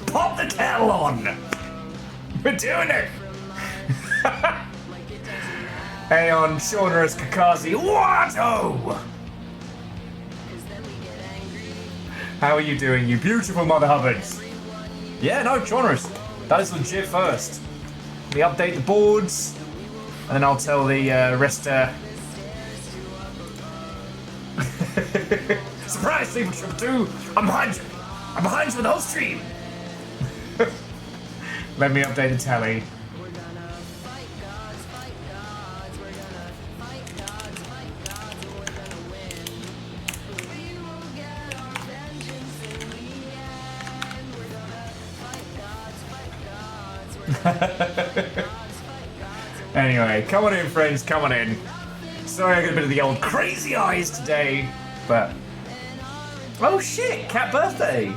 Pop the kettle on! We're doing it! Hey on Shaunerus Kakazi Watto! How are you doing, you beautiful Mother Hubbards? Yeah, no, Shaunerus, that is legit first. We update the boards, and then I'll tell the rest. Surprise, Sleeper Trip 2! I'm behind you! I'm behind you with the whole stream! Let me update the tally. Anyway, come on in, friends, come on in. Sorry I got a bit of the old crazy eyes today, but... Oh shit, cat birthday!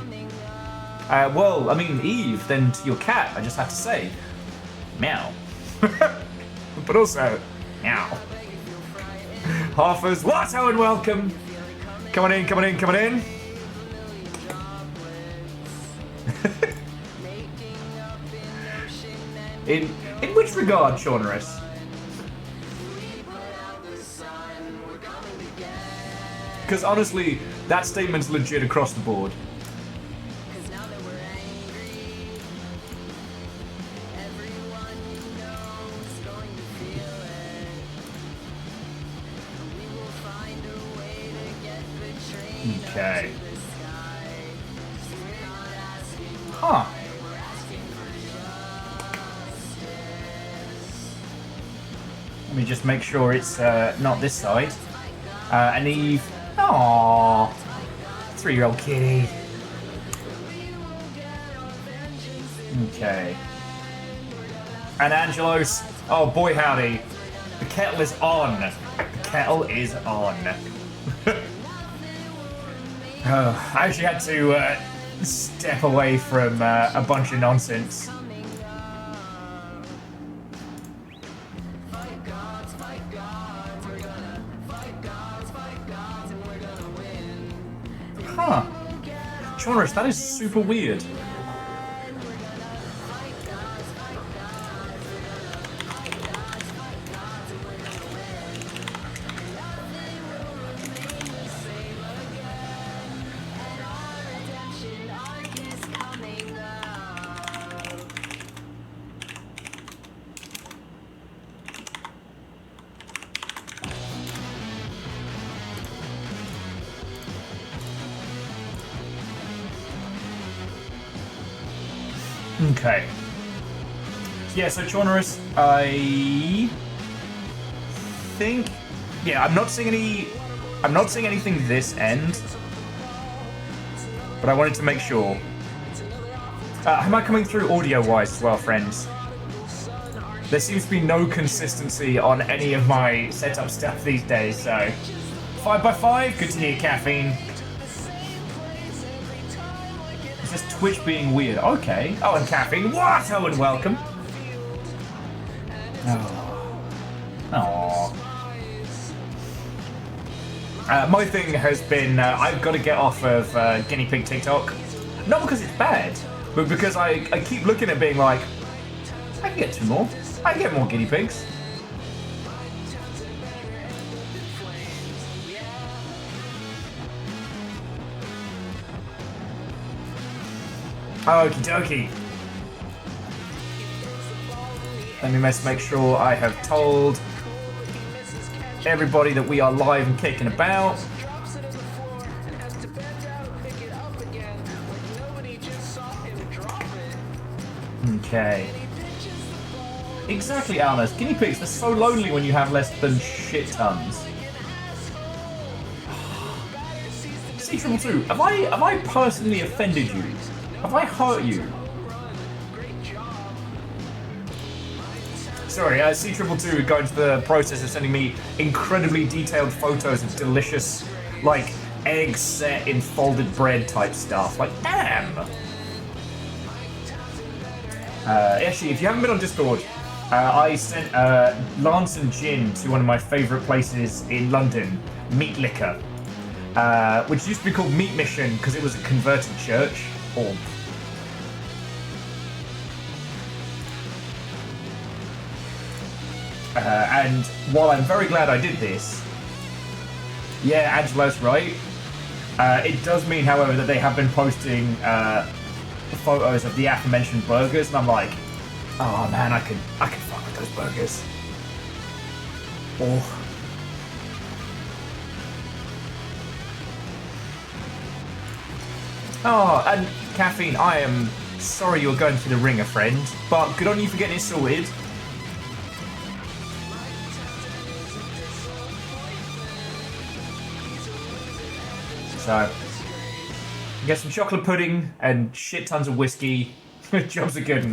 Well, I mean, Eve, then to your cat, I just have to say, meow. But also, meow. Halfers, Watto and welcome! Come on in, come on in, come on in. In which regard, Shaunerus? Because honestly, that statement's legit across the board. Okay. Huh. Let me just make sure it's not this side. And Eve. Aww. 3-year-old kitty. Okay. And Angelos. Oh boy howdy. The kettle is on. The kettle is on. Oh, I actually had to step away from a bunch of nonsense. Huh. Shaunerus, that is super weird. Okay. Yeah, so Shaunerus, I think, yeah, I'm not seeing anything this end, but I wanted to make sure. Am I coming through audio-wise as well, friends? There seems to be no consistency on any of my setup stuff these days, so 5x5, good to hear, Caffeine. It's just Twitch being weird. Okay. Oh, and Caffeine. Watto and welcome. Oh. My thing has been I've got to get off of guinea pig TikTok. Not because it's bad, but because I keep looking at being like, I can get 2 more. I can get more guinea pigs. Okie dokie. Let me just make sure I have told everybody that we are live and kicking about. Okay. Exactly, Almas. Guinea pigs, they're so lonely when you have less than shit tons. C222, have I personally offended you? Have I hurt you? Sorry, C222 going to the process of sending me incredibly detailed photos of delicious, like, eggs set in folded bread type stuff. Like, damn! Actually, if you haven't been on Discord, I sent Lance and Gin to one of my favourite places in London, Meat Liquor. which used to be called Meat Mission because it was a converted church. Or and while I'm very glad I did this, yeah, Angelo's right. It does mean, however, that they have been posting photos of the aforementioned burgers, and I'm like, oh man, I could fuck with those burgers. Oh. Oh, and Caffeine, I am sorry you're going through the ringer, friend, but good on you for getting it sorted. So, get some chocolate pudding and shit tons of whiskey. Jobs are good.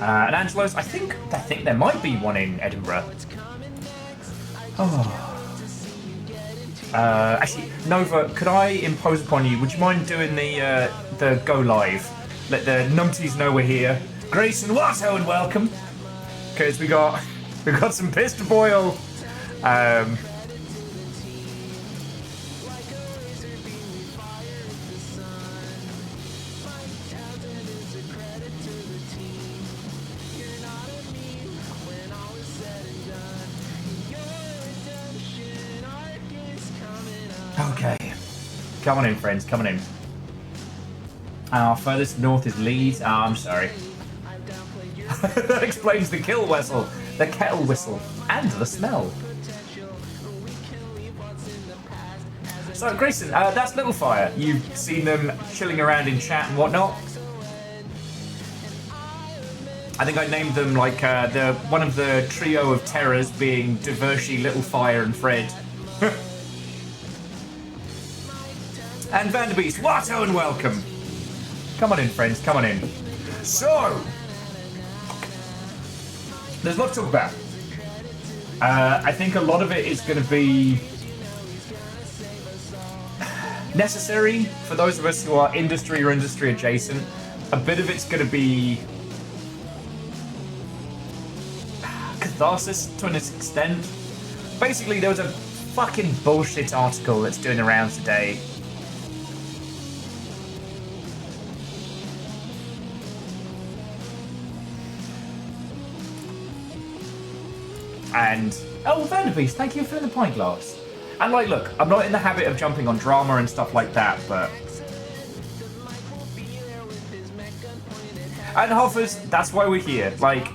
And Angelo's, I think there might be one in Edinburgh. Oh. Actually, Nova, could I impose upon you? Would you mind doing the go live? Let the numpties know we're here. Grayson Watto and welcome. Because we got some piss to boil. Okay. Come on in, friends. Come on in. Our furthest north is Leeds. Oh, I'm sorry. That explains the kettle whistle, and the smell. So, Grayson, that's Littlefire. You've seen them chilling around in chat and whatnot. I think I named them like one of the trio of terrors being Divershi, Littlefire, and Fred. And Vanderbeest, Watto and welcome. Come on in, friends. Come on in. So, there's a lot to talk about. I think a lot of it is going to be necessary for those of us who are industry or industry adjacent. A bit of it's going to be catharsis to an extent. Basically, there was a fucking bullshit article that's doing the rounds today. And, oh, Vanderbeest, thank you for the pint glass. And, like, look, I'm not in the habit of jumping on drama and stuff like that, but... And Hoffers, that's why we're here. Like,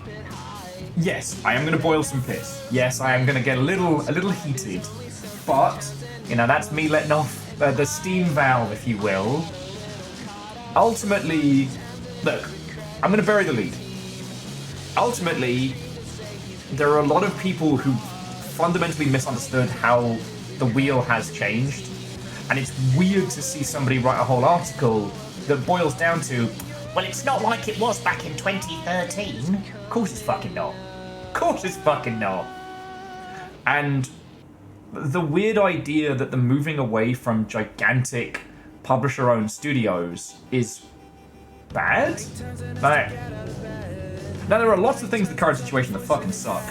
yes, I am going to boil some piss. Yes, I am going to get a little heated. But, you know, that's me letting off the steam valve, if you will. Ultimately, look, I'm going to bury the lead. Ultimately, there are a lot of people who fundamentally misunderstood how the wheel has changed. And it's weird to see somebody write a whole article that boils down to, well, it's not like it was back in 2013. Of course it's fucking not. Of course it's fucking not. And the weird idea that the moving away from gigantic publisher-owned studios is bad? Now, there are lots of things in the current situation that fucking suck.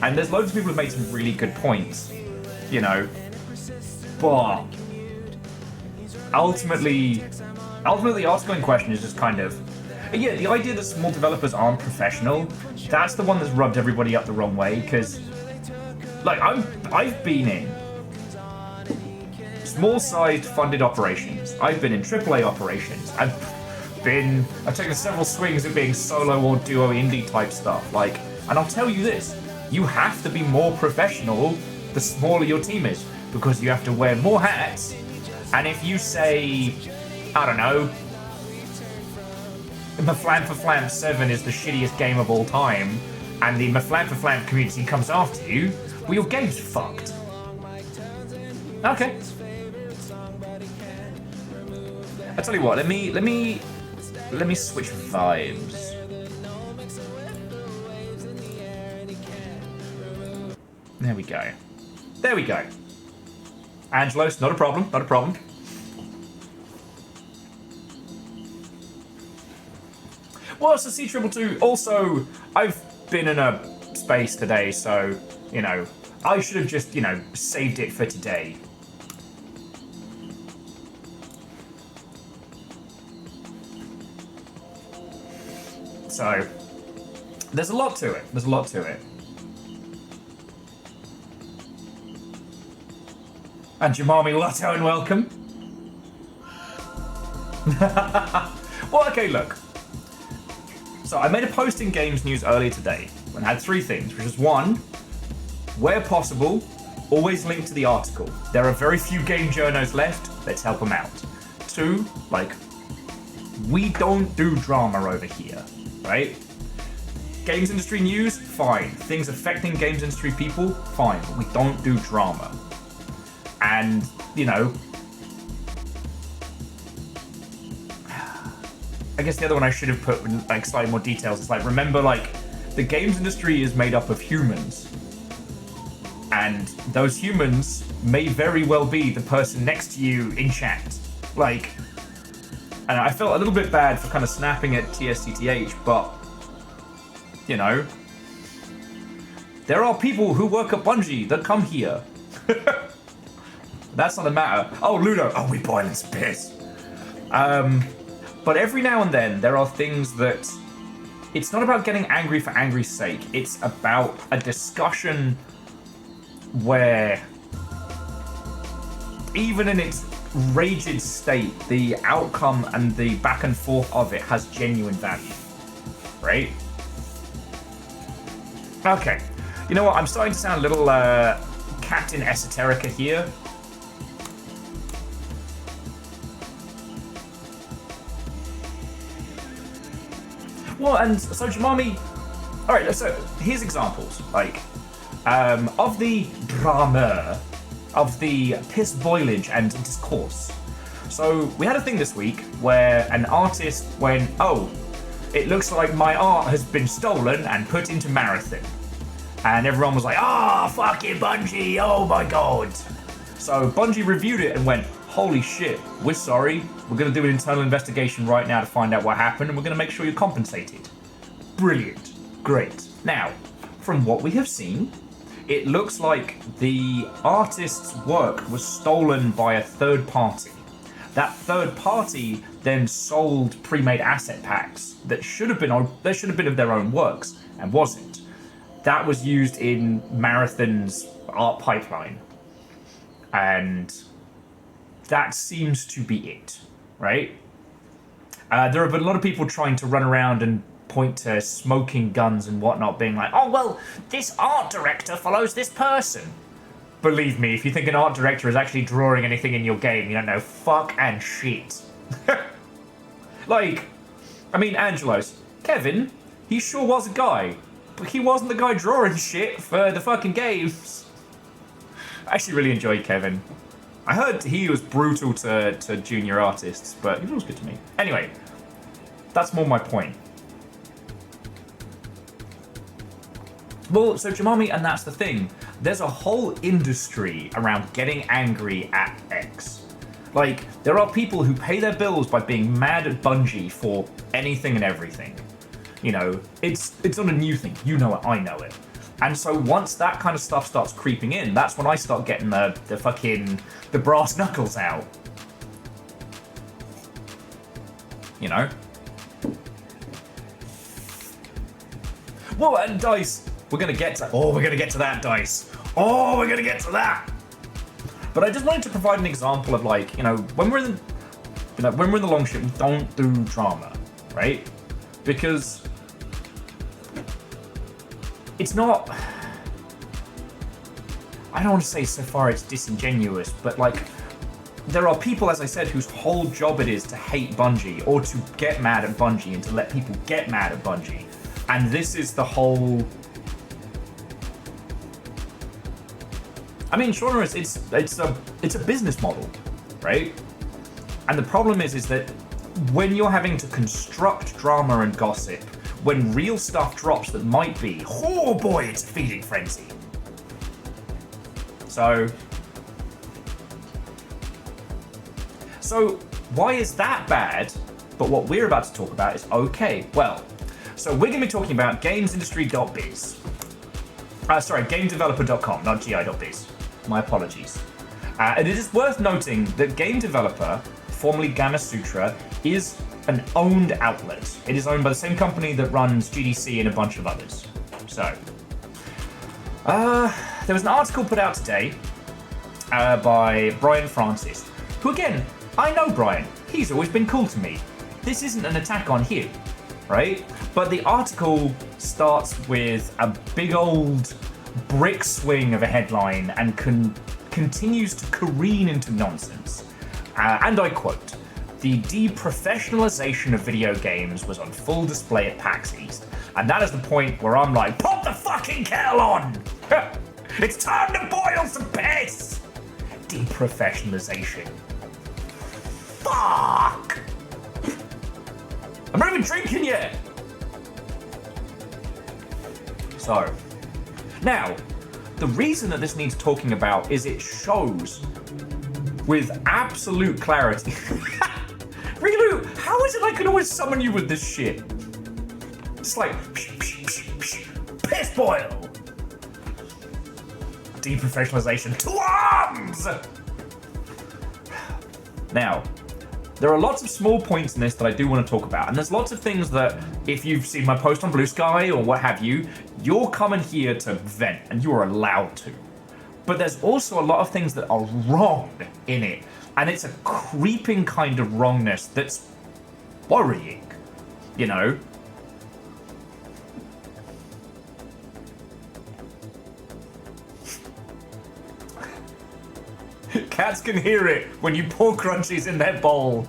And there's loads of people who've made some really good points, you know. But ultimately the article in question is just kind of... Yeah, the idea that small developers aren't professional, that's the one that's rubbed everybody up the wrong way, because... Like, I've been in small-sized funded operations. I've been in AAA operations. I've taken several swings at being solo or duo indie type stuff. Like, and I'll tell you this, you have to be more professional the smaller your team is, because you have to wear more hats. And if you say, I don't know, Maflam for Flam 7 is the shittiest game of all time, and the Maflam for Flam community comes after you, well, your game's fucked. Okay. I tell you what, let me switch vibes. There we go. There we go. Angelos, not a problem, not a problem. Well, it's a C222. Also, I've been in a space today, so, you know, I should have just, you know, saved it for today. So, there's a lot to it. There's a lot to it. And Jamami Watto, and welcome. Well, okay, look. So I made a post in Games News earlier today and had 3 things, which is 1, where possible, always link to the article. There are very few game journos left, let's help them out. 2, like, we don't do drama over here, right? Games industry news, fine. Things affecting games industry people, fine. But we don't do drama. And, you know, I guess the other one I should have put in, like, slightly more details. It's like, remember, like, the games industry is made up of humans. And those humans may very well be the person next to you in chat. Like, and I felt a little bit bad for kind of snapping at TSTTH, but, you know, there are people who work at Bungie that come here. That's not a matter. Oh, Ludo. Oh, we boiling some piss. But every now and then, there are things that... It's not about getting angry for angry's sake. It's about a discussion where, even in its raged state, the outcome and the back and forth of it has genuine value. Right? Okay. You know what? I'm starting to sound a little Captain Esoterica here. Well, and so Jamami, all right, so here's examples, like, of the drama, of the piss boilage and discourse. So we had a thing this week where an artist went, oh, it looks like my art has been stolen and put into Marathon. And everyone was like, ah, fucking Bungie, oh my god. So Bungie reviewed it and went, holy shit, we're sorry. We're going to do an internal investigation right now to find out what happened, and we're going to make sure you're compensated. Brilliant. Great. Now, from what we have seen, it looks like the artist's work was stolen by a third party. That third party then sold pre-made asset packs that should have been of their own works and wasn't. That was used in Marathon's art pipeline. And that seems to be it, right? There have been a lot of people trying to run around and point to smoking guns and whatnot, being like, oh, well, this art director follows this person. Believe me, if you think an art director is actually drawing anything in your game, you don't know fuck and shit. Like, I mean, Angelos, Kevin, he sure was a guy, but he wasn't the guy drawing shit for the fucking games. I actually really enjoyed Kevin. I heard he was brutal to junior artists, but he was always good to me. Anyway, that's more my point. Well, so Jamami, and that's the thing. There's a whole industry around getting angry at X. Like, there are people who pay their bills by being mad at Bungie for anything and everything. You know, it's not a new thing. You know it, I know it. And so once that kind of stuff starts creeping in, that's when I start getting the brass knuckles out. You know? Whoa, and Dice, we're gonna get to that, Dice. Oh, we're gonna get to that. But I just wanted to provide an example of, like, you know, when we're in the long ship, we don't do drama, right? Because it's not, I don't want to say so far it's disingenuous, but, like, there are people, as I said, whose whole job it is to hate Bungie or to get mad at Bungie and to let people get mad at Bungie. And this is the whole, I mean, sure, it's a business model, right? And the problem is that when you're having to construct drama and gossip, when real stuff drops that might be, oh boy, it's a feeding frenzy. So why is that bad? But what we're about to talk about is okay. Well, So we're going to be talking about gamesindustry.biz. Sorry, gamedeveloper.com, not gi.biz. My apologies. And it is worth noting that Game Developer, formerly Gamasutra, is an owned outlet. It is owned by the same company that runs GDC and a bunch of others. So, there was an article put out today by Brian Francis, who again, I know Brian. He's always been cool to me. This isn't an attack on him, right? But the article starts with a big old brick swing of a headline and continues to careen into nonsense. And I quote, "The deprofessionalization of video games was on full display at PAX East." And that is the point where I'm like, pop the fucking kettle on! It's time to boil some piss! Deprofessionalization. Fuck! I'm not even drinking yet! So, now, the reason that this needs talking about is it shows with absolute clarity. Rilu, how is it I can always summon you with this shit? It's like, piss boil! Deprofessionalization to arms! Now, there are lots of small points in this that I do want to talk about, and there's lots of things that, if you've seen my post on Blue Sky or what have you, you're coming here to vent, and you are allowed to. But there's also a lot of things that are wrong in it, and it's a creeping kind of wrongness that's worrying, you know? Cats can hear it when you pour crunchies in their bowl.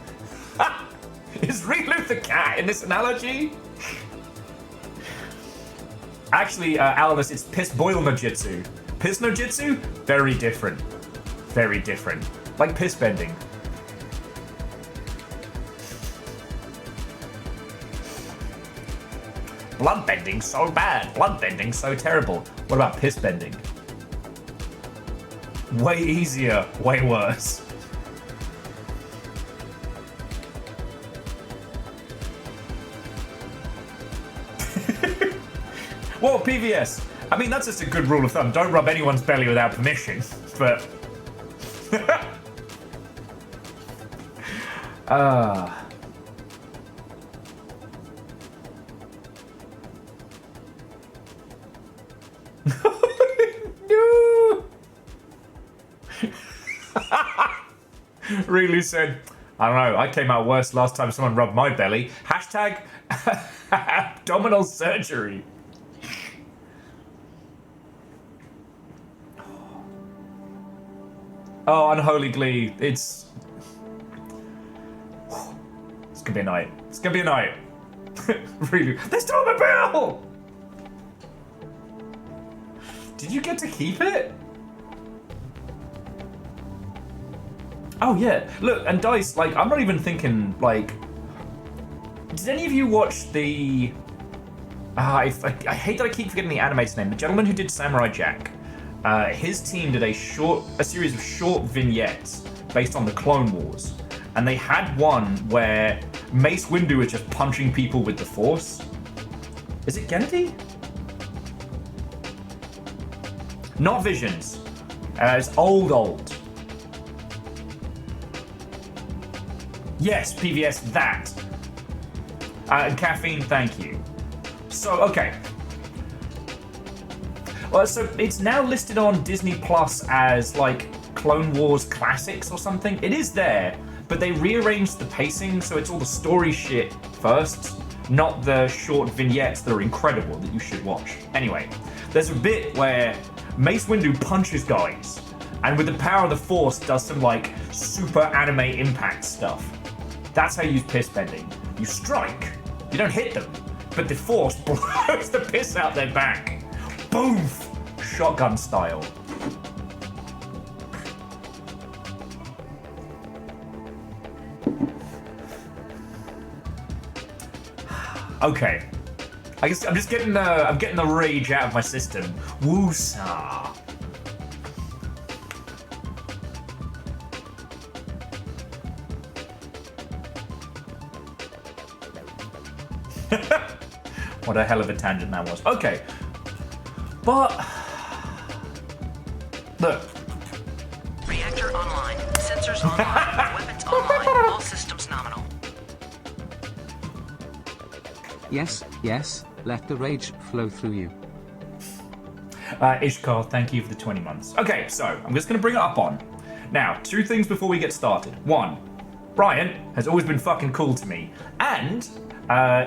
Is Rilu the cat in this analogy? Actually, Alice, it's piss boil no jitsu. Piss no jitsu? Very different. Very different. Like piss bending. Blood bending so bad. Blood bending so terrible. What about piss bending? Way easier, way worse. Well, PVS. I mean, that's just a good rule of thumb. Don't rub anyone's belly without permission. But... No! Really said, I don't know, I came out worse last time someone rubbed my belly. Hashtag abdominal surgery. Oh, unholy glee. It's gonna be a night. It's gonna be a night. Really. They stole my bell! Did you get to keep it? Oh yeah, look, and Dice, like, I'm not even thinking, like, did any of you watch the, I hate that I keep forgetting the animator's name, the gentleman who did Samurai Jack. His team did a series of short vignettes based on the Clone Wars, and they had one where Mace Windu is just punching people with the Force. Is it Gennady? Not Visions. It's old. Yes, PVS, that. And caffeine, thank you. So, okay. Well, so it's now listed on Disney Plus as, like, Clone Wars Classics or something. It is there, but they rearranged the pacing so it's all the story shit first, not the short vignettes that are incredible that you should watch. Anyway, there's a bit where Mace Windu punches guys, and with the power of the Force does some, like, super anime impact stuff. That's how you use piss bending. You strike. You don't hit them, but the Force blows the piss out their back. Boom! Shotgun style. Okay. I guess I'm just getting the rage out of my system. Woosah. What a hell of a tangent that was. Okay. But... Look. Reactor online. Sensors online. Weapons online. All systems nominal. Yes, yes, let the rage flow through you. Ishkar, thank you for the 20 months. Okay, so I'm just going to bring it up on. Now, two things before we get started. One, Brian has always been fucking cool to me. And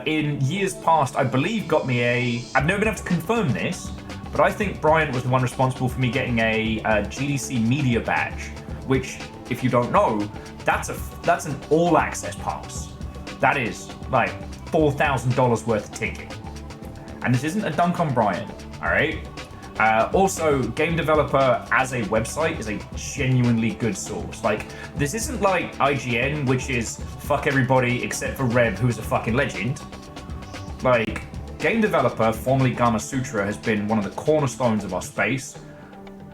in years past, I believe got me I've never been able to confirm this, but I think Brian was the one responsible for me getting a GDC media badge, which, if you don't know, that's an all-access pass. That is, like, $4,000 worth of ticket. And this isn't a dunk on Brian, alright? Also, game developer as a website is a genuinely good source. Like, this isn't like IGN, which is fuck everybody except for Reb, who's a fucking legend. Like, game developer, formerly Gama Sutra, has been one of the cornerstones of our space.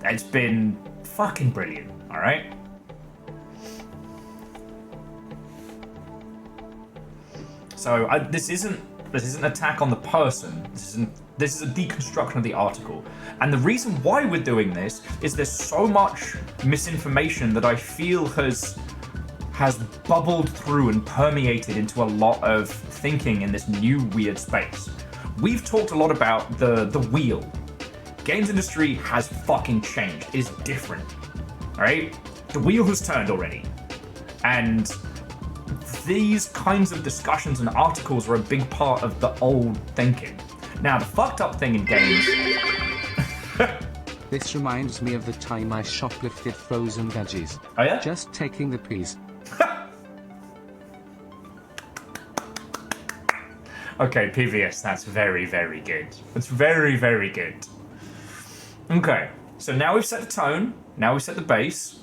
It's been fucking brilliant, alright? So this isn't an attack on the person. This is a deconstruction of the article. And the reason why we're doing this is there's so much misinformation that I feel has bubbled through and permeated into a lot of thinking in this new weird space. We've talked a lot about the wheel. Games industry has fucking changed. It is different. Alright? The wheel has turned already. And these kinds of discussions and articles are a big part of the old thinking. Now, the fucked up thing in games... This reminds me of the time I shoplifted frozen veggies. Oh yeah? Just taking the peas. Okay, PVS, that's very, very good. That's very, very good. Okay, so now we've set the tone, now we've set the base.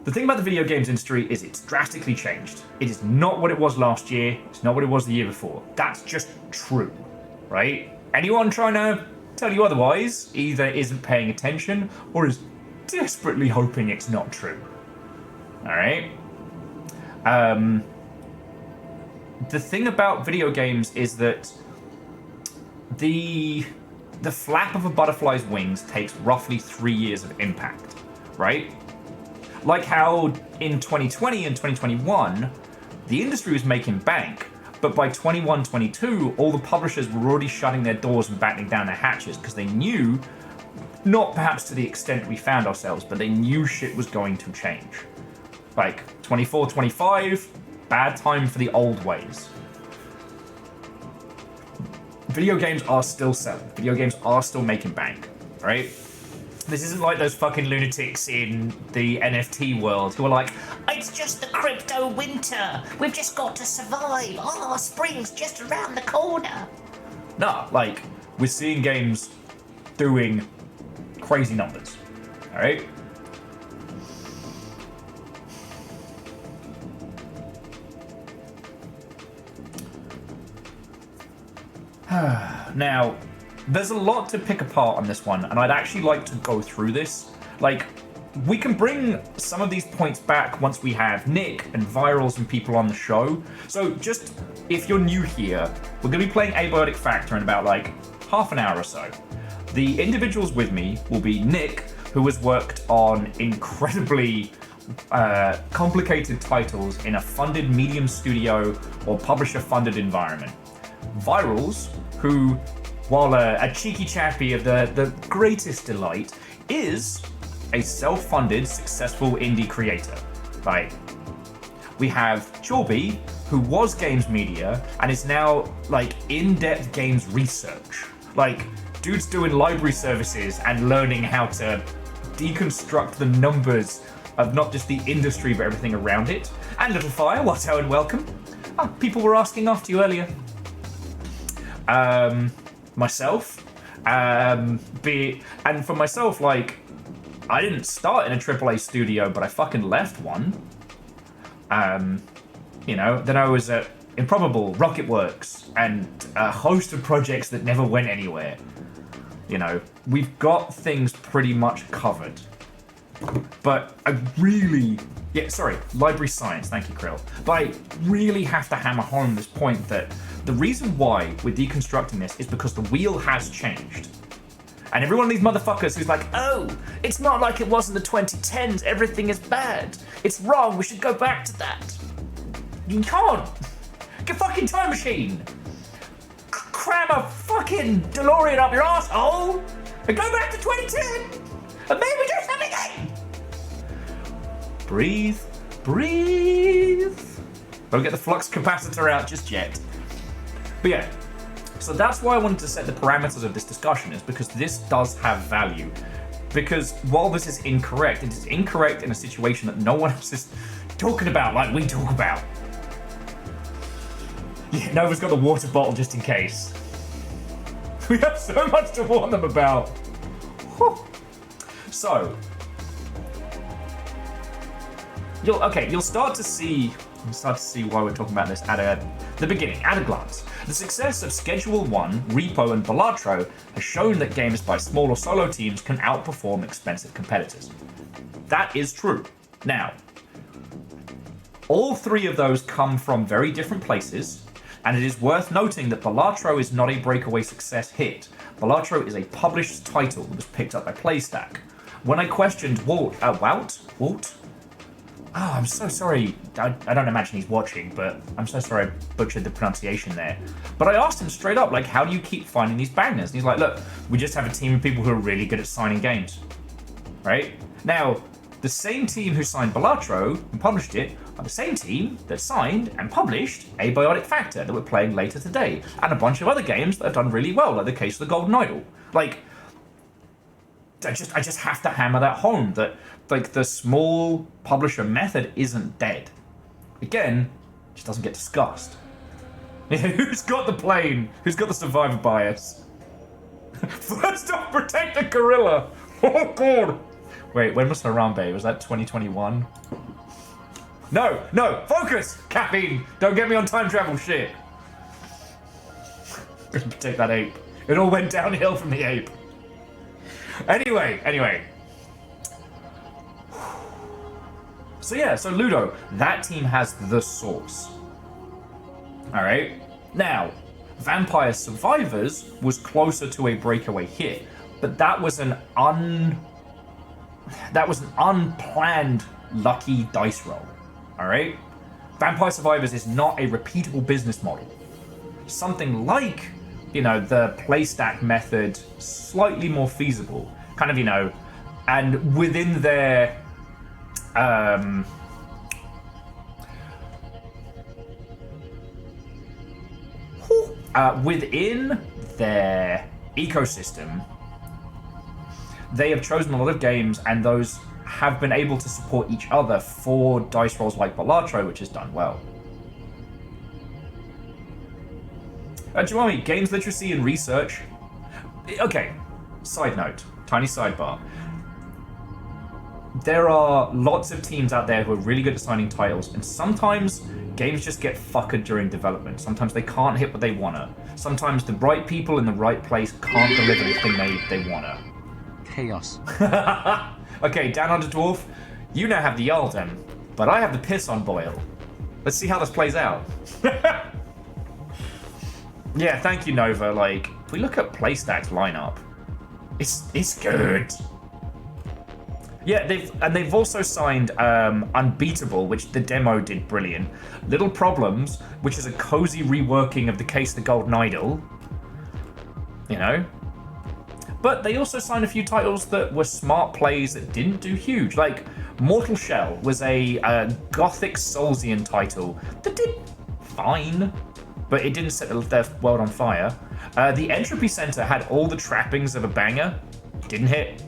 The thing about the video games industry is it's drastically changed. It is not what it was last year, it's not what it was the year before. That's just true, right? Anyone trying to tell you otherwise either isn't paying attention or is desperately hoping it's not true. Alright? The thing about video games is that the flap of a butterfly's wings takes roughly 3 years of impact, right? Like how in 2020 and 2021, the industry was making bank, but by 21-22, all the publishers were already shutting their doors and battening down their hatches because they knew, not perhaps to the extent we found ourselves, but they knew shit was going to change. Like 24-25, bad time for the old ways. Video games are still selling. Video games are still making bank, right? This isn't like those fucking lunatics in the NFT world who are like, it's just the crypto winter. We've just got to survive. Oh, spring's just around the corner. No, like, we're seeing games doing crazy numbers, all right? Now, there's a lot to pick apart on this one, and I'd actually like to go through this. Like, we can bring some of these points back once we have Nick and Virals and people on the show. So just, if you're new here, we're going to be playing Abiotic Factor in about, like, half an hour or so. The individuals with me will be Nick, who has worked on incredibly complicated titles in a funded medium studio or publisher-funded environment. Virals, who, while a cheeky chappy of the greatest delight, is a self-funded, successful indie creator. Like, we have Chorby, who was games media and is now, like, in-depth games research. Like, dude's doing library services and learning how to deconstruct the numbers of not just the industry but everything around it. And Little Fire, Watto and welcome. Oh, people were asking after you earlier. Myself, and for myself, like, I didn't start in a AAA studio, but I fucking left one. You know, then I was at Improbable, Rocketworks, and a host of projects that never went anywhere. You know, we've got things pretty much covered. But I really, Yeah, sorry, library science, thank you, Krill. But I really have to hammer home this point that the reason why we're deconstructing this is because the wheel has changed. And every one of these motherfuckers who's like, oh, it's not like it was in the 2010s, everything is bad. It's wrong, we should go back to that. You can't. Get a fucking time machine. Cram a fucking DeLorean up your asshole and go back to 2010 and maybe do something again. Breathe, breathe. Don't get the flux capacitor out just yet. But yeah, so that's why I wanted to set the parameters of this discussion, is because this does have value. Because while this is incorrect, it is incorrect in a situation that no one else is talking about like we talk about. Yeah, Nova's got the water bottle just in case. We have so much to warn them about. Whew. So, you'll start to see why we're talking about this at the beginning, at a glance. The success of Schedule 1, Repo, and Balatro has shown that games by small or solo teams can outperform expensive competitors. That is true. Now, all three of those come from very different places, and it is worth noting that Balatro is not a breakaway success hit. Balatro is a published title that was picked up by PlayStack. When I questioned Walt? Oh, I'm so sorry. I don't imagine he's watching, but I'm so sorry I butchered the pronunciation there. But I asked him straight up, like, how do you keep finding these bangers? And he's like, look, we just have a team of people who are really good at signing games. Right? Now, the same team who signed Balatro and published it are the same team that signed and published Abiotic Factor that we're playing later today, and a bunch of other games that have done really well, like the case of the Golden Idol. Like, I just have to hammer that home, that like the small publisher method isn't dead. Again, it just doesn't get discussed. Who's got the plane? Who's got the survivor bias? First off, protect the gorilla. Oh god. Wait, when was Harambe? Was that 2021? No, focus! Caffeine! Don't get me on time travel shit. Protect that ape. It all went downhill from the ape. Anyway. So Ludo, that team has the source. Alright? Now, Vampire Survivors was closer to a breakaway hit, but that was an unplanned lucky dice roll. Alright? Vampire Survivors is not a repeatable business model. Something like, the PlayStack method, slightly more feasible. Kind of, and within their within their ecosystem, they have chosen a lot of games, and those have been able to support each other for dice rolls like Balatro, which has done well. Jawami, games literacy and research. Okay, side note, tiny sidebar. There are lots of teams out there who are really good at signing titles, and sometimes games just get fuckered during development. Sometimes they can't hit what they wanna. Sometimes the right people in the right place can't deliver the thing they wanna. Chaos. Okay, Down Under Dwarf, you now have the Yaldem, but I have the piss on boil. Let's see how this plays out. Yeah, thank you, Nova. Like, if we look at PlayStack's lineup, it's good. Yeah, they've also signed Unbeatable, which the demo did brilliant. Little Problems, which is a cozy reworking of the case of the Golden Idol. But they also signed a few titles that were smart plays that didn't do huge. Like, Mortal Shell was a gothic Soulsian title that did fine, but it didn't set their world on fire. The Entropy Center had all the trappings of a banger, didn't hit.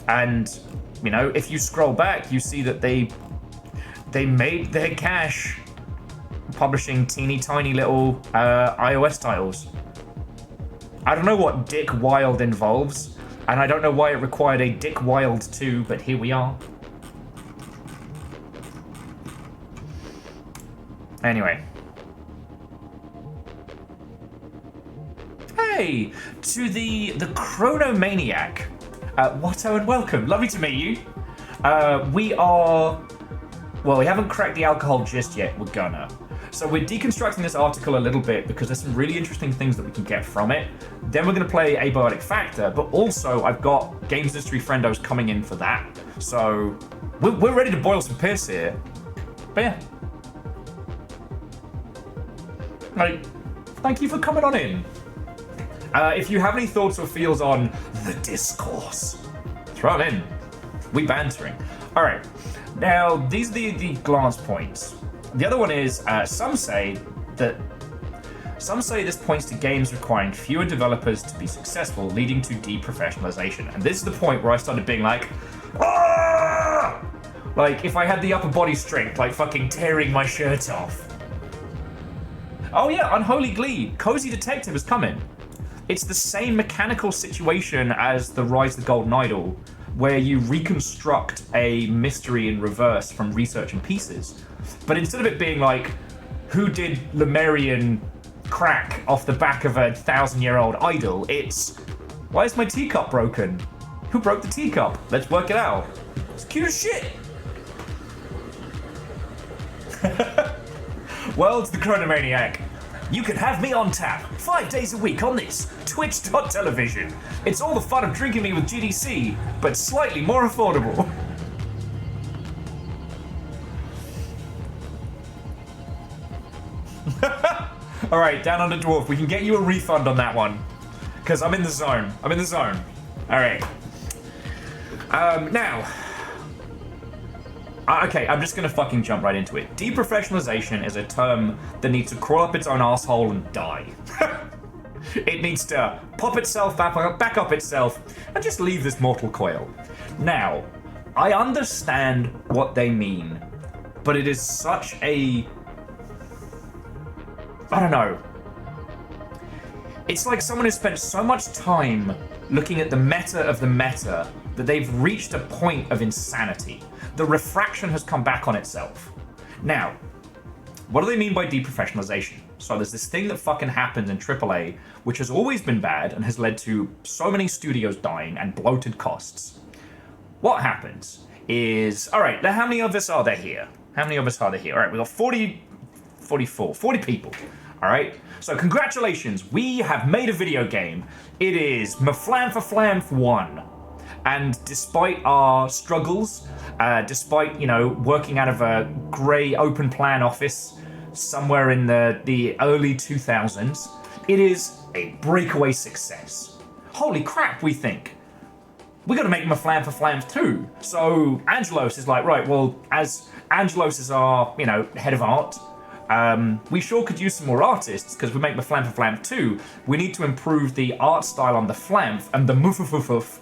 And, if you scroll back, you see that they made their cash publishing teeny tiny little iOS titles. I don't know what Dick Wild involves, and I don't know why it required a Dick Wild 2, but here we are. Anyway. Hey, to the Chronomaniac. Watto and welcome. Lovely to meet you. We are... Well, we haven't cracked the alcohol just yet. We're gonna. So we're deconstructing this article a little bit because there's some really interesting things that we can get from it. Then we're going to play Abiotic Factor, but also I've got Games Industry Friendos coming in for that. So we're ready to boil some piss here. But yeah. Like, thank you for coming on in. If you have any thoughts or feels on the discourse, throw them in. We bantering. All right. Now, these are the glance points. The other one is, some say this points to games requiring fewer developers to be successful, leading to deprofessionalization. And this is the point where I started being like, ah! Like, if I had the upper body strength, like fucking tearing my shirt off. Oh yeah, Unholy Glee, Cozy Detective is coming. It's the same mechanical situation as the Rise of the Golden Idol, where you reconstruct a mystery in reverse from research and pieces. But instead of it being like, who did Lemurian crack off the back of a 1,000-year-old idol, it's, why is my teacup broken? Who broke the teacup? Let's work it out. It's cute as shit. World's the Chronomaniac. You can have me on tap 5 days a week on this Twitch.television. It's all the fun of drinking me with GDC, but slightly more affordable. All right, Down Under Dwarf, we can get you a refund on that one, because I'm in the zone. I'm in the zone. All right. Now. Okay, I'm just gonna fucking jump right into it. Deprofessionalization is a term that needs to crawl up its own asshole and die. It needs to pop itself back up itself and just leave this mortal coil. Now, I understand what they mean, but it is such a... I don't know. It's like someone who spent so much time looking at the meta of the meta that they've reached a point of insanity. The refraction has come back on itself. Now, what do they mean by deprofessionalization? So there's this thing that fucking happens in AAA, which has always been bad and has led to so many studios dying and bloated costs. What happens is, all right, now how many of us are there here? How many of us are there here? All right, we've got 40 people. All right, so congratulations, we have made a video game. It is Maflamfaflamf 1. And despite our struggles, despite, you know, working out of a grey open plan office somewhere in the early 2000s, it is a breakaway success. Holy crap, we think. We gotta make Maflamfaflamf 2. So Angelos is like, right, well, as Angelos is our, you know, head of art, we sure could use some more artists, because we make Maflamfaflamf 2. We need to improve the art style on the flamf and the moofafufuf.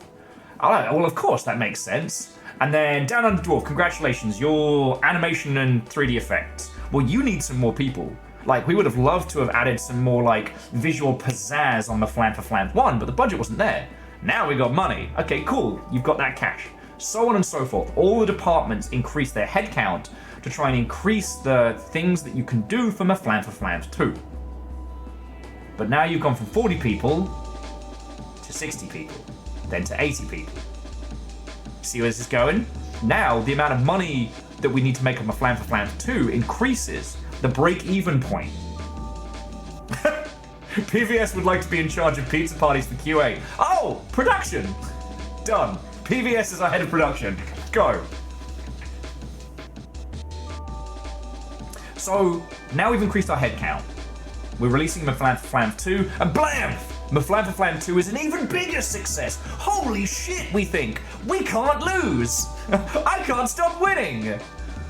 Well, of course, that makes sense. And then Down Under Dwarf, congratulations, your animation and 3D effects. Well, you need some more people. Like, we would have loved to have added some more, like, visual pizzazz on the Flamfaflamf 1, but the budget wasn't there. Now we got money. Okay, cool, you've got that cash. So on and so forth. All the departments increase their headcount to try and increase the things that you can do from Maflamfaflamf 2. But now you've gone from 40 people to 60 people. Then to 80 people. See where this is going? Now, the amount of money that we need to make on Maflamfaflamf 2 increases the break-even point. PVS would like to be in charge of pizza parties for QA. Oh, production! Done. PVS is our head of production. Go. So, now we've increased our headcount. We're releasing Maflamfaflamf 2, and blam! Maflamfaflamf 2 is an even bigger success. Holy shit, we think. We can't lose. I can't stop winning.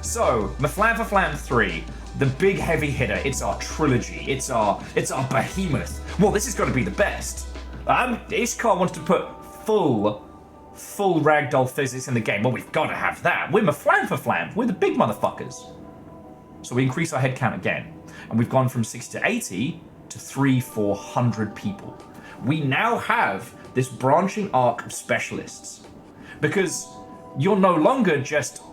So, Maflamfaflamf 3, the big heavy hitter. It's our trilogy. It's our behemoth. Well, this is going to be the best. Ishkar wants to put full ragdoll physics in the game. Well, we've got to have that. We're Maflamfaflamf. We're the big motherfuckers. So we increase our headcount again. And we've gone from 60 to 80 to 300-400 people. We now have this branching arc of specialists, because you're no longer just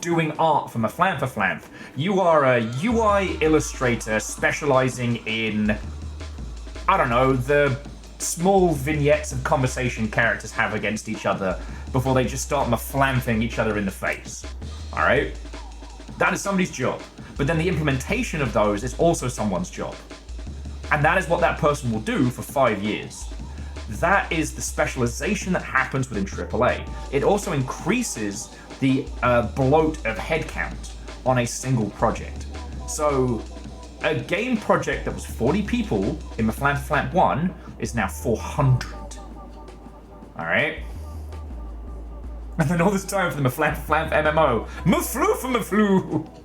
doing art from Maflamfaflamf. You are a UI illustrator specializing in, I don't know, the small vignettes of conversation characters have against each other before they just start maflamphing each other in the face. Alright? That is somebody's job. But then the implementation of those is also someone's job. And that is what that person will do for 5 years. That is the specialization that happens within AAA. It also increases the bloat of headcount on a single project. So a game project that was 40 people in Maflamp Flamp 1 is now 400. Alright? And then all this time for the Maflamp Flamp MMO. Maflu for Maflu!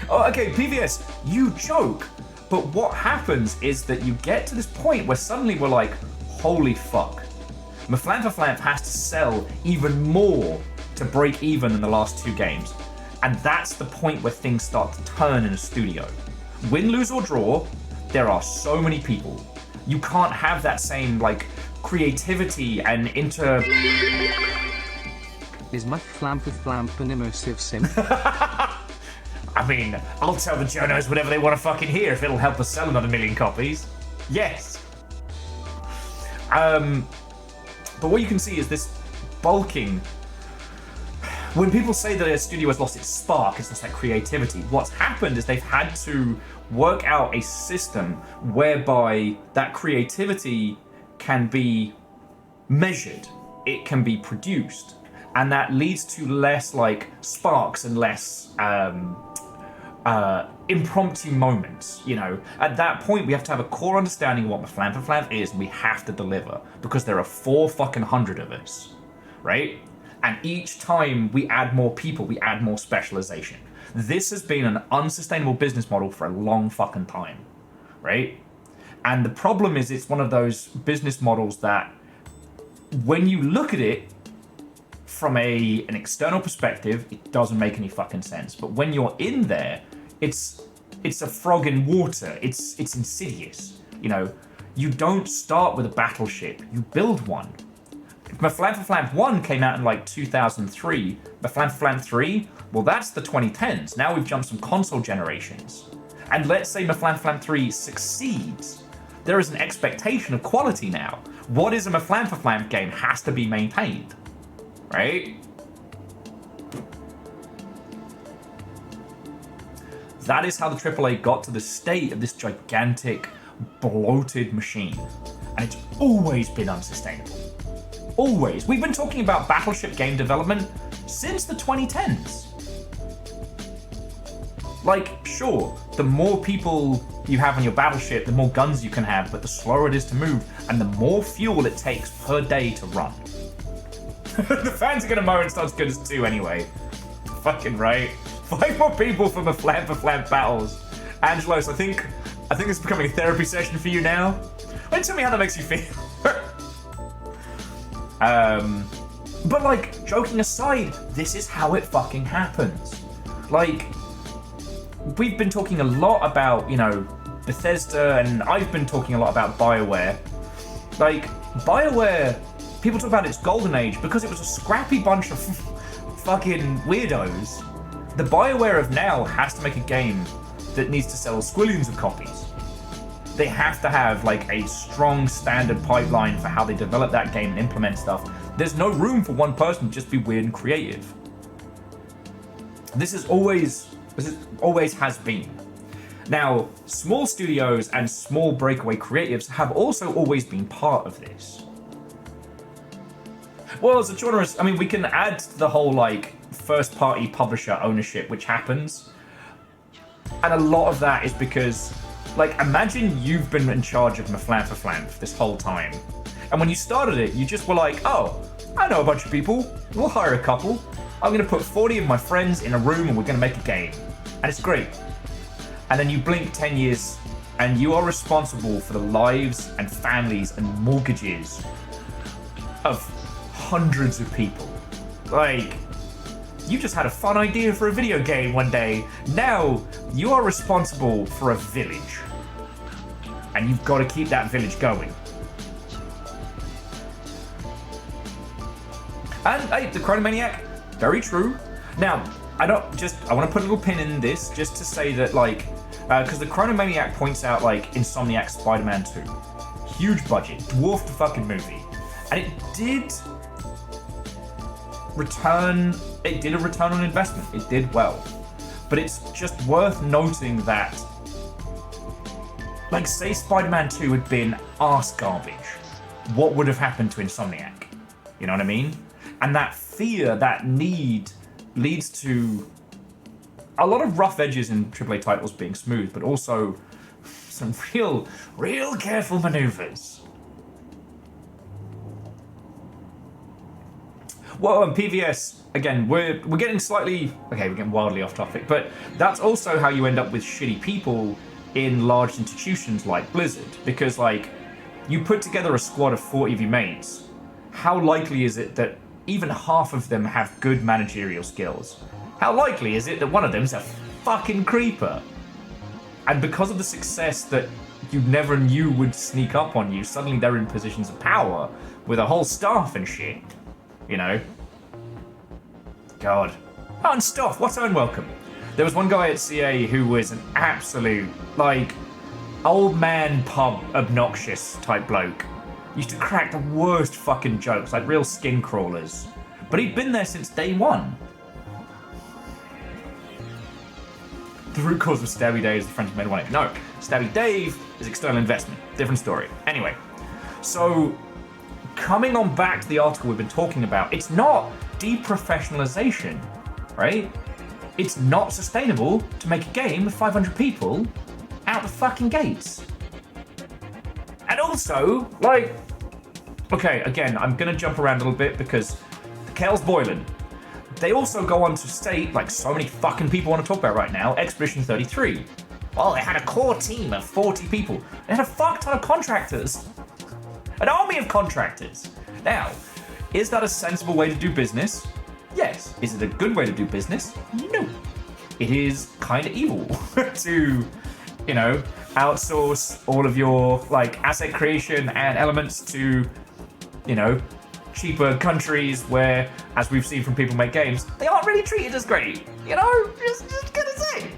Oh, okay, PVS, you joke. But what happens is that you get to this point where suddenly we're like, holy fuck. Maflamp has to sell even more to break even in the last 2 games. And that's the point where things start to turn in a studio. Win, lose, or draw, there are so many people. You can't have that same, like, creativity and Is my flamp an immersive sim? I mean, I'll tell the journos whatever they want to fucking hear if it'll help us sell another 1 million copies. Yes. But what you can see is this bulking. When people say that a studio has lost its spark, it's lost that creativity. What's happened is they've had to work out a system whereby that creativity can be measured, it can be produced, and that leads to less like sparks and less impromptu moments. You know, at that point we have to have a core understanding of what Maflamp is, and we have to deliver because there are 400 of us, right? And each time we add more people, we add more specialization. This has been an unsustainable business model for a long fucking time, right? And the problem is it's one of those business models that when you look at it from an external perspective, it doesn't make any fucking sense. But when you're in there, it's a frog in water. It's insidious. You know, you don't start with a battleship, you build one. Maflamp 1 came out in like 2003. Maflamp 3, well, that's the 2010s. Now we've jumped some console generations. And let's say Maflamp 3 succeeds. There is an expectation of quality now. What is a Maflamp game has to be maintained, right? That is how the AAA got to the state of this gigantic, bloated machine. And it's always been unsustainable. Always. We've been talking about battleship game development since the 2010s. Like, sure, the more people you have on your battleship, the more guns you can have, but the slower it is to move, and the more fuel it takes per day to run. The fans are gonna mow it's not as good as 2 anyway. Fucking right. 5 more people for Maflamp battles. Angelos, I think it's becoming a therapy session for you now. Wait, tell me how that makes you feel. But like, joking aside, this is how it fucking happens. Like, we've been talking a lot about, you know, Bethesda, and I've been talking a lot about BioWare. Like, BioWare, people talk about its golden age because it was a scrappy bunch of fucking weirdos. The BioWare of now has to make a game that needs to sell squillions of copies. They have to have like a strong standard pipeline for how they develop that game and implement stuff. There's no room for one person to just be weird and creative. This always has been. Now, small studios and small breakaway creatives have also always been part of this. Well, as a journalist, I mean, we can add to the whole like first-party publisher ownership, which happens, and a lot of that is because, like, imagine you've been in charge of Maflamp this whole time, and when you started it, you just were like, oh, I know a bunch of people, we'll hire a couple, I'm gonna put 40 of my friends in a room and we're gonna make a game, and it's great. And then you blink 10 years, and you are responsible for the lives and families and mortgages of hundreds of people. Like, you just had a fun idea for a video game one day. Now, you are responsible for a village. And you've got to keep that village going. And, hey, the Chronomaniac, very true. Now, I want to put a little pin in this just to say that, like, because the Chronomaniac points out, like, Insomniac's Spider-Man 2. Huge budget, dwarfed the fucking movie. And it did a return on investment. It did well. But it's just worth noting that, like, say Spider-Man 2 had been arse garbage, what would have happened to Insomniac? You know what I mean? And that fear, that need, leads to a lot of rough edges in AAA titles being smooth, but also some real careful maneuvers. Well, on PVS, again, we're getting we're getting wildly off topic, but that's also how you end up with shitty people in large institutions like Blizzard, because, like, you put together a squad of 40 of your mates, how likely is it that even half of them have good managerial skills? How likely is it that one of them's a fucking creeper? And because of the success that you never knew would sneak up on you, suddenly they're in positions of power with a whole staff and shit. You know? God. Oh, and stuff. What's unwelcome? There was one guy at CA who was an absolute, like, old man pub obnoxious type bloke. Used to crack the worst fucking jokes, like real skin crawlers. But he'd been there since day one. The root cause of Stabby Dave is the friends made one. No, Stabby Dave is external investment. Different story. Anyway, so coming on back to the article we've been talking about, it's not deprofessionalization, right? It's not sustainable to make a game with 500 people out the fucking gates. And also, like, okay, again, I'm gonna jump around a little bit because the kettle's boiling. They also go on to state, like so many fucking people want to talk about right now, Expedition 33. Well, they had a core team of 40 people. They had a fuck ton of contractors. An army of contractors. Now, is that a sensible way to do business? Yes. Is it a good way to do business? No. It is kind of evil to, you know, outsource all of your, like, asset creation and elements to, you know, cheaper countries where, as we've seen from people make games, they aren't really treated as great. You know, just gonna say.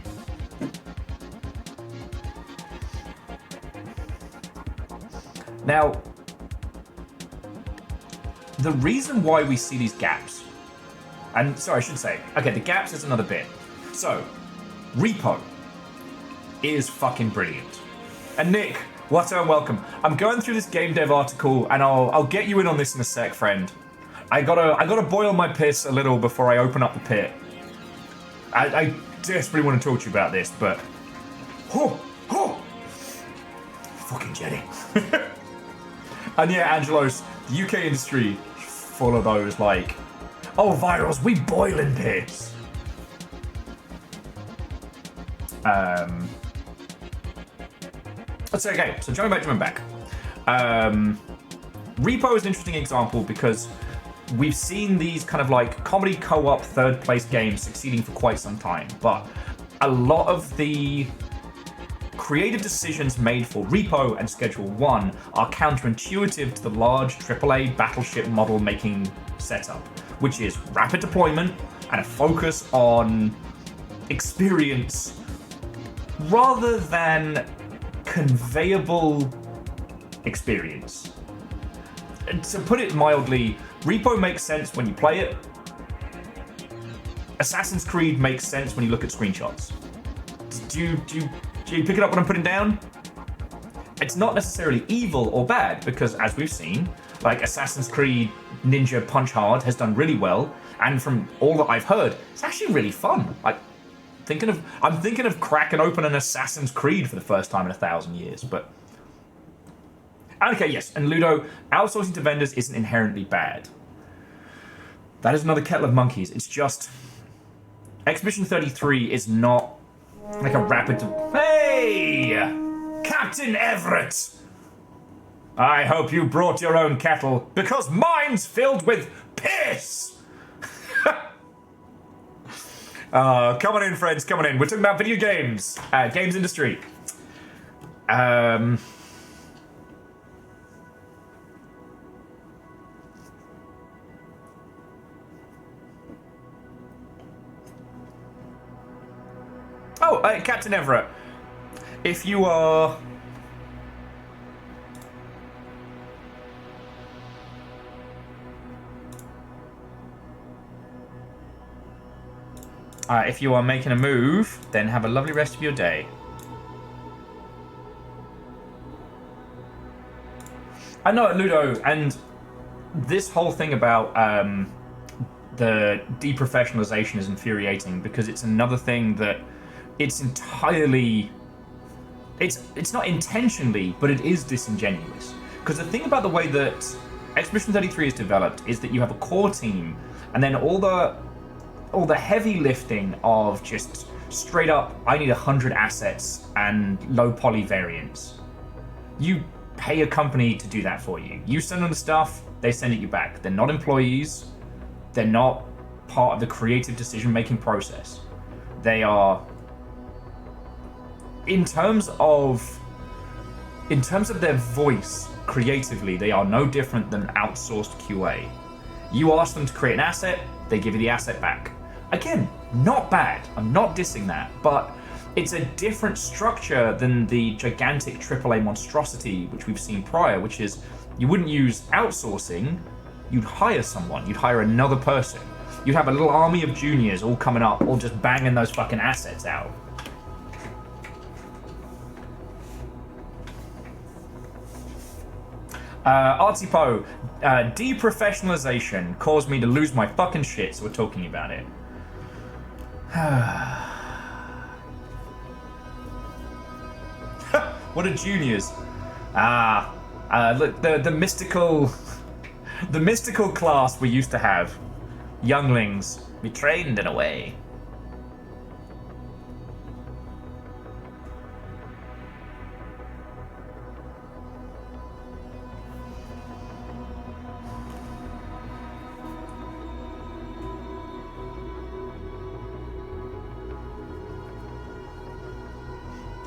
Now, the reason why we see these gaps, and sorry, I should say, okay, the gaps is another bit. So, Repo is fucking brilliant. And Nick, what a welcome. I'm going through this game dev article, and I'll get you in on this in a sec, friend. I gotta boil my piss a little before I open up the pit. I desperately want to talk to you about this, but fucking Jenny. And yeah, Angelos, the UK industry full of those, like, oh, virals, we boiling piss. That's okay. So jumping back. Repo is an interesting example because we've seen these kind of like comedy co-op third place games succeeding for quite some time, but a lot of the creative decisions made for Repo and Schedule 1 are counterintuitive to the large AAA battleship model making setup, which is rapid deployment and a focus on experience rather than conveyable experience. And to put it mildly, Repo makes sense when you play it. Assassin's Creed makes sense when you look at screenshots. Do you pick it up what I'm putting down? It's not necessarily evil or bad, because as we've seen, like Assassin's Creed Ninja Punch Hard has done really well, and from all that I've heard, it's actually really fun. I'm thinking of cracking open an Assassin's Creed for the first time in 1,000 years, but... Okay, yes, and Ludo, outsourcing to vendors isn't inherently bad. That is another kettle of monkeys. It's just... Expedition 33 is not like a rapid... Hey! Captain Everett! I hope you brought your own kettle, because mine's filled with piss! Come on in, friends, come on in. We're talking about video games. Games industry. Oh, Captain Everett. If you are... if you are making a move, then have a lovely rest of your day. I know, Ludo, and this whole thing about the deprofessionalization is infuriating because it's another thing that it's entirely... It's not intentionally, but it is disingenuous. Because the thing about the way that Expedition 33 is developed is that you have a core team, and then all the heavy lifting of just straight up, I need 100 assets and low poly variants. You pay a company to do that for you. You send them the stuff, they send it you back. They're not employees. They're not part of the creative decision-making process. They are... In terms of their voice creatively, they are no different than outsourced QA. You ask them to create an asset, they give you the asset back. Again, not bad. I'm not dissing that, but it's a different structure than the gigantic AAA monstrosity which we've seen prior, which is you wouldn't use outsourcing, you'd hire someone, you'd hire another person. You'd have a little army of juniors all coming up, all just banging those fucking assets out. Artsy Poe, deprofessionalization caused me to lose my fucking shit, so we're talking about it. What are juniors? Look, the mystical class we used to have. Younglings. We trained in a way.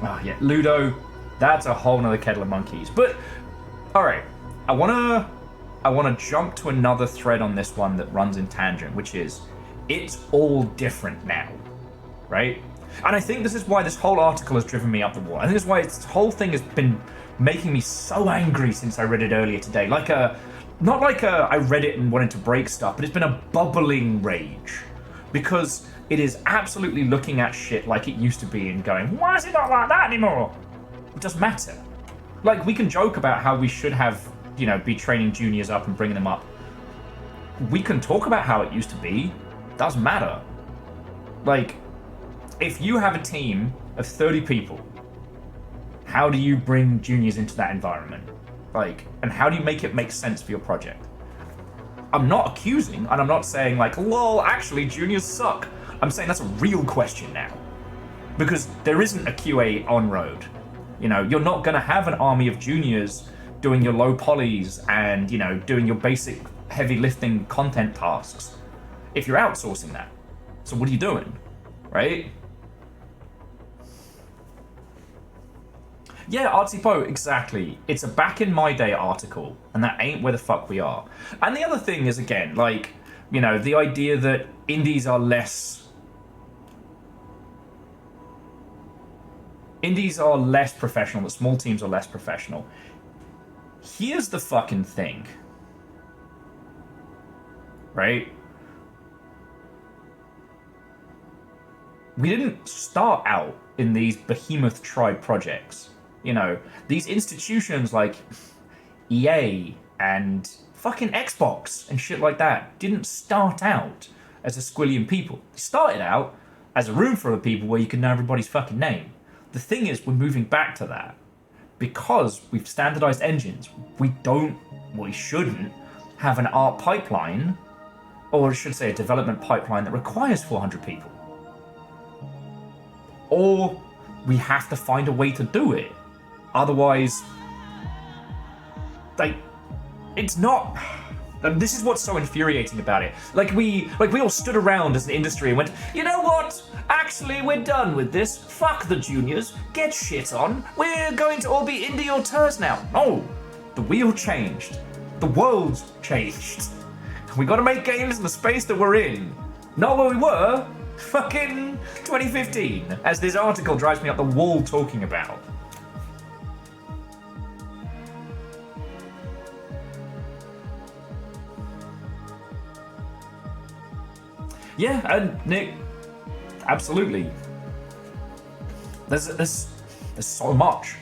Oh yeah, Ludo, that's a whole nother kettle of monkeys. But alright, I wanna jump to another thread on this one that runs in tangent, which is it's all different now. Right? And I think this is why this whole article has driven me up the wall. I think this is why this whole thing has been making me so angry since I read it earlier today. Not like I read it and wanted to break stuff, but it's been a bubbling rage. Because it is absolutely looking at shit like it used to be and going, why is it not like that anymore? It doesn't matter. Like, we can joke about how we should have, be training juniors up and bringing them up. We can talk about how it used to be. Doesn't matter. Like, if you have a team of 30 people, how do you bring juniors into that environment? Like, and how do you make it make sense for your project? I'm not accusing, and I'm not saying like, lol, actually, juniors suck. I'm saying that's a real question now. Because there isn't a QA on road. You're not going to have an army of juniors doing your low polys and, doing your basic heavy lifting content tasks if you're outsourcing that. So what are you doing? Right? Yeah, Artsy Poe, exactly. It's a back in my day article, and that ain't where the fuck we are. And the other thing is, again, the idea that indies are less professional, that small teams are less professional. Here's the fucking thing. Right? We didn't start out in these behemoth tribe projects. These institutions like EA and fucking Xbox and shit like that didn't start out as a squillion people. They started out as a room full of people where you can know everybody's fucking name. The thing is, we're moving back to that because we've standardized engines. We shouldn't have an art pipeline, or I should say a development pipeline that requires 400 people. Or we have to find a way to do it. Otherwise, it's not... And this is what's so infuriating about it. We all stood around as an industry and went, you know what? Actually, we're done with this. Fuck the juniors. Get shit on. We're going to all be indie auteurs now. No, the wheel changed. The world's changed. We got to make games in the space that we're in. Not where we were, Fucking 2015, as this article drives me up the wall talking about. Yeah, and Nick, absolutely. There's so much.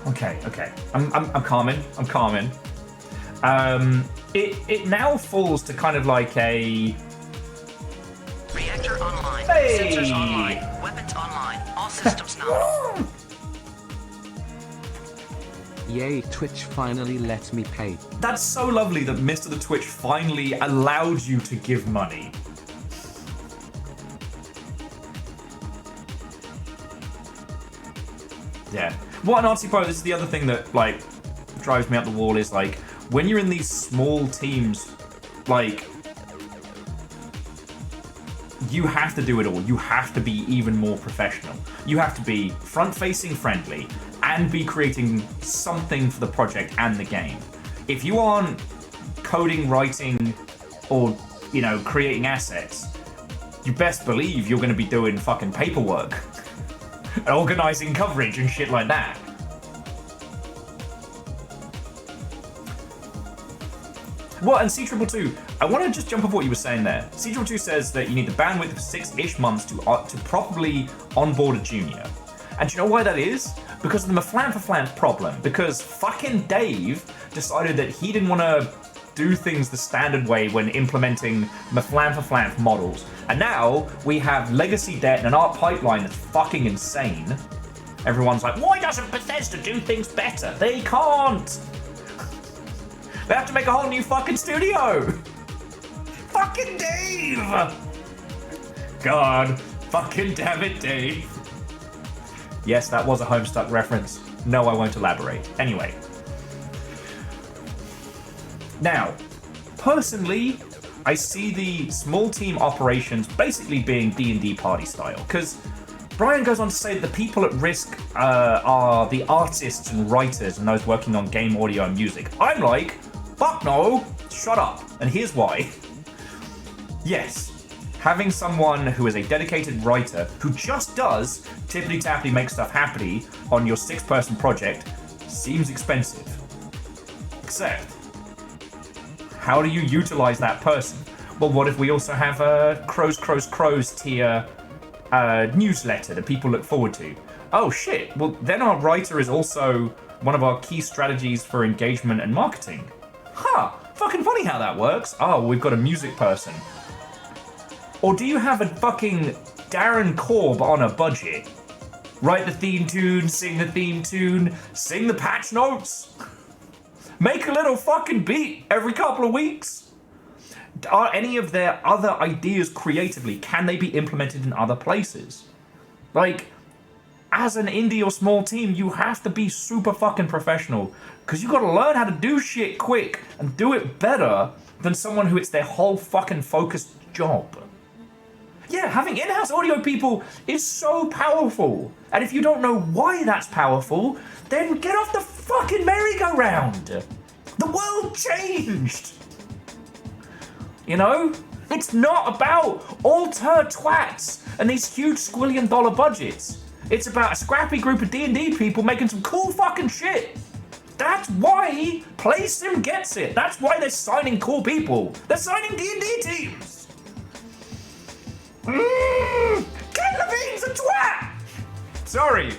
Okay. I'm calming. It now falls to kind of like a Reactor online. Hey! Sensors online. Weapons online. All systems now. Yay, Twitch finally let me pay. That's so lovely that Mr. the Twitch finally allowed you to give money. Yeah. What an artsy pro, this is the other thing that, like, drives me up the wall is, like, when you're in these small teams, like, you have to do it all. You have to be even more professional. You have to be front-facing friendly and be creating something for the project and the game. If you aren't coding, writing, or, you know, creating assets, you best believe you're going to be doing fucking paperwork and organizing coverage and shit like that. What, and C222, I want to just jump off what you were saying there. C222 says that you need the bandwidth of 6-ish months to properly onboard a junior. And do you know why that is? Because of the Maflan problem. Because fucking Dave decided that he didn't want to do things the standard way when implementing Maflan models. And now we have legacy debt and an art pipeline that's fucking insane. Everyone's like, why doesn't Bethesda do things better? They can't! They have to make a whole new fucking studio! Fucking Dave! God, fucking damn it, Dave. Yes, that was a Homestuck reference. No, I won't elaborate. Anyway. Now, personally, I see the small team operations basically being D&D party style, because Brian goes on to say that the people at risk are the artists and writers and those working on game audio and music. I'm like, fuck no, shut up. And here's why. Yes, having someone who is a dedicated writer who just does tippity-tappity make stuff happy on your 6-person project seems expensive. Except, how do you utilize that person? Well, what if we also have a Crows tier newsletter that people look forward to? Oh shit, well then our writer is also one of our key strategies for engagement and marketing. Huh, fucking funny how that works. Oh, we've got a music person. Or do you have a fucking Darren Korb on a budget? Write the theme tune, sing the theme tune, sing the patch notes. Make a little fucking beat every couple of weeks. Are any of their other ideas creatively, can they be implemented in other places? Like, as an indie or small team, you have to be super fucking professional, because you gotta learn how to do shit quick and do it better than someone who it's their whole fucking focused job. Yeah, having in-house audio people is so powerful. And if you don't know why that's powerful, then get off the fucking merry-go-round. The world changed. You know? It's not about alter twats and these huge squillion-dollar budgets. It's about a scrappy group of D&D people making some cool fucking shit. That's why PlaySim gets it. That's why they're signing cool people. They're signing D&D teams. Ken Levine's a twat! Sorry.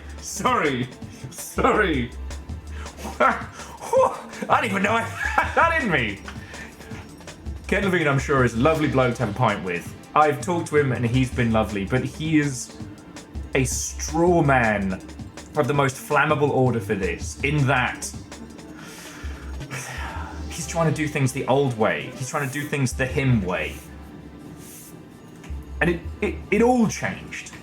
I didn't even know I had that in me. Ken Levine, I'm sure, is a lovely bloke to have a pint with. I've talked to him and he's been lovely, but he is a straw man of the most flammable order for this, in that he's trying to do things the old way. He's trying to do things the him way. And it all changed.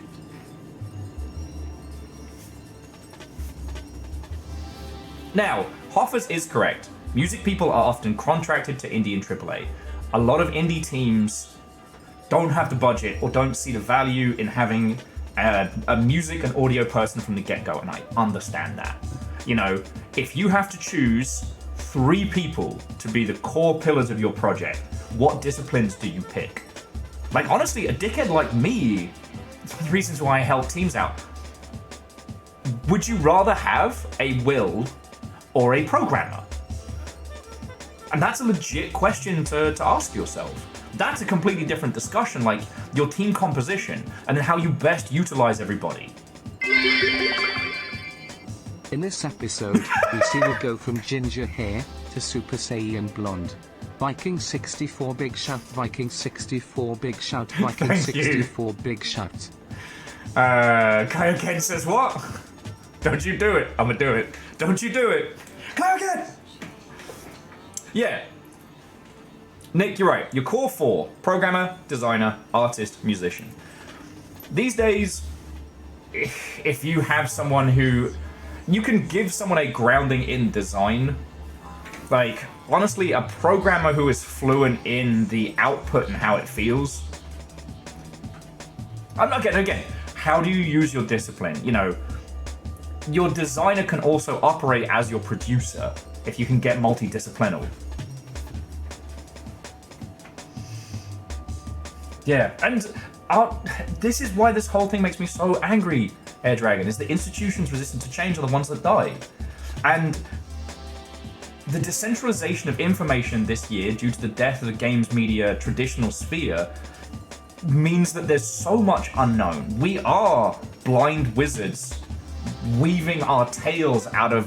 Now, Hoffers is correct. Music people are often contracted to indie and AAA. A lot of indie teams don't have the budget or don't see the value in having a music and audio person from the get-go, and I understand that. You know, if you have to choose 3 people to be the core pillars of your project, what disciplines do you pick? Like, honestly, a dickhead like me, it's one of the reasons why I help teams out. Would you rather have a will or a programmer? And that's a legit question to ask yourself. That's a completely different discussion, like your team composition and then how you best utilize everybody. In this episode, we see will go from ginger hair to Super Saiyan blonde. Viking 64 big shout, Viking 64 big shout, Viking Thank 64 big shout. Kaioken says what? Don't you do it. I'ma do it. Don't you do it. Kaioken! Yeah. Nick, you're right. Your core 4, programmer, designer, artist, musician. These days, if you have someone who... You can give someone a grounding in design. Like, honestly, a programmer who is fluent in the output and how it feels. I'm not getting, again, how do you use your discipline? You know, your designer can also operate as your producer if you can get multidisciplinary. Yeah, and this is why this whole thing makes me so angry, Air Dragon, is the institutions resistant to change are the ones that die. And the decentralization of information this year due to the death of the games media traditional sphere means that there's so much unknown. We are blind wizards weaving our tails out of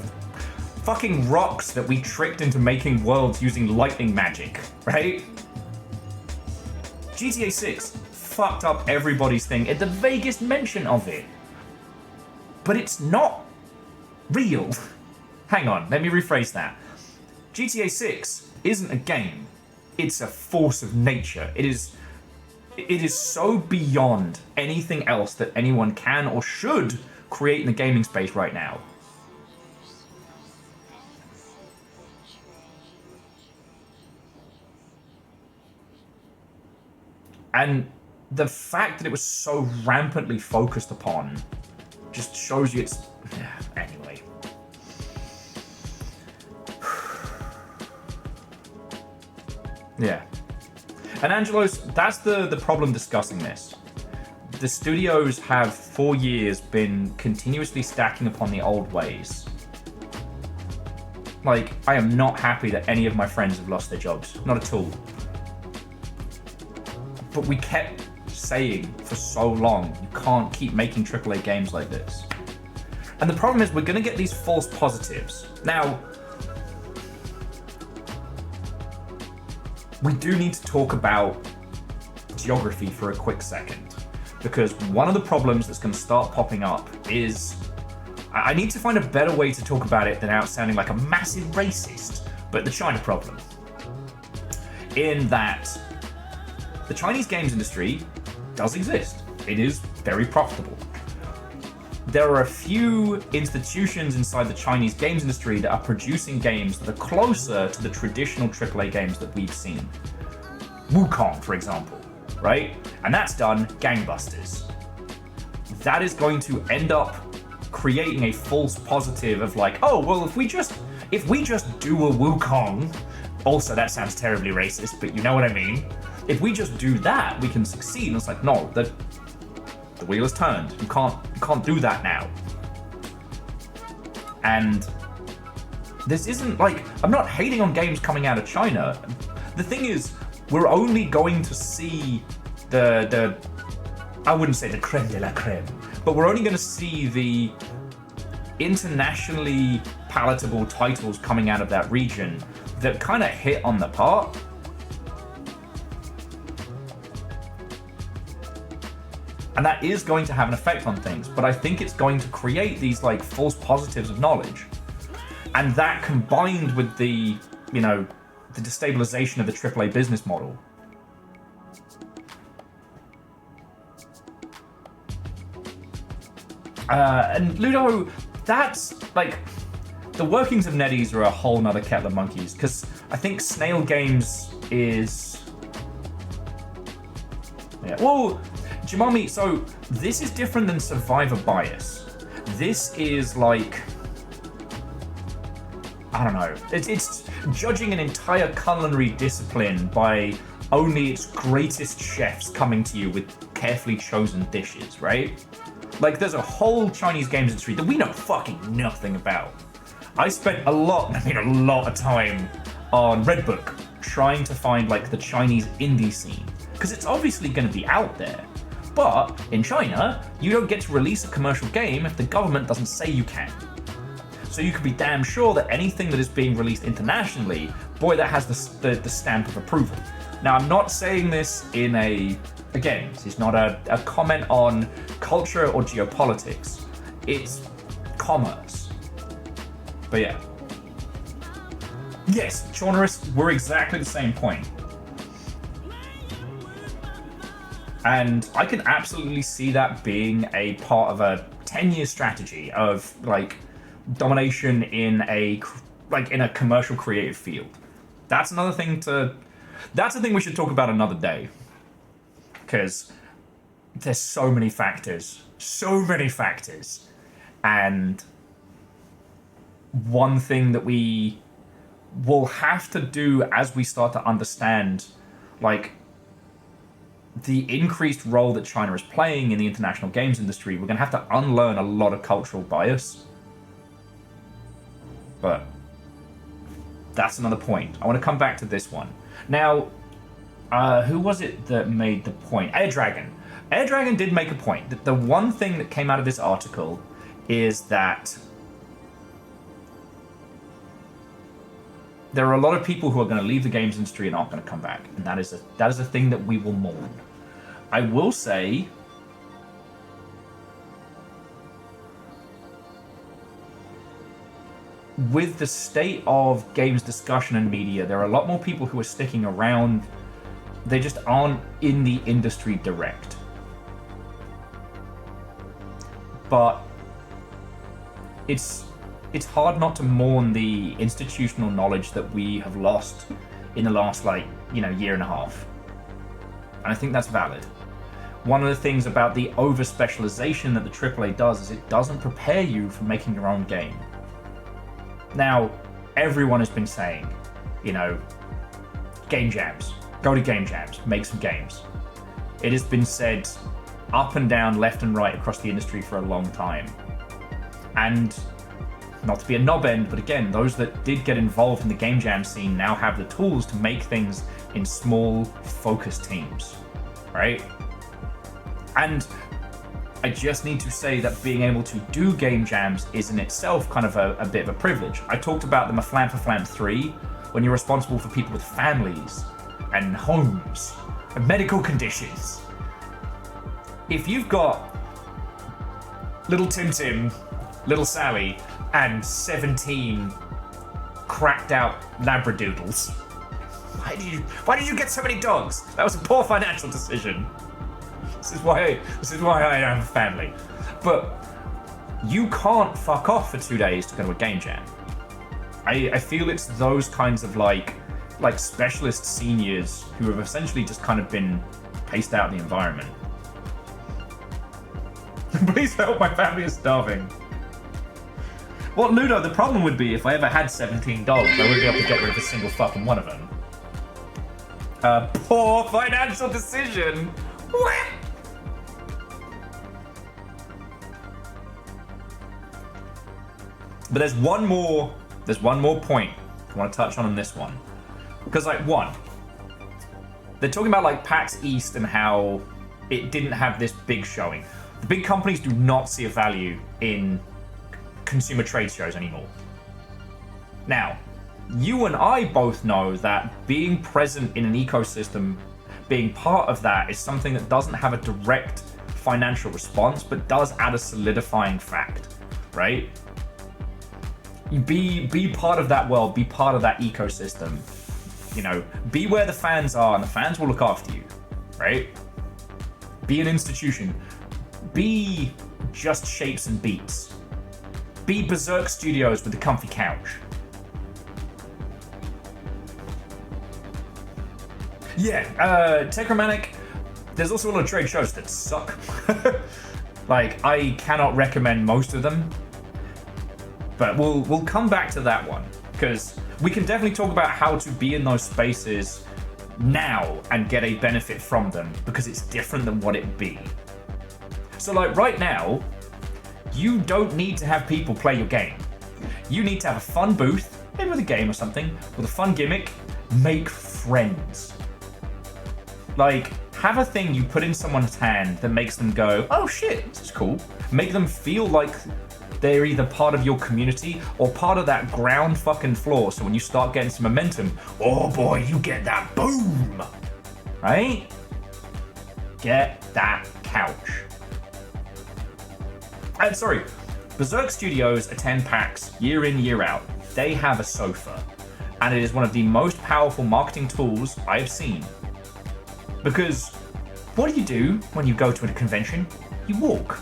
fucking rocks that we tricked into making worlds using lightning magic, right? GTA 6 fucked up everybody's thing at the vaguest mention of it. But it's not real. Hang on, let me rephrase that. GTA 6 isn't a game. It's a force of nature. It is so beyond anything else that anyone can or should create in the gaming space right now. And the fact that it was so rampantly focused upon just shows you it's... Anyway. Yeah. And Angelos, that's the problem discussing this. The studios have for years been continuously stacking upon the old ways. Like, I am not happy that any of my friends have lost their jobs. Not at all. But we kept saying for so long, you can't keep making AAA games like this. And the problem is we're going to get these false positives. Now, we do need to talk about geography for a quick second. Because one of the problems that's going to start popping up is... I need to find a better way to talk about it than out sounding like a massive racist, but the China problem. In that... the Chinese games industry does exist. It is very profitable. There are a few institutions inside the Chinese games industry that are producing games that are closer to the traditional AAA games that we've seen. Wukong, for example, right? And that's done gangbusters. That is going to end up creating a false positive of like, oh, well, if we just do a Wukong, also that sounds terribly racist, but you know what I mean? If we just do that, we can succeed. And it's like, no, the wheel is turned. You can't do that now. And this isn't like, I'm not hating on games coming out of China. The thing is, we're only going to see the I wouldn't say the creme de la creme, but we're only going to see the internationally palatable titles coming out of that region that kind of hit on the part. And that is going to have an effect on things, but I think it's going to create these like false positives of knowledge. And that combined with the, you know, the destabilization of the AAA business model. And Ludo, that's like, the workings of NetEase are a whole nother kettle of monkeys, because I think Snail Games is... yeah, well... Jimami, so this is different than Survivor Bias. This is like I don't know. It's judging an entire culinary discipline by only its greatest chefs coming to you with carefully chosen dishes, right? Like, there's a whole Chinese games industry that we know fucking nothing about. I spent a lot of time on Redbook trying to find, like, the Chinese indie scene, because it's obviously going to be out there. But in China, you don't get to release a commercial game if the government doesn't say you can. So you can be damn sure that anything that is being released internationally, boy, that has the stamp of approval. Now, I'm not saying this in again, this is not a comment on culture or geopolitics. It's commerce. But yeah. Yes, Chaunerists were exactly the same point. And I can absolutely see that being a part of a 10-year strategy of, like, domination in a commercial creative field. That's a thing we should talk about another day, because there's so many factors, and one thing that we will have to do as we start to understand, like, the increased role that China is playing in the international games industry, we're going to have to unlearn a lot of cultural bias. But that's another point. I want to come back to this one. Now, who was it that made the point? Air Dragon. Air Dragon did make a point. That the one thing that came out of this article is that there are a lot of people who are going to leave the games industry and aren't going to come back. And that is a thing that we will mourn. I will say, with the state of games discussion and media, there are a lot more people who are sticking around. They just aren't in the industry direct. But it's hard not to mourn the institutional knowledge that we have lost in the last, year and a half. And I think that's valid. One of the things about the over-specialization that the AAA does is it doesn't prepare you for making your own game. Now, everyone has been saying, game jams. Go to game jams, make some games. It has been said up and down, left and right across the industry for a long time. And not to be a knob end, but again, those that did get involved in the game jam scene now have the tools to make things in small, focused teams, right? And I just need to say that being able to do game jams is in itself kind of a bit of a privilege. I talked about the Maflam for Flam 3, when you're responsible for people with families and homes and medical conditions. If you've got little Tim Tim, little Sally, and 17 cracked out Labradoodles, why did you get so many dogs? That was a poor financial decision. This is why I have a family. But you can't fuck off for 2 days to go to a game jam. I feel it's those kinds of like specialist seniors who have essentially just kind of been paced out in the environment. Please help, my family is starving. Well, Ludo, the problem would be if I ever had 17 dogs, I wouldn't be able to get rid of a single fucking one of them. Poor financial decision. What? But there's one more point I want to touch on this one. Because, they're talking about, PAX East and how it didn't have this big showing. The big companies do not see a value in consumer trade shows anymore. Now, you and I both know that being present in an ecosystem, being part of that, is something that doesn't have a direct financial response, but does add a solidifying fact, right? Be part of that world, be part of that ecosystem. Be where the fans are, and the fans will look after you, right? Be an institution. Be Just Shapes and Beats. Be Berserk Studios with the comfy couch. Yeah, Techromantic, there's also a lot of trade shows that suck. I cannot recommend most of them. But we'll come back to that one. because we can definitely talk about how to be in those spaces now and get a benefit from them, because it's different than what it'd be. So like right now, you don't need to have people play your game. You need to have a fun booth, maybe with a game or something, with a fun gimmick, make friends. Like, have a thing you put in someone's hand that makes them go, oh shit, this is cool. Make them feel like they're either part of your community or part of that ground fucking floor. So when you start getting some momentum, oh boy, you get that boom, right? Get that couch. And sorry, Berserk Studios attend PAX year in, year out. They have a sofa, and it is one of the most powerful marketing tools I have seen. Because what do when you go to a convention? You walk.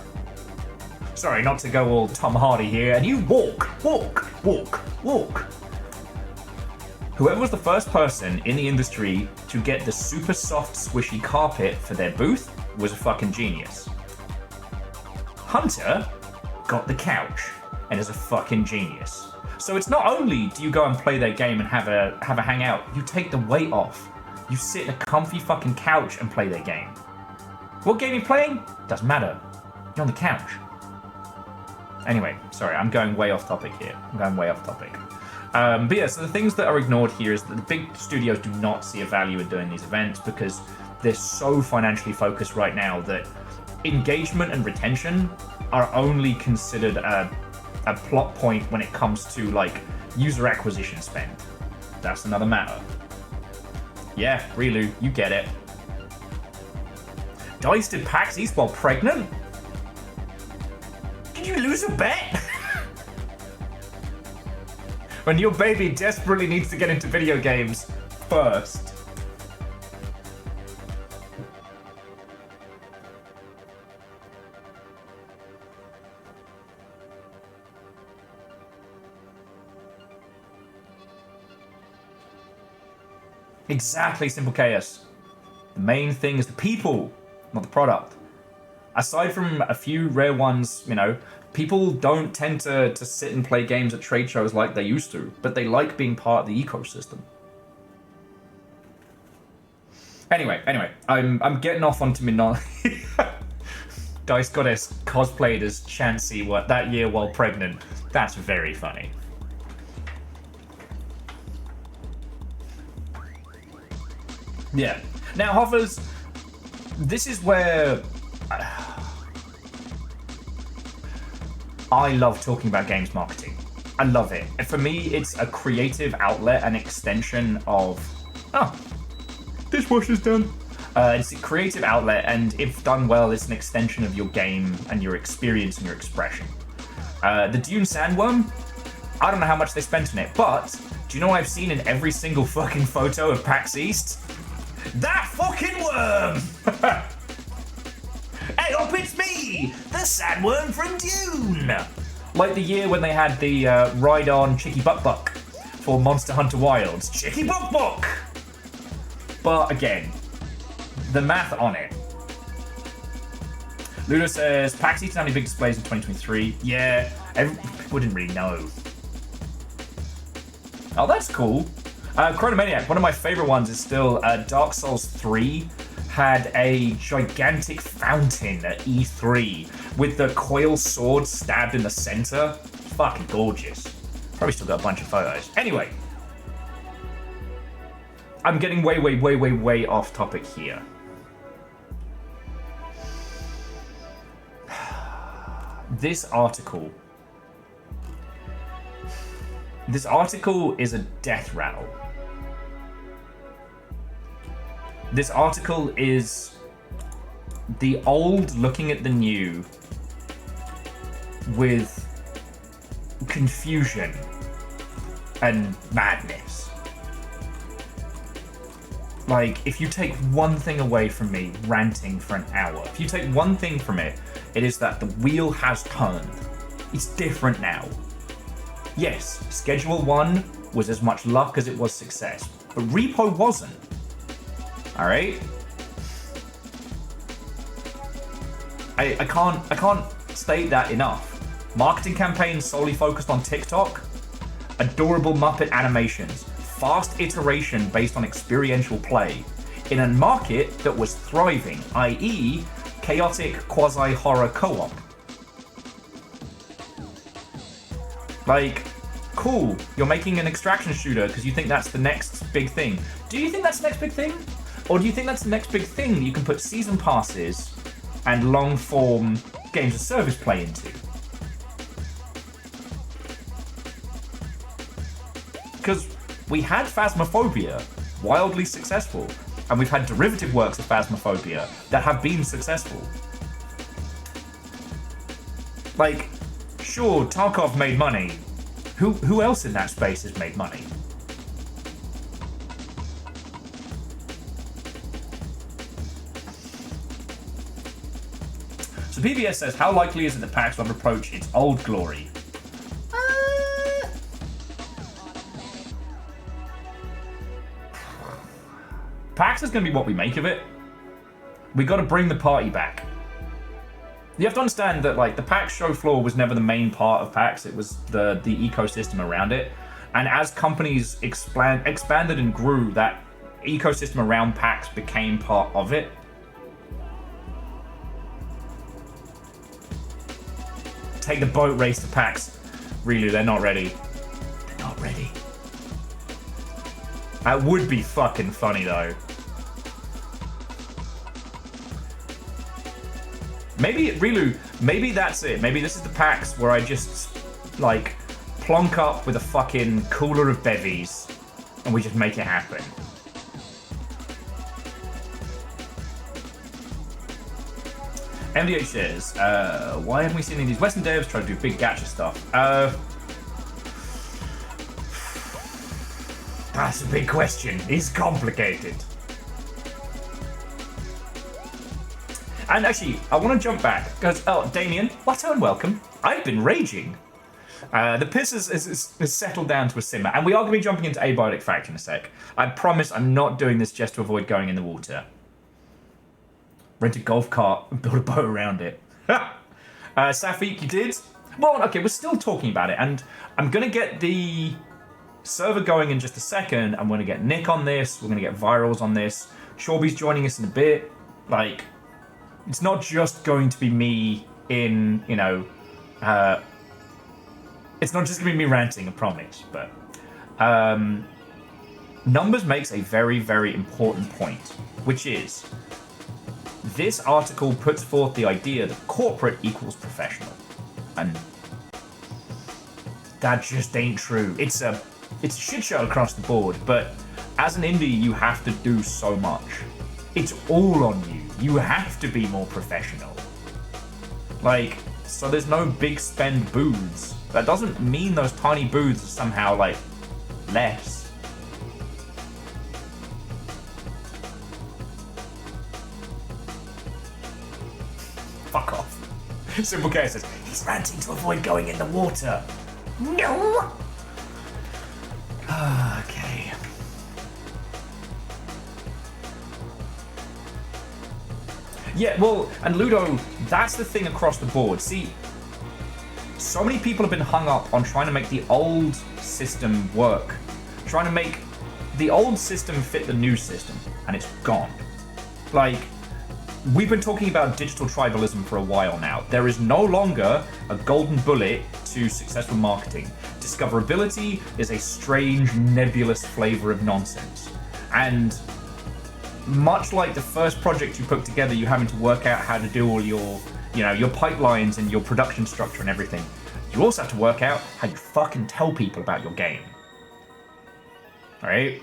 Sorry, not to go all Tom Hardy here, and you walk. Whoever was the first person in the industry to get the super soft squishy carpet for their booth was a fucking genius. Hunter got the couch and is a fucking genius. So it's not only do you go and play their game and have a hangout, you take the weight off. You sit in a comfy fucking couch and play their game. What game you're playing? Doesn't matter. You're on the couch. Anyway, sorry, I'm going way off topic here. But yeah, so the things that are ignored here is that the big studios do not see a value in doing these events because they're so financially focused right now that engagement and retention are only considered a plot point when it comes to like user acquisition spend. That's another matter. Yeah, Relu, you get it. Dice did PAX East while pregnant? Did you lose a bet? When your baby desperately needs to get into video games first. Exactly, Simple Chaos. The main thing is the people, not the product. Aside from a few rare ones, you know, people don't tend to sit and play games at trade shows like they used to, but they like being part of the ecosystem. Anyway, I'm getting off onto Minot. Dice Goddess cosplayed as Chansey that year while pregnant. That's very funny. Yeah. Now, Hoffers, this is where I love talking about games marketing. I love it. And for me, it's a creative outlet, an extension of... Oh, dishwasher's done. It's a creative outlet, and if done well, it's an extension of your game and your experience and your expression. The Dune Sandworm, I don't know how much they spent on it, but do you know what I've seen in every single fucking photo of PAX East? That fucking worm! Hey up, it's me! The Sandworm from Dune! Like the year when they had the ride-on Chicky Buck Buck for Monster Hunter Wilds. Chicky Buck Buck! But again, the math on it. Ludo says, PAX East had any big displays in 2023. Yeah, people didn't really know. Oh, that's cool. Chronomaniac, one of my favorite ones is still Dark Souls 3 had a gigantic fountain at E3 with the coil sword stabbed in the center. Fucking gorgeous. Probably still got a bunch of photos. Anyway, I'm getting way off topic here. This article is a death rattle. This article is the old looking at the new with confusion and madness. Like, if you take one thing away from me ranting for an hour, if you take one thing from it, it is that the wheel has turned. It's different now. Yes, Schedule 1 was as much luck as it was success, but Repo wasn't. Alright? I can't state that enough. Marketing campaigns solely focused on TikTok adorable Muppet animations, fast iteration based on experiential play, in a market that was thriving, i.e., chaotic quasi-horror co-op. Like, cool, you're making an extraction shooter because you think that's the next big thing. Do you think that's the next big thing? Or do you think that's the next big thing that you can put season passes and long-form games of service play into? Because we had Phasmophobia, wildly successful, and we've had derivative works of Phasmophobia that have been successful. Like, sure, Tarkov made money. Who else in that space has made money? So PBS says, how likely is it that PAX will approach its old glory? PAX is going to be what we make of it. We got to bring the party back. You have to understand that, like, the PAX show floor was never the main part of PAX. It was the ecosystem around it. And as companies expanded and grew, that ecosystem around PAX became part of it. Take the boat race to PAX. Really, they're not ready. They're not ready. That would be fucking funny, though. Maybe, Rilu, maybe that's it. Maybe this is the PAX where I just, like, plonk up with a fucking cooler of bevies and we just make it happen. MDH says, why haven't we seen any of these Western devs try to do big gacha stuff? That's a big question. It's complicated. And actually, I want to jump back because, oh, Damien, what and welcome. I've been raging. The piss has settled down to a simmer, and we are going to be jumping into Abiotic Fact in a sec. I promise I'm not doing this just to avoid going in the water. Rent a golf cart and build a boat around it. Safik, you did? Well, okay, we're still talking about it, and I'm going to get the server going in just a second. I'm going to get Nick on this. We're going to get Virals on this. Shorby's joining us in a bit. Like, it's not just going to be me in, you know, it's not just going to be me ranting, I promise, but Numbers makes a very, very important point, which is this article puts forth the idea that corporate equals professional, and that just ain't true. It's a shit show across the board, but as an indie, you have to do so much. It's all on you. You have to be more professional. Like, so there's no big spend booths. That doesn't mean those tiny booths are somehow, like, less. Fuck off. Simple K says, he's ranting to avoid going in the water. No! Okay. Yeah, well, and Ludo, that's the thing across the board. See, so many people have been hung up on trying to make the old system work. Trying to make the old system fit the new system, and it's gone. Like, we've been talking about digital tribalism for a while now. There is no longer a golden bullet to successful marketing. Discoverability is a strange, nebulous flavor of nonsense. And much like the first project you put together, you having to work out how to do all your, you know, your pipelines and your production structure and everything, you also have to work out how you fucking tell people about your game. Right?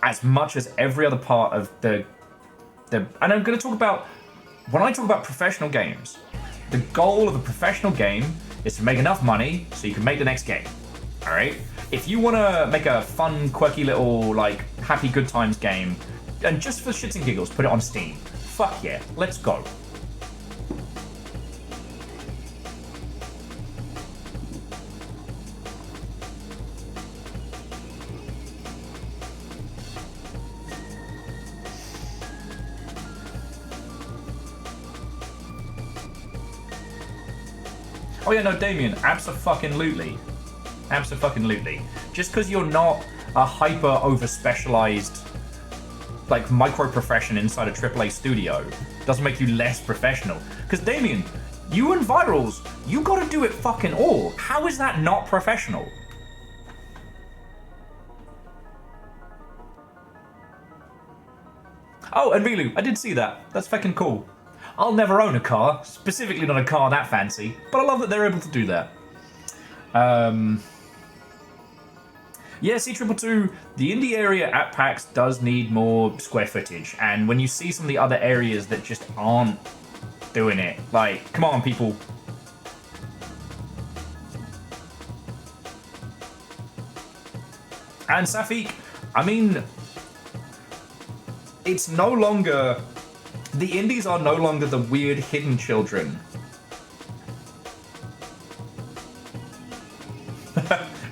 As much as every other part of the and I'm going to talk about, when I talk about professional games, the goal of a professional game is to make enough money so you can make the next game. All right? If you want to make a fun, quirky little, like, happy good times game, and just for shits and giggles, put it on Steam. Fuck yeah, let's go. Oh yeah, no, Damien, abso-fucking-lutely. Absolutely. Just because you're not a hyper over-specialized like micro-profession inside a AAA studio doesn't make you less professional. Because Damien, you and Virals, you gotta do it fucking all. How is that not professional? Oh, and Rilu, I did see that. That's fucking cool. I'll never own a car, specifically not a car that fancy, but I love that they're able to do that. Yeah, C222, the indie area at PAX does need more square footage, and when you see some of the other areas that just aren't doing it, like, come on, people. And Safik, I mean, it's no longer, the indies are no longer the weird hidden children.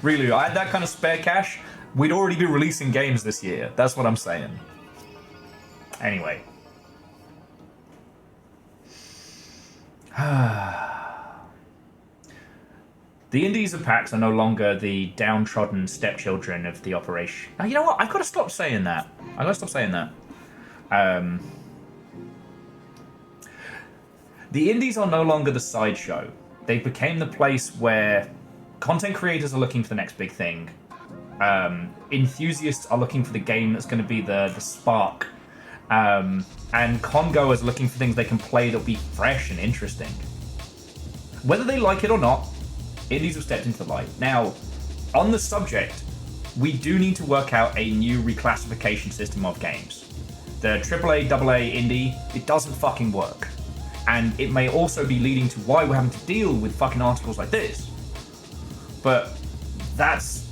Really, I had that kind of spare cash, we'd already be releasing games this year. That's what I'm saying. Anyway. The indies of PAX are no longer the downtrodden stepchildren of the operation. Now, you know what? I've got to stop saying that. I've got to stop saying that. The indies are no longer the sideshow. They became the place where content creators are looking for the next big thing. Enthusiasts are looking for the game that's going to be the spark. And con-goers are looking for things they can play that'll be fresh and interesting. Whether they like it or not, indies have stepped into the light. Now, on the subject, we do need to work out a new reclassification system of games. The AAA, AA indie, it doesn't fucking work. And it may also be leading to why we're having to deal with fucking articles like this. But that's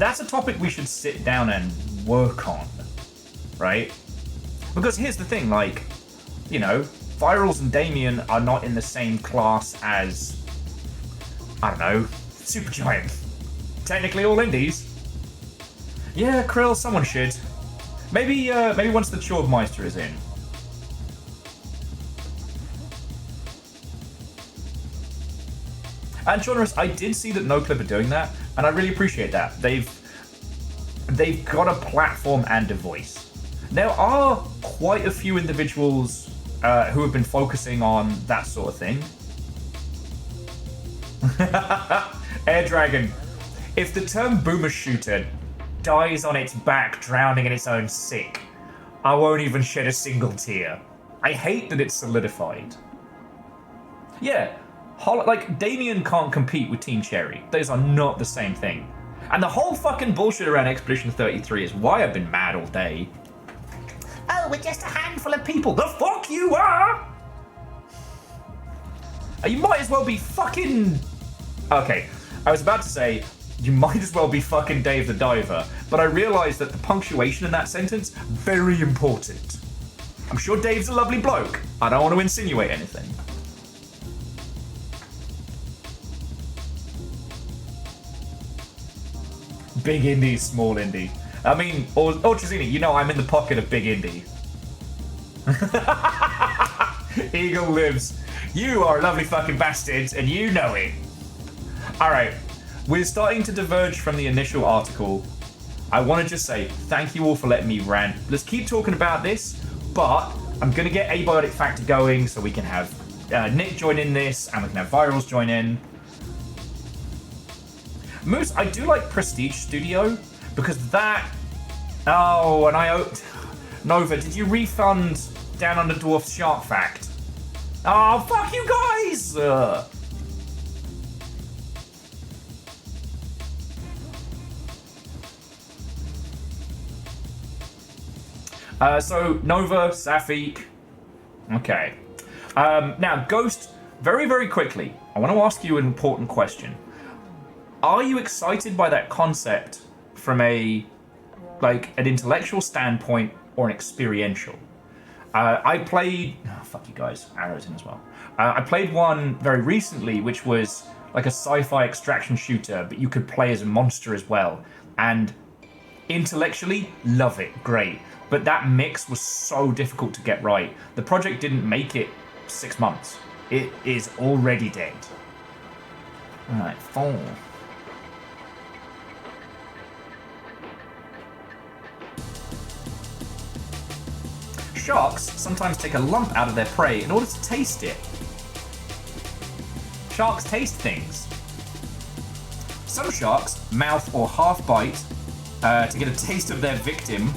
a topic we should sit down and work on, right? Because here's the thing, like, you know, Virals and Damien are not in the same class as, I don't know, Supergiant. Technically all indies. Yeah, Krill, someone should. Maybe once the Chordmeister is in. And Journalist, I did see that NoClip are doing that, and I really appreciate that. They've got a platform and a voice. There are quite a few individuals who have been focusing on that sort of thing. Air Dragon. If the term boomer shooter dies on its back, drowning in its own sick, I won't even shed a single tear. I hate that it's solidified. Yeah. Like, Damien can't compete with Team Cherry. Those are not the same thing. And the whole fucking bullshit around Expedition 33 is why I've been mad all day. Oh, we're just a handful of people. The fuck you are! You might as well be fucking... Okay, I was about to say, you might as well be fucking Dave the Diver, but I realised that the punctuation in that sentence, very important. I'm sure Dave's a lovely bloke. I don't want to insinuate anything. Big indie, small indie. I mean, Ultrazini, you know I'm in the pocket of big indie. Eagle lives. You are lovely fucking bastards, and you know it. Alright, we're starting to diverge from the initial article. I want to just say thank you all for letting me rant. Let's keep talking about this, but I'm going to get Abiotic Factor going so we can have Nick join in this, and we can have Virals join in. Moose, I do like Prestige Studio, because that... Oh, and Nova, did you refund Down Under Dwarf's Shark Fact? Oh, fuck you guys! So, Nova, Safik. Okay. Now, Ghost, very, very quickly, I want to ask you an important question. Are you excited by that concept from an intellectual standpoint or an experiential? I played... Oh, fuck you guys. Arrow's in as well. I played one very recently, which was like a sci-fi extraction shooter, but you could play as a monster as well. And intellectually, love it. Great. But that mix was so difficult to get right. The project didn't make it 6 months. It is already dead. Alright, 4. Sharks sometimes take a lump out of their prey in order to taste it. Sharks taste things. Some sharks mouth or half bite to get a taste of their victim.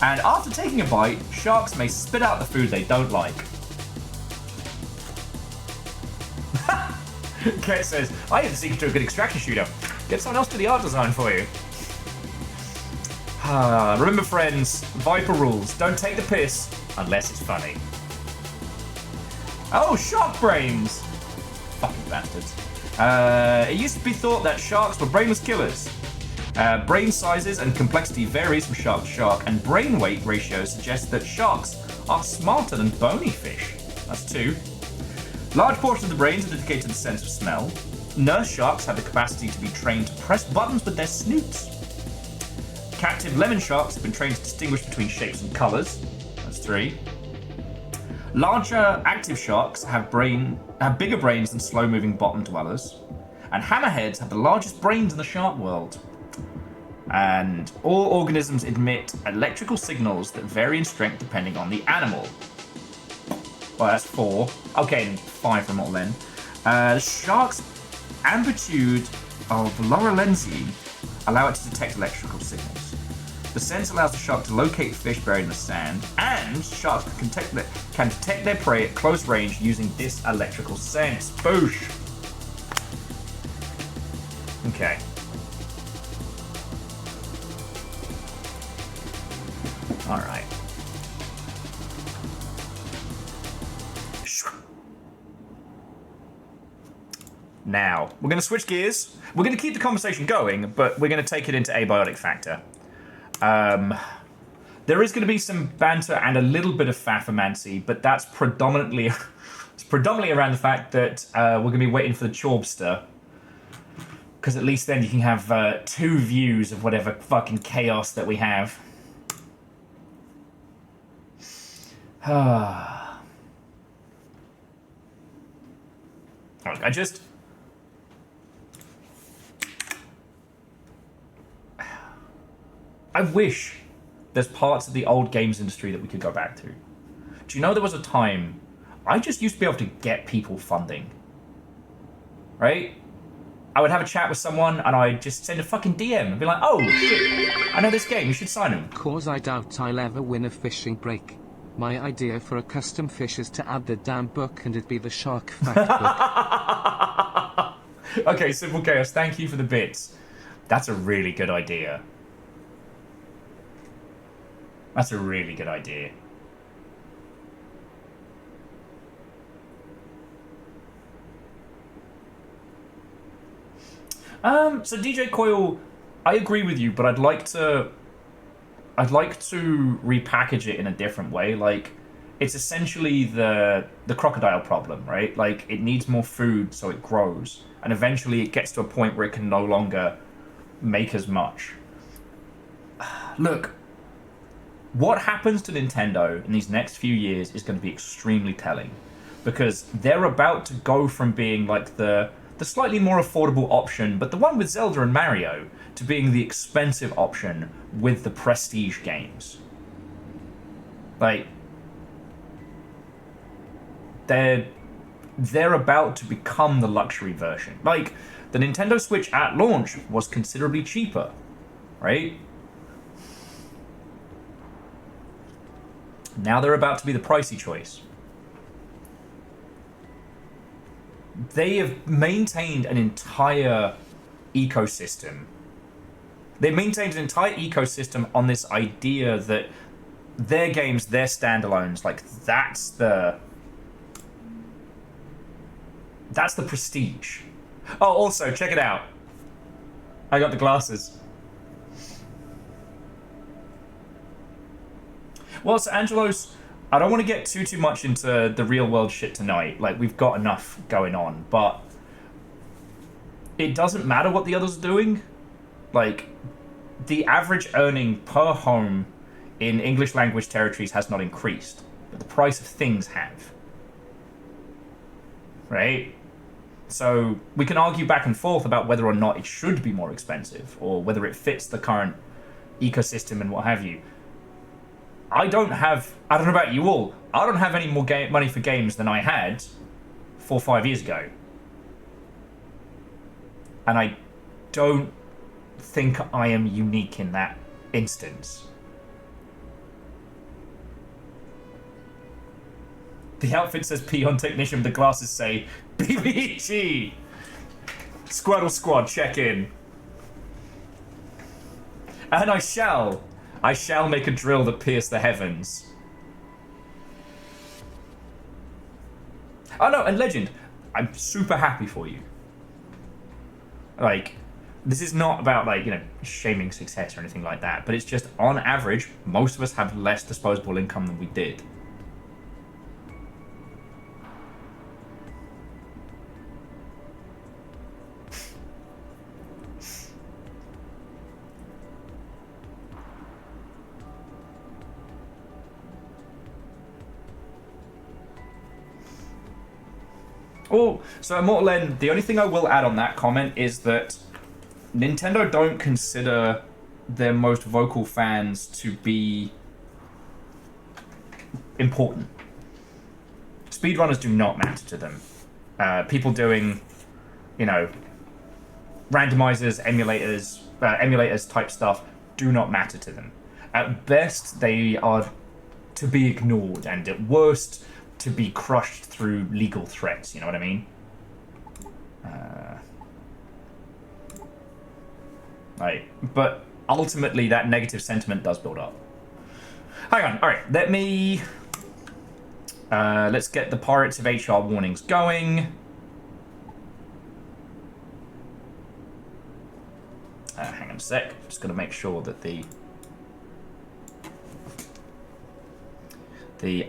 And after taking a bite, sharks may spit out the food they don't like. Ket says, I have the secret to a good extraction shooter. Get someone else to the art design for you. Remember, friends, Viper rules. Don't take the piss unless it's funny. Oh, shark brains! Fucking bastards. It used to be thought that sharks were brainless killers. Brain sizes and complexity varies from shark to shark, and brain weight ratios suggest that sharks are smarter than bony fish. That's 2. Large portions of the brains are dedicated to the sense of smell. Nurse sharks have the capacity to be trained to press buttons with their snoots. Captive lemon sharks have been trained to distinguish between shapes and colours. That's 3. Larger active sharks have bigger brains than slow-moving bottom dwellers. And hammerheads have the largest brains in the shark world. And all organisms emit electrical signals that vary in strength depending on the animal. Well, that's 4. Okay, 5 from all then. The shark's amplitude of lorelensi allow it to detect electrical signals. The sense allows the shark to locate fish buried in the sand, and sharks can detect their prey at close range using this electrical sense. Boosh! Okay. Alright. Now, we're going to switch gears. We're going to keep the conversation going, but we're going to take it into Abiotic Factor. There is going to be some banter and a little bit of faffomancy, but that's predominantly around the fact that we're going to be waiting for the Chorbster. Because at least then you can have 2 views of whatever fucking chaos that we have. I wish there's parts of the old games industry that we could go back to. Do you know there was a time I just used to be able to get people funding? Right? I would have a chat with someone and I'd just send a fucking DM and be like, oh shit, I know this game, you should sign them. Cause I doubt I'll ever win a fishing break. My idea for a custom fish is to add the damn book and it'd be the shark fact book. Okay, Simple Chaos, thank you for the bits. That's a really good idea. That's a really good idea. So DJ Coil, I agree with you, but I'd like to repackage it in a different way. Like, it's essentially the crocodile problem, right? Like, it needs more food so it grows, and eventually it gets to a point where it can no longer make as much. Look, what happens to Nintendo in these next few years is going to be extremely telling, because they're about to go from being like the slightly more affordable option, but the one with Zelda and Mario, to being the expensive option with the prestige games. Like, they're about to become the luxury version. Like, the Nintendo Switch at launch was considerably cheaper, right? Now they're about to be the pricey choice. They have maintained an entire ecosystem. They maintained an entire ecosystem on this idea that their games, their standalones, like, that's the prestige. Oh, also, check it out. I got the glasses. Well, so Angelos, I don't want to get too much into the real world shit tonight. Like, we've got enough going on, but it doesn't matter what the others are doing. Like, the average earning per home in English language territories has not increased, but the price of things have. Right? So we can argue back and forth about whether or not it should be more expensive, or whether it fits the current ecosystem and what have you. I don't know about you all, I don't have any more money for games than I had 4 or 5 years ago. And I don't think I am unique in that instance. The outfit says Peon Technician, the glasses say BBG. Squirtle Squad, check in. And I shall make a drill that pierce the heavens. Oh no, and Legend, I'm super happy for you. Like, this is not about, like, you know, shaming success or anything like that, but it's just, on average, most of us have less disposable income than we did. Oh, so Immortal N, the only thing I will add on that comment is that Nintendo don't consider their most vocal fans to be important. Speedrunners do not matter to them. People doing, you know, randomizers, emulators type stuff do not matter to them. At best, they are to be ignored, and at worst, to be crushed through legal threats, you know what I mean? But ultimately that negative sentiment does build up. Hang on, alright, let's get the Pirates of HR warnings going. Hang on a sec, just gotta make sure that the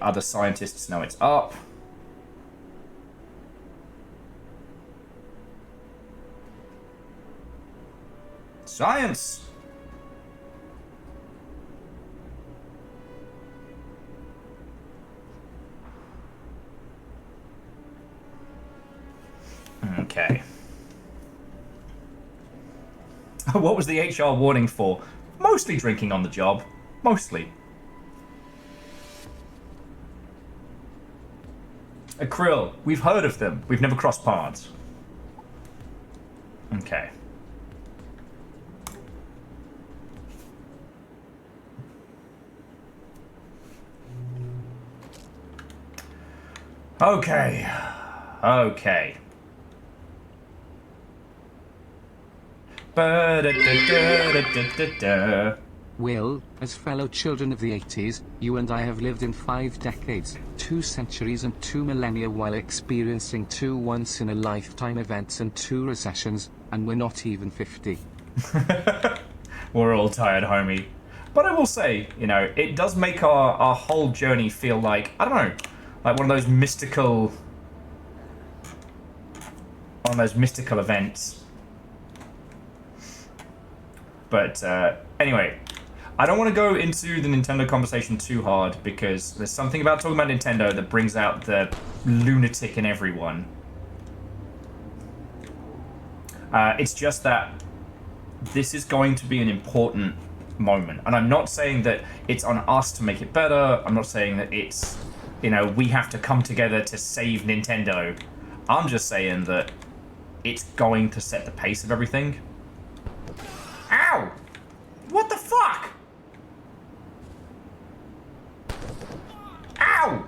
other scientists know it's up. Science! Okay. What was the HR warning for? Mostly drinking on the job. Mostly. Krill, we've heard of them. We've never crossed paths. Okay. Okay. Okay. Ba-da-da-da-da-da-da. Will, as fellow children of the 80s, you and I have lived in 5 decades, 2 centuries and 2 millennia while experiencing 2 once-in-a-lifetime events and 2 recessions, and we're not even 50. We're all tired, homie. But I will say, you know, it does make our whole journey feel like, I don't know, like one of those mystical events. But anyway, I don't want to go into the Nintendo conversation too hard because there's something about talking about Nintendo that brings out the lunatic in everyone. It's just that this is going to be an important moment. And I'm not saying that it's on us to make it better. I'm not saying that it's, you know, we have to come together to save Nintendo. I'm just saying that it's going to set the pace of everything. Ow! What the fuck? Ow!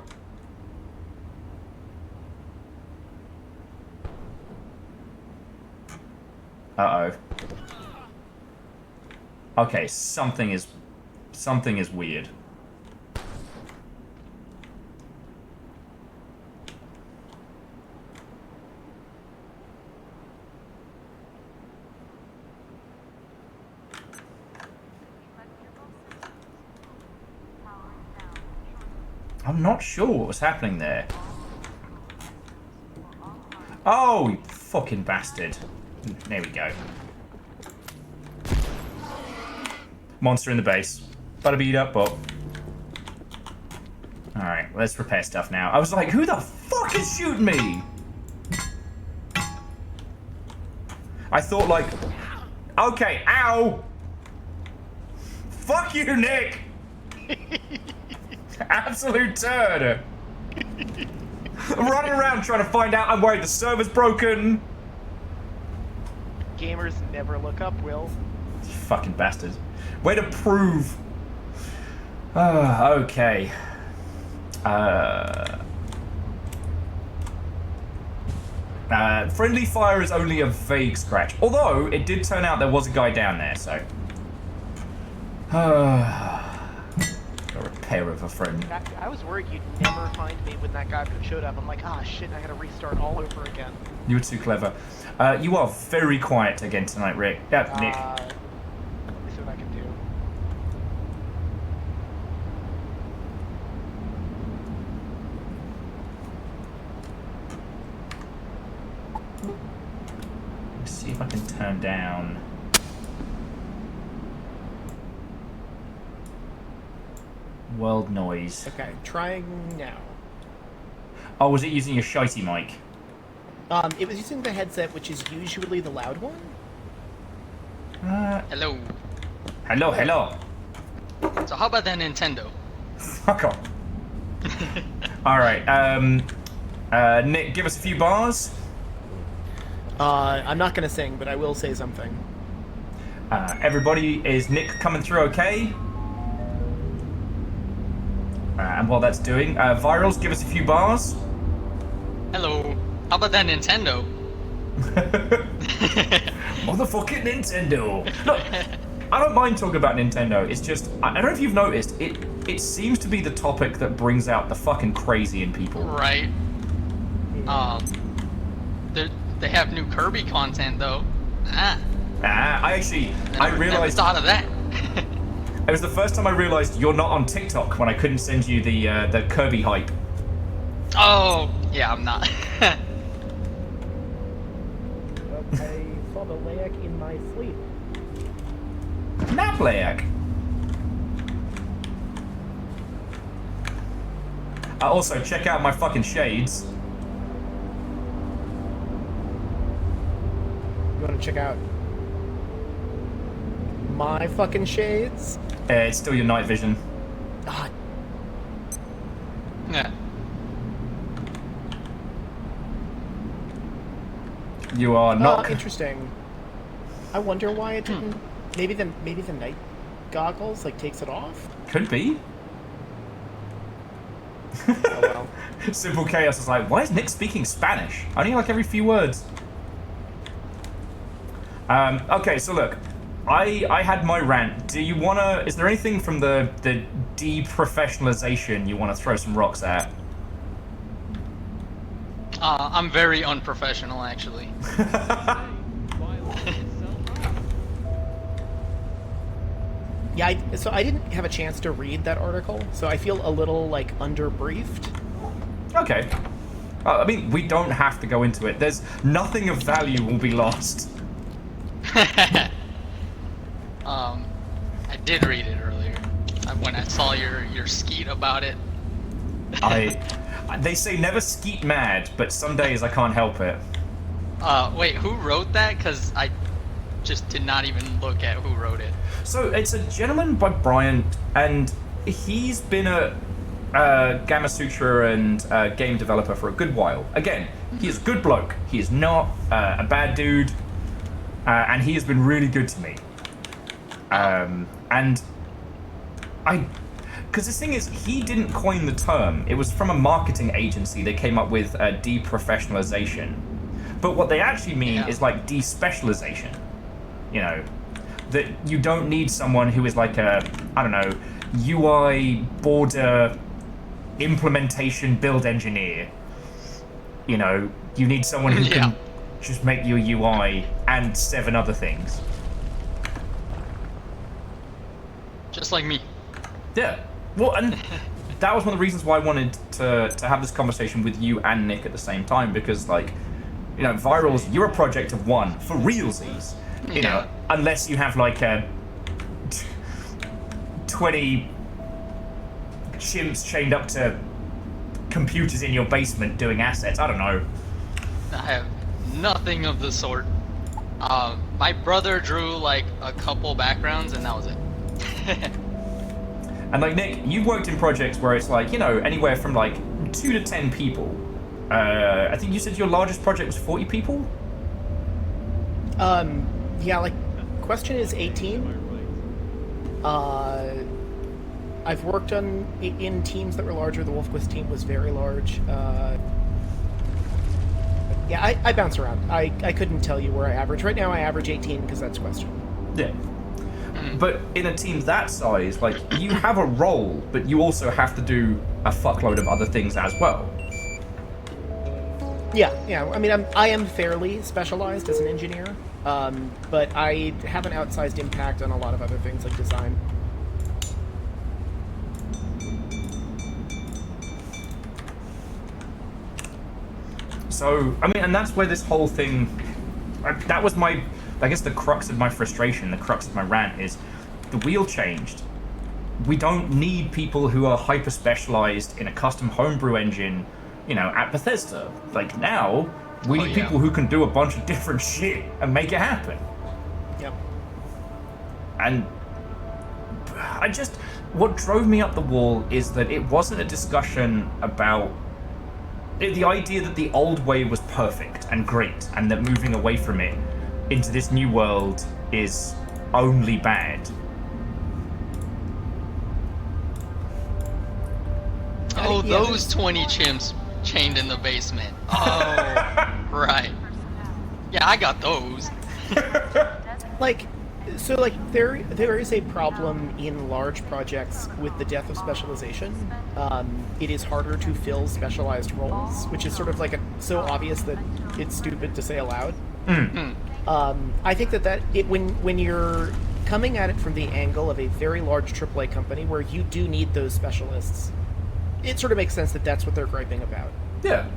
Uh-oh. Okay, something is weird. I'm not sure what was happening there. Oh, you fucking bastard. There we go. Monster in the base. Bada beat up, Bob. Alright, let's repair stuff now. I was like, who the fuck is shooting me? I thought like... Okay, ow! Fuck you, Nick! Absolute turd. I'm running around trying to find out. I'm worried the server's broken. Gamers never look up, Will. You fucking bastard. Way to prove. Okay. Friendly fire is only a vague scratch. Although, it did turn out there was a guy down there, so... a repair of a friend. I was worried you'd never find me when that guy showed up. I'm like, ah, shit, I gotta restart all over again. You were too clever. You are very quiet again tonight, Rick. Yeah, Nick. Let me see what I can do. Let's see if I can turn down... world noise. Okay, trying now. Oh, was it using your shitey mic? It was using the headset, which is usually the loud one. Hello. Hello. So how about that Nintendo? Fuck off. Alright, Nick, give us a few bars. I'm not gonna sing, but I will say something. Everybody, is Nick coming through okay? And while that's doing, Virals, give us a few bars. Hello. How about that Nintendo? Motherfucking Nintendo. Look, I don't mind talking about Nintendo. It's just, I don't know if you've noticed, it seems to be the topic that brings out the fucking crazy in people. Right. They have new Kirby content though. I realized... Never thought of that. It was the first time I realized you're not on TikTok when I couldn't send you the Kirby hype. Oh, yeah, I'm not. I saw the Layak in my sleep. Naplayak. Also, check out my fucking shades. You wanna check out my fucking shades? It's still your night vision. Ah, Yeah. You are not... interesting. I wonder why it didn't. Maybe the night goggles takes it off. Could be. Oh well. Simple Chaos is like, why is Nick speaking Spanish? Only like every few words. Okay, so look, I had my rant. Do you wanna? Is there anything from the deprofessionalization you want to throw some rocks at? I'm very unprofessional actually. Yeah, so I didn't have a chance to read that article, so I feel a little underbriefed. Okay. I mean, we don't have to go into it. There's nothing of value will be lost. I did read it earlier when I saw your skeet about it. They say never skeet mad, but some days I can't help it. Wait, who wrote that? Because I just did not even look at who wrote it. So it's a gentleman by Bryant, and he's been a Gamma Sutra and game developer for a good while. Again, he is a good bloke. He is not a bad dude, and he has been really good to me. Because the thing is, he didn't coin the term. It was from a marketing agency. They came up with deprofessionalization. But what they actually mean is like despecialization. You know, that you don't need someone who is like a, I don't know, UI border implementation build engineer. You know, you need someone who can just make your UI and 7 other things. Just like me. Yeah. Well, and that was one of the reasons why I wanted to have this conversation with you and Nick at the same time, because, like, you know, Virals, you're a project of 1 for realsies. You know, unless you have like 20 chimps chained up to computers in your basement doing assets. I don't know. I have nothing of the sort. My brother drew like a couple backgrounds and that was it. And like Nick, you've worked in projects where it's like, you know, anywhere from like 2 to 10 people. I think you said your largest project was 40 people? Yeah, like, question is 18. I've worked in teams that were larger. The Wolfquist team was very large. Yeah, I bounce around. I couldn't tell you where I average. Right now I average 18 because that's question. Yeah. But in a team that size, like, you have a role, but you also have to do a fuckload of other things as well. Yeah. I mean, I am fairly specialized as an engineer, but I have an outsized impact on a lot of other things like design. So, I mean, and that's where this whole thing, that was my, I guess the crux of my frustration, the crux of my rant is, the wheel changed. We don't need people who are hyper-specialized in a custom homebrew engine, you know, at Bethesda. Like, now, we need people who can do a bunch of different shit and make it happen. Yep. And what drove me up the wall is that it wasn't a discussion about the idea that the old way was perfect and great, and that moving away from it into this new world is only bad. Oh, those 20 chimps chained in the basement. Oh, right. Yeah, I got those. There is a problem in large projects with the death of specialization. It is harder to fill specialized roles, which is sort of like so obvious that it's stupid to say aloud. I think when you're coming at it from the angle of a very large AAA company where you do need those specialists, it sort of makes sense that that's what they're griping about. Yeah.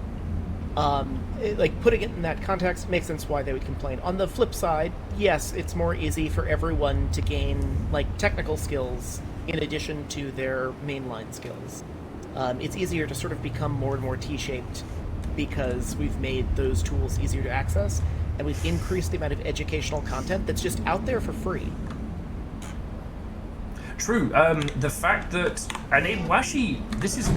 Putting it in that context makes sense why they would complain. On the flip side, yes, it's more easy for everyone to gain technical skills in addition to their mainline skills. It's easier to sort of become more and more T-shaped because we've made those tools easier to access, and we've increased the amount of educational content that's just out there for free. True. The fact that, and actually, this is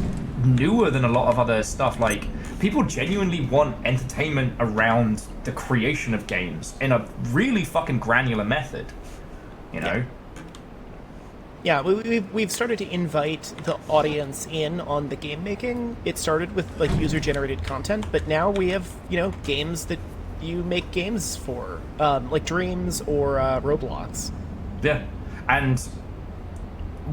newer than a lot of other stuff. Like, people genuinely want entertainment around the creation of games in a really fucking granular method. You know? Yeah, we've started to invite the audience in on the game making. It started with user-generated content, but now we have games that you make games for, like Dreams or Roblox. Yeah, and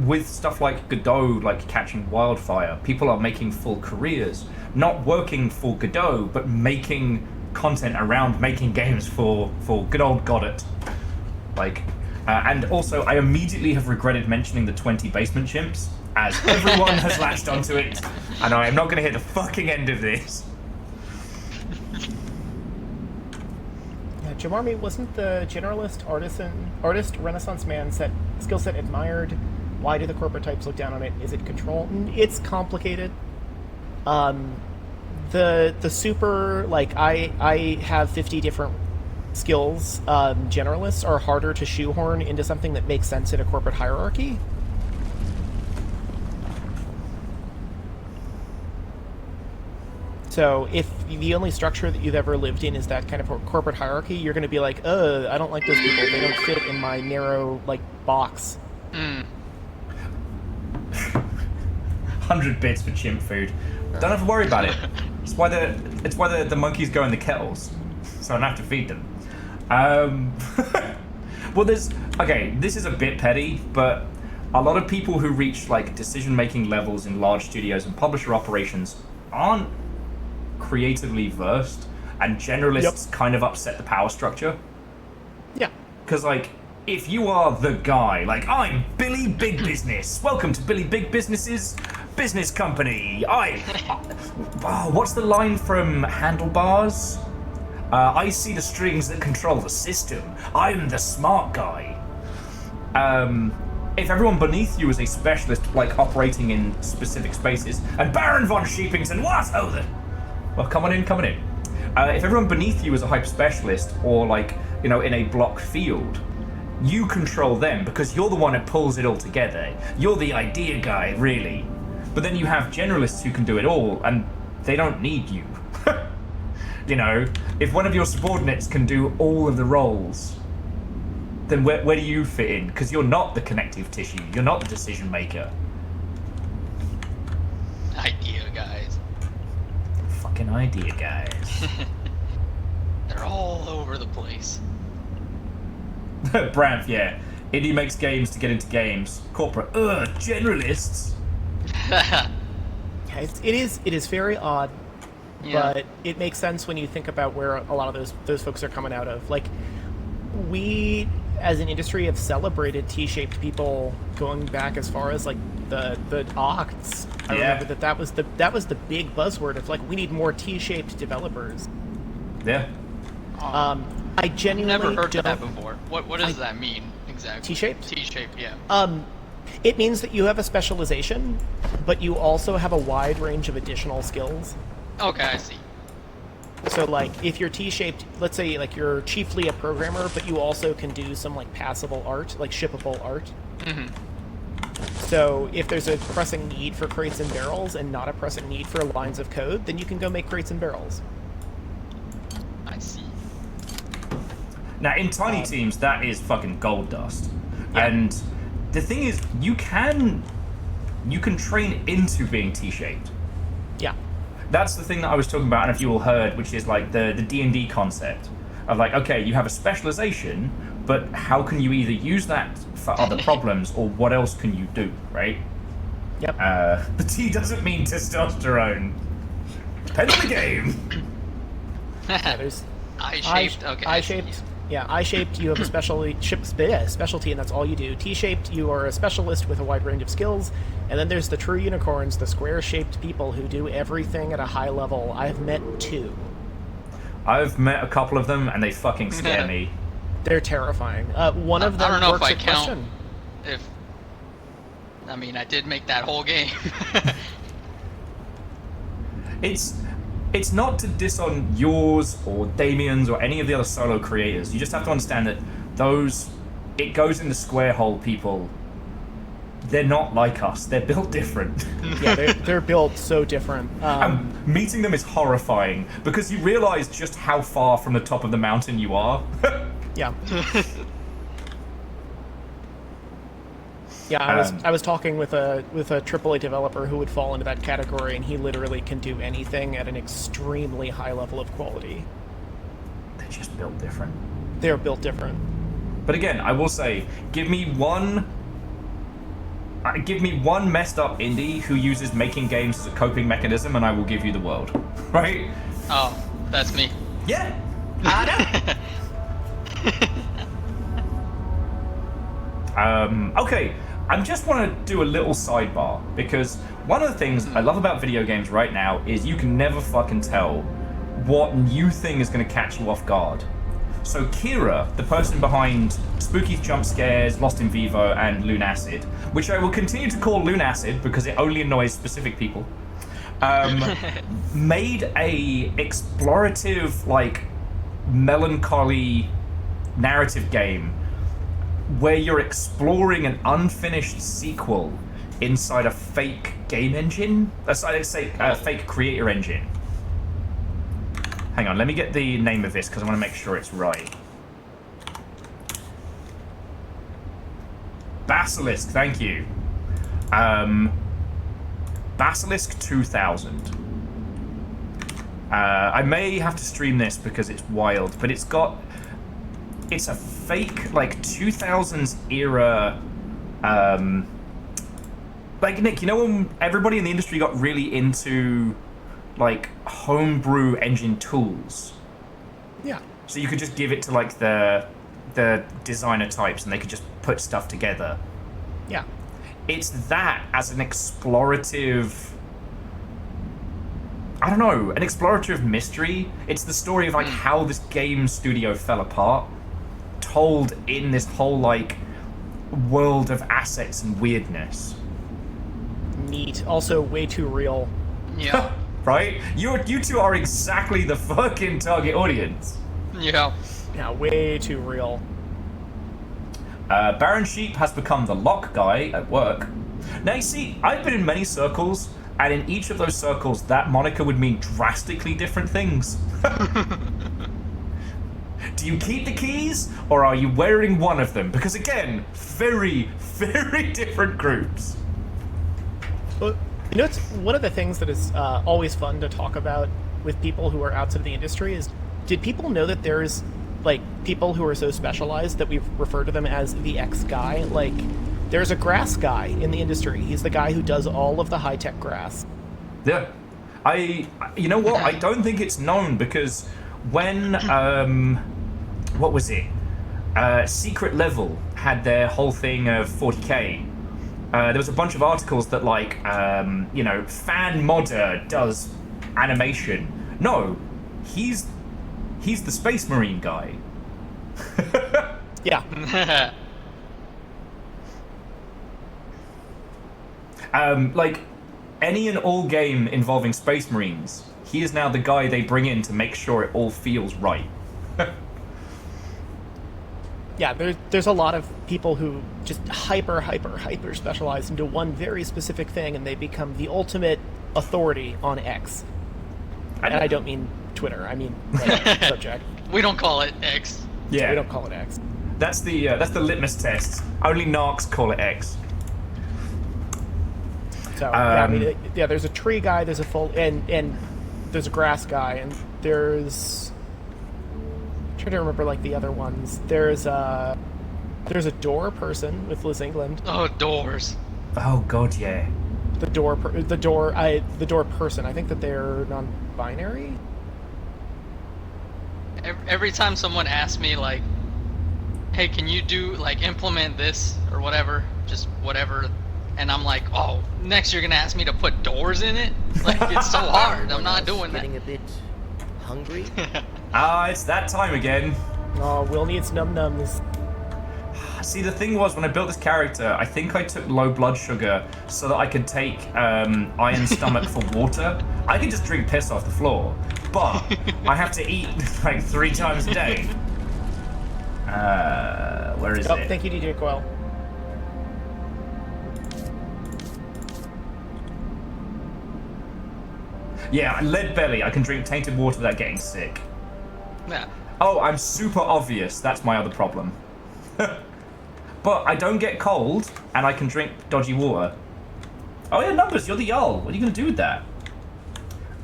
with stuff like Godot, like catching wildfire, people are making full careers, not working for Godot, but making content around making games for good old Goddard. And also, I immediately have regretted mentioning the 20 basement chimps, as everyone has latched onto it, and I am not going to hear the fucking end of this. Jamarmi, wasn't the generalist artist Renaissance man skill set admired? Why do the corporate types look down on it? Is it control? It's complicated. The super, I have 50 different skills, generalists are harder to shoehorn into something that makes sense in a corporate hierarchy. So if the only structure that you've ever lived in is that kind of corporate hierarchy, you're going to be like, I don't like those people. They don't fit in my narrow, box. 100 bits for chimp food. Don't have to worry about it. It's why the monkeys go in the kettles, so I don't have to feed them. Well, this is a bit petty, but a lot of people who reach decision-making levels in large studios and publisher operations aren't creatively versed, and generalists kind of upset the power structure. Yeah. Because if you are the guy, I'm Billy Big Business. Welcome to Billy Big Business's business company. What's the line from Handlebars? I see the strings that control the system. I'm the smart guy. If everyone beneath you is a specialist, operating in specific spaces, and Baron von Sheepington, what? Well, come on in. If everyone beneath you is a hyper specialist, or in a block field, you control them because you're the one that pulls it all together. You're the idea guy, really. But then you have generalists who can do it all, and they don't need you. You know, if one of your subordinates can do all of the roles, then where do you fit in? Because you're not the connective tissue. You're not the decision maker. Idea guys. Fucking idea guys. They're all over the place. Branth, yeah. Indie makes games to get into games. Corporate, generalists. Yeah, it is very odd, Yeah. but it makes sense when you think about where a lot of those folks are coming out of. Like, we as an industry have celebrated T-shaped people going back as far as like the Octs. I remember that was the big buzzword of like, we need more T-shaped developers. Yeah. I genuinely Never heard don't. that before. What does that mean exactly? T-shaped? T-shaped, yeah. It means that you have a specialization, but you also have a wide range of additional skills. Okay, I see. So, like, if you're T-shaped, let's say, like, you're chiefly a programmer, but you also can do some, like, passable art, like, shippable art. Mm-hmm. So, if there's a pressing need for crates and barrels and not a pressing need for lines of code, then you can go make crates and barrels. I see. Now, in tiny teams, that is fucking gold dust. Yeah. And the thing is, you can train into being T-shaped. Yeah. That's the thing that I was talking about, and if you all heard, which is like the D&D concept of like, okay, you have a specialization, but how can you either use that for other problems, or what else can you do, right? Yep. The T doesn't mean testosterone. Depends on the game. Yeah, there's I-shaped, okay. I see. I-shaped. Yeah, I-shaped, you have a specialty, and that's all you do. T-shaped, you are a specialist with a wide range of skills. And then there's the true unicorns, the square-shaped people who do everything at a high level. I've met 2. I've met a couple of them, and they fucking scare me. They're terrifying. One of them I don't know if works I a count. question. I mean, I did make that whole game. It's not to diss on yours or Damien's or any of the other solo creators. You just have to understand that it goes in the square hole people. They're not like us. They're built different. Yeah, they're built so different. And meeting them is horrifying because you realize just how far from the top of the mountain you are. Yeah. Yeah, I was talking with a AAA developer who would fall into that category, and he literally can do anything at an extremely high level of quality. They're just built different. They're built different. But again, I will say, give me one messed up indie who uses making games as a coping mechanism, and I will give you the world. Right? Oh, that's me. Yeah. I know. Okay. I just want to do a little sidebar, because one of the things I love about video games right now is you can never fucking tell what new thing is going to catch you off guard. So Kira, the person behind Spooky Jump Scares, Lost in Vivo, and Lunacid, which I will continue to call Lunacid because it only annoys specific people, made a explorative, like, melancholy narrative game where you're exploring an unfinished sequel inside a fake game engine. Let's say a fake creator engine. Hang on, let me get the name of this because I want to make sure it's right. Basilisk, thank you. Basilisk 2000. I may have to stream this because it's wild, but it's a fake, like, 2000s era, like, Nick, you know when everybody in the industry got really into, like, homebrew engine tools? Yeah. So you could just give it to, like, the designer types and they could just put stuff together. Yeah. It's that as an explorative, I don't know, an explorative mystery. It's the story of, like, how this game studio fell apart, told in this whole, like, world of assets and weirdness. Neat. Also, way too real. Yeah. Right? You two are exactly the fucking target audience. Yeah. Yeah, way too real. Baron Sheep has become the lock guy at work. Now, you see, I've been in many circles, and in each of those circles, that moniker would mean drastically different things. Do you keep the keys, or are you wearing one of them? Because again, very, very different groups. Well, you know, it's one of the things that is always fun to talk about with people who are outside of the industry is, did people know that there's, like, people who are so specialized that we've referred to them as the X guy? Like, there's a grass guy in the industry. He's the guy who does all of the high-tech grass. Yeah. You know what? I don't think it's known because when, what was it? Secret Level had their whole thing of 40k. There was a bunch of articles that, like, you know, fan modder does animation. No, he's the Space Marine guy. Yeah. Like, any and all game involving Space Marines, he is now the guy they bring in to make sure it all feels right. Yeah, there's a lot of people who just hyper specialize into one very specific thing, and they become the ultimate authority on X. And I don't mean Twitter. I mean, like, subject. We don't call it X. Yeah, We don't call it X. that's the litmus test. Only narcs call it X. So yeah, I mean, yeah, there's a tree guy, there's a full, and there's a grass guy, and there's, I'm trying to remember like the other ones. There's a door person with Liz England. Oh, doors. Oh god, yeah. The door person. I think that they're non-binary. Every time someone asks me, like, hey, can you do, like, implement this or whatever, just whatever, and I'm like, oh, next you're gonna ask me to put doors in it? Like, it's so hard. I'm not doing that. Getting a bit hungry. It's that time again. Oh, Will needs num-nums. See, the thing was, when I built this character, I think I took low blood sugar so that I could take iron stomach for water. I can just drink piss off the floor, but I have to eat like 3 times a day. Where is it? Thank you, DJ Coil. Yeah, lead belly. I can drink tainted water without getting sick. Yeah. Oh, I'm super obvious. That's my other problem. But I don't get cold, and I can drink dodgy water. Oh yeah, Numbers, you're the Jarl. What are you going to do with that?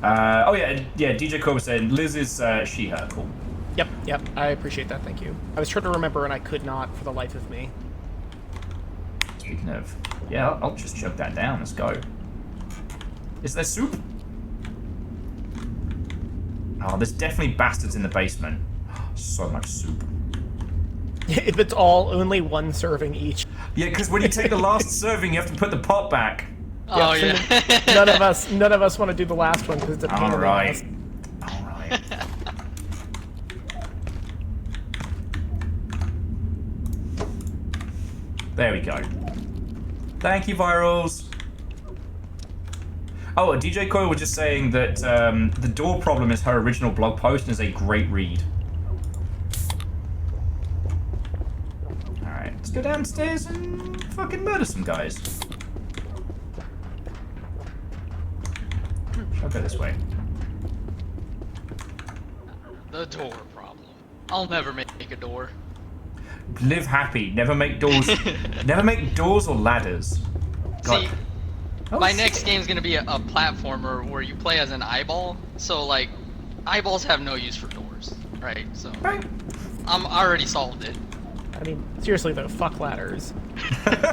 Oh yeah, DJ Cobra saying Liz is she, her. Cool. Yep, I appreciate that, thank you. I was trying to remember and I could not for the life of me. Speaking of, yeah, I'll just chug that down. Let's go. Is there soup? Oh, there's definitely bastards in the basement. So much soup. If it's all only one serving each. Yeah, because when you take the last serving, you have to put the pot back. Oh, so yeah. none of us want to do the last one because it's a pain in the ass. All right. There we go. Thank you, Virals. Oh, DJ Coyle was just saying that the door problem is her original blog post and is a great read. Alright, let's go downstairs and fucking murder some guys. I'll go this way. The door problem. I'll never make a door. Live happy. Never make doors. Never make doors or ladders. God. See, Oh, my shit. next game's gonna be a platformer where you play as an eyeball. So like, eyeballs have no use for doors, right? So Right. I already solved it. I mean, seriously though, fuck ladders.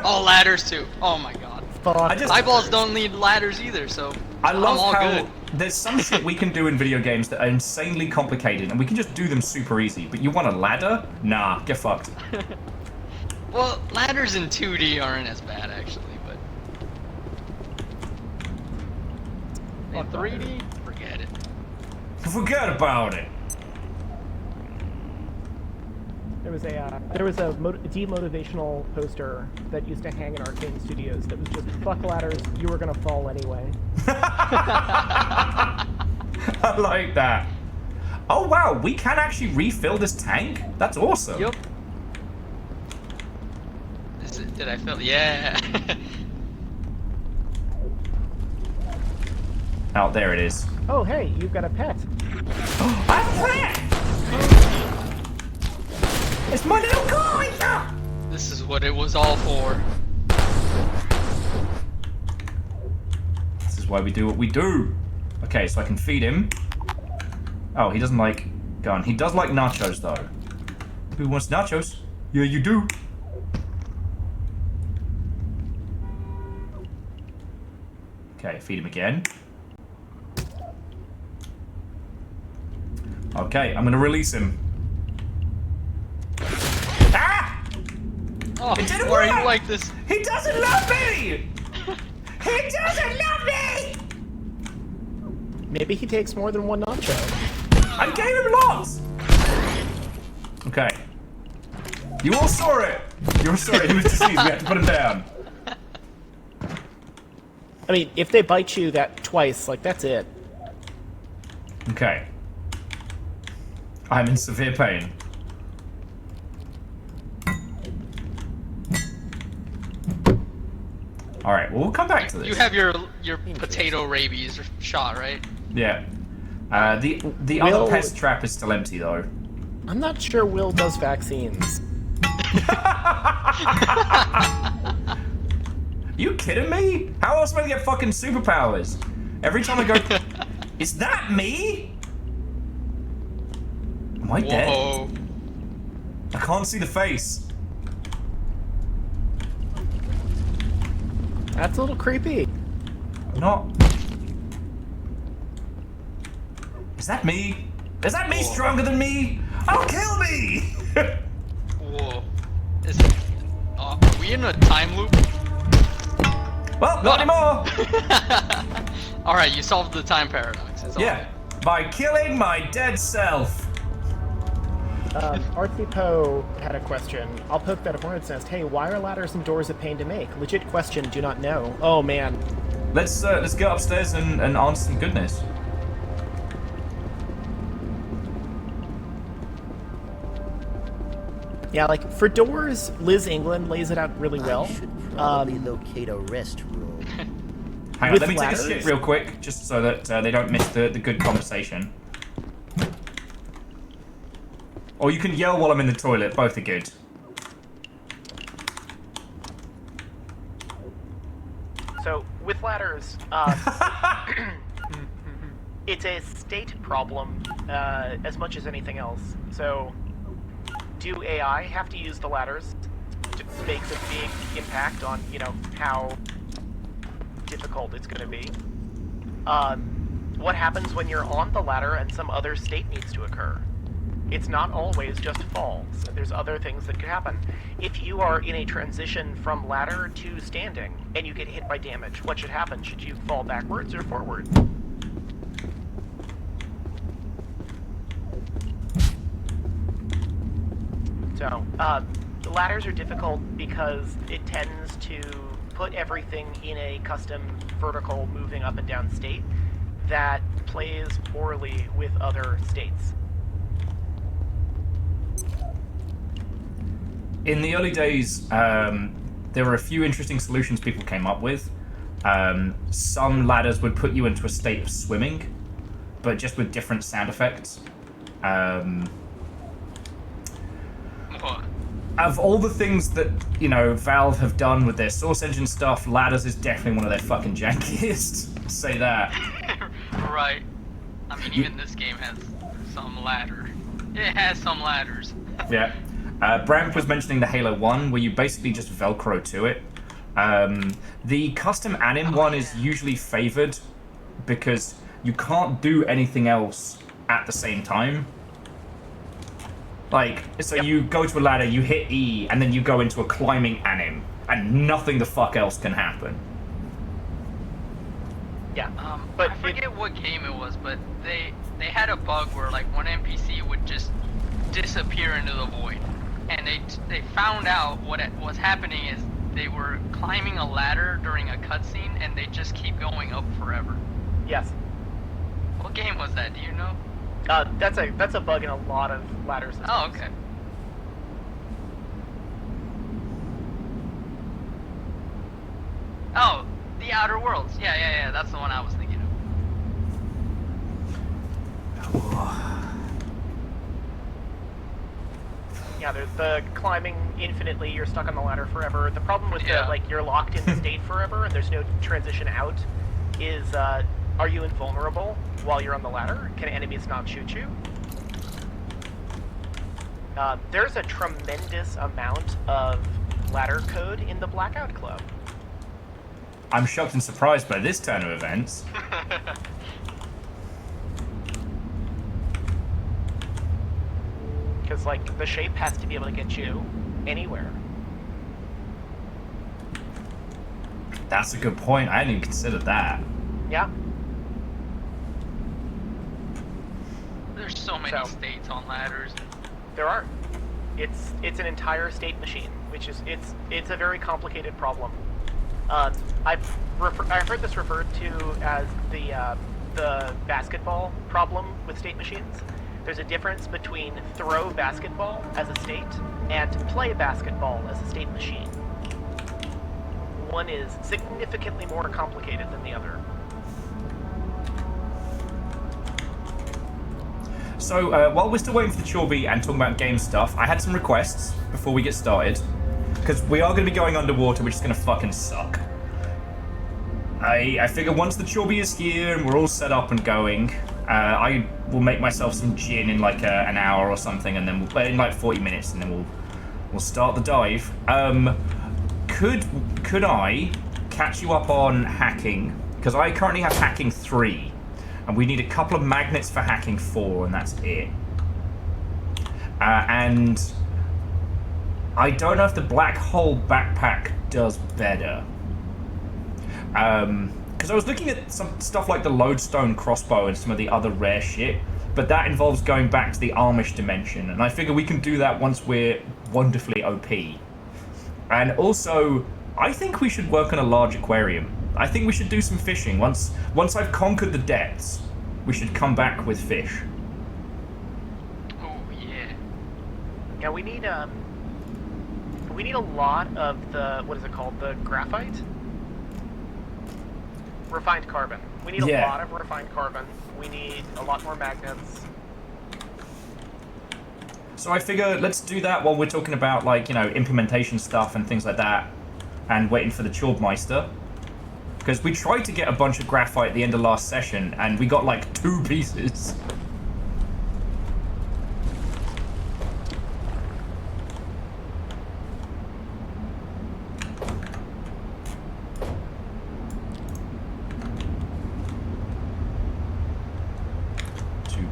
Oh, ladders too. Oh my god. Fuck. Eyeballs don't need ladders either, so I I'm love all how good. there's some shit we can do in video games that are insanely complicated, and we can just do them super easy. But you want a ladder? Nah, get fucked. Well, ladders in 2D aren't as bad actually, but in 3D, forget it. Forget about it. There was a demotivational poster that used to hang in arcade studios that was just fuck ladders, you were gonna fall anyway. I like that. Oh wow, we can actually refill this tank? That's awesome. Yep. Did I feel? Yeah. Oh, there it is. Oh, hey, you've got a pet. I have a pet! It's my little guy! This is what it was all for. This is why we do what we do. Okay, so I can feed him. Oh, he doesn't like gun. He does like nachos, though. Who wants nachos? Yeah, you do. Okay, feed him again. Okay, I'm gonna release him. Ah! Oh, It didn't why are work! you like this? He doesn't love me! He doesn't love me! Maybe he takes more than one nacho. I gave him lots! Okay. You all saw it! You all saw it, he was deceased, we have to put him down. I mean, if they bite you that twice, like, that's it. Okay. I'm in severe pain. Alright, well, we'll come back to this. You have your potato rabies shot, right? Yeah. The Will- other pest trap is still empty, though. I'm not sure Will does vaccines. You kidding me? How else am I gonna get fucking superpowers? Every time I go... Is that me? Am I dead? Whoa. I can't see the face. That's a little creepy. Not... Is that me? Is that me stronger than me? Oh, kill me! Whoa. Is it, are we in a time loop? Well, not anymore! Alright, you solved the time paradox. It's all Yeah, by killing my dead self. Artsy Poe had a question. I'll poke that hornet's nest. Hey, why are ladders and doors a pain to make? Legit question, do not know. Oh, man. Let's go upstairs and answer some goodness. Yeah, like, for doors, Liz England lays it out really well. I should probably locate a restroom. Hang on, With let me take a ladders? shit real quick, just so that they don't miss the good conversation. Or you can yell while I'm in the toilet, both are good. So, with ladders, it's a state problem as much as anything else. So, do AI have to use the ladders? Makes a big impact on, you know, how difficult it's going to be. What happens when you're on the ladder and some other state needs to occur? It's not always just falls. There's other things that could happen. If you are in a transition from ladder to standing and you get hit by damage, what should happen? Should you fall backwards or forward? So, the ladders are difficult because it tends to put everything in a custom vertical moving up and down state that plays poorly with other states. In the early days, there were a few interesting solutions people came up with. Some ladders would put you into a state of swimming, but just with different sound effects. Of all the things that, you know, Valve have done with their Source Engine stuff, ladders is definitely one of their fucking jankiest. Say that. Right. I mean, even this game has some ladder. It has some ladders. Yeah. Bram was mentioning the Halo 1, where you basically just Velcro to it. The custom anim one is usually favored because you can't do anything else at the same time. Like, so you go to a ladder, you hit E, and then you go into a climbing anim, and nothing the fuck else can happen. Yeah. But I forget what game it was, but they had a bug where like one NPC would just disappear into the void, and they found out what was happening is they were climbing a ladder during a cutscene, and they just keep going up forever. Yes. What game was that? Do you know? That's a bug in a lot of ladder systems. Oh, okay. The Outer Worlds. Yeah. That's the one I was thinking of. Yeah, there's the climbing infinitely, you're stuck on the ladder forever. The problem with Yeah. the, like, you're locked in the state forever and there's no transition out is, are you invulnerable while you're on the ladder? Can enemies not shoot you? There's a tremendous amount of ladder code in the Blackout Club. I'm shocked and surprised by this turn of events. Because, like, the shape has to be able to get you anywhere. That's a good point. I hadn't even considered that. Yeah. There's so many states on ladders. There are. It's an entire state machine, which is it's a very complicated problem. I've heard this referred to as the basketball problem with state machines. There's a difference between throw basketball as a state and play basketball as a state machine. One is significantly more complicated than the other. So, while we're still waiting for the Chorby and talking about game stuff, I had some requests before we get started. Because we are going to be going underwater, which is going to fucking suck. I figure once the Chorby is here and we're all set up and going, I will make myself some gin in like an hour or something, and then in like 40 minutes, and then we'll start the dive. Could I catch you up on hacking? Because I currently have hacking 3, and we need a couple of magnets for hacking 4, and that's it. And I don't know if the black hole backpack does better. Because I was looking at some stuff like the lodestone crossbow and some of the other rare shit, but that involves going back to the Amish dimension, and I figure we can do that once we're wonderfully OP. And also, I think we should work on a large aquarium. I think we should do some fishing. Once I've conquered the depths, we should come back with fish. Oh yeah. Yeah, we need a lot of the, what is it called, the graphite? Refined carbon. We need a lot of refined carbon. We need a lot more magnets. So I figure let's do that while we're talking about, like, you know, implementation stuff and things like that, and waiting for the Chorbmeister. Because we tried to get a bunch of graphite at the end of last session, and we got like 2 pieces.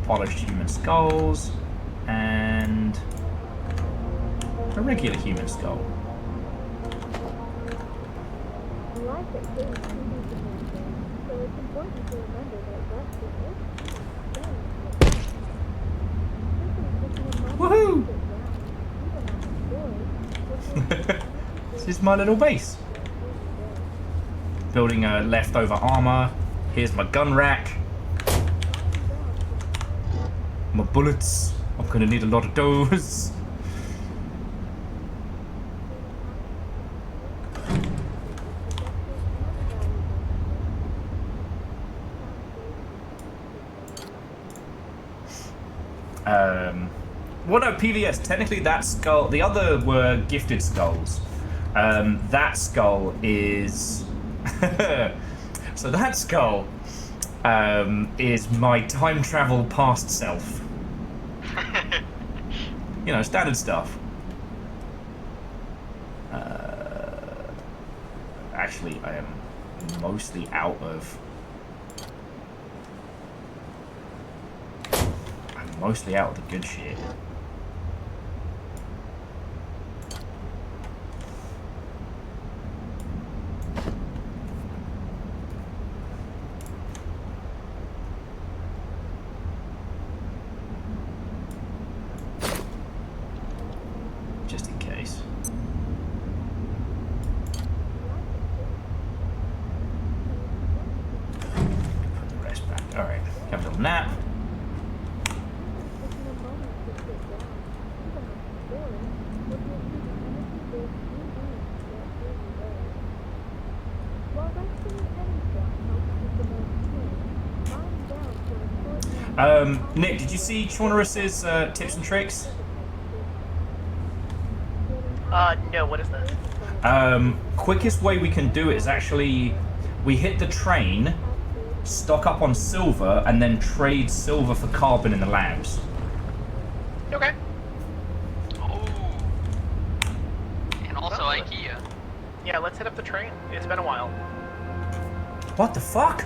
Polished human skulls and a regular human skull. Woohoo! This is my little base. Building a leftover armor. Here's my gun rack. My bullets. I'm gonna need a lot of those. Well, no, PVS. Technically, that skull. The other were gifted skulls. That skull is. So that skull is my time travel past self. You know, standard stuff. Actually, I am mostly out of. I'm mostly out of the good shit. Just in case. Put the rest back. Alright, have a little nap. Nick, did you see Chaunerus's tips and tricks? No, what is this? Quickest way we can do it is actually we hit the train, stock up on silver, and then trade silver for carbon in the labs. Okay. Oh. And also IKEA. Yeah, let's hit up the train. It's been a while. What the fuck?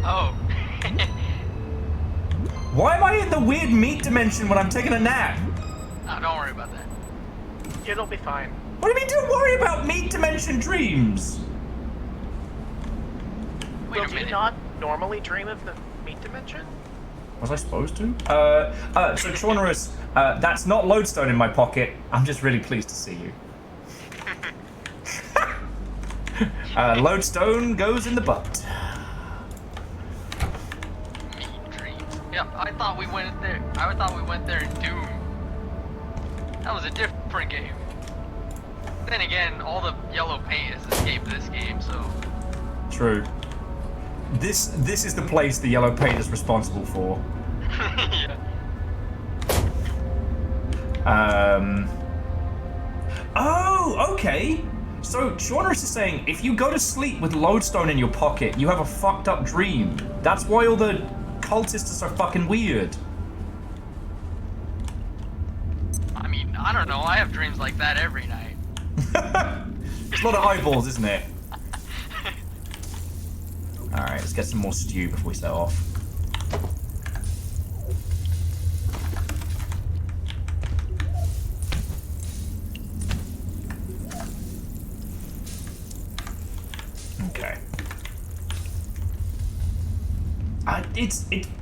Oh. Why am I in the weird meat dimension when I'm taking a nap? Oh, don't worry about that. It'll be fine. What do you mean don't worry about meat dimension dreams? Wait Will a you minute. not normally dream of the meat dimension? Was I supposed to? So Chaunerus, that's not lodestone in my pocket. I'm just really pleased to see you. Lodestone goes in the butt. Meat dreams. Yeah, I thought we went there. I thought we went there in Doom. That was a different game. Then again, all the yellow paint has escaped this game, so. True. This is the place the yellow paint is responsible for. Yeah. Oh, okay. So Chaunerus is saying if you go to sleep with lodestone in your pocket, you have a fucked up dream. That's why all the cultists are so fucking weird. I mean, I don't know. I have dreams like that every night. It's a lot of eyeballs, isn't it? Alright, let's get some more stew before we set off. Okay.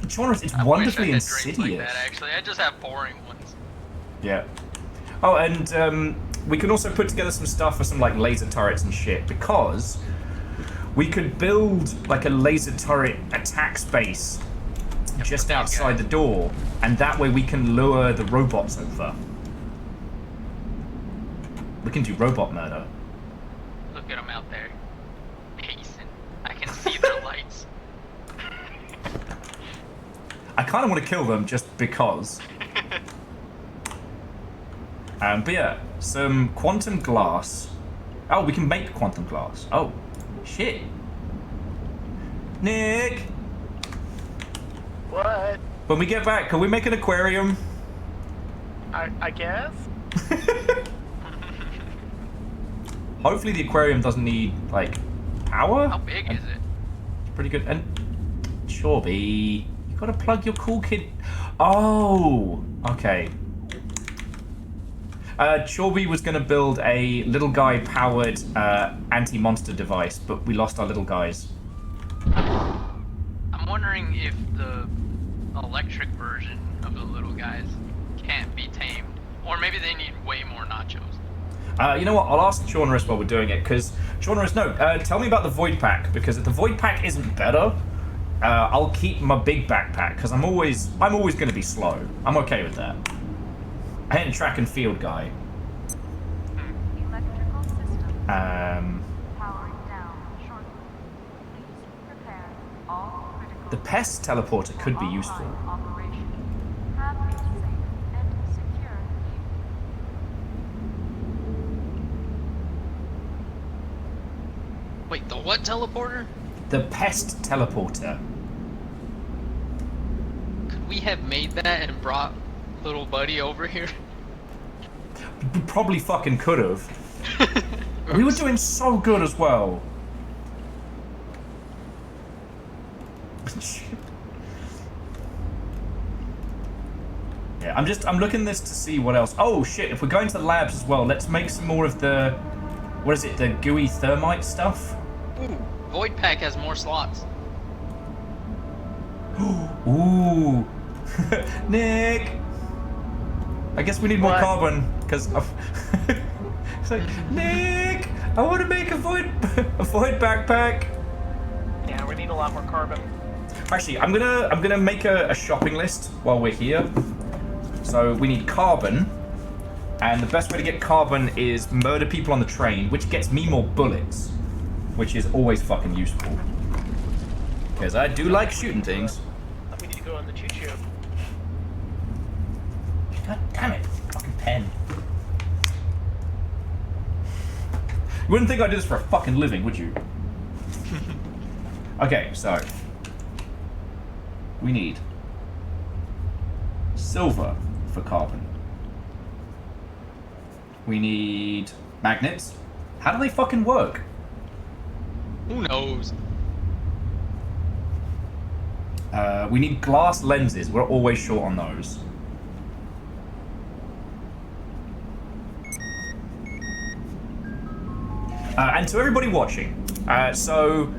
Chaunerus, it's I wonderfully wish I had dreams insidious. like that, actually. I just have boring ones. Yeah. Oh, and we can also put together some stuff for some like laser turrets and shit, because we could build like a laser turret attack space just outside the door, and that way we can lure the robots over. We can do robot murder. Look at them out there. Pacing. I can see their lights. I kind of want to kill them just because. But yeah, some quantum glass. Oh, we can make quantum glass. Oh, shit. Nick! What? When we get back, can we make an aquarium? I guess? Hopefully the aquarium doesn't need, like, power? How big is it? It's pretty good. And, Chorby, you gotta plug your cool kid. Oh, okay. Chorby was gonna build a little guy powered anti-monster device, but we lost our little guys. I'm wondering if the electric version of the little guys can't be tamed. Or maybe they need way more nachos. You know what? I'll ask Chaunerus while we're doing it, because Chaunerus, no, tell me about the Void Pack, because if the Void Pack isn't better, I'll keep my big backpack, because I'm always going to be slow. I'm okay with that. I ain't a track and field guy. Electrical system powering down shortly. Please prepare all critical. The pest teleporter could be useful. Operation. Have a safe and secure evening. Wait, the what teleporter? The pest teleporter. Could we have made that and brought little buddy over here? We probably fucking could have. We were doing so good as well. Yeah, I'm looking this to see what else. Oh shit, if we're going to the labs as well, let's make some more of the, what is it, the gooey thermite stuff? Ooh, Void Pack has more slots. Ooh. Nick! I guess we need more What? carbon, because it's like, Nick! I want to make a void backpack! Yeah, we need a lot more carbon. Actually, I'm gonna make a shopping list while we're here. So we need carbon, and the best way to get carbon is murder people on the train, which gets me more bullets, which is always fucking useful. Because I do like shooting things. We need to go on the choo-choo. God damn it. Fucking pen. You wouldn't think I do this for a fucking living, would you? Okay, so. We need silver for carbon. We need magnets. How do they fucking work? Who knows? We need glass lenses. We're always short on those. And to everybody watching, so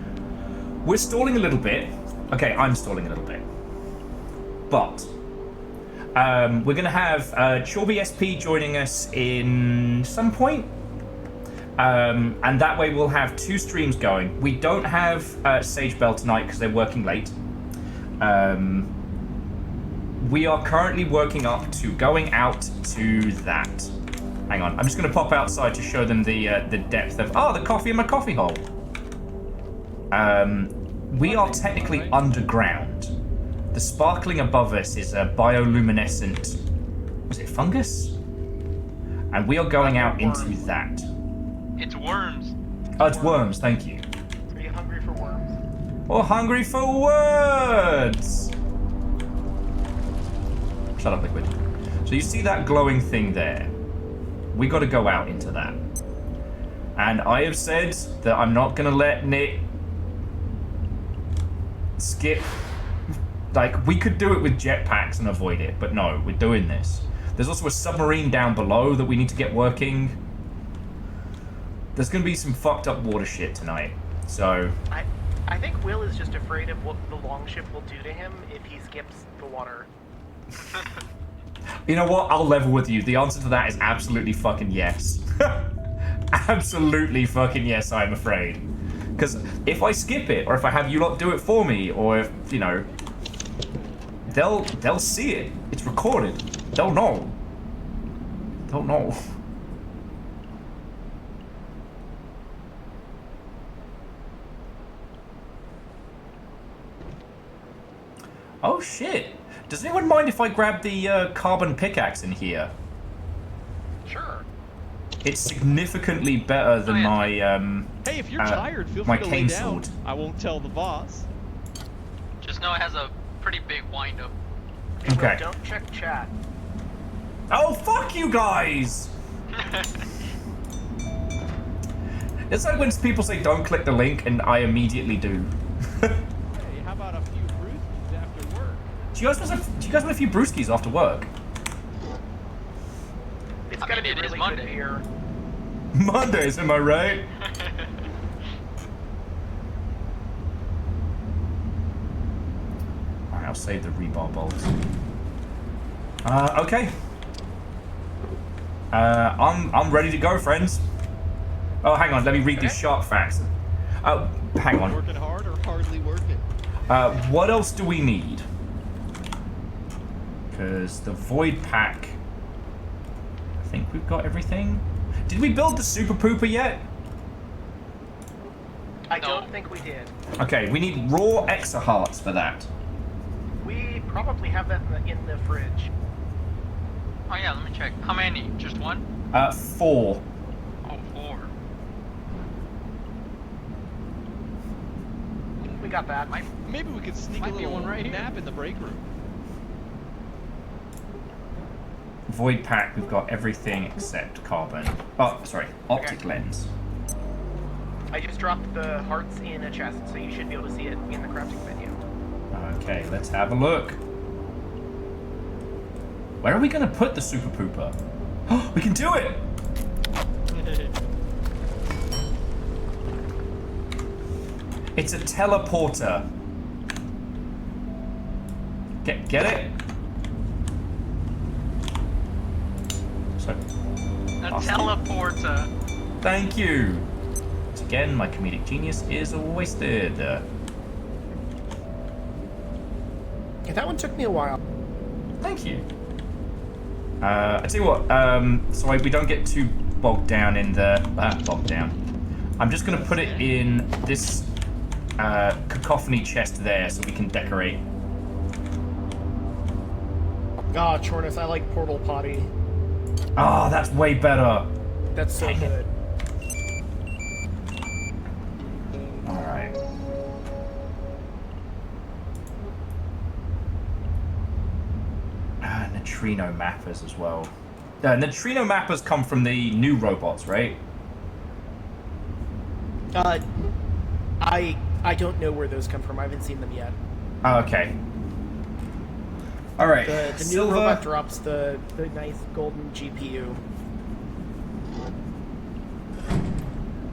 we're stalling a little bit. Okay, I'm stalling a little bit. But we're going to have Chorby SP joining us in some point. And that way we'll have 2 streams going. We don't have Sage Bell tonight because they're working late. We are currently working up to going out to that. Hang on, I'm just going to pop outside to show them the depth of... Oh, the coffee in my coffee hole. We are technically underground. The sparkling above us is a bioluminescent... Was it fungus? And we are going out into that. It's worms. Oh, it's worms, thank you. Are you hungry for worms? Or hungry for words! Shut up, Liquid. So you see that glowing thing there? We got to go out into that. And I have said that I'm not going to let Nick skip. Like, we could do it with jetpacks and avoid it, but no, we're doing this. There's also a submarine down below that we need to get working. There's going to be some fucked up water shit tonight, so... I think Will is just afraid of what the longship will do to him if he skips the water. You know what? I'll level with you. The answer to that is absolutely fucking yes. Absolutely fucking yes, I'm afraid. Because if I skip it, or if I have you lot do it for me, or if, you know... They'll see it. It's recorded. They'll know. They'll know. Oh shit! Does anyone mind if I grab the carbon pickaxe in here? Sure. It's significantly better than my Hey, if you're tired, feel my free to lay cane down. sword. I won't tell the boss. Just know it has a pretty big wind-up. Hey, Okay. Will, don't check chat. Oh fuck you guys! It's like when people say don't click the link and I immediately do. Hey, how about a few brewskis after work? Do you guys want a few brewskis after work? It's I gotta mean, be it is really Monday. good beer. Mondays, am I right? Alright, I'll save the rebar bolts. Okay. I'm ready to go, friends. Oh, hang on, let me read these shark facts. Hang on. Working hard or hardly working? What else do we need? Because the void pack... I think we've got everything. Did we build the super pooper yet? I No. don't think we did. Okay, we need raw exahearts for that. We probably have that in the fridge. Oh yeah, let me check. How many? Just one? 4. Oh, 4. We got that. Maybe we could sneak Might a be little one right here. nap in the break room. Void pack, we've got everything except carbon. Oh, sorry, optic Okay. lens. I just dropped the hearts in a chest, so you should be able to see it in the crafting menu. Okay, let's have a look. Where are we going to put the super pooper? Oh, we can do it! It's a teleporter. Get it? So, A awesome. teleporter. Thank you. Once again, my comedic genius is wasted. Yeah, that one took me a while. Thank you. I tell you what, so we don't get too bogged down in the... bogged down. I'm just going to put it in this cacophony chest there so we can decorate. Ah, Chornus, I like Portal Potty. Ah, that's way better. That's so Dang it. good. Alright. Neutrino mappers as well. Neutrino mappers come from the new robots, right? I don't know where those come from. I haven't seen them yet. Oh, okay. Alright. The new Silver. robot drops the nice golden GPU.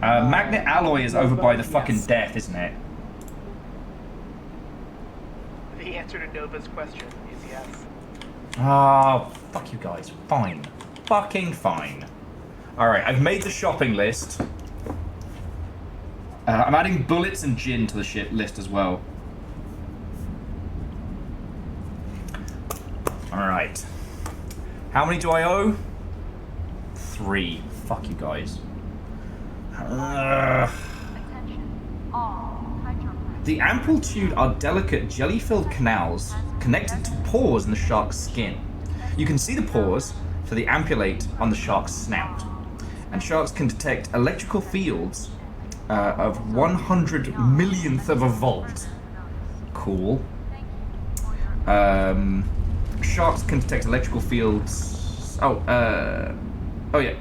Magnet alloy is over by the Yes. fucking death, isn't it? The answer to Nova's question is yes. Oh, fuck you guys. Fine. Fucking fine. Alright, I've made the shopping list. I'm adding bullets and gin to the shit list as well. Alright. How many do I owe? 3. Fuck you guys. Attention. All hydroplanes. The amplitude are delicate jelly-filled canals connected to pores in the shark's skin. You can see the pores for the ampullate on the shark's snout. And sharks can detect electrical fields of 100 millionth of a volt. Cool. Sharks can detect electrical fields. Oh yeah.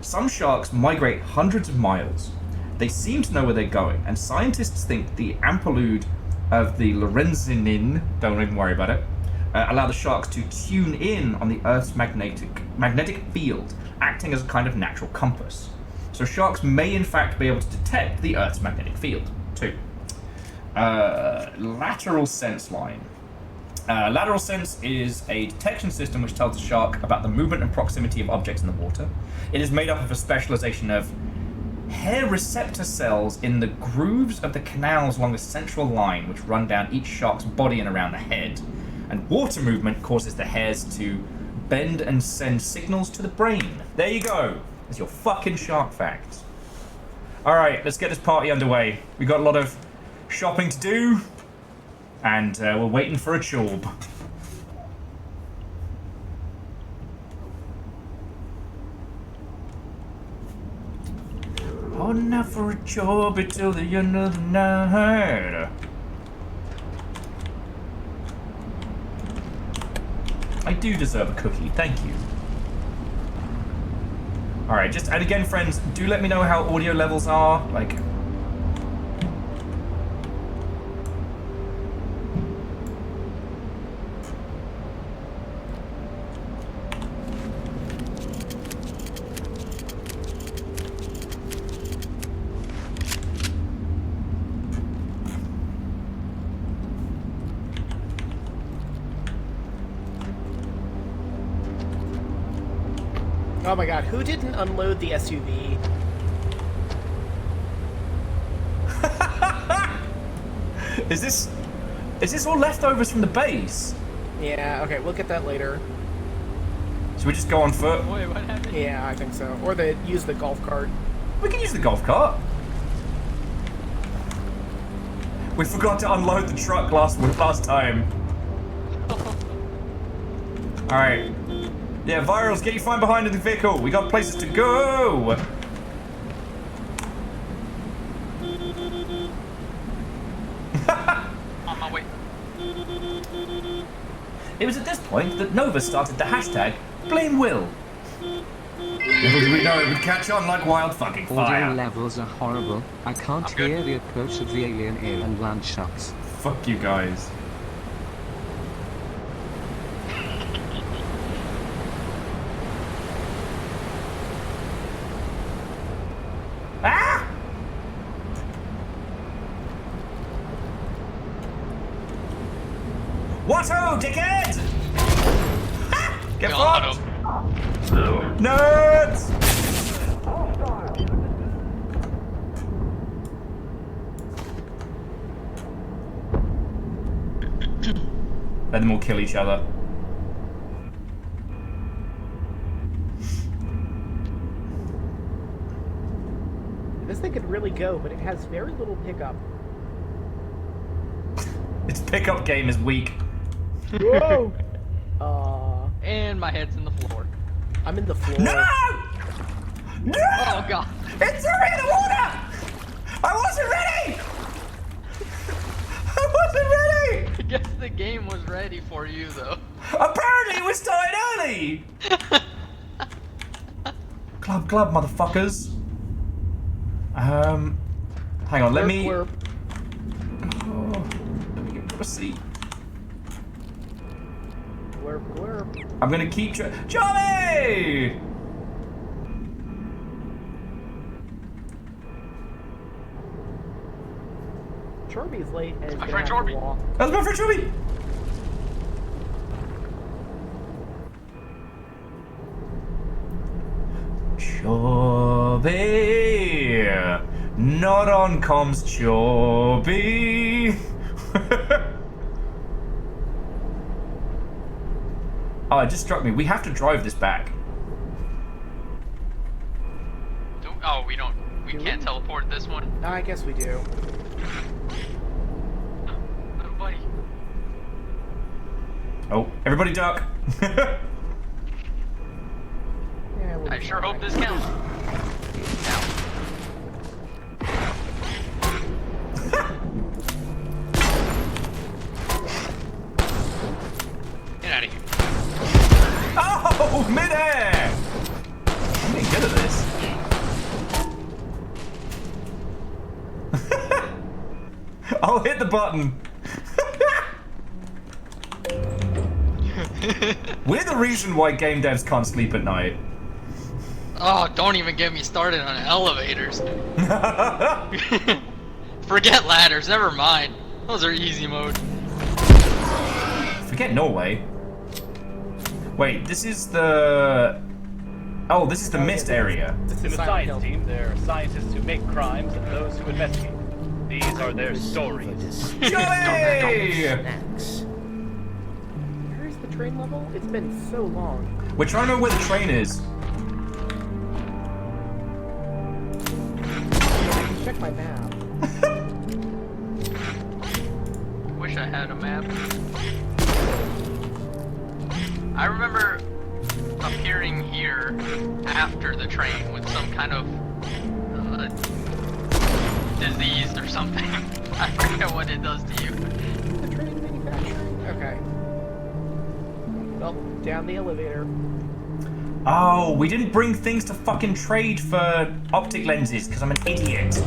Some sharks migrate hundreds of miles. They seem to know where they're going, and scientists think the amplitude of the Lorenzinin, don't even worry about it, allow the sharks to tune in on the Earth's magnetic field, acting as a kind of natural compass. So sharks may in fact be able to detect the Earth's magnetic field, too. Lateral sense line. Lateral sense is a detection system which tells the shark about the movement and proximity of objects in the water. It is made up of a specialization of hair receptor cells in the grooves of the canals along the central line which run down each shark's body and around the head. And water movement causes the hairs to bend and send signals to the brain. There you go. That's your fucking shark facts. Alright, let's get this party underway. We got a lot of shopping to do. And we're waiting for a chorb. Holding out for a chorb until the end of the night. I do deserve a cookie, thank you. Alright, and again, friends, do let me know how audio levels are. Like, Oh my god, who didn't unload the SUV? Is this all leftovers from the base? Yeah, okay, we'll get that later. Should we just go on foot? Wait, what happened? Yeah, I think so. Or use the golf cart. We can use the golf cart. We forgot to unload the truck last time. Alright. Yeah, Virals, get your phone behind in the vehicle. We got places to go. On my way. It was at this point that Nova started the hashtag #BlameWill. Little did we know it would catch on like wild fucking Audio fire. levels are horrible. I can't I'm good. hear the approach of the alien air and land shots. Fuck you guys. Ah! Watto, dickhead! Ha! Get We all fucked! auto. Nerds! Let them all kill each other. This thing could really go, but it has very little pickup. Its pickup game is weak. Whoa! And my head's in the floor. I'm in the floor. No! No! Oh god. It threw me in the water! I wasn't ready! I wasn't ready! I guess the game was ready for you though. Apparently we started early! Club, motherfuckers. Hang on, let me... Blurp. Oh, let me get a seat. Blurp, blurp. I'm gonna keep Johnny! Chorby's late and My gonna friend have to Chorby. walk. That's my friend Johnny! Chorby! Not on comms, Chorby! Oh, it just struck me. We have to drive this back. Oh, we don't. We can't teleport this one. I guess we do. Oh, buddy. Oh, everybody duck! Yeah, we'll I be sure fine. hope this counts. Get out of here. Oh, midair! I'm getting good at this. I'll hit the button. We're the reason why game devs can't sleep at night. Oh, don't even get me started on elevators. Forget ladders, never mind. Those are easy mode. Forget Norway. Wait, this is the... Oh, this is the mist area. This In is the Silent science Hill. team, there are scientists who make crimes and those who investigate. These are their stories. Johnny! Snacks. Where's the train level? It's been so long. We're trying to know where the train is. Check my map. Wish I had a map. I remember appearing here after the train with some kind of disease or something. I forget what it does to you. The train manufacturing? Okay. Well, down the elevator. Oh, we didn't bring things to fucking trade for optic lenses because I'm an idiot.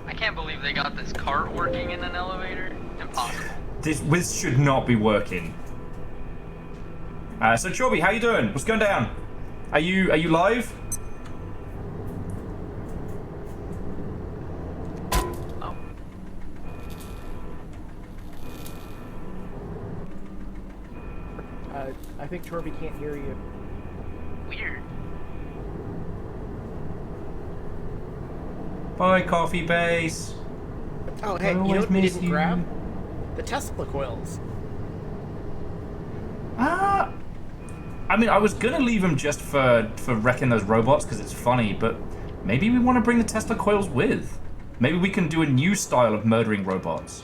I can't believe they got this cart working in an elevator. Impossible. This should not be working. So Chorby, how you doing? What's going down? Are you live? Oh. I think Chorby can't hear you. Weird. Bye, coffee base. Oh, hey, I you know always what we miss didn't you. grab? The Tesla coils. Ah. I mean, I was gonna leave them just for wrecking those robots because it's funny, but maybe we want to bring the Tesla coils with. Maybe we can do a new style of murdering robots.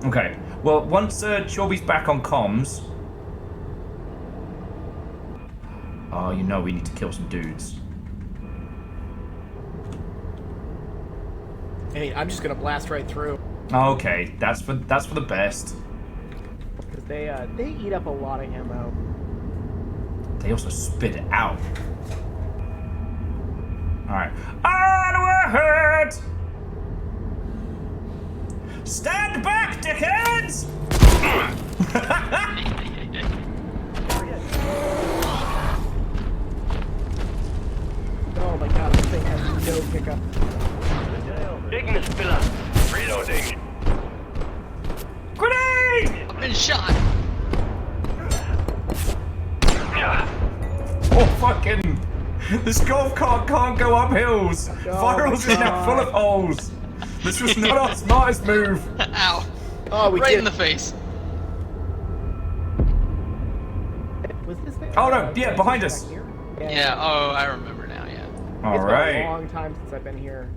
Okay. Well, once Chorby's back on comms. Oh, you know we need to kill some dudes. I mean, I'm just gonna blast right through. Okay, that's for the best. Because they eat up a lot of ammo. They also spit it out. Alright. Onward! Stand back, dickheads! Oh my god, this thing has no pickup. Ignis filler. Reloading. Grenade! I've been shot. Oh, fucking... This golf cart can't go up hills. Oh Viral's my is now full of God. holes. This was not our smartest move. Ow. Oh, we right did. in the face. Oh no, yeah, behind us. Here? Yeah. Oh, I remember now. Yeah. All It's been a right. long time since I've been here.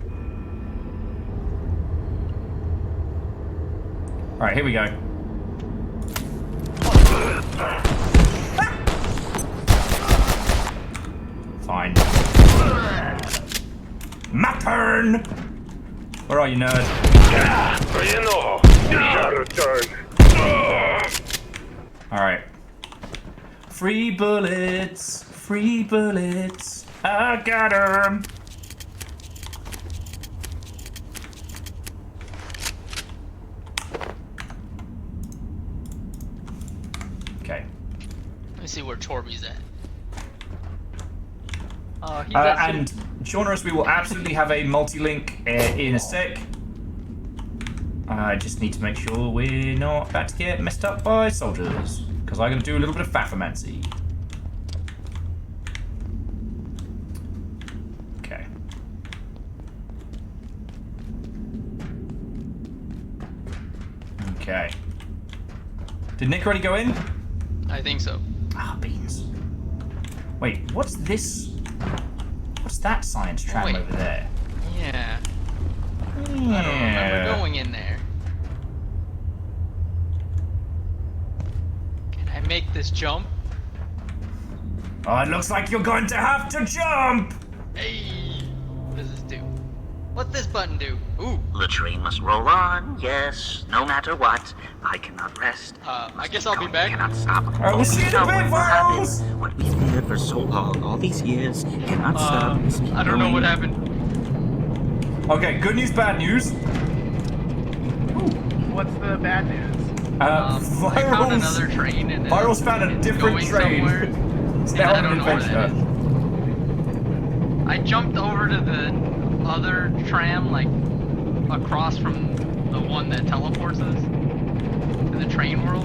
All right, here we go. Fine. My turn. Where are you, nerd? You know, your turn. All right. Free bullets. Free bullets. I got 'em. Okay. Let me see where Torby's at. He's at And Shauners, we will absolutely have a multi-link in a sec. I just need to make sure we're not about to get messed up by soldiers, because I'm going to do a little bit of faffomancy. Okay. Okay. Did Nick already go in? I think so. Ah, beans. Wait, what's this? What's that science tram wait. over there? Yeah. I don't remember going in there. Can I make this jump? Oh, it looks like you're going to have to jump! Hey! What does this do? What's this button do? Ooh. The train must roll on, yes, no matter what. I cannot rest. I guess I'll be back. Cannot stop. Alright, we'll see you in a bit, Virals! What we feared for so long, all these years, cannot stop. Must keep I don't know what going. happened. Okay, good news, bad news. What's the bad news? I found another train and Virals found a different going train. somewhere. It's And now I an don't know where that adventure. is. I jumped over to the other tram, like across from the one that teleports us to the train world.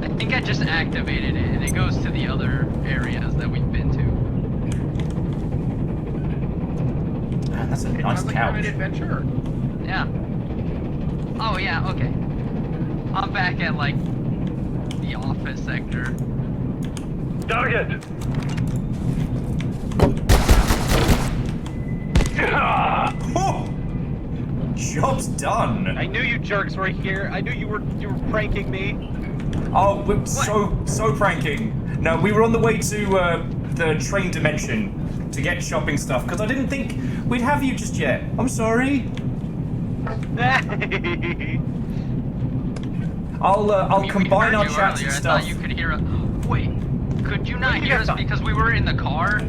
I think I just activated it, and it goes to the other areas that we've been to. Man, that's a It nice sounds like you're on an couch. adventure. Yeah. Oh yeah. Okay. I'm back at like the office sector. Target! Oh! Job's done. I knew you jerks were here. I knew you were pranking me. Oh, we're so pranking. No, we were on the way to the train dimension to get shopping stuff because I didn't think we'd have you just yet. I'm sorry. I'll I mean, combine we our heard you chats earlier. and I stuff. thought you could hear us. Wait, could you not What do you hear guys us thought? because we were in the car?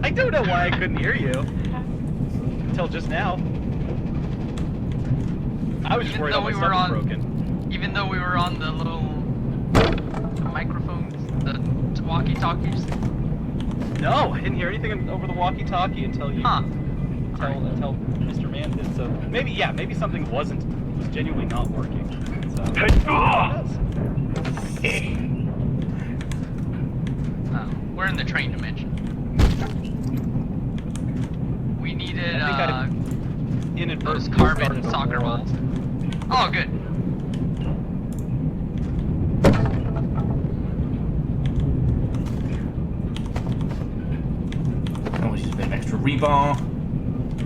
I don't know why I couldn't hear you. Until just now. I was just Even worried though all my we stuff were was on- broken. Even though we were on the little microphones, the walkie-talkies. No, I didn't hear anything over the walkie-talkie until you. Huh. Until Mr. Man did. So maybe something was genuinely not working. So. Oh, we're in the train dimension. We needed I think I those inadvertently carbon started a soccer war. balls. Oh, good. Oh, just a bit of extra rebar.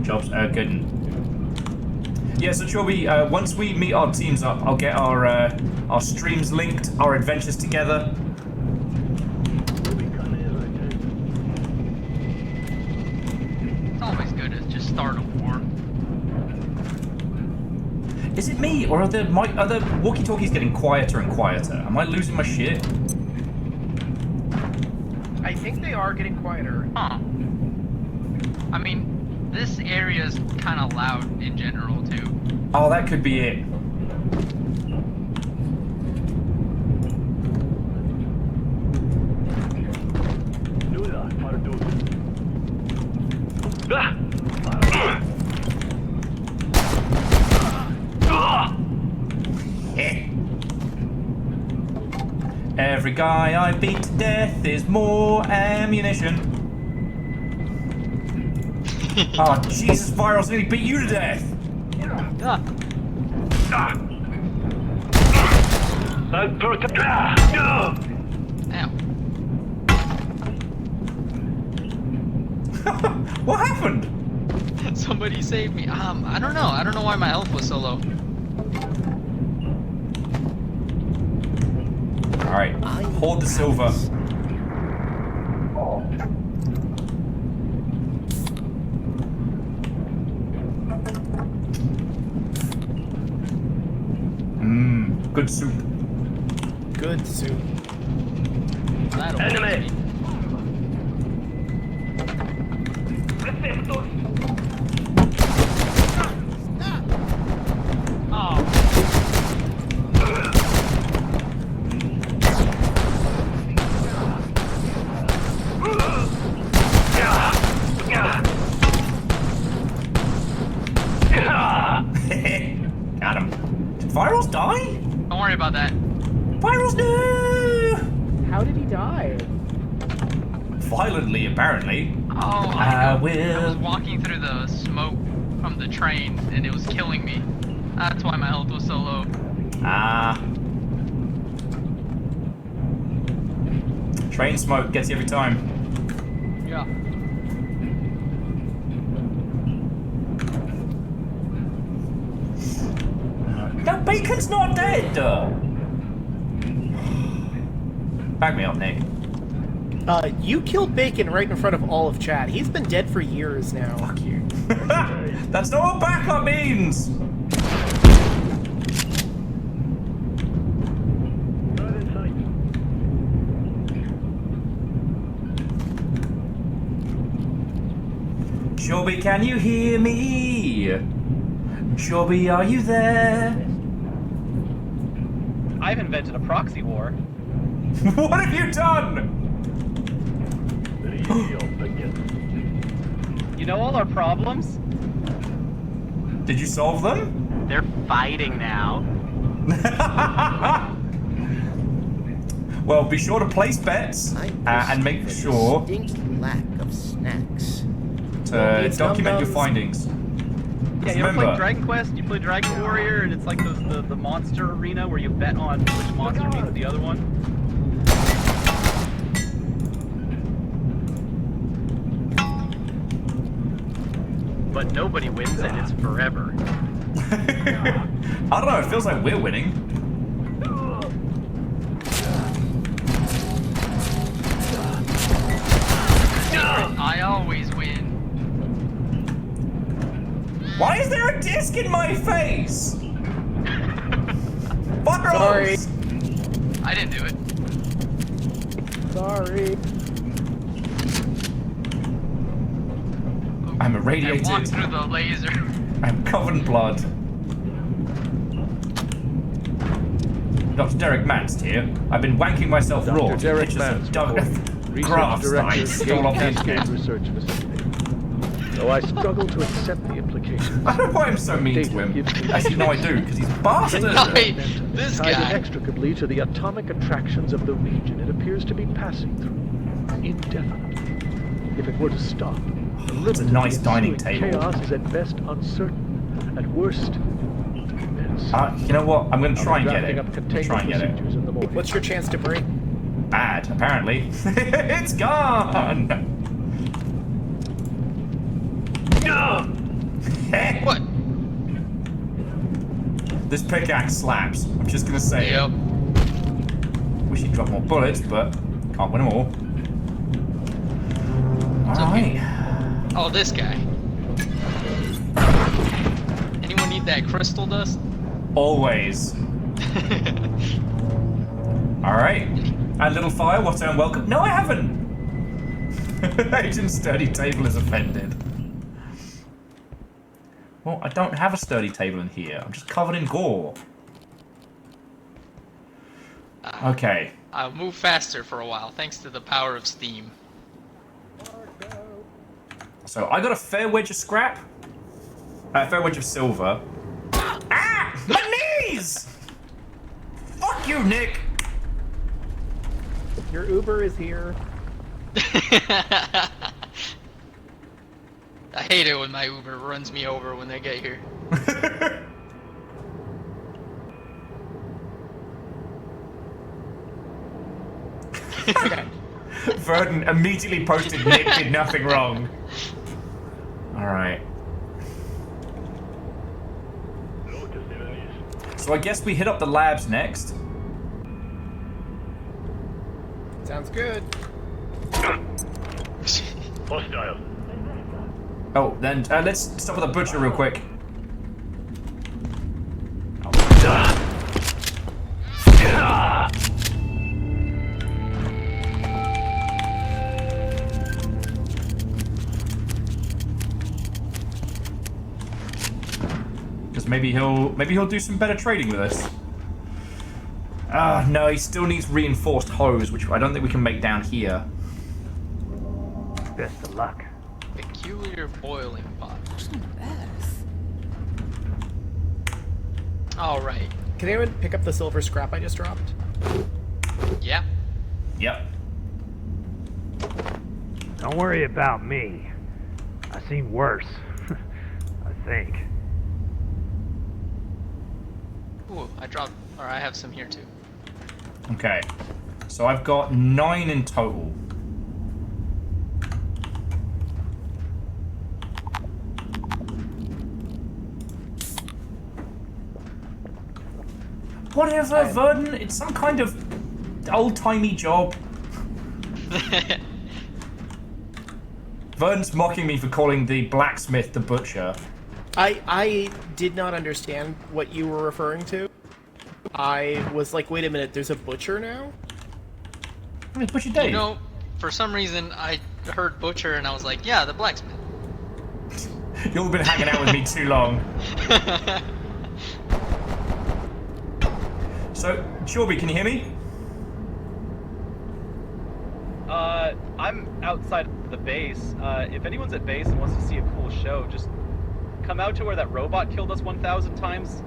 Jobs good. Yeah, so Chorby, once we meet our teams up, I'll get our streams linked, our adventures together. It's always good to just start a war. Is it me, or are the walkie-talkies getting quieter and quieter? Am I losing my shit? I think they are getting quieter. Huh. I mean, this area is kind of loud in general, too. Oh, that could be it. Every guy I beat to death is more ammunition. Oh, Jesus, Virals nearly beat you to death. Ow. What happened? Somebody saved me. I don't know. I don't know why my health was so low. Alright, hold the silver. Mmm, good soup. Good soup. That'll Enemy! Got him. Did Virals die? Don't worry about that. Virals, no! How did he die? Violently, apparently. Oh, I I was will. walking through the smoke from the train and it was killing me. That's why my health was so low. Ah. Train smoke gets you every time. Yeah. No, Bacon's not dead! Back me up, Nick. You killed Bacon right in front of all of chat. He's been dead for years now. Fuck you. That's not what backup means! Joby, can you hear me? Joby, are you there? I've invented a proxy war. What have you done? You know all our problems? Did you solve them? They're fighting now. Well, be sure to place bets and make sure Distinct lack of snacks. to document your findings. Yeah, you ever play Dragon Quest? You play Dragon Warrior, and it's like the monster arena where you bet on which monster beats the other one. But nobody wins, and it's forever. I don't know, it feels like we're winning. I always win. Why is there a disc in my face? Sorry. I didn't do it. Sorry. I'm I irradiated. walked through the laser. I'm covered in blood. Dr. Derek Manst here. I've been wanking myself raw. Dr. Derek Pictures of Manst, research graphs that I director, stole off the Cascade internet. Research Facility. Though I struggle to accept the implications. I don't know why I'm so mean to him. Actually, no, I do, because he's a bastard. Hey, this Tied guy. inextricably to the atomic attractions of the region it appears to be passing through, indefinitely. If it were to stop, the limit of nice the dining ensuing table. chaos is at best uncertain, at worst immense. You know what? I'm going to try and get Drafting it. up I'm containment try and get it. procedures in the morning. What's your chance to break? Bad, apparently. It's gone! What? This pickaxe slaps. I'm just gonna say Yep. it. Wish he'd drop more bullets, but can't win them all. Alright. Oh, this guy. Anyone need that crystal dust? Always. Alright. And little fire, what's own welcome? No, I haven't! Agent Sturdy Table is offended. Well, I don't have a sturdy table in here. I'm just covered in gore. Okay. I'll move faster for a while, thanks to the power of steam. So I got a fair wedge of scrap. A fair wedge of silver. Ah! My knees! Fuck you, Nick! Your Uber is here. I hate it when my Uber runs me over when they get here. Verdon immediately posted Nick did nothing wrong. Alright. So I guess we hit up the labs next. Sounds good. Hostile. Oh, then let's stop at the butcher real quick. Because maybe he'll do some better trading with us. No, he still needs reinforced hose, which I don't think we can make down here. Best of luck. Peculiar boiling pot. All right. Can anyone pick up the silver scrap I just dropped? Yeah. Yep. Don't worry about me. I've seen worse. I think. Ooh, I dropped, or I have some here too. Okay. So I've got 9 in total. Whatever, Verdon. It's some kind of old-timey job. Verdon's mocking me for calling the blacksmith the butcher. I did not understand what you were referring to. I was like, wait a minute, there's a butcher now? I mean, Butcher Dave. You know, for some reason I heard butcher and I was like, yeah, the blacksmith. You've been hanging out with me too long. So, Chorby, can you hear me? I'm outside the base. If anyone's at base and wants to see a cool show, just come out to where that robot killed us 1,000 times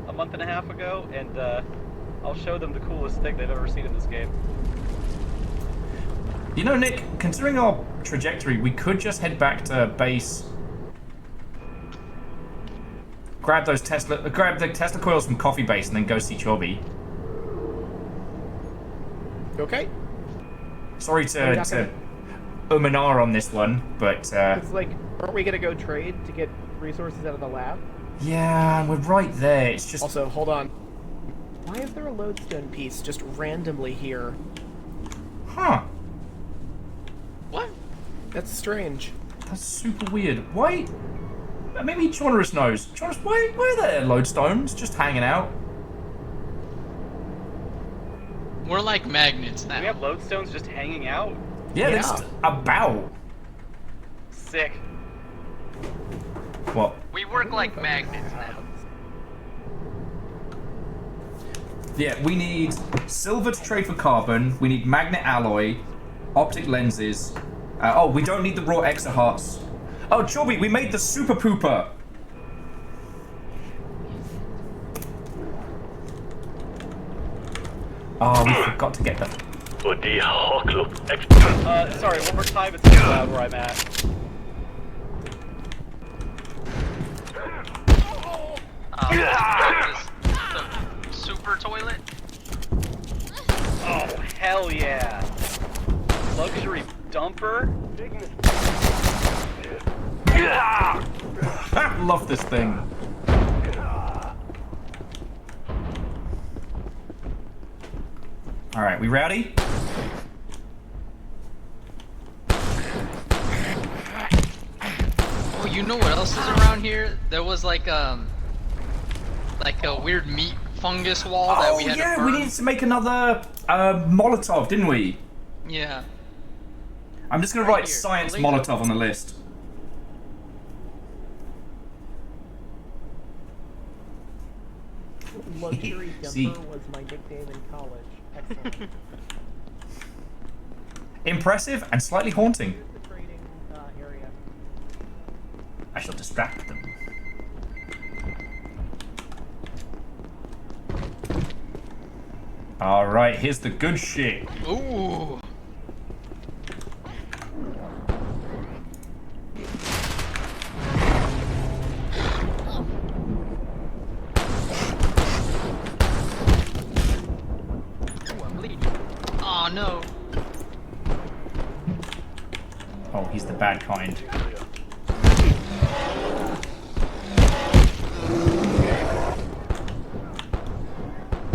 a month and a half ago, and I'll show them the coolest thing they've ever seen in this game. You know, Nick, considering our trajectory, we could just head back to base, grab the Tesla coils from Coffee Base, and then go see Chorby. Okay. Sorry to and ah on this one, but It's like, aren't we gonna go trade to get resources out of the lab? yeah, and we're right there. It's just Also, hold on. Why is there a lodestone piece just randomly here? huh? What? That's strange. That's super weird. Why? Maybe Jonas knows. Jonas, why are there lodestones just hanging out? We're like magnets now. We have lodestones just hanging out? Yeah, they're just about. Sick. What? We work like magnets now. Yeah, we need silver to trade for carbon. We need magnet alloy, optic lenses. Oh, we don't need the raw exahertz. Oh, Chorby, we made the super pooper. Oh, we forgot to get them. Sorry, one more time, it's too loud where I'm at. The super toilet? Oh, hell yeah. Luxury dumper? Love this thing. Alright, we ready? Oh, you know what else is around here? There was like a weird meat fungus wall that we had to burn. We needed to make another Molotov, didn't we? Yeah. I'm just gonna write science Molotov on the list. Luxury See. dumper was my nickname in college. Excellent. Impressive and slightly haunting. Here's the trading area. I shall distract them. Alright, here's the good shit. Ooh. Oh no. Oh, he's the bad kind.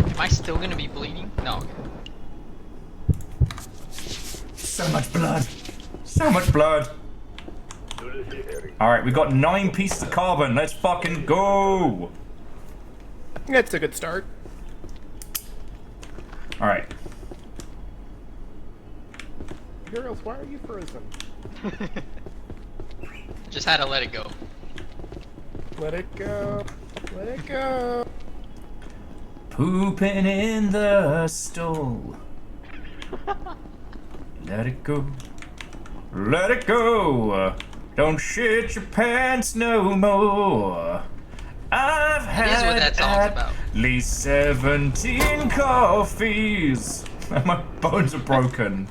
Am I still gonna be bleeding? No. So much blood. So much blood. Alright, we got 9 pieces of carbon. Let's fucking go. That's a good start. Alright. Girls, why are you frozen? Just had to let it go. Let it go. Let it go. Pooping in the stall. Let it go. Let it go. Don't shit your pants no more. I've That is what had that song's about. at least 17 coffees. My bones are broken.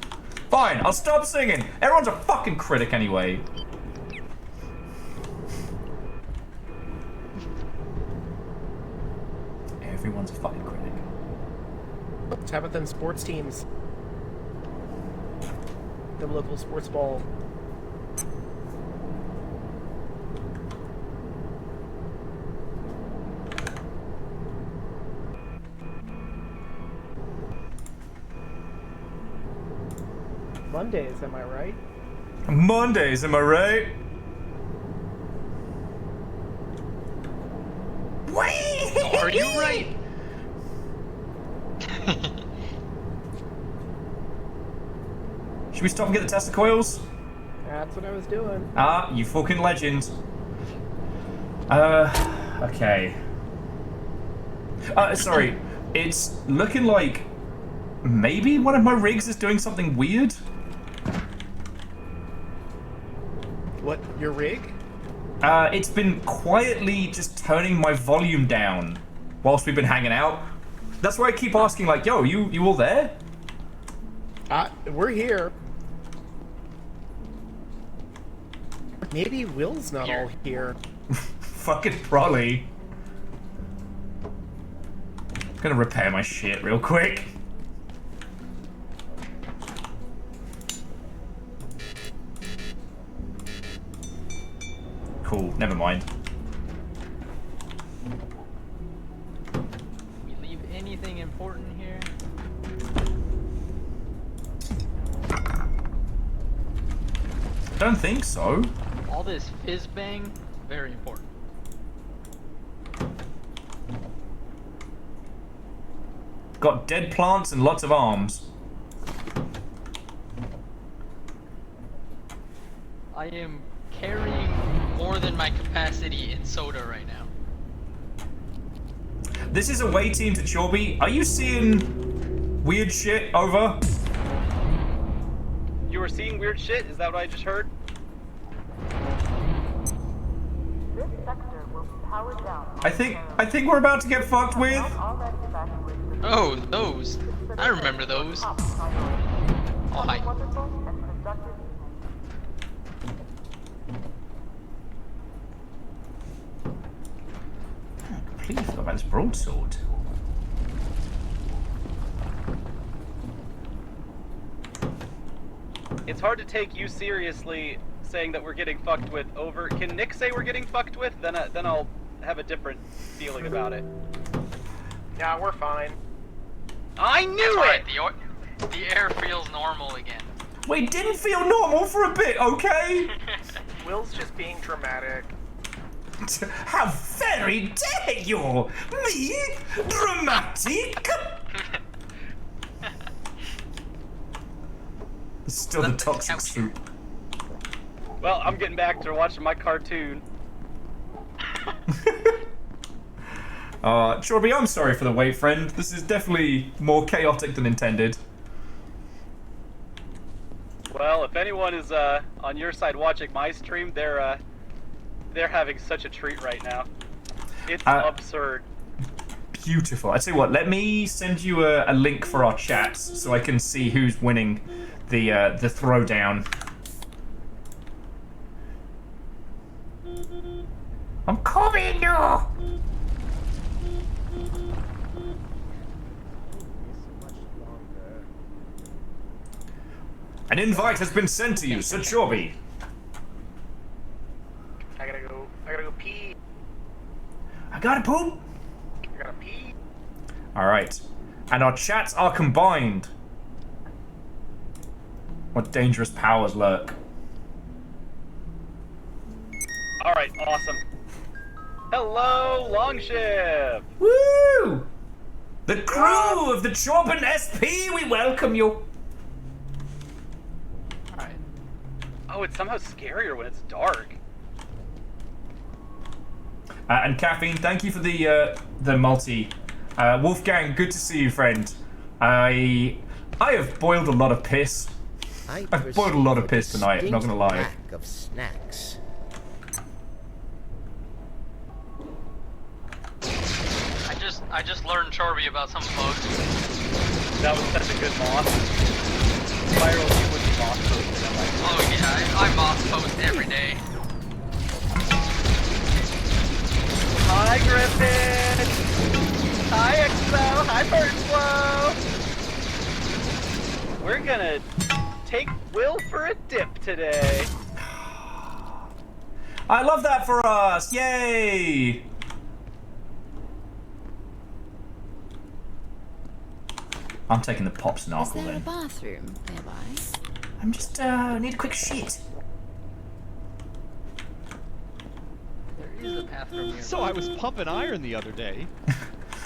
Fine, I'll stop singing. Everyone's a fucking critic anyway. Everyone's a fucking critic. How about them sports teams? The local sports ball. Mondays, am I right? Mondays, am I right? Are you right? Should we stop and get the tester coils? That's what I was doing. Ah, you fucking legend. Okay. Sorry. It's looking like maybe one of my rigs is doing something weird. What, your rig? It's been quietly just turning my volume down whilst we've been hanging out. That's why I keep asking, like, yo, you all there? We're here. Maybe Will's not all here. Fucking probably. Gonna repair my shit real quick. Cool, never mind. We leave anything important here? Don't think so. All this fizz bang, very important. Got dead plants and lots of arms. I am carrying more than my capacity in soda right now. This is away team to Chorby. Are you seeing weird shit over? You were seeing weird shit? Is that what I just heard? This sector will be powered down. I think we're about to get fucked with. Already evacuated. Oh, those. I remember those. Oh, hi. Wonderful and productive Please forgot about this broadsword. It's hard to take you seriously saying that we're getting fucked with over. Can Nick say we're getting fucked with? Then I'll have a different feeling about it. Yeah, we're fine. I knew Alright, it! the air feels normal again. We didn't feel normal for a bit, okay? Will's just being dramatic. How very dare you! Me? Dramatic? It's still the toxic soup. Well, I'm getting back to watching my cartoon. Chorby, I'm sorry for the wait, friend. This is definitely more chaotic than intended. Well, if anyone is on your side watching my stream, they're having such a treat right now. It's absurd. Beautiful. I tell you what, let me send you a link for our chats so I can see who's winning the throwdown. I'm coming now. An invite has been sent to you, Sir Chorby. I gotta go pee. I gotta poop. I gotta pee. Alright. And our chats are combined. What dangerous powers lurk? Alright, awesome. Hello, Longship! Woo! The crew of the Chorban SP, we welcome you. Alright. Oh, it's somehow scarier when it's dark. And Caffeine, thank you for the multi. Wolfgang, good to see you, friend. I have boiled a lot of piss. I've boiled a lot of piss tonight, I'm not gonna lie. Lack of snacks. I just learned Chorby about some bugs. That was such a good moth. Spiral, you would be moth posted. I'm like, Oh yeah, I moth post every day. hi, Griffin! Hi, Expo! Hi, Birdflow! We're gonna take Will for a dip today. I love that for us! Yay! I'm taking the pop Is snarkle there a then. bathroom nearby? I'm just need a quick shit. There is a bathroom here. So I was pumping iron the other day.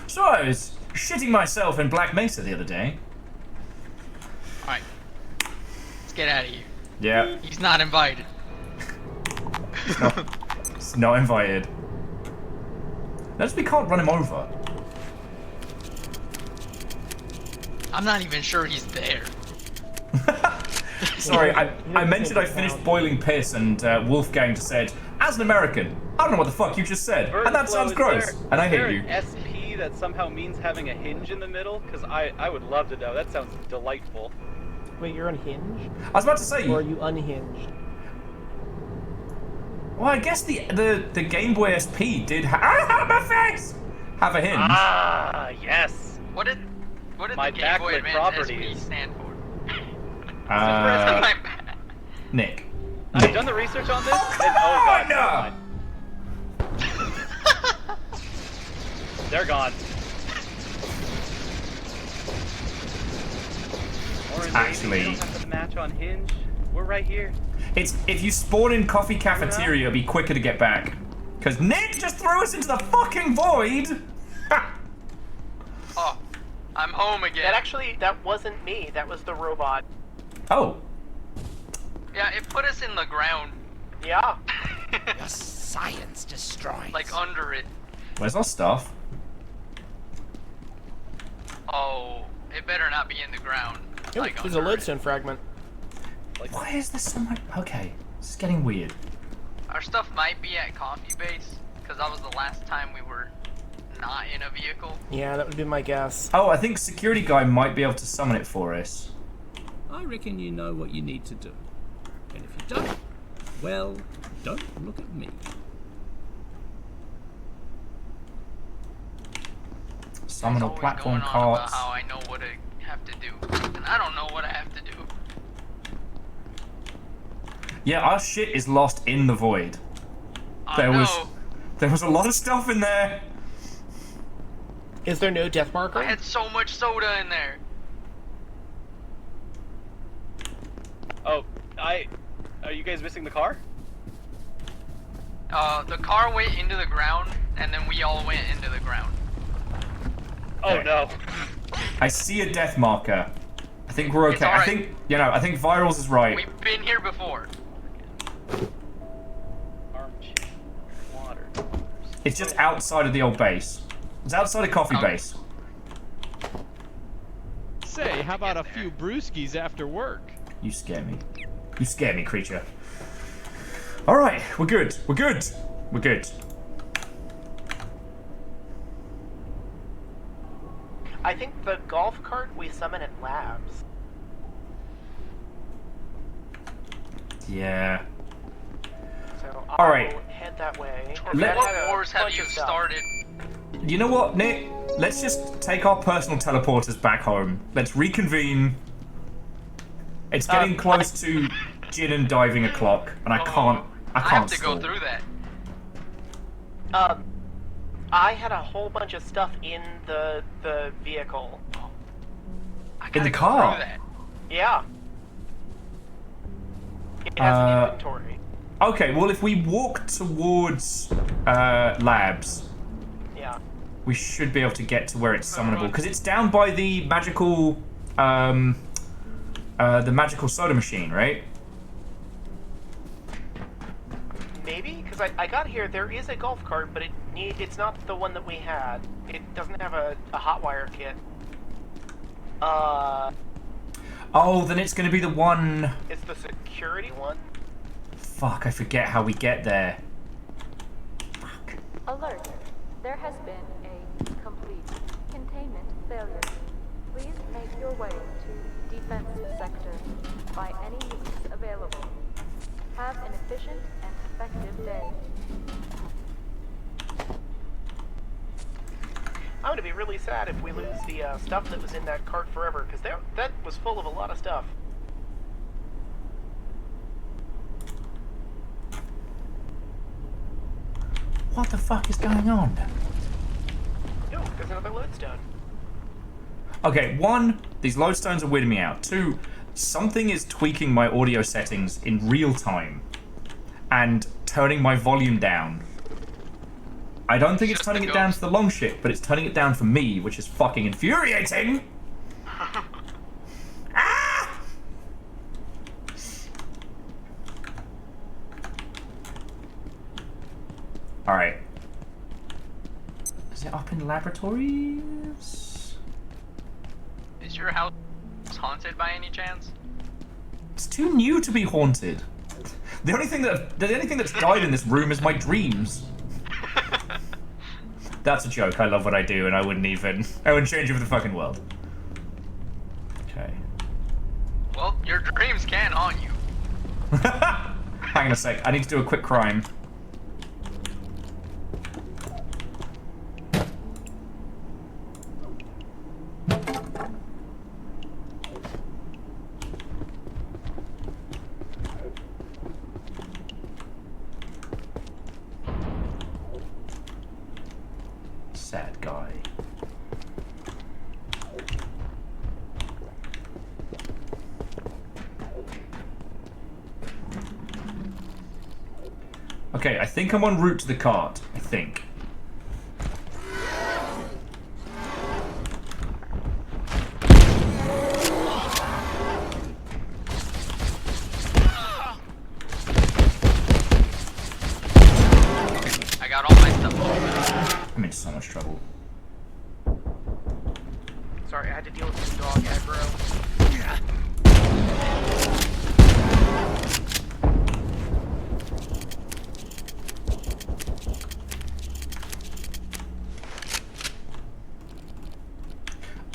So I was shitting myself in Black Mesa the other day. Alright. Let's get out of here. Yeah. He's not invited. It's not invited. Notice we can't run him over. I'm not even sure he's there. Sorry, I mentioned I finished boiling piss and Wolfgang just said, as an American, I don't know what the fuck you just said. And that Birdflow, sounds is gross. there- And I is hate there you. an SP that somehow means having a hinge in the middle? Because I would love to know. That sounds delightful. Wait, you're unhinged? I was about to say. Or are you unhinged? Well, I guess the Game Boy SP did my face! Have a hinge. Ah, yes. What did My the Game Boy backlit Advance properties. SP stand for? Nick. I've done the research on this. Oh, and, come God, on! never mind. They're gone. Orange Actually- you don't have to match on Hinge. We're right here. It's if you spawn in Coffee Cafeteria, it'll be quicker to get back. Because Nick just threw us into the fucking void! Ha! Oh, I'm home again. That wasn't me. That was the robot. Oh. Yeah, it put us in the ground. Yeah. Your science destroys. Like under it. Where's our stuff? Oh, it better not be in the ground. Ooh, Like there's a under it. lodestone fragment. Why is there so much? Okay, this is getting weird. Our stuff might be at Coffee Base, because that was the last time we were not in a vehicle. Yeah, that would be my guess. Oh, I think security guy might be able to summon it for us. I reckon you know what you need to do. And if you don't, well, don't look at me. Summon all Always platform going on about carts. how I know what I have to do, and I don't know what I have to do. Yeah, our shit is lost in the void. I know. There was a lot of stuff in there. Is there no death marker? I had so much soda in there. Oh, are you guys missing the car? The car went into the ground, and then we all went into the ground. Oh no. I see a death marker. I think we're It's okay. all right. I think I think Virals is right. We've been here before. Armchair. Water. It's just outside of the old base. It's outside of Coffee Base. Say, how about a few brewskis after work? You scare me. You scare me, creature. Alright, we're good. We're good. We're good. I think the golf cart we summon at labs. Yeah. So All right. I'll head that way. What wars have you started? You know what, Nick? Let's just take our personal teleporters back home. Let's reconvene It's getting close to gin and diving o'clock, and I can't I have to stall. go through that. I had a whole bunch of stuff in the vehicle. In the car? Yeah. It has an inventory. Okay, well if we walk towards labs, Yeah. we should be able to get to where it's summonable, because it's down by the magical soda machine, right? Maybe, because I got here. There is a golf cart, but it's not the one that we had. It doesn't have a hotwire kit. Oh, then it's going to be the one. It's the security one. Fuck, I forget how we get there. Alert. There has been a complete containment failure. Please make your way to defense sector by any means available. Have an efficient and effective day. I'm gonna be really sad if we lose the stuff that was in that cart forever, because that was full of a lot of stuff. What the fuck is going on? No, there's another lodestone. Okay, one, these lodestones are weirding me out. Two, something is tweaking my audio settings in real time and turning my volume down. I don't think it's turning it down for the long shit, but it's turning it down for me, which is fucking infuriating. Ah! Alright. Is it up in laboratories? Is your house haunted by any chance? It's too new to be haunted. The only thing that's died in this room is my dreams. That's a joke. I love what I do, and I wouldn't change it for the fucking world. Okay. Well, your dreams can haunt you. Hang on a sec. I need to do a quick crime. Sad guy. Okay, I think I'm en route to the cart. I think. I got all my stuff. I'm in so much trouble. Sorry, I had to deal with some dog aggro.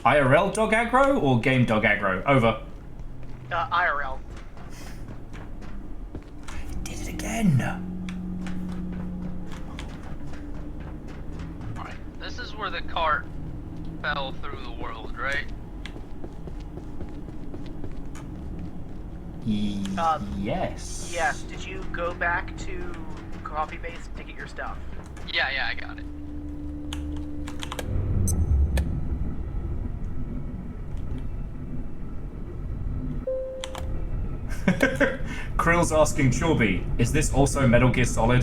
IRL dog aggro or game dog aggro? Over. IRL. Did it again. Alright, this is where the cart fell through the world, right? Yes. Yes. Did you go back to Coffee Base to get your stuff? Yeah, I got it. Krill's asking Chorby, is this also Metal Gear Solid?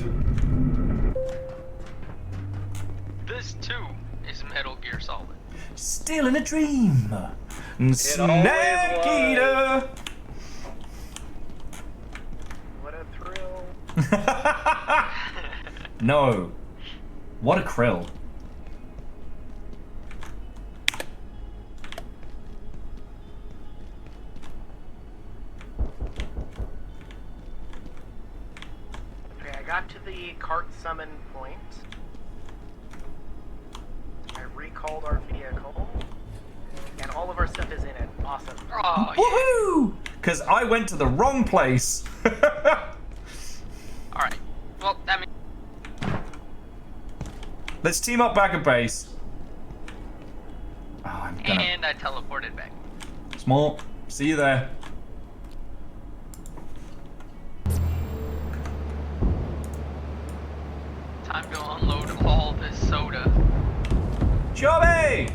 This too is Metal Gear Solid. Still in a dream. Snack eater. What a thrill. No. What a krill. Okay, I got to the cart summon point. I recalled our vehicle. And all of our stuff is in it. Awesome. Oh, woohoo! Because I went to the wrong place. Alright. Well, that means... Let's team up back at base. Oh, I'm gonna... And I teleported back. Small. See you there. Time to unload all this soda. Chubby!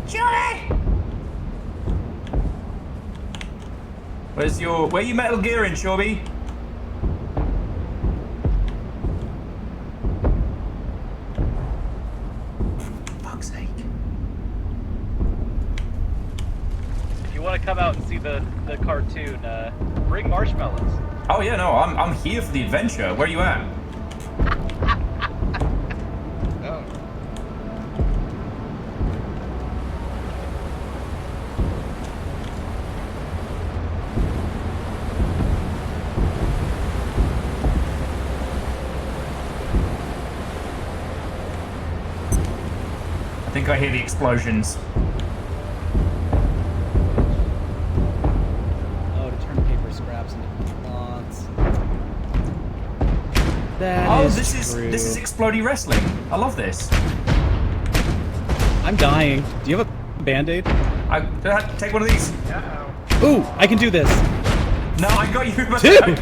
Chubby! Where you Metal Gearing, Chubby? Fuck's sake. If you want to come out and see the cartoon, bring marshmallows. Oh yeah, no, I'm here for the adventure. Where are you at? Oh. I think I hear the explosions. Oh, to turn paper scraps into plots. This is explodey wrestling. I love this. I'm dying. Do you have a band-aid? Take one of these. Ooh, I can do this. No, I got you. Two.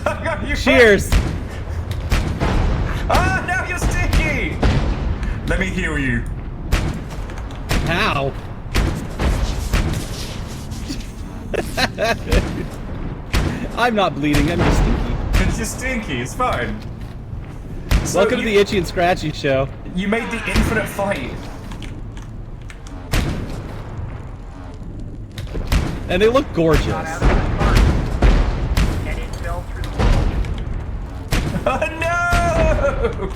I got you. Cheers. Ah, now you're sticky. Let me heal you. How? I'm not bleeding. I'm just stinky. It's just stinky. It's fine. Welcome to the Itchy and Scratchy show. You made the infinite fight. And they look gorgeous. Oh no!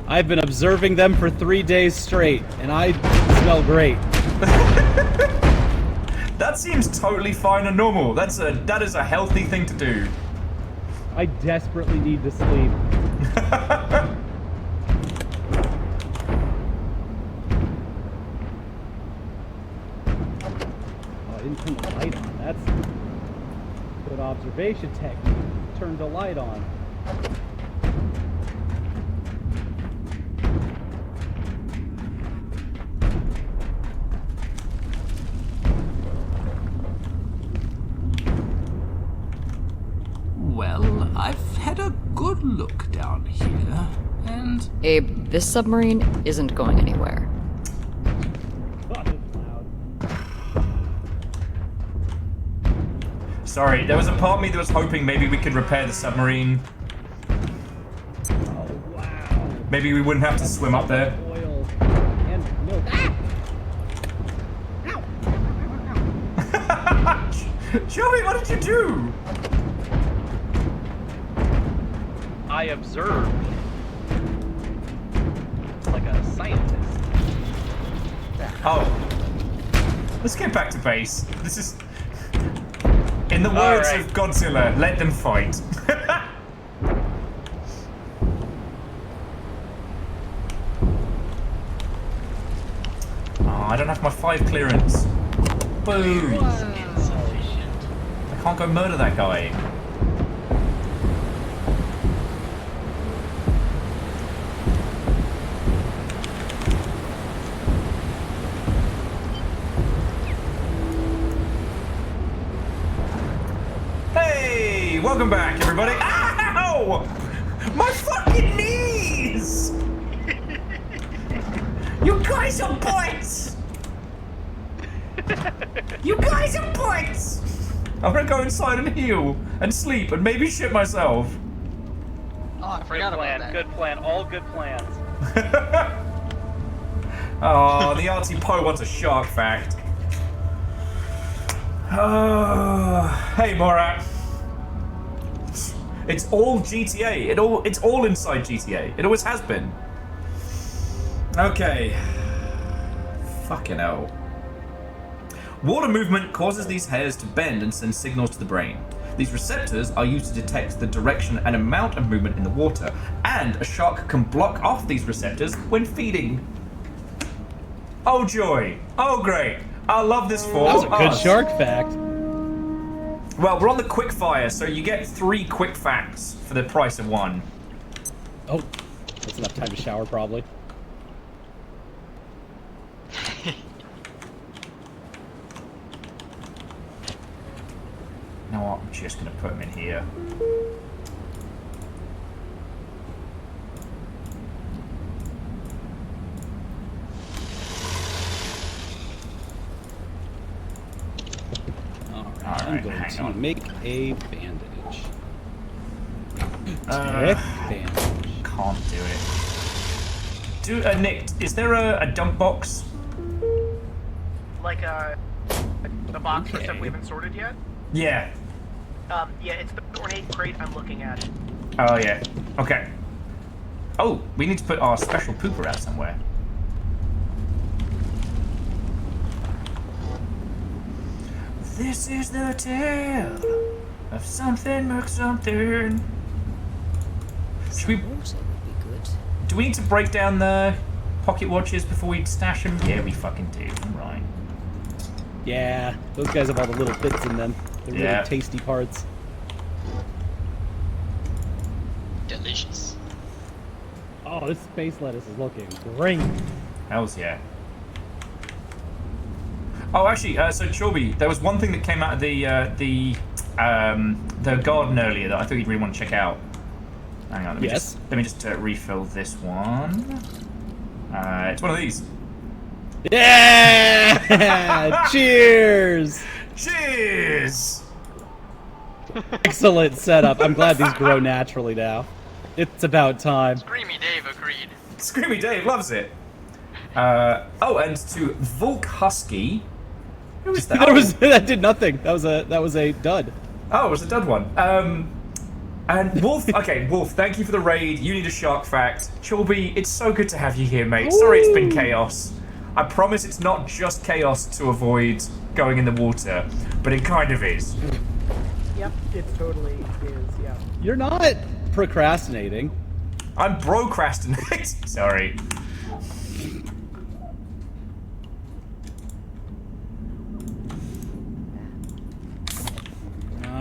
I've been observing them for 3 days straight, and I smell great. That seems totally fine and normal. That is a healthy thing to do. I desperately need to sleep. Oh, I didn't turn the light on. That's good observation technique. Turned the light on. Well, I've had a good look down here, and... Abe, this submarine isn't going anywhere. Sorry, there was a part of me that was hoping maybe we could repair the submarine. Oh, wow. Maybe we wouldn't have to swim up there. Oil and milk. Joey, what did you do? I observed. Like a scientist. Oh. Let's get back to base. This is... In the words of Godzilla, let them fight. Oh, I don't have my 5 clearance. Boom. I can't go murder that guy. Hey, welcome back, everybody. Ow! My fucking knees! You guys are boys! You guys are boys! I'm gonna go inside and heal and sleep and maybe shit myself. Oh, I forgot about that. Good plan. All good plans. Oh, the artsy Poe wants a shark fact. Hey, Morat. It's all GTA. It's all inside GTA. It always has been. Okay. Fucking hell. Water movement causes these hairs to bend and send signals to the brain. These receptors are used to detect the direction and amount of movement in the water, and a shark can block off these receptors when feeding. Oh joy! Oh great! I love this for That was a good us. shark fact. Well, we're on the quick fire, so you get 3 quick facts for the price of 1. Oh, that's enough time to shower, probably. You know what? I'm just going to put them in here. Alright, I'm going to make a bandage. Uh, bandage. Can't do it. Nick, is there a dump box? Like the box for stuff we haven't sorted yet? Yeah. Yeah, it's the ornate crate I'm looking at. Oh, yeah. Okay. Oh, we need to put our special pooper out somewhere. This is the tale of something like something. Should we... Do we need to break down the pocket watches before we stash them? Yeah, we fucking do. Right. Yeah, those guys have all the little bits in them. The really tasty parts. Delicious. Oh, this space lettuce is looking great. Hells yeah. Oh, actually, so Chorby, there was one thing that came out of the garden earlier that I thought you'd really want to check out. Hang on, let me just refill this one. It's one of these. Yeah! Cheers! Cheers! Excellent setup. I'm glad these grow naturally now. It's about time. Screamy Dave agreed. Screamy Dave loves it. Oh, and to Volk Husky. Who is that? That did nothing. That was a dud. Oh, it was a dud one. And Wolf, okay, Wolf, thank you for the raid. You need a shark fact. Chorby, it's so good to have you here, mate. Sorry it's been chaos. I promise it's not just chaos to avoid going in the water, but it kind of is. Yep, it totally is, yeah. You're not procrastinating. I'm procrastinating. Sorry.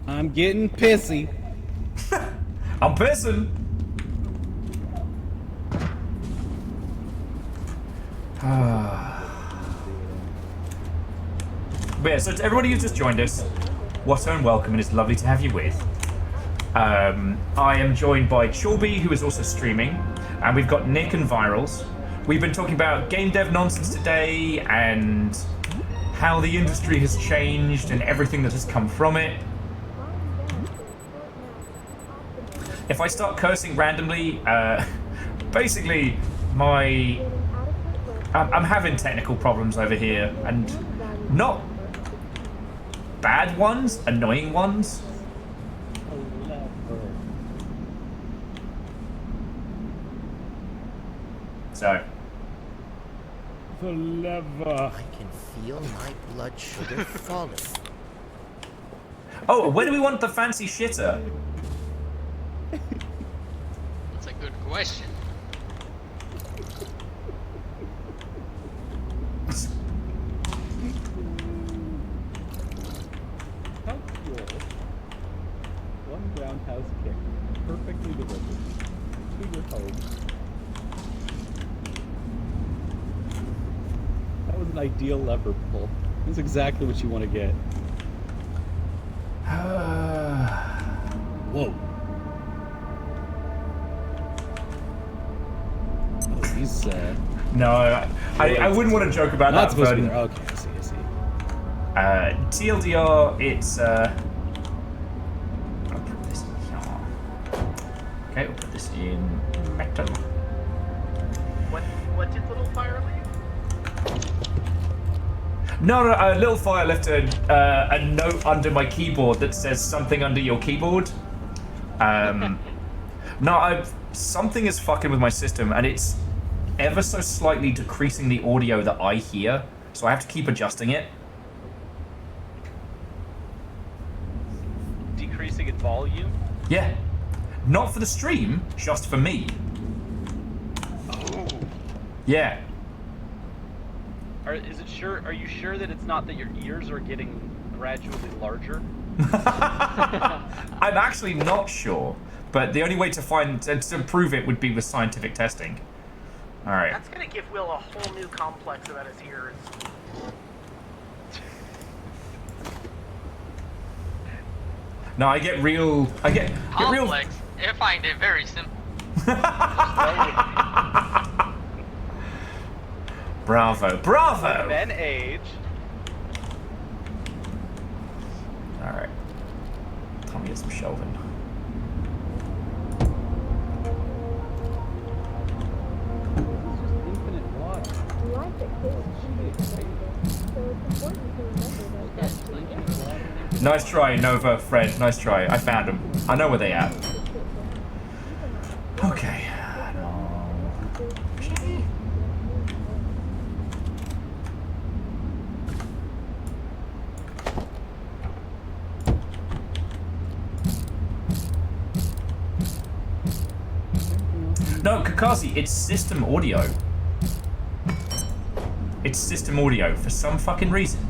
I'm getting pissy. I'm pissing. But yeah, so to everybody who's just joined us, what and welcome, and it's lovely to have you with. I am joined by Chorby, who is also streaming, and we've got Nick and Virals. We've been talking about game dev nonsense today, and how the industry has changed, and everything that has come from it. If I start cursing randomly, basically, I'm having technical problems over here, and not bad ones, annoying ones. So. The lever. I can feel my blood sugar falling. Oh, where do we want the fancy shitter? That's a good question. How cool. One roundhouse kick, perfectly delivered to your home. That was an ideal lever pull. That's exactly what you want to get. Whoa. Oh, he's No, I wouldn't want to joke about not that. Supposed But, to be there. Okay, I see. TLDR, it's I'll put this in here. Okay, we'll put this in metal. What did Little Fire leave? No, Little Fire left a note under my keyboard that says something under your keyboard. No, something is fucking with my system, and it's ever so slightly decreasing the audio that I hear, so I have to keep adjusting it. Decreasing in volume? Yeah. Not for the stream, just for me. Oh. Yeah. Are you sure that it's not that your ears are getting gradually larger? I'm actually not sure, but the only way to prove it would be with scientific testing. All right. That's gonna give Will a whole new complex about his ears. No, I get real. I get real. Complex. I find it very simple. Bravo, bravo! Men age. Alright. Time to get some shelving. Infinite water. Nice try, Nova, Fred. Nice try. I found them. I know where they are. Okay. No, Kakashi, it's system audio. It's system audio for some fucking reason.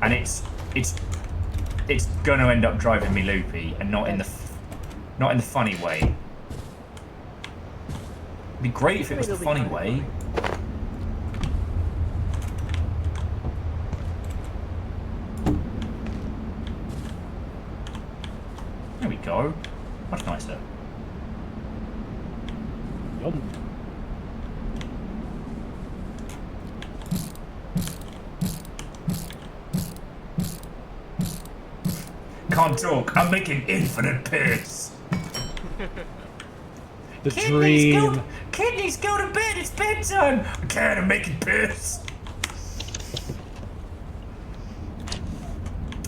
And it's gonna end up driving me loopy, and not in the funny way. It'd be great if it was the funny way. There we go. Much nicer. Yum. Can't talk. I'm making infinite piss. The dream. Kidneys, go to bed. It's bedtime. I can't. I'm making piss.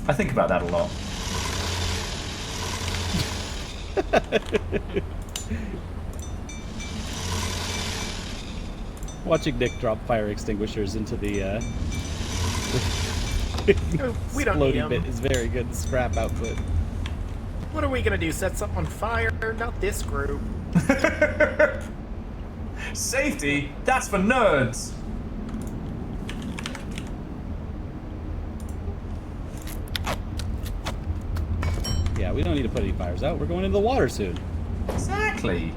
I think about that a lot. Watching Nick drop fire extinguishers into the We don't need 'em. bit is very good scrap output. What are we gonna do? Set something on fire? Not this group. Safety? That's for nerds. Yeah, we don't need to put any fires out. We're going into the water soon. Exactly.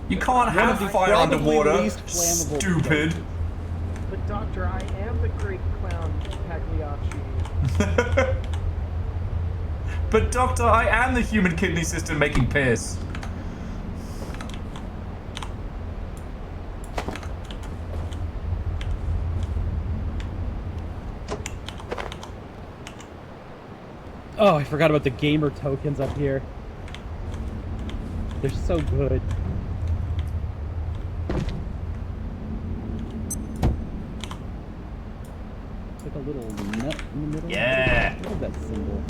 You can't One of have the fire probably underwater. least flammable Stupid. But Doctor, I am the Greek clown Pagliacci. But Doctor, I am the human kidney system making piss. Oh, I forgot about the gamer tokens up here. They're so good. It's like a little nut in the middle. Yeah. What is that symbol?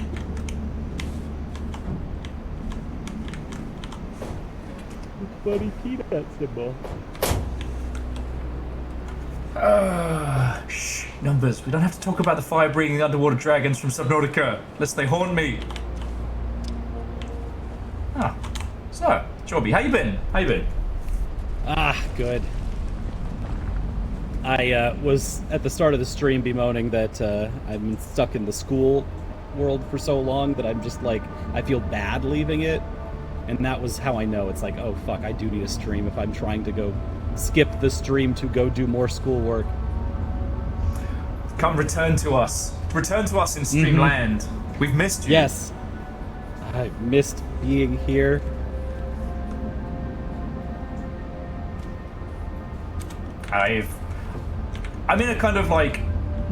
Buddy peanut symbol. Shh, numbers. We don't have to talk about the fire-breathing underwater dragons from Subnautica, lest they haunt me. Ah, so, Jorby, how you been? How you been? Ah, good. I was at the start of the stream bemoaning that I've been stuck in the school world for so long that I'm just like, I feel bad leaving it. And that was how I know it's like, oh fuck, I do need a stream if I'm trying to go skip the stream to go do more schoolwork. Come return to us. Return to us in Streamland. We've missed you. Yes. I missed being here. I'm in a kind of like,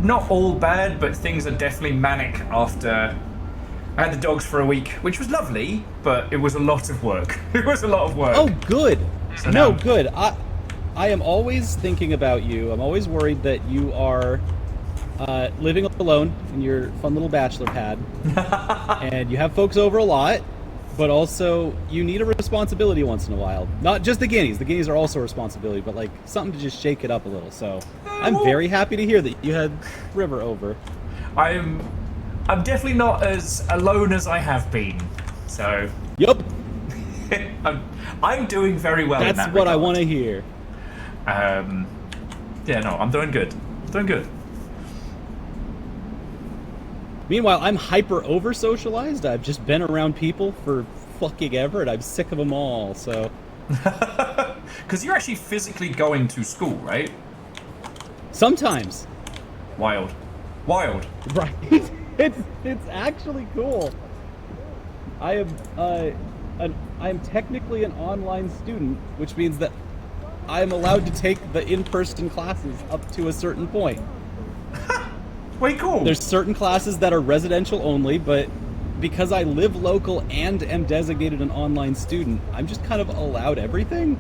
not all bad, but things are definitely manic after I had the dogs for a week, which was lovely, but it was a lot of work. It was a lot of work. Oh, good. So no, now- good. I am always thinking about you. I'm always worried that you are living alone in your fun little bachelor pad, and you have folks over a lot, but also you need a responsibility once in a while. Not just the guineas. The guineas are also a responsibility, but like something to just shake it up a little. So I'm very happy to hear that you had River over. I'm definitely not as alone as I have been. So. Yup. I'm doing very well. That's in that what I regard. want to hear. Yeah, no, I'm doing good. Doing good. Meanwhile, I'm hyper over socialized. I've just been around people for fucking ever, and I'm sick of them all. So. Because you're actually physically going to school, right? Sometimes. Wild. Wild. Right. It's actually cool. I am technically an online student, which means that I'm allowed to take the in-person classes up to a certain point. Way cool. There's certain classes that are residential only, but because I live local and am designated an online student, I'm just kind of allowed everything.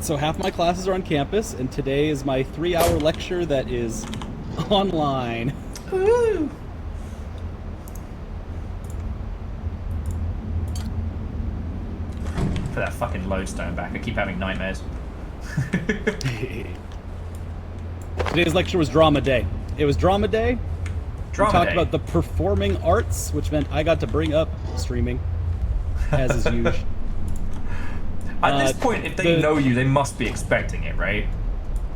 So half my classes are on campus, and today is my 3-hour lecture that is online. Woo! Put that fucking lodestone back. I keep having nightmares. Today's lecture was drama day. It was drama day. Drama we talked day. about the performing arts, which meant I got to bring up streaming, as is usual. At this point, if they know you, they must be expecting it, right?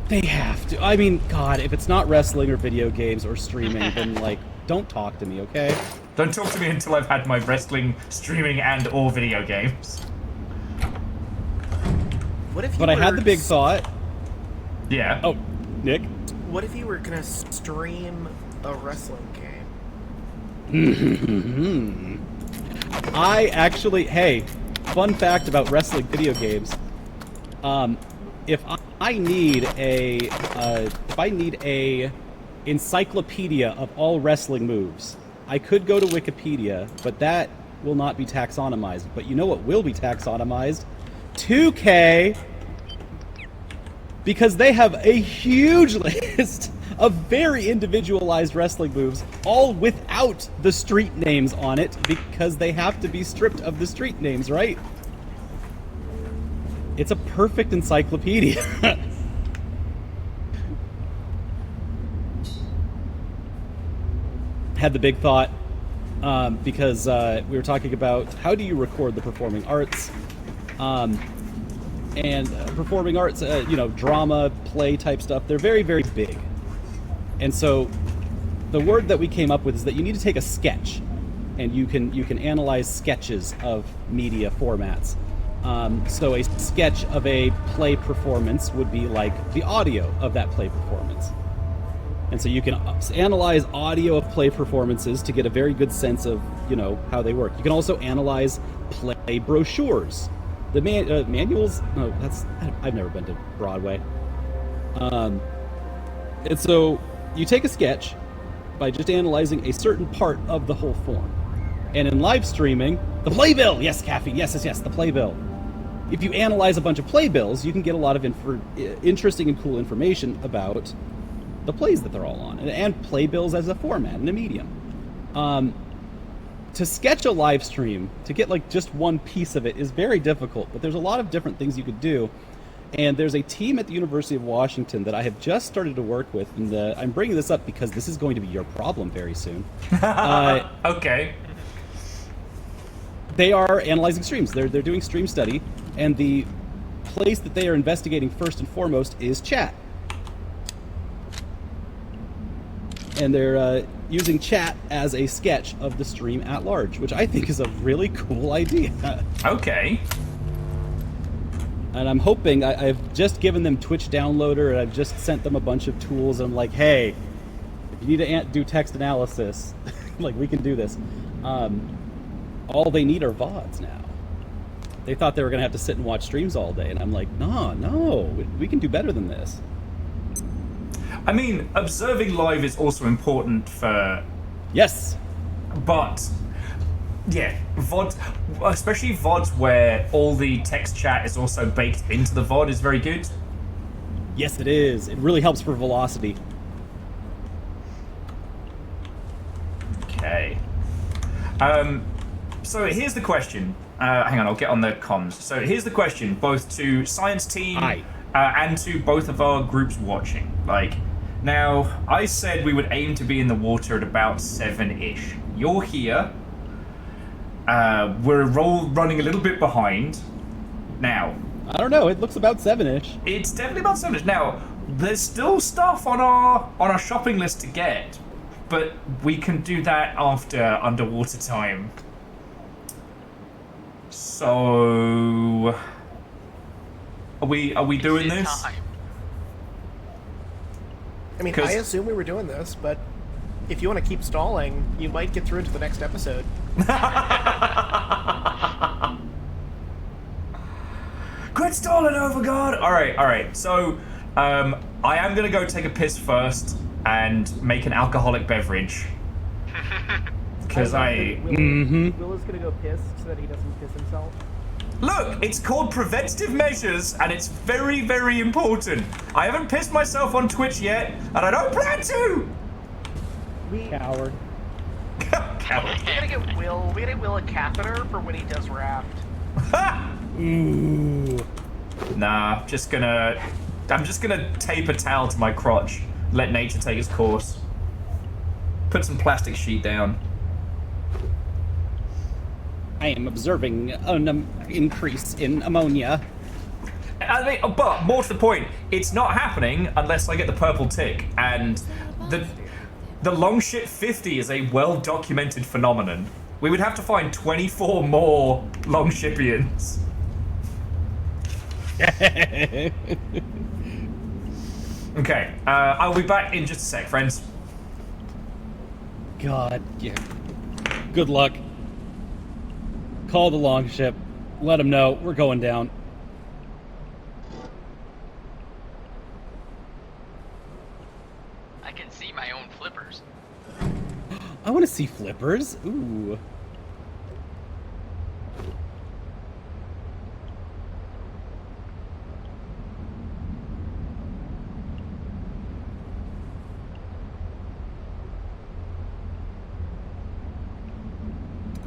They have to. I mean, God, if it's not wrestling or video games or streaming, then, like, don't talk to me, okay? Don't talk to me until I've had my wrestling, streaming, and or video games. What if you But I had the big thought. Yeah. Oh, Nick? What if you were gonna stream a wrestling game? I actually, hey, fun fact about wrestling video games. If I need a encyclopedia of all wrestling moves, I could go to Wikipedia, but that will not be taxonomized. But you know what will be taxonomized? 2K, because they have a huge list of very individualized wrestling moves, all without the street names on it, because they have to be stripped of the street names, right? It's a perfect encyclopedia. Had the big thought, because we were talking about how do you record the performing arts, and performing arts, drama, play type stuff, they're very, very big. And so the word that we came up with is that you need to take a sketch, and you can analyze sketches of media formats. So a sketch of a play performance would be like the audio of that play performance. And so you can analyze audio of play performances to get a very good sense of, how they work. You can also analyze play brochures. The manuals, no, I've never been to Broadway. And so you take a sketch by just analyzing a certain part of the whole form. And in live streaming, the playbill, yes, Caffey, yes, the playbill. If you analyze a bunch of playbills, you can get a lot of interesting and cool information about the plays that they're all on, and playbills as a format and a medium. To sketch a live stream, to get like just one piece of it is very difficult, but there's a lot of different things you could do. And there's a team at the University of Washington that I have just started to work with, and I'm bringing this up because this is going to be your problem very soon. Okay. They are analyzing streams. They're doing stream study, and the place that they are investigating first and foremost is chat. And they're using chat as a sketch of the stream at large, which I think is a really cool idea. Okay. And I'm hoping, I've just given them Twitch Downloader, and I've just sent them a bunch of tools, and I'm like, hey, if you need to do text analysis, like, we can do this. All they need are VODs now. They thought they were going to have to sit and watch streams all day, and I'm like, no, we can do better than this. I mean, observing live is also important for... Yes. But, yeah, VODs, especially VODs where all the text chat is also baked into the VOD is very good. Yes, it is. It really helps for velocity. Okay. So here's the question. Hang on, I'll get on the comms. So here's the question, both to Science Team and to both of our groups watching. Now, I said we would aim to be in the water at about 7-ish. You're here. We're running a little bit behind. Now... I don't know, it looks about 7-ish. It's definitely about 7-ish. Now, there's still stuff on our shopping list to get, but we can do that after underwater time. So... Are we doing this? I mean, 'Cause- I assume we were doing this, but if you want to keep stalling, you might get through into the next episode. Quit stalling, Overguard! Alright. So, I am gonna go take a piss first and make an alcoholic beverage. Because Will is gonna go piss so that he doesn't piss himself. Look, it's called preventative measures, and it's very, very important. I haven't pissed myself on Twitch yet, and I don't plan to! Coward. Coward. We gotta get Will a catheter for when he does raft. Ooh. Nah, I'm just gonna tape a towel to my crotch, let nature take its course. Put some plastic sheet down. I am observing an increase in ammonia. I mean, but more to the point, it's not happening unless I get the purple tick, and the long ship 50 is a well-documented phenomenon. We would have to find 24 more long shipians. Okay, I'll be back in just a sec, friends. God, yeah. Good luck. Call the longship. Let them know we're going down. I can see my own flippers. I want to see flippers. Ooh.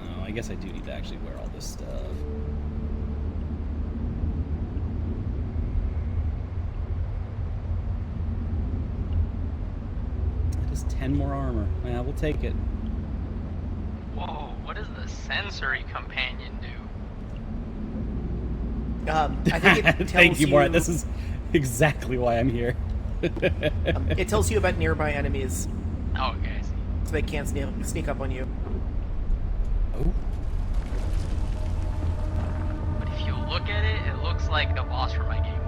Oh, I guess I do need to actually wear all this stuff. Just 10 more armor. Yeah, we'll take it. Whoa, what does the sensory companion do? I think it tells Thank you, Morat. This is exactly why I'm here. It tells you about nearby enemies. Oh, okay, I see. So they can't sneak up on you. Oh. But if you look at it, it looks like a boss from my game.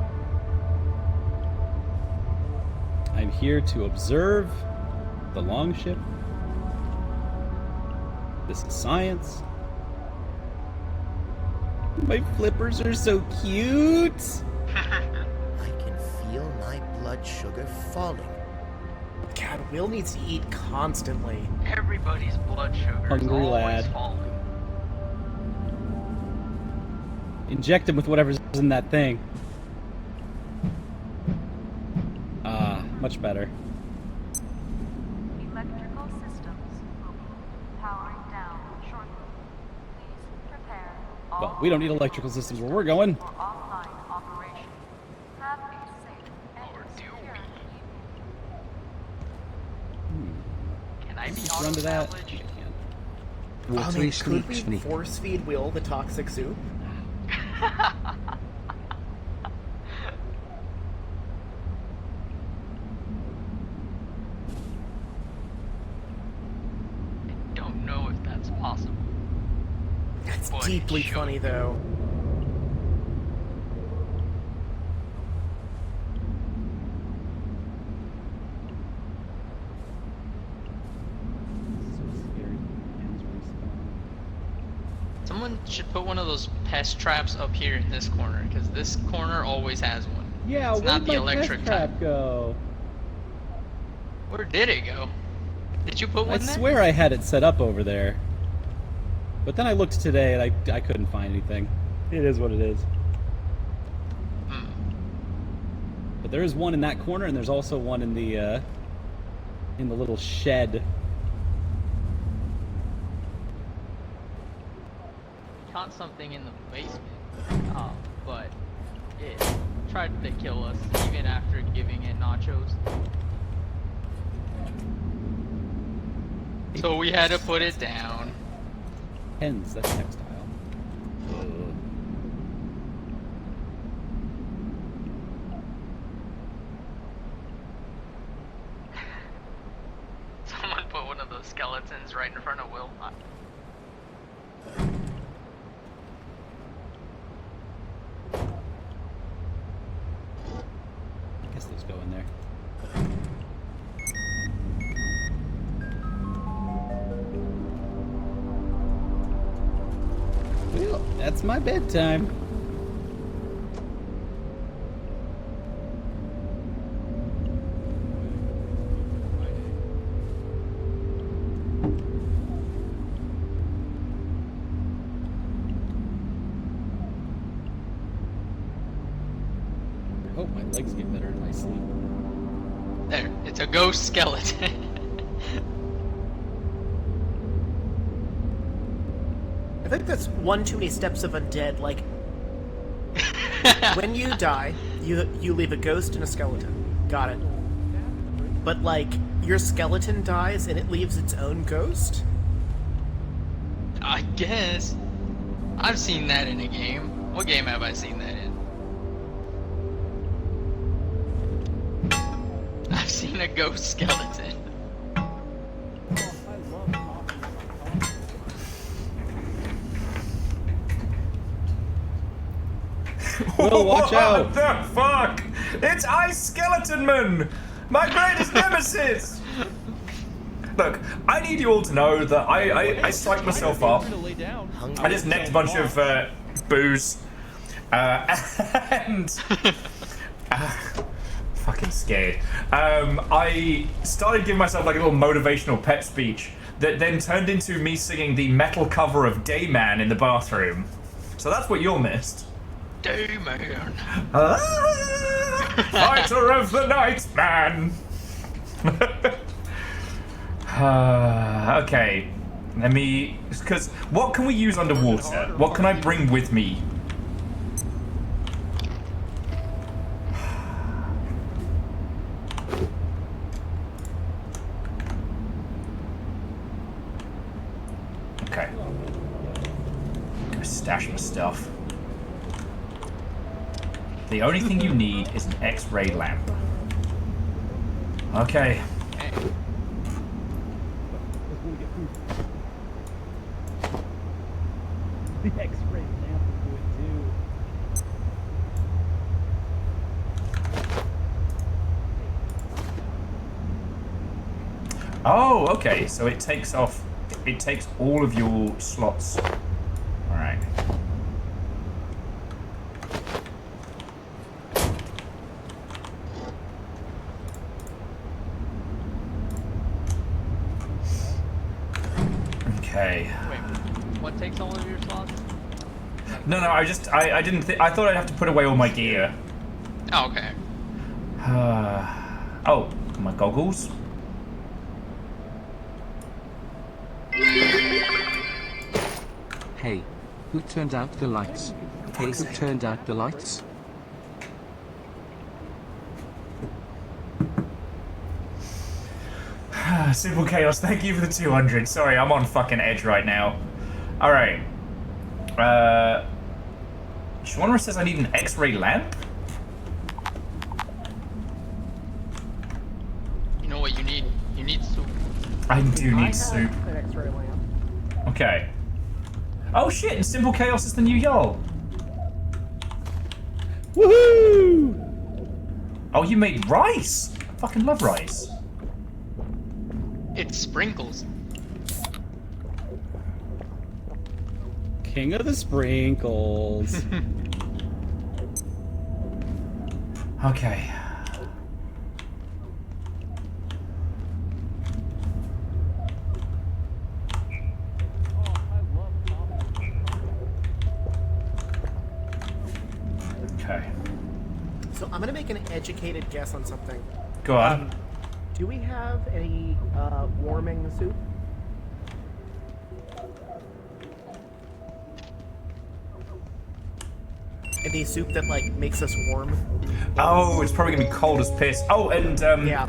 I'm here to observe the longship. This is science. My flippers are so cute. I can feel my blood sugar falling. God, Will needs to eat constantly. Everybody's blood sugar is Hungry always lad. falling. Inject him with whatever's in that thing. Ah, much better. Electrical systems will be powering down shortly. Please prepare all Well, we don't need electrical systems where we're going. for offline operation. Have a safe and secure Can I be Just run to that. auto-salvaged? I mean, could we force feed Will the toxic soup? Don't know if that's possible. That's Boy, deeply sure. funny, though. Someone should put one of those pest traps up here in this corner, because this corner always has one. Yeah, it's where not did the my electric pest trap type. go? Where did it go? Did you put I one there? swear I had it set up over there. But then I looked today and I couldn't find anything. It is what it is. But there is one in that corner, and there's also one in the little shed. Caught something in the basement, but it tried to kill us even after giving it nachos. So we had to put it down. Pens, that's textile. Someone put one of those skeletons right in front of Will. I guess those go in there. That's my bedtime. I hope my legs get better in my sleep. There, it's a ghost skeleton. I think that's one too many steps of undead. Like, when you die, you leave a ghost and a skeleton. Got it. But like, your skeleton dies and it leaves its own ghost? I guess. I've seen that in a game. What game have I seen that in? I've seen a ghost skeleton. Will, watch out! What the fuck? It's Ice Skeleton Man! My greatest nemesis! Look, I need you all to know that I psyched myself up. I just necked a bunch of booze. And... fucking scared. I started giving myself like a little motivational pep speech that then turned into me singing the metal cover of Dayman in the bathroom. So that's what you'll missed. Dayman. Fighter of the night, man. Okay, let me. Because what can we use underwater? What can I bring with me? Okay. Go stash my stuff. The only thing you need is an X-ray lamp. Okay. The X-ray lamp will do it too. Oh, okay. So it takes off. It takes all of your slots. All right. Okay. Wait, what takes all of your slots? No, I didn't think. I thought I'd have to put away all my gear. Oh, okay. Oh, my goggles. Hey, who turned out the lights? Hey, who turned out the lights? Simple Chaos, thank you for the 200. Sorry, I'm on fucking edge right now. Alright. Shawana says I need an X-ray lamp? You know what you need? You need soup. I do need soup. An X-ray lamp. Okay. Oh shit, and Simple Chaos is the new y'all. Woohoo! Oh, you made rice? I fucking love rice. It's sprinkles. King of the sprinkles. Okay. Okay. So I'm gonna make an educated guess on something. Go on. Do we have any warming soup? Any soup that like makes us warm? Oh, it's probably gonna be cold as piss. Oh, and yeah.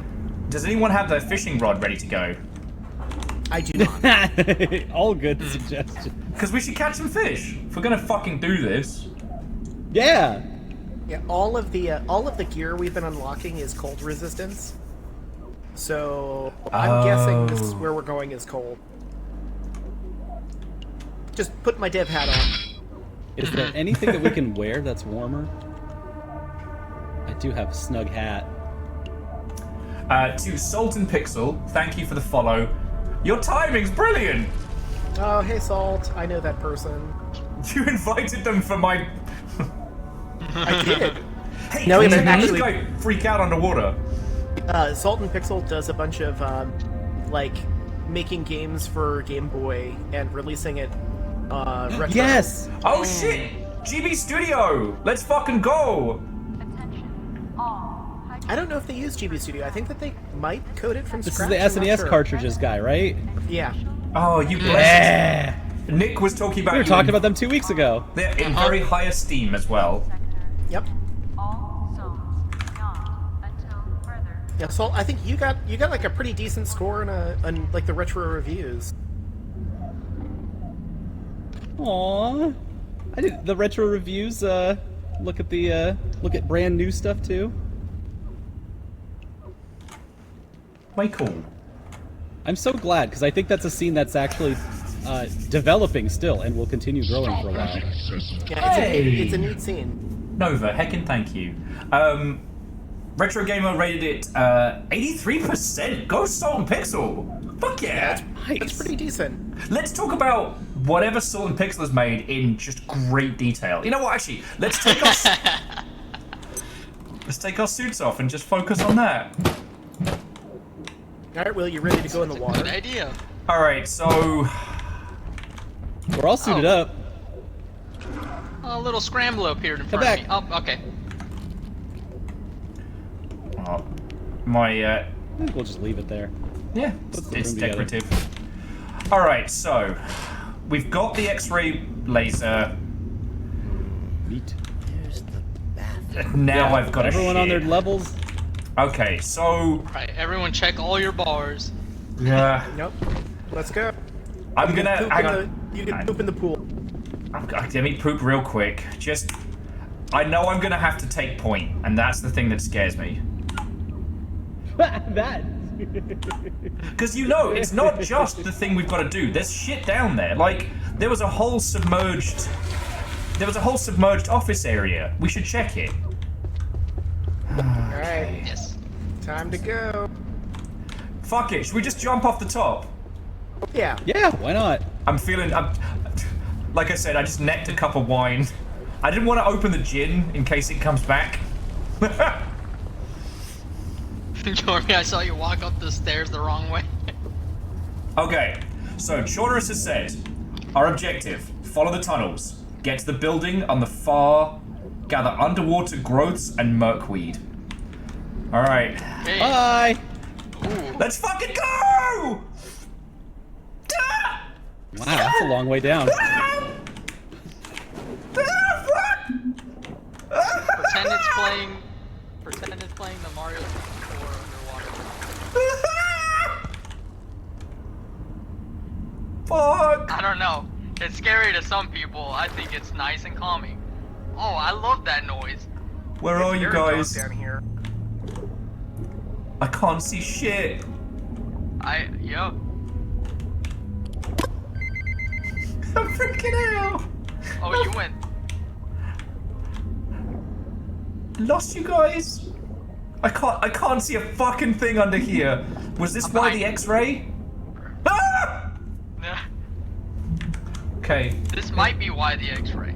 Does anyone have their fishing rod ready to go? I do not. All good suggestions. Because we should catch some fish. If we're gonna fucking do this. Yeah. Yeah. All of the gear we've been unlocking is cold resistance. So I'm guessing this is where we're going is cold. Just put my dev hat on. Is there anything that we can wear that's warmer? I do have a snug hat. To Salt and Pixel, thank you for the follow. Your timing's brilliant! Oh, hey Salt, I know that person. You invited them for my... I did. Hey, No, no, it's this actually guy freak out underwater. Salt and Pixel does a bunch of like making games for Game Boy and releasing it retro. Yes! Oh shit! GB Studio! Let's fucking go! I don't know if they use GB Studio. I think that they might code it from This scratch. is the I'm not SNES sure. cartridges guy, right? Yeah. Oh, you blessed. Yeah! Nick was talking about We were you talking in- about them 2 weeks ago. They're in very high esteem as well. Yep. Yeah, Salt. I think you got like a pretty decent score on like the retro reviews. Aww. I did the retro reviews. Look at brand new stuff too. Way cool. I'm so glad because I think that's a scene that's actually developing still and will continue growing for a while. Yeah, it's a neat scene. Nova, heckin' thank you. Retro Gamer rated it 83%. Go Salt and Pixel. Fuck yeah. That's pretty decent. Let's talk about whatever Salt and Pixel has made in just great detail. You know what? Actually, let's take our suits off and just focus on that. All right, Will, you ready to go in the water? Good idea. All right, so we're all suited up. A little scrambler appeared in Come front of me. Oh, okay. My I think we'll just leave it there. Yeah, it's decorative. All right, so we've got the X-ray laser. Neat. Now I've got everyone on their levels. Okay, so Right, everyone check all your bars. yeah. Nope. Let's go. I'm gonna. You can poop in the pool. Let me poop real quick. Just, I know I'm gonna have to take point, and that's the thing that scares me. That. Because you know, it's not just the thing we've got to do. There's shit down there. Like there was a whole submerged office area. We should check it. All right. Yes. Time to go. Fuck it. Should we just jump off the top? Yeah. Yeah. Why not? I'm like I said, I just necked a cup of wine. I didn't want to open the gin in case it comes back. Jormy, I saw you walk up the stairs the wrong way. Okay, so Chorus has said, our objective, follow the tunnels, get to the building on the far, gather underwater growths and merkweed. Alright. Hey. Bye! Ooh. Let's fucking go! Wow, that's a long way down. Pretend it's playing the Mario 64 underwater. Fuck! I don't know. It's scary to some people. I think it's nice and calming. Oh, I love that noise. Where are you guys? Down here. I can't see shit. Yep. I'm freaking out. Oh, you went. Lost you guys. I can't see a fucking thing under here. Was this why the X-ray? Ah! Okay. This might be why the X-ray.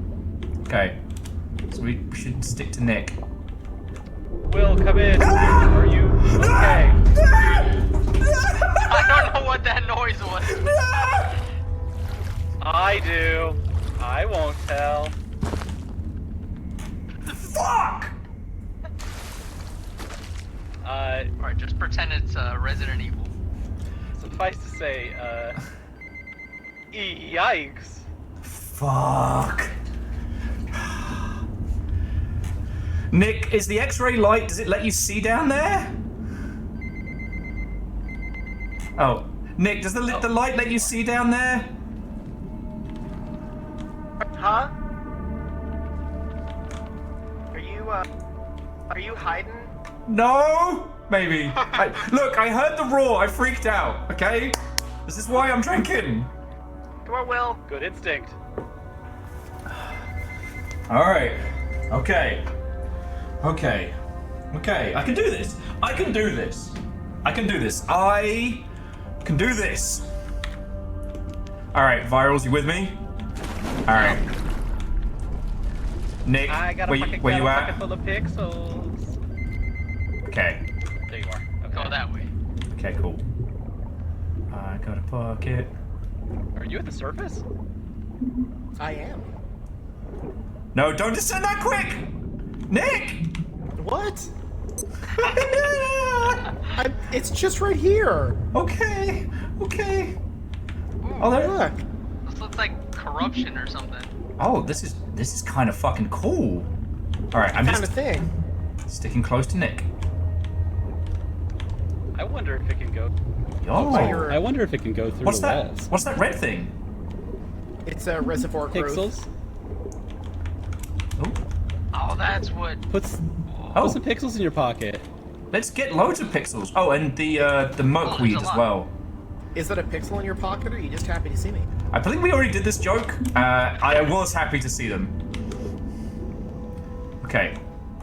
Okay. So we should stick to Nick. Will, come in. Are you okay? I don't know what that noise was. I do. I won't tell. Fuck! Alright, just pretend it's Resident Evil. Suffice to say, yikes. Fuck. Nick, is the X-ray light, does it let you see down there? Oh, Nick, does the light let you see down there? Huh? Are you hiding? No? Maybe. Look, I heard the roar, I freaked out, okay? This is why I'm drinking. Come on, Will. Good instinct. Alright. Okay. I can do this. I can do this. Alright, Virals, you with me? Alright. Nick, I got a where pocket, you got a at? pocket full of pixels. Okay. There you are. Okay. Go that way. Okay, cool. I got a pocket. Are you at the surface? I am. No, don't descend that quick! Nick! What? It's just right here. Okay, okay. Ooh, Oh, there. Look. this looks like corruption or something. Oh, this is kind of fucking cool. All right, I'm Kind just of thing. sticking close to Nick. I wonder if it can go. Yo. I wonder if it can go through What's the that? walls. What's that red thing? It's a reservoir growth. Pixels? Oh, that's what. Put some pixels in your pocket. Let's get loads of pixels. Oh, and the milkweed as well. Is that a pixel in your pocket, or are you just happy to see me? I believe we already did this joke. I was happy to see them. Okay.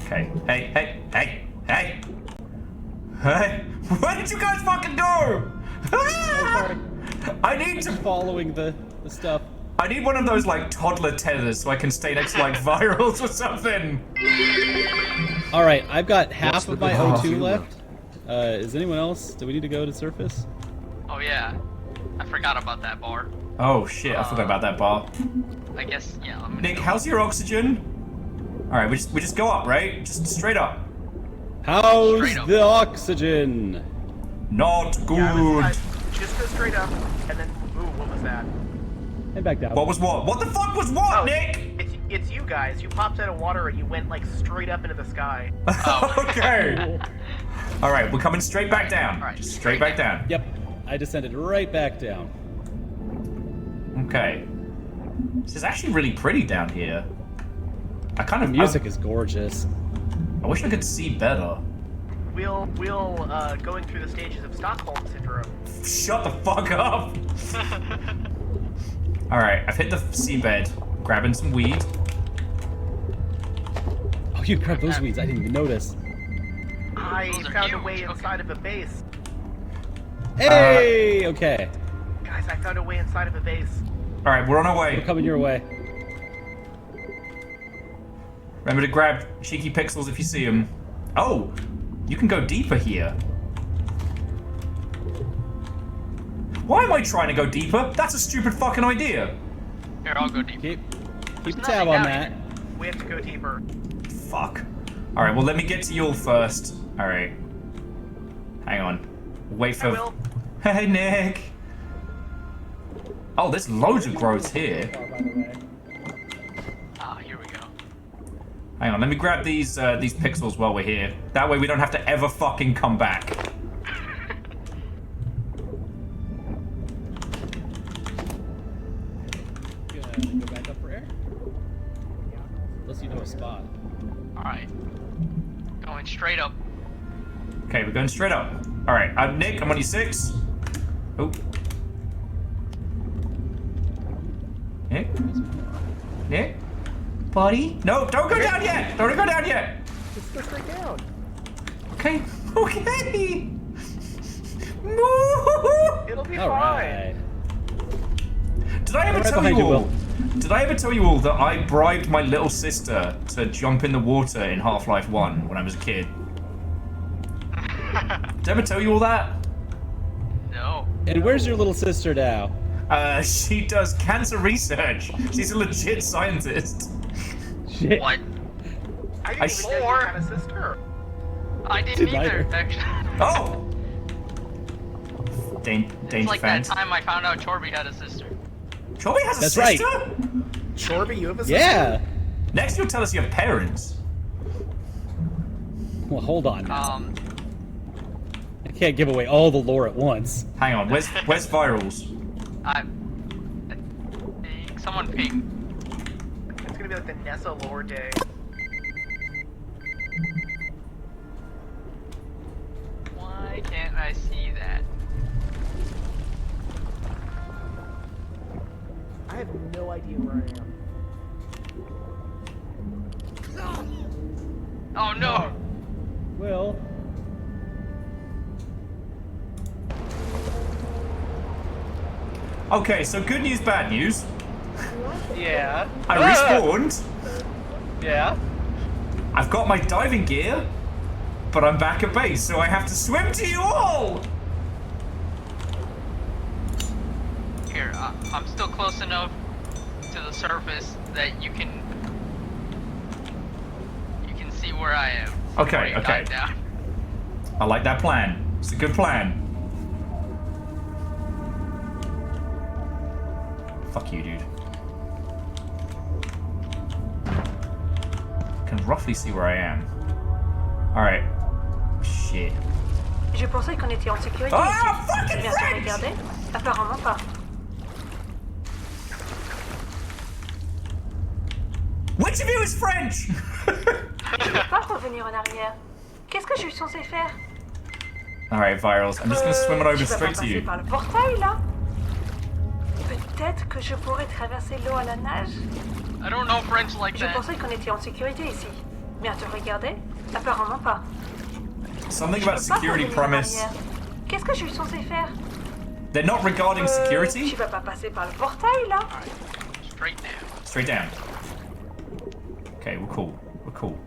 Okay. Hey, hey, hey, hey. Hey. Where did you guys fucking go? I need to... Following the stuff. I need one of those, like, toddler tethers so I can stay next to, like, virals or something. Alright, I've got half What's of the my bar? O2 left. Is anyone else? Do we need to go to surface? Oh yeah, I forgot about that bar. Oh, shit. I forgot about that bar. I guess yeah. I'm gonna Nick, go. how's your oxygen? Alright, we just go up, right? Just straight up. How's Straight up. the oxygen? Not good. Yeah, just go straight up, and then ooh, what was that? And back down. What was what? What the fuck was what, Oh, Nick? It's you guys. You popped out of water and you went like straight up into the sky. Okay. Alright, we're coming straight back down. Alright, Straight back down. Yep. I descended right back down. Okay. This is actually really pretty down here. I kind The of... music is gorgeous. I wish I could see better. We'll going through the stages of Stockholm syndrome. Shut the fuck up! Alright, I've hit the seabed. Grabbing some weed. Oh, you grabbed those weeds. I didn't even notice. I Those are found a huge. way inside of a base. Hey! Okay. Guys, I found a way inside of a base. Alright, we're on our We're way. coming your way. Remember to grab cheeky pixels if you see them. Oh! You can go deeper here. Why am I trying to go deeper? That's a stupid fucking idea. Here, I'll go deep. Keep There's a tab nothing on down that. here. We have to go deeper. Fuck. Alright, well let me get to you all first. Alright. Hang on. Wait for... I will. Hey, Nick! Oh, there's loads of growth here. Ah, here we go. Hang on, let me grab these pixels while we're here. That way we don't have to ever fucking come back. Gonna go back up for air? Unless you know a spot. Alright. Going straight up. Okay, we're going straight up. Alright, Nick, I'm on your 6. Oh. Nick? Nick? Buddy? No, don't go down yet! Don't go down yet! Just go straight down. Okay, okay! It'll be All fine. right. Did I ever Right tell behind you you, all? Will. Did I ever tell you all that I bribed my little sister to jump in the water in Half-Life 1 when I was a kid? Did I ever tell you all that? No. And where's your little sister now? She does cancer research. She's a legit scientist. Shit. What? I didn't even know you had a sister. I didn't Didn't either, either. actually. Oh! Danger It's like fans. that time I found out Chorby had a sister. Chorby has a That's sister? right. Chorby, you have a sister? Yeah. Next you'll tell us you have parents. Well, hold on now. Um, I can't give away all the lore at once. Hang on, where's virals? I think someone ping. It's gonna be like the Nessa lore day. Why can't I see that? I have no idea where I am. Oh no! Will. Okay, so good news, bad news. Yeah. I respawned. Yeah? I've got my diving gear, but I'm back at base, so I have to swim to you all! Here, I'm still close enough to the surface that you can see where I am. Okay, okay. Down. I like that plan. It's a good plan. Fuck you, dude. Can roughly see where I am. Alright. Shit. Je pensais qu'on était en sécurité Ah, ici. fucking Bien te French! regarder? Apparemment pas. Which of you is French? Je peux pas revenir en arrière. Qu'est-ce que je suis censée faire? Alright, Virals. I'm just gonna swim it over Tu vas straight pas to passer you. par le portail là? Peut-être que je pourrais traverser l'eau à la nage. I don't know French like Je that. pensais qu'on était en sécurité ici. Bien te regarder? Apparemment pas. Something Je about peux pas security revenir en premise. arrière. Qu'est-ce que je suis censée faire? They're not regarding security? Tu vas pas passer par le portail là? Straight down. Straight down. Okay, we're cool. We're cool.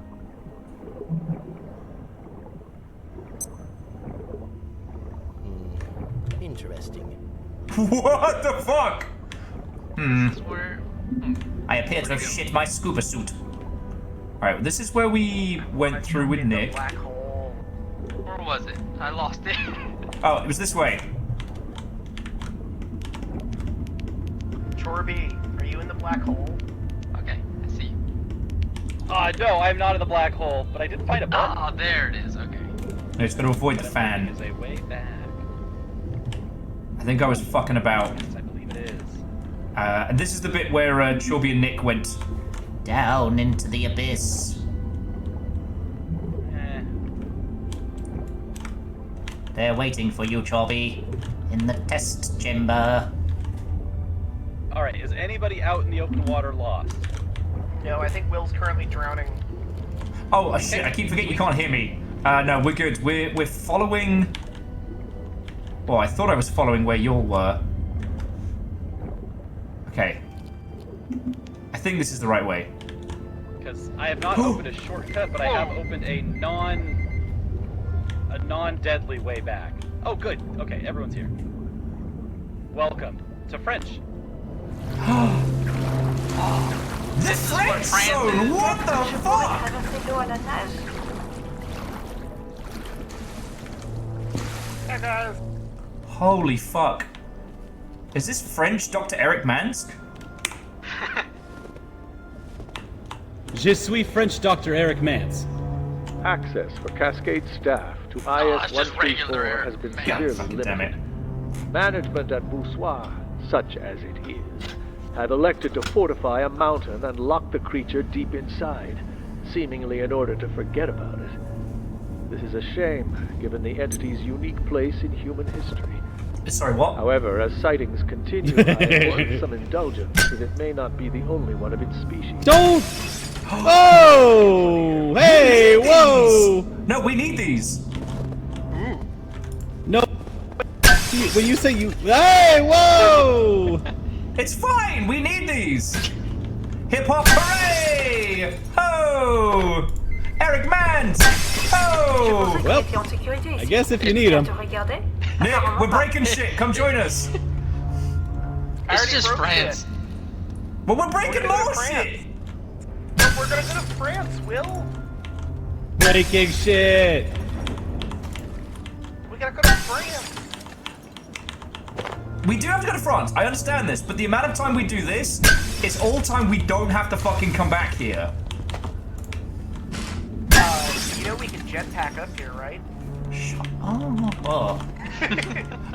Interesting. What the fuck? This is where... I appear to have shit my scuba suit. Alright, this is where we went through with Nick. Where was it? I lost it. Oh, it was this way. Chorby, are you in the black hole? Okay, I see. No, I'm not in the black hole, but I did find a button. Ah, there it is, okay. I just gotta avoid the fan. Is a way back. I think I was fucking about. Yes, I believe it is. And this is the bit where Chorby and Nick went down into the abyss. They're waiting for you, Chorby, in the test chamber. Alright, is anybody out in the open water lost? No, I think Will's currently drowning. Oh shit! I keep forgetting you can't hear me. No, we're good. We're following. Well, I thought I was following where you all were. Okay. I think this is the right way. Because I have not opened a shortcut, but I have opened a non-deadly way back. Oh, good. Okay, everyone's here. Welcome to French. The French zone! What the fuck? Traverser l'eau à la nage. Hey guys. Holy fuck. Is this French Dr. Eric Mansk? Je suis French Dr. Eric Mance. Access for Cascade staff to IS-134 has been severely limited. Damn it. Management at Boussoir, such as it is, have elected to fortify a mountain and lock the creature deep inside, seemingly in order to forget about it. This is a shame, given the entity's unique place in human history. Sorry, what? However, as sightings continue, I have some indulgence, as it may not be the only one of its species. Don't! Oh! Hey! Whoa! No, we need these. No. When you say you... Hey! Whoa! It's fine. We need these. Hip hop hooray! Ho! Eric Mans! Ho! Well, I guess if you need them. Nick, we're breaking shit. Come join us. It's just France. Well, we're breaking more shit. But we're gonna go to France, Will. Breaking shit. We gotta go to France. We do have to go to France. I understand this, but the amount of time we do this, it's all time we don't have to fucking come back here. You know we can jetpack up here, right? Oh.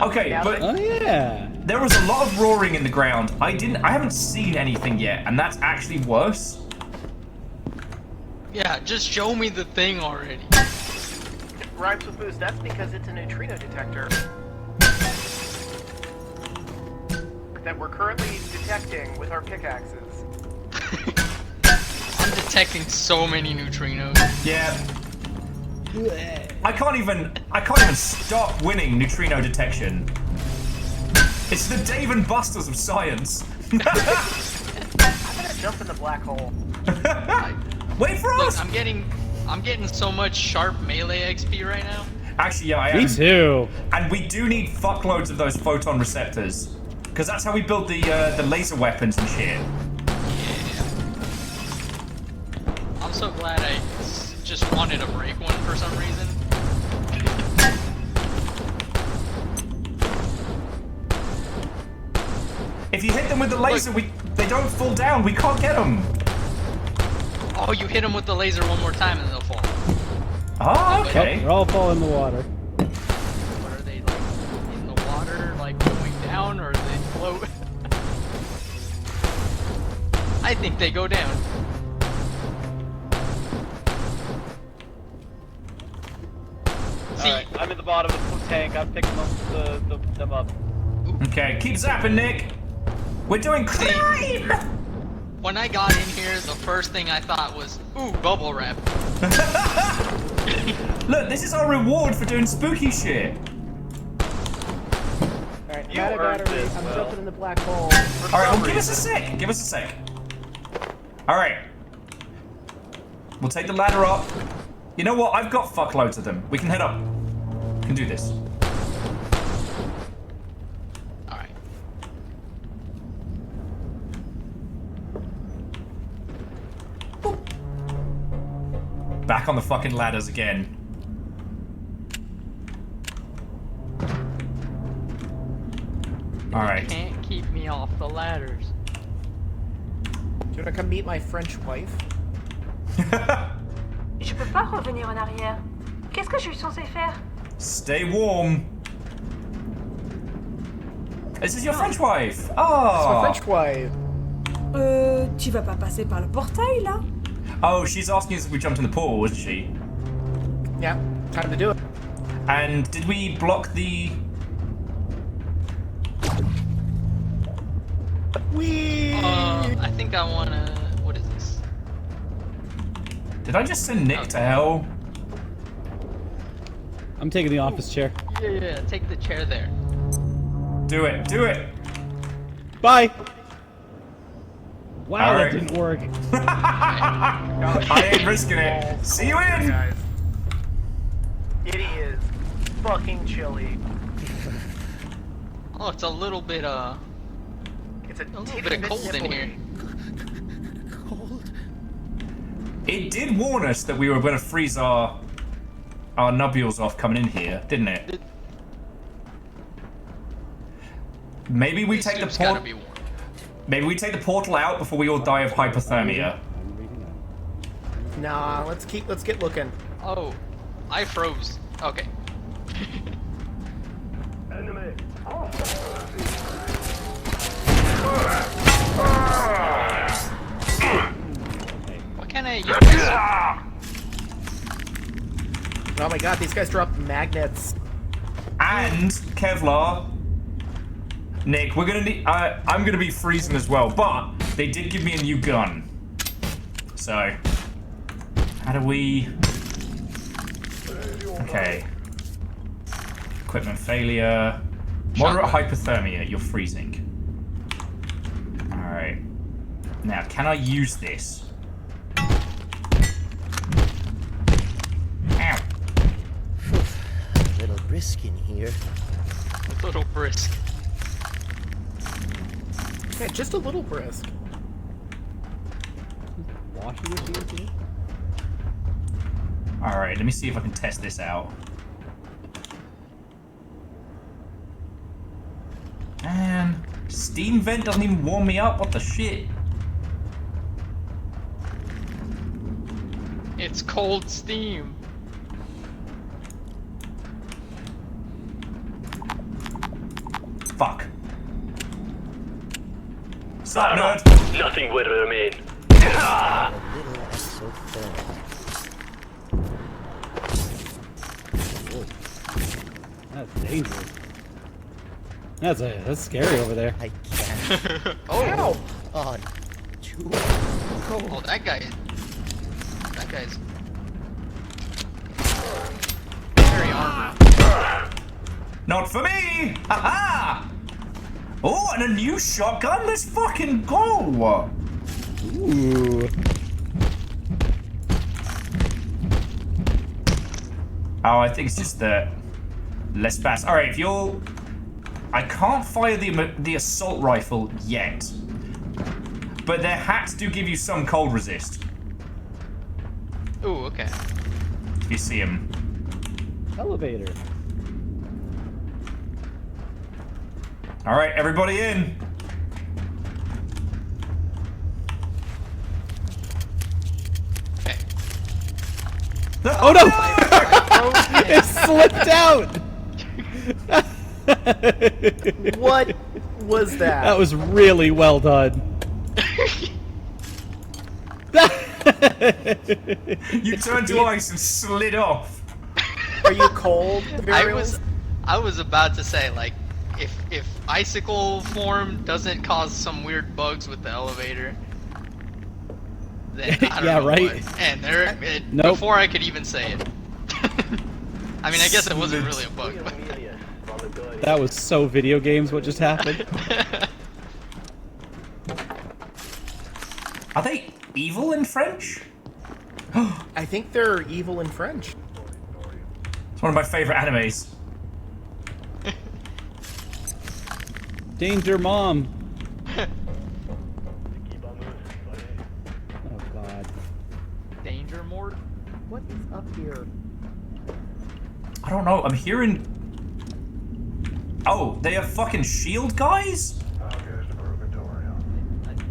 Okay, but Oh yeah. there was a lot of roaring in the ground. I haven't seen anything yet, and that's actually worse. Yeah, just show me the thing already. Rhymes with boost. That's because it's a neutrino detector that we're currently detecting with our pickaxes. I'm detecting so many neutrinos. Yeah. I can't even stop winning neutrino detection. It's the Dave and Buster's of science. I'm gonna jump in the black hole. Wait for us! Look, I'm getting so much sharp melee XP right now. Actually, yeah, I am. Me too. And we do need fuckloads of those photon receptors. Because that's how we build the laser weapons and shit. I'm so glad I just wanted to break one for some reason. If you hit them with the laser, they don't fall down. We can't get them. Oh, you hit them with the laser one more time and they'll fall. Oh, okay. Oh, they're all falling in the water. What are they, like, in the water, like, going down, or they float? I think they go down. Alright, I'm in the bottom of the tank. I'm picking them up. Okay, keep zapping, Nick. We're doing crime! When I got in here, the first thing I thought was, ooh, bubble wrap. Look, this is our reward for doing spooky shit. Alright, You I'm earned this, I'm Will. jumping in the black hole. Alright, well, give us a sec. Give us a sec. Alright. We'll take the ladder up. You know what? I've got fuckloads of them. We can head up. We can do this. Alright. Back on the fucking ladders again. Alright. Can't keep me off the ladders. Do you want to come meet my French wife? Je peux pas revenir en arrière. Qu'est-ce que je suis censé faire? Stay warm. This is your French wife. It's Oh. my French wife. Tu vas pas passer par le portail là? Oh, she's asking us if we jumped in the pool, wasn't she? Yeah, time to do it. And did we block the... I think I wanna... What is this? Did I just send Nick to hell? I'm taking the office chair. Yeah, take the chair there. Do it, do it. Bye. Wow, All that right. didn't work. I ain't risking it. See you in. Guys. It is fucking chilly. Oh, it's a little bit, It's a little bit of cold in here. It did warn us that we were going to freeze our nubules off coming in here, didn't it? Maybe we take the Gotta portal. be warm. Maybe we take the portal out before we all die of hypothermia. Nah, let's get looking. Oh, I froze. Okay. Enemy. What can I use? Oh my god, these guys drop magnets. And Kevlar. Nick, we're gonna need. I'm gonna be freezing as well, but they did give me a new gun. So, how do we? Okay. Equipment failure. Moderate hypothermia. You're freezing. All right. Now, can I use this? Ow. A little brisk in here. A little brisk. Yeah, just a little brisk. Washing machine too? All right. Let me see if I can test this out. Man, steam vent doesn't even warm me up. What the shit? It's cold steam. Fuck. Sup, nerd? Nothing will remain. A little exothermic. That's dangerous. That's scary over there. I can't. Oh. On. Too cold. Oh, that guy's very armored. Not for me! Haha! Oh, and a new shotgun? Let's fucking go! Ooh. Oh, I think it's just the less fast. All right, if you're, I can't fire the assault rifle yet, but their hats do give you some cold resist. Ooh, okay. If you see them. Elevator. All right, everybody in. Okay. Oh no! It slipped out! What was that? That was really well done. You turned to ice and slid off. Are you cold? I was about to say, like, if icicle form doesn't cause some weird bugs with the elevator, then I don't Yeah, know right? what. And there, Nope. before I could even say it. I mean, I guess it wasn't really a bug. But That was so video games what just happened. Are they evil in French? I think they're evil in French. It's one of my favorite animes. Danger, Mom. Oh God. Danger Mort? What is up here? I don't know. I'm hearing. Oh, they are fucking shield guys? I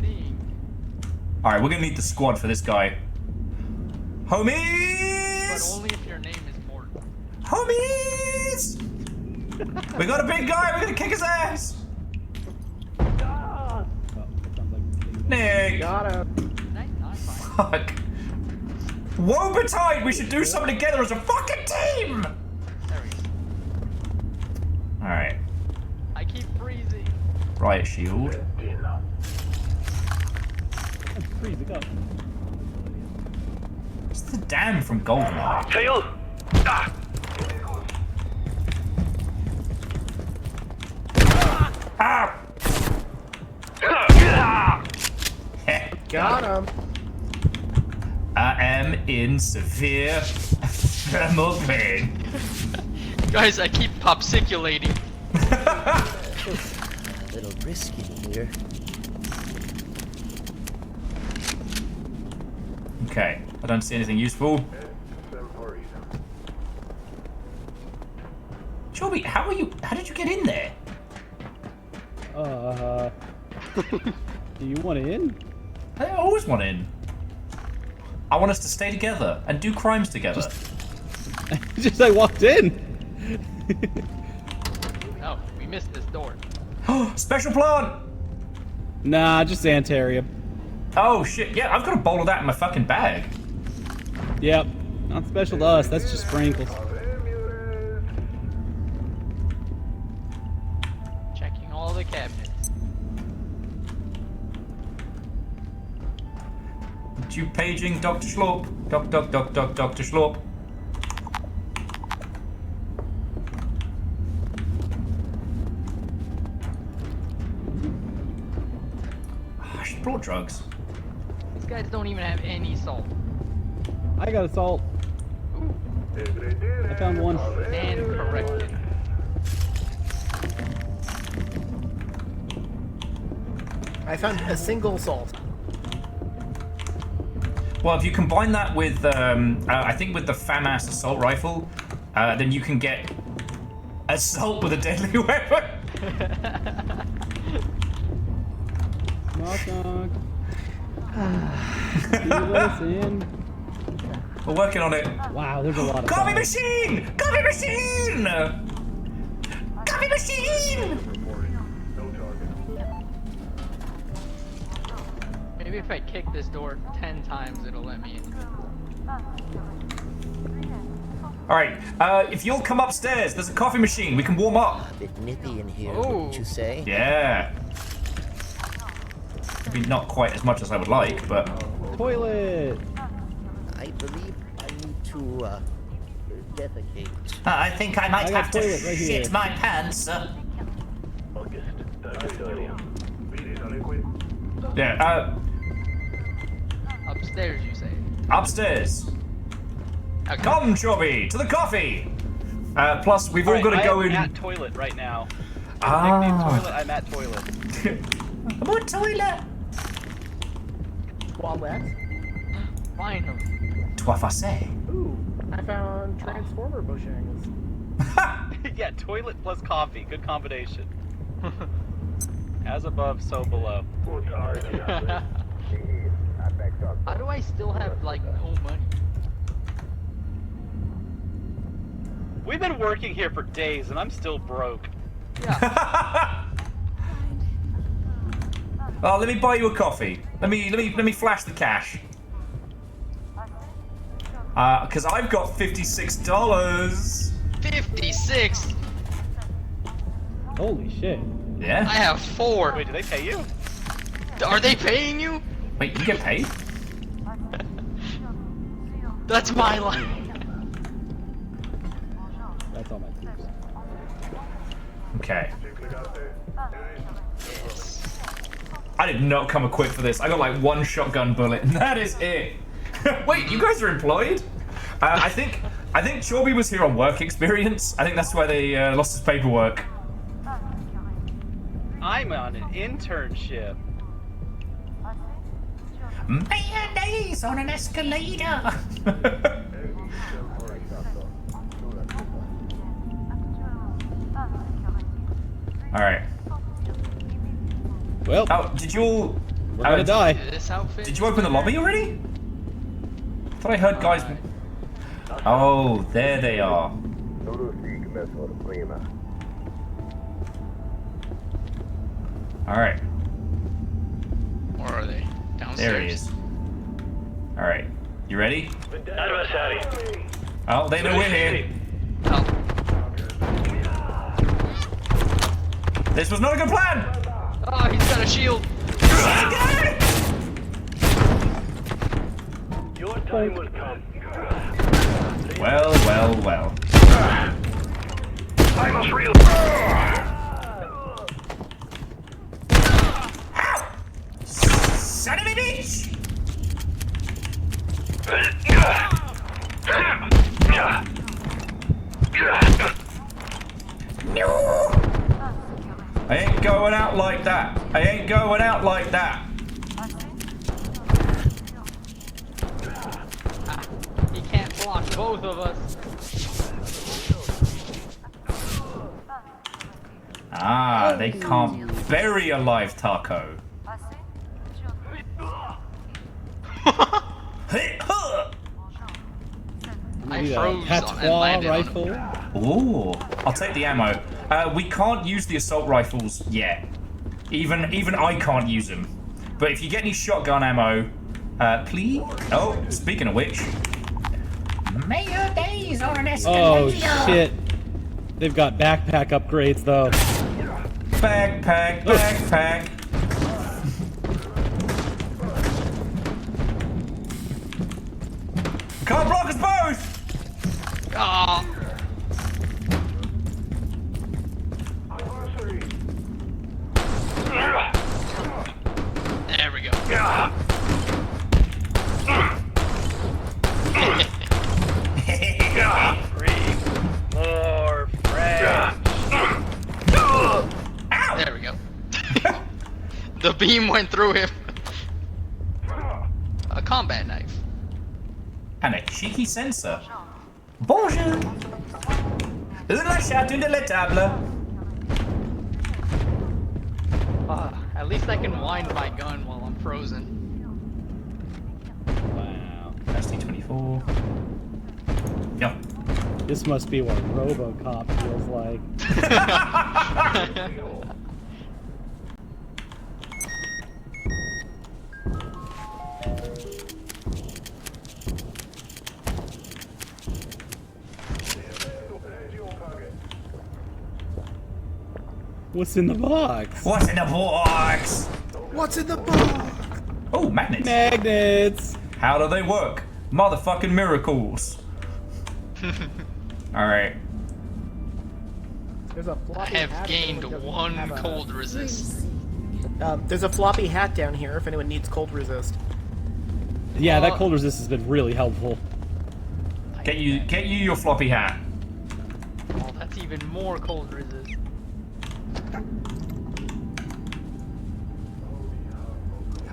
think. Alright, we're gonna need the squad for this guy. But Homies! only if your name is Mort. Homies! We got a big guy, we're gonna kick his ass! Nick! Got him. Fuck. Woe betide, we should do something together as a fucking team! Alright. I keep freezing. Riot shield. Freeze it up. It's the dam from GoldenEye. Tail! Ah! Got him. I am in severe thermal pain. Guys, I keep popsiculating. A little risky here. Okay, I don't see anything useful. Shelby, how did you get in there? Do you want in? I always want in. I want us to stay together and do crimes together. Just I walked in. No, we missed this door. Special plant! Nah, just Sanitarium. Oh shit, yeah, I've got a bowl of that in my fucking bag. Yep. Not special to us, that's just sprinkles. Checking all the cabinets. You paging Dr. Schlorp. Dr. Schlorp. Oh, she brought drugs. These guys don't even have any salt. I got assault. I found one. And corrected. I found a single salt. Well, if you combine that with, I think with the FAMAS assault rifle, then you can get assault with a deadly weapon. Knock knock. Can you let us in? We're working on it. Wow, there's a lot of Coffee guys. machine! Coffee machine! Coffee machine! Maybe if I kick this door 10 times, it'll let me in. Alright, if you'll come upstairs, there's a coffee machine. We can warm up. A bit nippy in here, Oh. wouldn't you say? Yeah. Maybe not quite as much as I would like, but... Toilet! I believe I need to, defecate. I think I might I got have to toilet right shit here. my pants. Yeah, Upstairs, you say? upstairs. Okay. Come, Chubby, to the coffee. Plus, we've all got to go in. I'm at toilet right now. Ah. Nickname toilet. I'm at toilet. I'm on toilet. Toilette. Finally. Toi facé. Ooh, I found transformer bushings. Yeah, toilet plus coffee. Good combination. As above, so below. How do I still have like no money? We've been working here for days, and I'm still broke. Oh, let me buy you a coffee. Let me flash the cash. Because I've got $56. 56. Holy shit. Yeah. I have 4. Wait, do they pay you? Are they paying you? Wait, you get paid? That's my life. That's all my tips. Okay. I did not come equipped for this. I got like 1 shotgun bullet, and that is it. Wait, you guys are employed? I think Chorby was here on work experience. I think that's why they lost his paperwork. I'm on an internship. Mayonnaise on an escalator. All right. Well. Oh, did you all? We're gonna die. This outfit. Did you open the lobby already? Thought I heard guys. Oh, there they are. All right. Where are they? Downstairs. There he is. All right. You ready? Adversary. Oh, they know we're here. Oh. This was not a good plan. Oh, he's got a shield. Your time will come. Well, well, well. I must reel. Son of a bitch! No! I ain't going out like that. I ain't going out like that. He can't block both of us. Ah, they can't bury a live taco. I froze Patois and landed rifle. Ooh, I'll take the ammo. We can't use the assault rifles yet. Even I can't use them. But if you get any shotgun ammo, please. Oh, speaking of which, may your days on an Oh escalator. shit. They've got backpack upgrades though. Backpack, backpack. Can't block us both. Oh. There we go. More friends. There we go. The beam went through him. A combat knife. And a cheeky sensor. Bonjour. La chatte de la table. At least I can wind my gun while I'm frozen. Wow. SD24. Yep. This must be what RoboCop feels like. What's in the box? What's in the box? What's in the box? Oh, magnets. Magnets. How do they work? Motherfucking miracles. Alright. There's a I floppy have hat if gained anyone doesn't 1 have a- cold resist. There's a floppy hat down here if anyone needs cold resist. Yeah, that cold resist has been really helpful. I Get you your floppy hat. Oh, that's even more cold resist.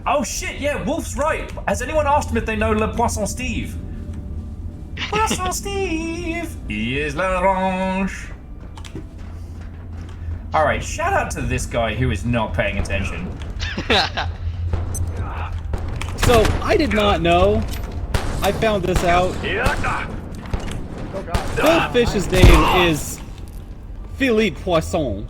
Oh shit, yeah, Wolf's right. Has anyone asked him if they know Le Poisson Steve? Poisson Steve! He is l'orange. Alright, shout out to this guy who is not paying attention. So, I did not know. I found this out. Oh god. Phil Fish's name is Philippe Poisson.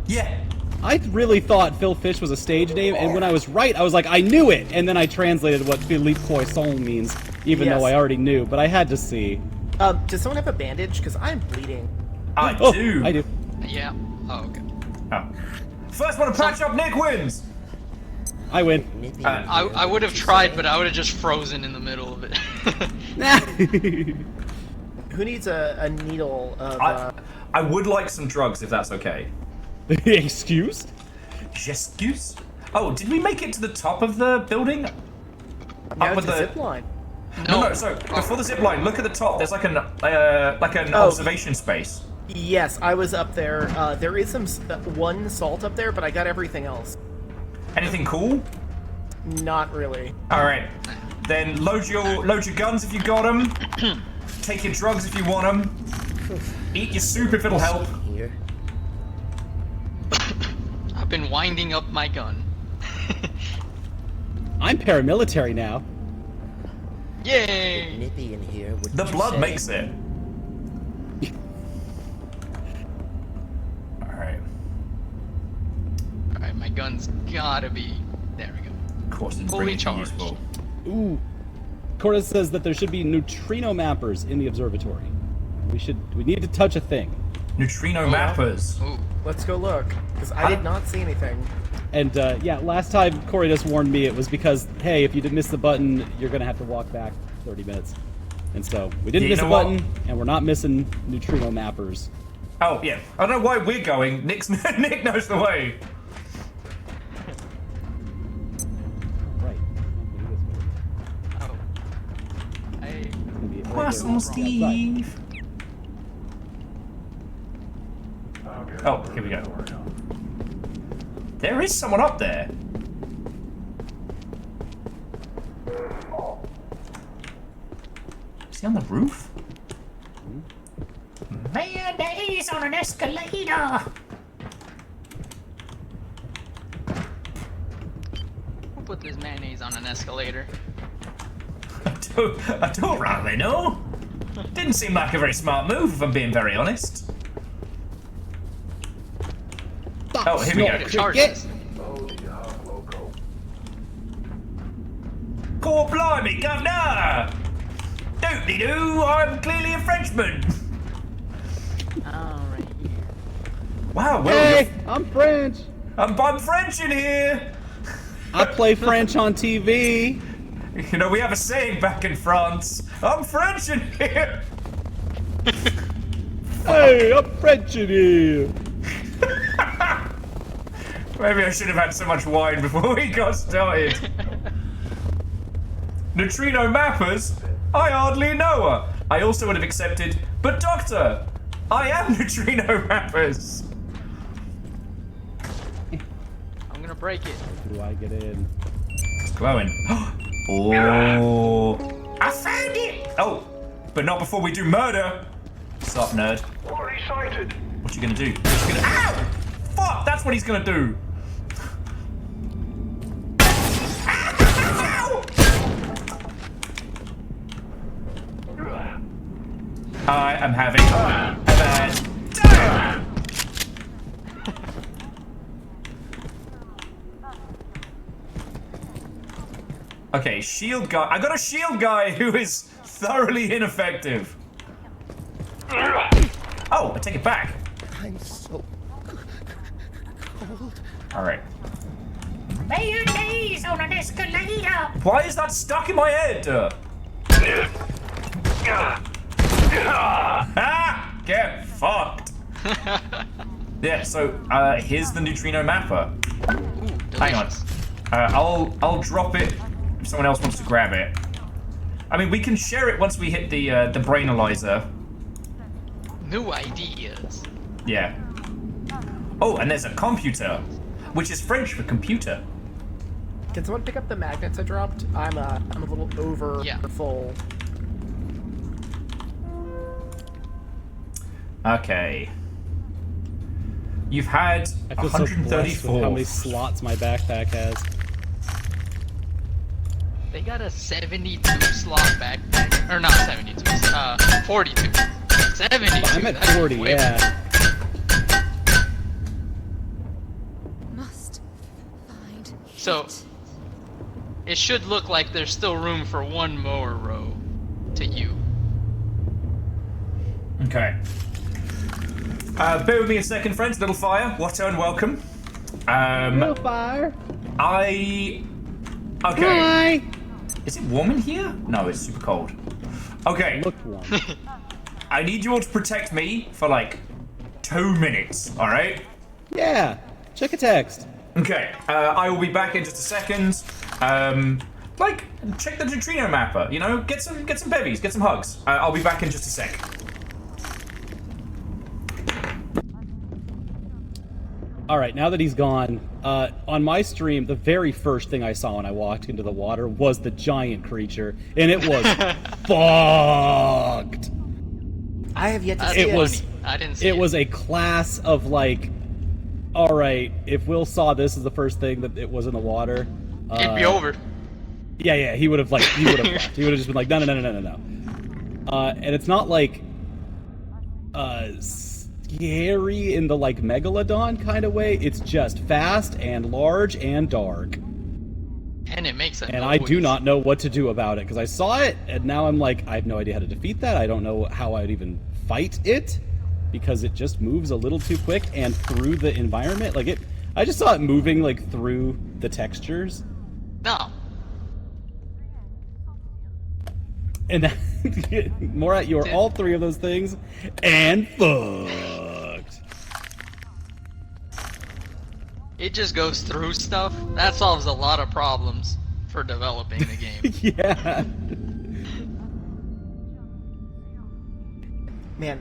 Yeah. I really thought Phil Fish was a stage name, and when I was right, I was like, I knew it! And then I translated what Philippe Poisson means, even though I already knew, but I had to see. Does someone have a bandage? Because I'm bleeding. I Oh, do. I do. Yeah. Oh, okay. Oh. First one to patch up, Nick wins! I win. I would have tried, but I would have just frozen in the middle of it. Who needs a needle of... I would like some drugs, if that's okay. Excuse? Excuse? Oh, did we make it to the top of the building? Now it's a zip line. No, so before the zip line, look at the top. There's like an observation space. Yes, I was up there. There is some one salt up there, but I got everything else. Anything cool? Not really. All right, then load your guns if you got them. Take your drugs if you want them. Eat your soup if it'll help. Here. I've been winding up my gun. I'm paramilitary now. Yay! Nippy in here. The blood makes it. Alright. Alright, my gun's gotta be... There we go. Of course, it's fully really charged. useful. Ooh. Corda says that there should be neutrino mappers in the observatory. We need to touch a thing. Neutrino mappers. Ooh. Let's go look, because I did not see anything. And yeah, last time Corey just warned me, it was because, hey, if you did miss the button, you're gonna have to walk back 30 minutes. And so we didn't miss a button, and we're not missing neutrino mappers. Oh yeah, I don't know why we're going. Nick knows the way. Right. Oh. Poisson Steve. Oh, here we go. There is someone up there. Is he on the roof? Mayonnaise on an escalator! Who put this mayonnaise on an escalator? I don't rightly know. Didn't seem like a very smart move, if I'm being very honest. Oh, here we go. Charges. Poor blimey, governor! Doop-de-doo, I'm clearly a Frenchman. Alright. Wow, well, Hey, I'm French. I'm French in here. I play French on TV. You know, we have a saying back in France. I'm French in here. Hey, I'm French in here. Maybe I should have had so much wine before we got started. Neutrino mappers? I hardly know her. I also would have accepted, but doctor, I am neutrino mappers. I'm gonna break it. How do I get in? It's glowing. Oh, I found it. Oh, but not before we do murder. Sup, nerd? Already sighted. What you gonna do? Ow! Fuck! That's what he's gonna do. I am having a bad time. Okay, shield guy. I got a shield guy who is thoroughly ineffective. Oh, I take it back. I'm so cold. All right. Mayonnaise on an escalator! Why is that stuck in my head? Ah! Get fucked. Yeah. So here's the neutrino mapper. Ooh, Hang on. I'll drop it if someone else wants to grab it. I mean, we can share it once we hit the brainalyzer. New ideas. Yeah. Oh, and there's a computer, which is French for computer. Can someone pick up the magnets I dropped? I'm a little over full. Okay. You've had I feel so blessed with 134. how many slots my backpack has. They got a 72 slot backpack. Or not 72, 42. 72. I'm at 40, yeah. Must find. So, it should look like there's still room for one more row to you. Okay. Bear with me a second, friends. Little fire. Watto and welcome. Little fire. Okay. Hi. Is it warm in here? No, it's super cold. Okay. Look warm. I need you all to protect me for like 2 minutes, alright? Yeah. Check a text. Okay. I will be back in just a second. Like, check the neutrino mapper, you know? Get some bevies, get some hugs. I'll be back in just a sec. All right, now that he's gone, on my stream, the very first thing I saw when I walked into the water was the giant creature, and it was fucked. I have yet to see it. Was, I didn't see it. Was a class of like, all right, if Will saw this as the first thing that it was in the water, it'd be over. Yeah, he would have left. He would have just been like, no. And it's not like, scary in the like megalodon kind of way. It's just fast and large and dark. And it makes it. And I do not know what to do about it because I saw it and now I'm like, I have no idea how to defeat that. I don't know how I'd even fight it because it just moves a little too quick and through the environment. Like I just saw it moving like through the textures. No. And that, Morat, you are all three of those things and fucked. It just goes through stuff. That solves a lot of problems for developing the game. Yeah. Man,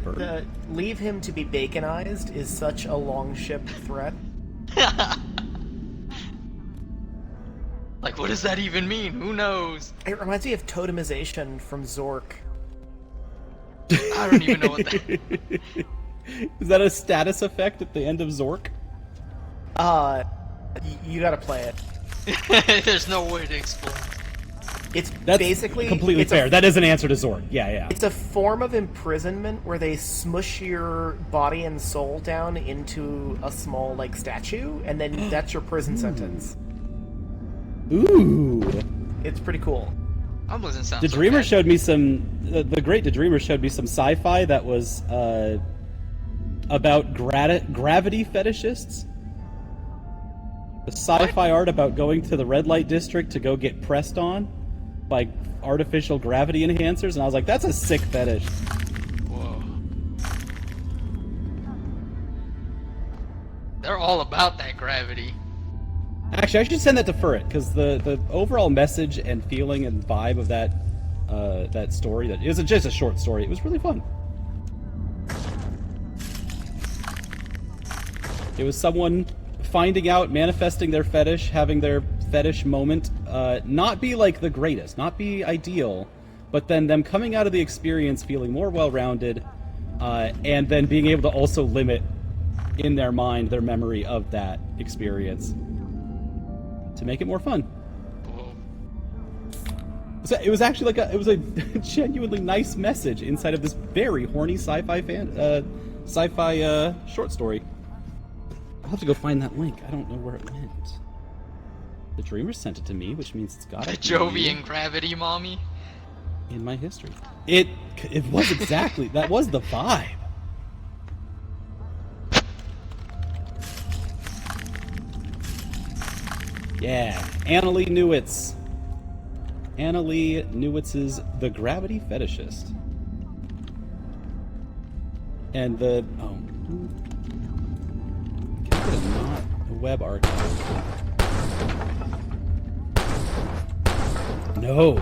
leave him to be baconized is such a long-ship threat. Like, what does that even mean? Who knows? It reminds me of totemization from Zork. I don't even know what that is. That a status effect at the end of Zork? You gotta play it. There's no way to explain. That's basically completely fair. That is an answer to Zork. Yeah. It's a form of imprisonment where they smush your body and soul down into a small like statue, and then that's your prison sentence. Ooh. It's pretty cool. That doesn't sound. The Dreamer showed me some. The great The Dreamer showed me some sci-fi that was about gravity fetishists. The sci-fi art about going to the red light district to go get pressed on by artificial gravity enhancers, and I was like, that's a sick fetish. Whoa. They're all about that gravity. Actually, I should send that to Furret, because the overall message and feeling and vibe of that that story, that isn't just a short story, it was really fun. It was someone finding out, manifesting their fetish, having their fetish moment, not be like the greatest, not be ideal, but then them coming out of the experience feeling more well-rounded, and then being able to also limit in their mind their memory of that experience to make it more fun. So it was actually like it was a genuinely nice message inside of this very horny sci-fi short story. I'll have to go find that link. I don't know where it went. The Dreamer sent it to me, which means it's got the Jovian gravity mommy in my history. It was exactly that was the vibe. Yeah, Annalie Newitz. Annalie Newitz's The Gravity Fetishist. And the not a web archive. No.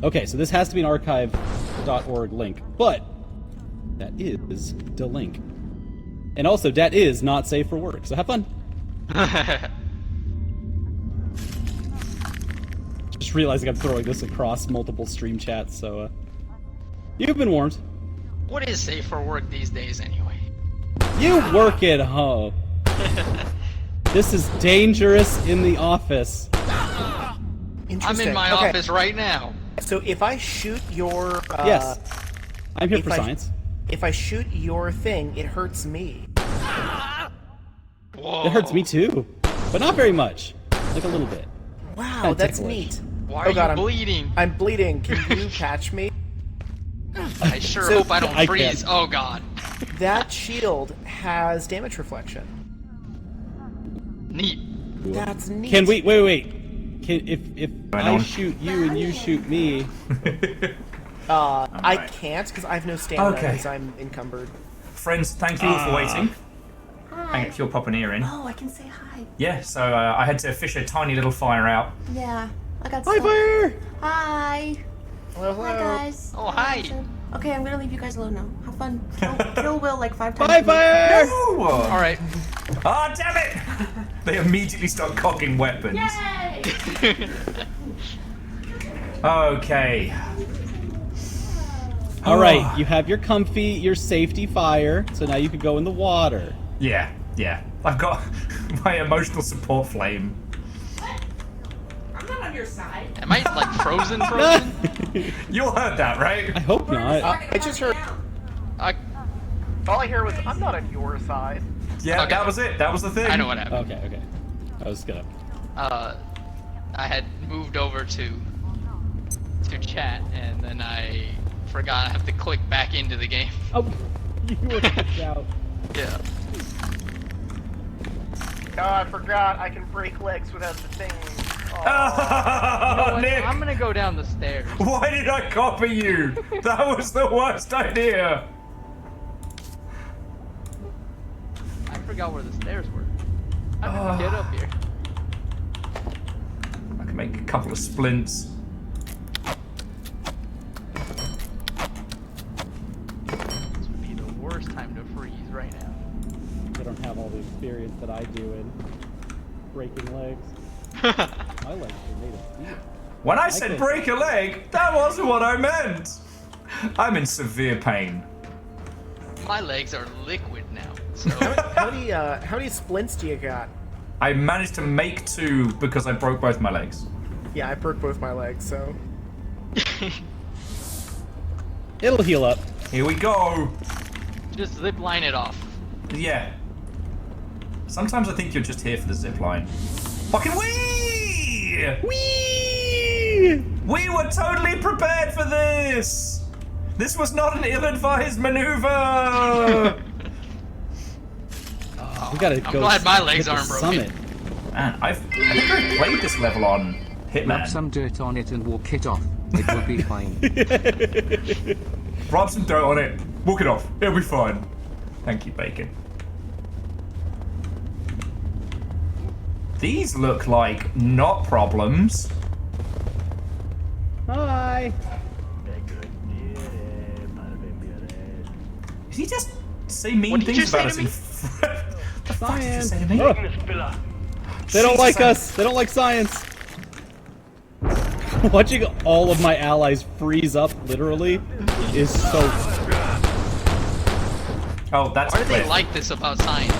Okay, so this has to be an archive.org link, but that is the link. And also, that is not safe for work, so have fun. Just realizing I'm throwing this across multiple stream chats, so you've been warned. What is safe for work these days, anyway? You work at home. This is dangerous in the office. I'm Interesting. in my Okay. office right now. So if I shoot your... Yes. I'm here if for I- science. If I shoot your thing, it hurts me. Whoa. It hurts me too, but not very much. Like a little bit. Wow, Kinda that's ticklish. neat. Why Oh are God, you I'm bleeding? I'm bleeding. Can you patch me? I sure So- hope I don't I freeze. can't. Oh god. That shield has damage reflection. Neat. That's neat. Can we wait? Can if Right I on. shoot you and you shoot me? I Alright. can't because I have no stamina Okay. because I'm encumbered. Friends, thank you all for waiting. Hang if you'll pop an ear in. Oh, I can say hi. Yeah, so I had to fish a tiny little fire out. Yeah, I got Hi, stuff. fire! Hi. Hello, Hi, guys. Oh, hi. Okay, I'm gonna leave you guys alone now. Have fun. Kill Will like 5 times. Hi, a week. fire! No! All right. Ah, damn it! They immediately start cocking weapons. Yay! Okay. All right, you have your safety fire, so now you can go in the water. Yeah. I've got my emotional support flame. I'm not on your side. Am I like frozen? You all heard that, right? I hope not. I just heard. All I hear was, "I'm not on your side." Yeah, Okay. that was it. That was the thing. I know what happened. Okay. I was gonna. I had moved over to chat, and then I forgot I have to click back into the game. Oh, you were kicked out. Yeah. Oh, I forgot. I can break legs without the thing. You know what? Nick, I'm gonna go down the stairs. why did I copy you? That was the worst idea. I forgot where the stairs were. How did we get up here? I can make a couple of splints. This would be the worst time to freeze right now. I don't have all the experience that I do in breaking legs. My legs are made of steel. When I said break a leg, that wasn't what I meant. I'm in severe pain. My legs are liquid now. So How many splints do you got? I managed to make 2 because I broke both my legs. Yeah, I broke both my legs, so. It'll heal up. Here we go. just zip line it off. Yeah. Sometimes I think you're just here for the zip line. Fucking wee! Whee! We were totally prepared for this! This was not an ill-advised maneuver! We gotta I'm go. glad my hit legs the aren't broken. summit. Man, I think I've played this level on Rub Hitman. some dirt on it and walk it off. It will be fine. Rub some dirt on it, walk it off, it'll be fine. Thank you, Bacon. These look like not problems. Hi. Did he just say mean What did you things say about us to in me? the fuck did you say to me? Oh. They don't like Jesus, us. They don't like science. Watching all of my allies freeze up, literally, is so. Oh, that's Why do they clear. like this about science?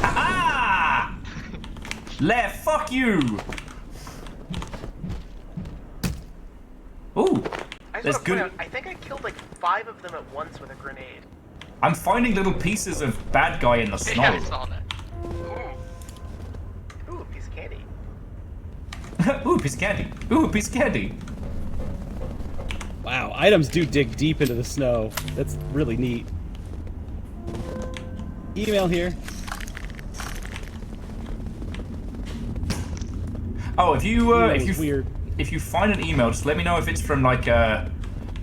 Ha-ha! Left, fuck you! Ooh, I there's just want to good. point out, I think I killed like 5 of them at once with a grenade. I'm finding little pieces of bad guy in the snow. Yeah, I saw that. Ooh, a piece of candy. Ooh, a piece of candy. Ooh, a piece of candy. Wow, items do dig deep into the snow. That's really neat. Email here. Oh, if you Email is weird. if you find an email, just let me know if it's from like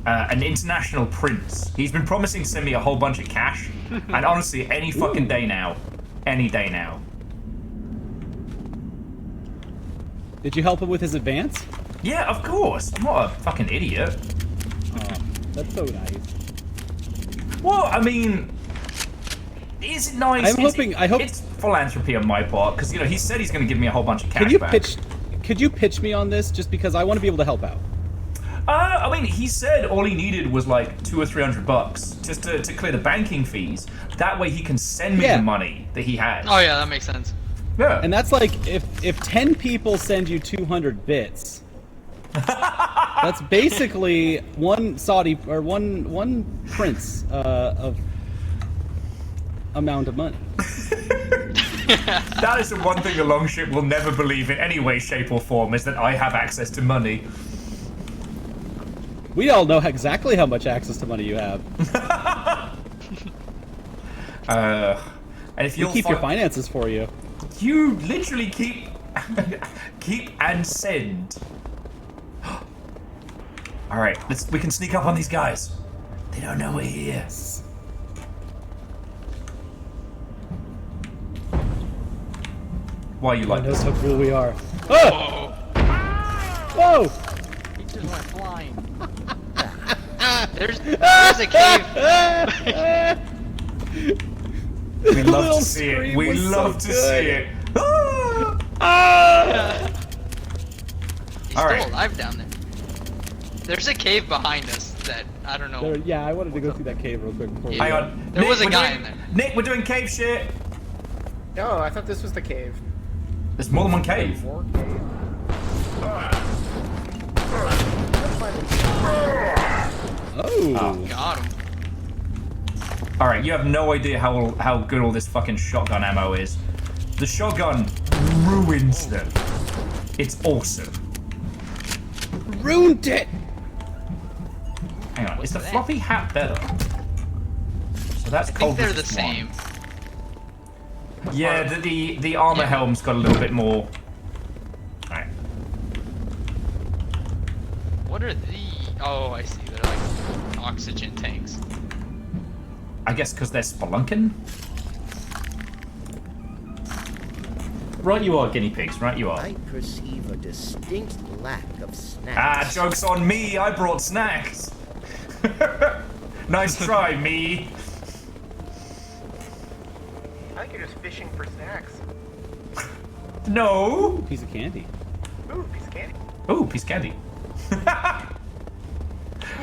an international prince. He's been promising to send me a whole bunch of cash, and honestly, any fucking day now. Any day now. Did you help him with his advance? Yeah, of course. I'm not a fucking idiot. Oh, that's so nice. Well, I mean, is it nice? I hope it's philanthropy on my part because he said he's going to give me a whole bunch of cash back. Could you pitch me on this just because I want to be able to help out? I mean, he said all he needed was like $200 or $300 just to clear the banking fees. That way he can send me the money that he has. Oh yeah, that makes sense. Yeah. And that's like if 10 people send you 200 bits, that's basically one Saudi or one prince of amount of money. That is the one thing the Longship will never believe in any way, shape, or form is that I have access to money. We all know exactly how much access to money you have. And if we keep your finances for you. You literally keep and send. All right, we can sneak up on these guys. They don't know we're here. Why are you like this? Knows how cool we are. Oh! Whoa! He just went flying. There's a cave. We love to see it. We love to see it. He's still alive down there. There's a cave behind us that I don't know. Yeah, I wanted to go through that cave real quick before we Hang on. There was a guy in there. Nick, we're doing cave shit. Oh, I thought this was the cave. There's more than one cave. Oh. Got him. All right, you have no idea how good all this fucking shotgun ammo is. The shotgun ruins them. It's awesome. Ruined it. Hang on, is the floppy hat better? So that's I think cold. they're the same. Yeah, the armor helm's got a little bit more. Alright. What are the? Oh, I see. They're like oxygen tanks. I guess because they're spelunking? Right you are, guinea pigs, right you are. I perceive a distinct lack of snacks. Ah, joke's on me, I brought snacks. Nice try, me. I think you're just fishing for snacks. No. Piece of candy. Ooh, piece of candy. Ooh, piece of candy.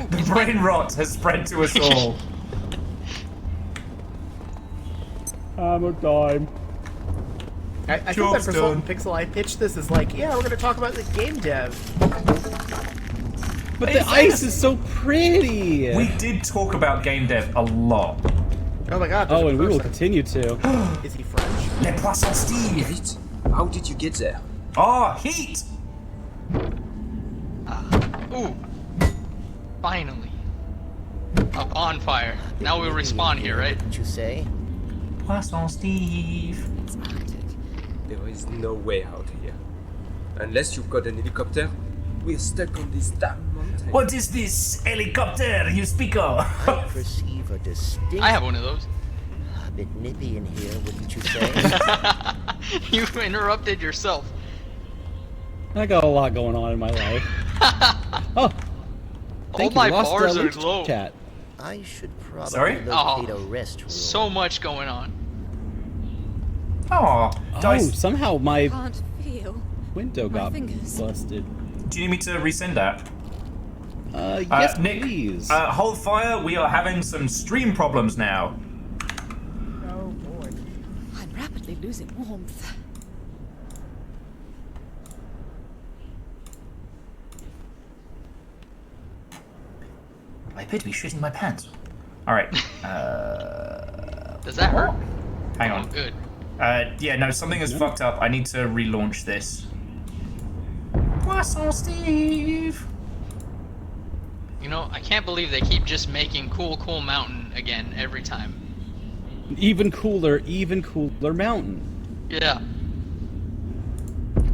The brain rot has spread to us all. Hammer time. I think that for Salt and Pixel, I pitched this as like, yeah, we're going to talk about the game dev. But the ice is so pretty. We did talk about game dev a lot. Oh my god. Oh, and we will continue to. Is he French? Les poissons Steve. Heat? How did you get there? Oh, heat. Ooh. Finally. A bonfire. Now we respawn here, right? What you say? Poisson Steve. There is no way out here. Unless you've got an helicopter, we're stuck on this damn mountain. What is this helicopter you speak of? I perceive a distinct... I have one of those. A bit nippy in here, wouldn't you say? You interrupted yourself. I got a lot going on in my life. Oh. All my bars are low. Chat. I should probably Sorry? locate a rest room. So much going on. Oh, somehow my Can't feel window my got fingers. busted. Do you need me to resend that? Yes, Nick, please. Hold fire. We are having some stream problems now. Oh boy. I'm rapidly losing warmth. I appear to be shitting my pants. All right. Does that hurt? Hang on. Oh, good. Yeah, no, something is fucked up. I need to relaunch this. Poisson Steve. You know, I can't believe they keep just making Cool Mountain again every time. Even cooler mountain. Yeah.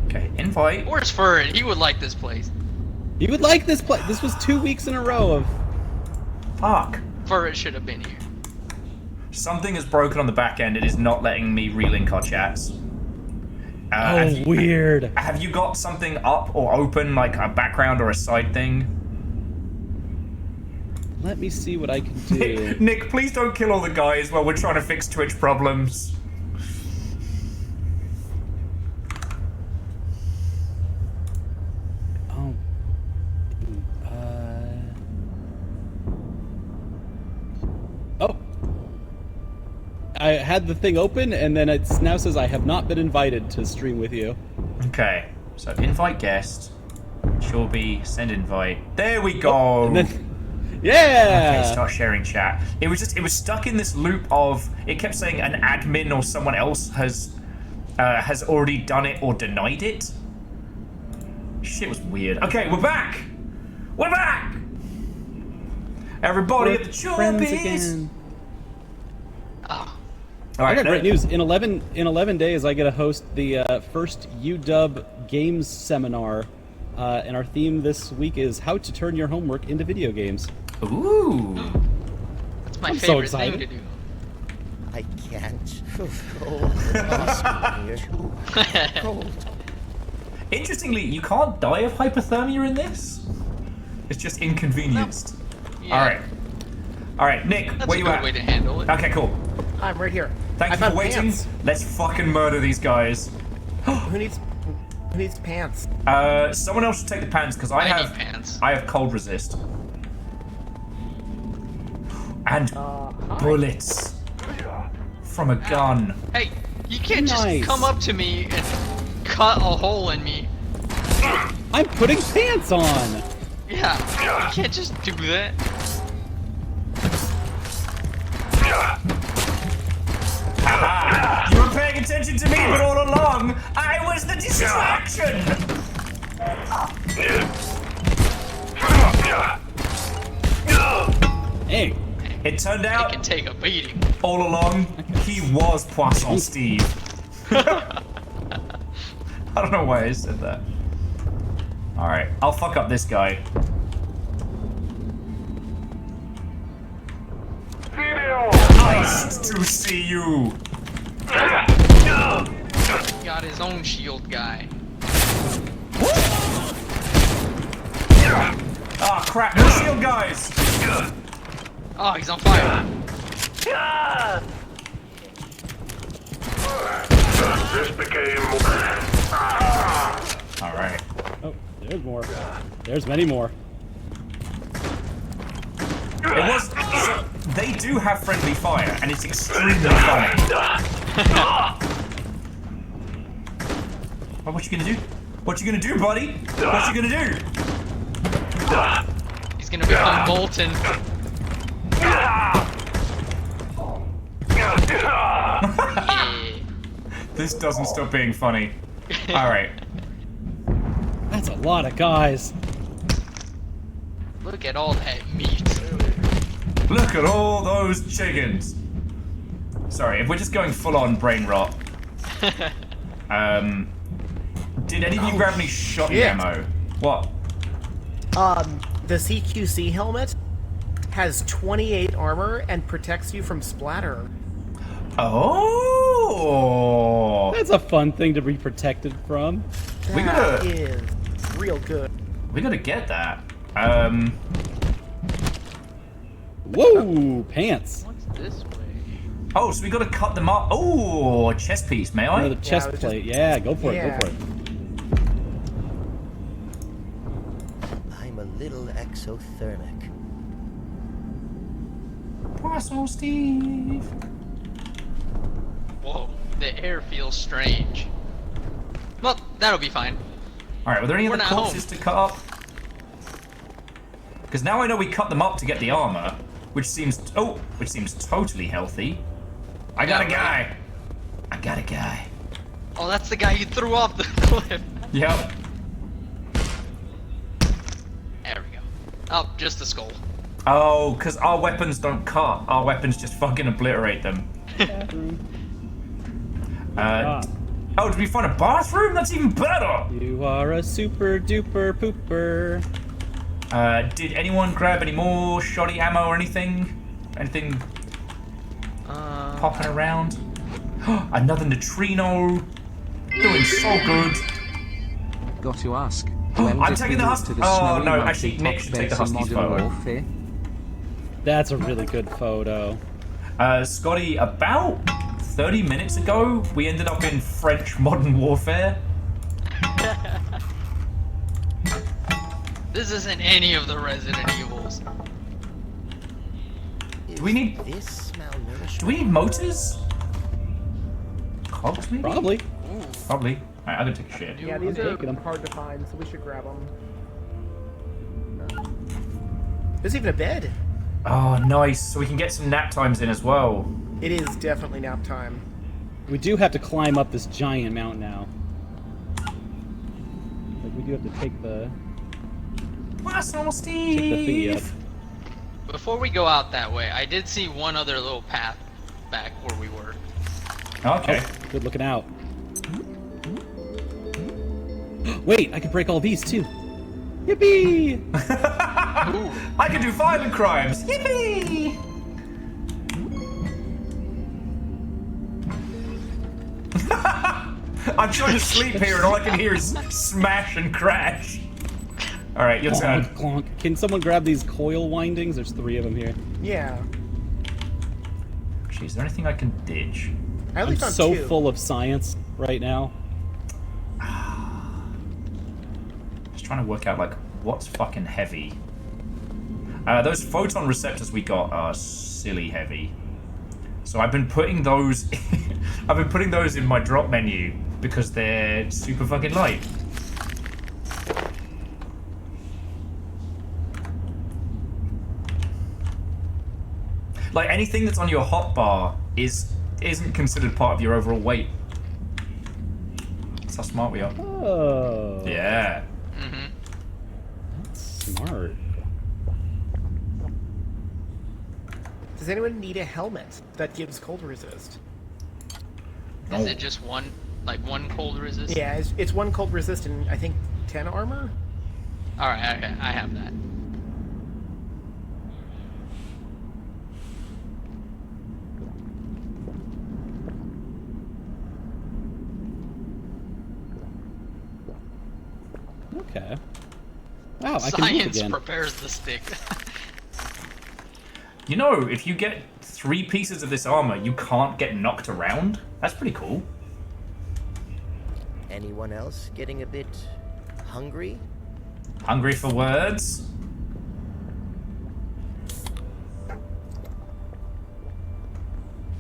Okay, invite. Where's Furret? He would like this place. You would like this place. This was 2 weeks in a row of Fuck. Fur it should have been here. Something is broken on the back end. It is not letting me relink our chats. Weird. Have you got something up or open, like a background or a side thing? Let me see what I can do. Nick, please don't kill all the guys while we're trying to fix Twitch problems. Oh. Oh. I had the thing open, and then it now says I have not been invited to stream with you. Okay, so invite guest. Shoreby, send invite. There we go. Oh, and then, yeah. Okay, start sharing chat. It was stuck in this loop of, it kept saying an admin or someone else has already done it or denied it. Shit was weird. Okay, we're back. We're back. Everybody at the Chorbies. Oh. All right, I got great news. In 11 days, I get to host the first UW Games Seminar, and our theme this week is how to turn your homework into video games. Ooh, that's my I'm favorite so thing excited. to do. I can't. Cold. Interestingly, you can't die of hypothermia in this. It's just inconvenienced. Yeah. All right, Nick, That's where a you good at? way to handle it. Okay, cool. I'm right here. Thank I you for found waiting. pants. Let's fucking murder these guys. Who needs pants? Someone else should take the pants because I have need pants. I have cold resist and bullets from a gun. Hey, you can't Nice. just come up to me and cut a hole in me. I'm putting pants on. Yeah, you can't just do that. Haha! You were paying attention to me, but all along I was the distraction. Hey, It turned It out can take a beating. all along he was Poisson Steve. I don't know why I said that. All right, I'll fuck up this guy. Nice to see you. He got his own shield guy. Ah, crap! No shield guys. Oh, he's on fire. This became. All right. oh, there's more. There's many more. It was. So they do have friendly fire, and it's extremely funny. Oh, what you gonna do? What you gonna do, buddy? What you gonna do? He's gonna become molten. Yeah. This doesn't stop being funny. All right. That's a lot of guys. Look at all that meat. Look at all those chickens. Sorry, if we're just going full on brain rot. Did any of you grab any shotgun shit. ammo? What? The CQC helmet has 28 armor and protects you from splatter. Oh! That's a fun thing to be protected from. We That gotta, is real good. we gotta get that. Whoa, pants. What's this way? Oh, so we gotta cut them up. Oh, a chest piece, may I? Another chest I was plate. Yeah, go for it. Yeah. Go for it. I'm a little exothermic. Poisson Steve. Whoa, the air feels strange. Well, that'll be fine. All right, were there any We're other not corpses to cut up? Because now I know we cut them up to get the armor, which seems totally healthy. I got a guy. I got a guy. Oh, that's the guy you threw off the cliff. Yep. There we go. Oh, just the skull. Oh, because our weapons don't cut. Our weapons just fucking obliterate them. Oh, did we find a bathroom? That's even better. You are a super duper pooper. Did anyone grab any more shoddy ammo or anything? Anything popping around? Another neutrino. Doing so good. Got to ask. I'm taking the husky. Oh no, actually Nick should take the husky's photo. Warfare? That's a really good photo. Scotty, about 30 minutes ago, we ended up in French Modern Warfare. This isn't any of the Resident Evils. Do we need this malnourishment? Do we need motors? Cogs, maybe? Probably. Probably. Alright, I'm gonna take a shit. Yeah, these are hard to find, so we should grab them. There's even a bed. Oh, nice. So we can get some nap times in as well. It is definitely nap time. We do have to climb up this giant mountain now. Like, we do have to take the... Steve! Up. Before we go out that way, I did see one other little path back where we were. Okay. Oh, good looking out. Wait, I can break all these too. Yippee! I can do violent crimes. Yippee! I'm trying to sleep here and all I can hear is smash and crash. Alright, your turn. Clonk. Can someone grab these coil windings? There's 3 of them here. Yeah. Actually, is there anything I can ditch? I'm so full of science right now. Just trying to work out, like, what's fucking heavy. Those photon receptors we got are silly heavy. So I've been putting those I've been putting those in my drop menu because they're super fucking light. Like anything that's on your hotbar isn't considered part of your overall weight. That's how smart we are. Oh. Yeah. That's smart. Does anyone need a helmet that gives cold resist? Is it just one cold resist? Yeah, it's 1 cold resist and I think 10 armor? Alright, okay, I have that. Okay. Wow, I can move Science again. prepares the stick. You know, if you get 3 pieces of this armor, you can't get knocked around. That's pretty cool. Anyone else getting a bit hungry? Hungry for words?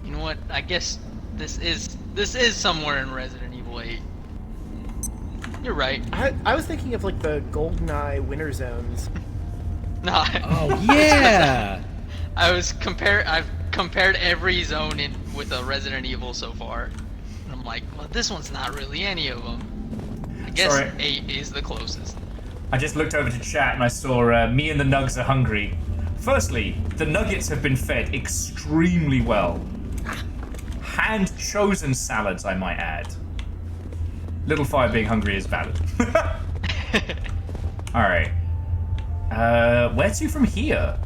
You know what? I guess this is somewhere in Resident Evil 8. You're right. I was thinking of like the GoldenEye winter zones. No. Oh yeah. I've compared every zone in with a Resident Evil so far, and I'm like, well, this one's not really any of them. I guess Sorry. 8 is the closest. I just looked over to chat and I saw me and the Nugs are hungry. Firstly, the nuggets have been fed extremely well. Hand-chosen salads, I might add. Little Fire being hungry is valid. Alright. Where to from here?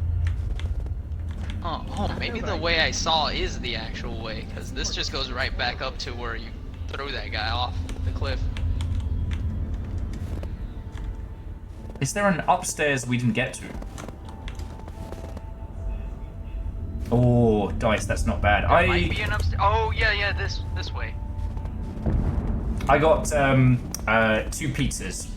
Oh, maybe the way I saw is the actual way, because this just goes right back up to where you throw that guy off the cliff. Is there an upstairs we didn't get to? Oh, dice, that's not bad. There might be an upstairs. Oh, yeah, this way. I got 2 pizzas.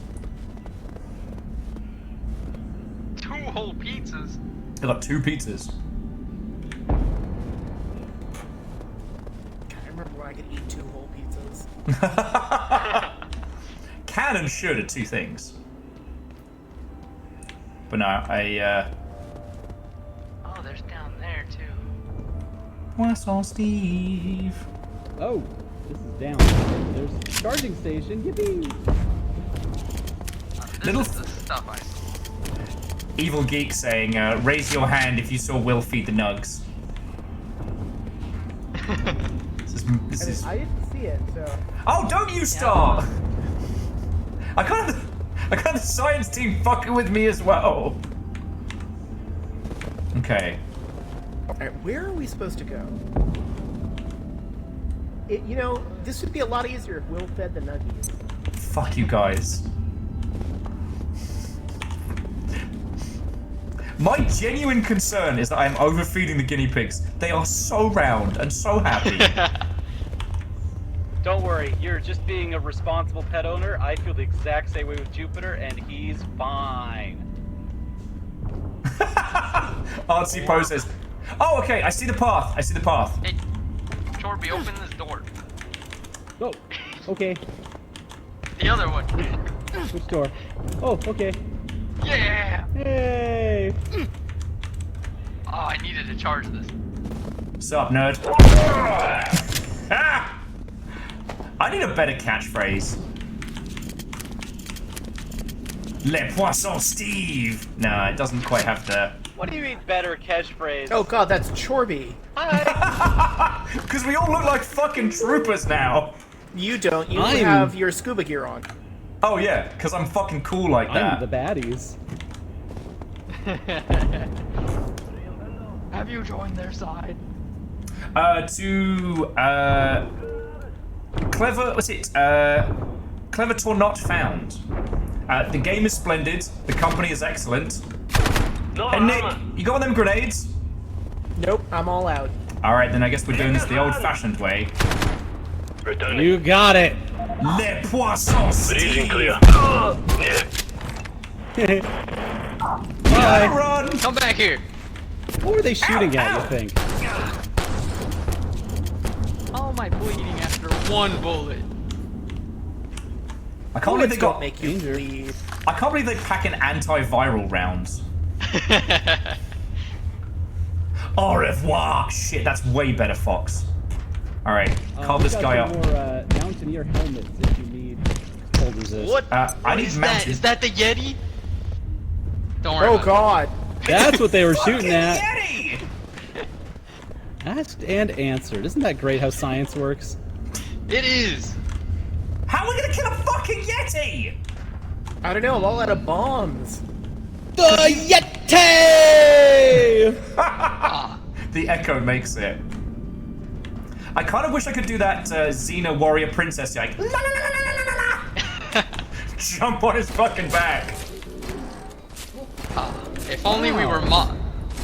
2 whole pizzas? I got 2 pizzas. I remember when I could eat 2 whole pizzas. Can and should are 2 things. But no, I Oh, there's down there too. Poisson Steve. Oh, this is down. There's a charging station. Yippee! This is the stuff I saw. Evil Geek saying, raise your hand if you saw Will feed the nugs. this is... I didn't see it, so. Oh, don't you start! I I got the science team fucking with me as well. Okay. Alright, where are we supposed to go? You know, this would be a lot easier if Will fed the nuggies. Fuck you guys. My genuine concern is that I am overfeeding the guinea pigs. They are so round and so happy. Don't worry, you're just being a responsible pet owner. I feel the exact same way with Jupiter, and he's fine. Artsy poses. Oh, okay, I see the path. I see the path. Hey, Chorby, open this door. Oh, okay. The other one. Which door? Oh, okay. Yeah! Yay! Oh, I needed to charge this. Sup, nerd? Ah! I need a better catchphrase. Le Poisson Steve! Nah, it doesn't quite have the... What do you mean better catchphrase? Oh god, that's Chorby. Hi! Because we all look like fucking troopers now. You don't. You have your scuba gear on. Oh yeah, because I'm fucking cool like that. I'm the baddies. Have you joined their side? Clever, what's it? Clever or not found. The game is splendid. The company is excellent. Hey Nick, you got one of them grenades? Nope, I'm all out. Alright, then I guess we're doing this the old-fashioned way. You got it! Le Poisson Steve! Bye! Run! Come back here! What were they shooting at, you think? How am I bleeding after one bullet? I can't believe they got... make you bleed. I can't believe they pack in antiviral rounds. Au revoir! Shit, that's way better, Fox. Alright, call this guy up. More mountaineer helmets if you need cold resist. What? I need mountain. Is that the Yeti? Don't worry. Oh god. That's what they were shooting at. Yeti! Asked and answered. Isn't that great how science works? It is. How are we gonna kill a fucking Yeti? I don't know, I'm all out of bombs. The Yeti! The echo makes it. I kind of wish I could do that Xena warrior princess like jump on his fucking back. If only we were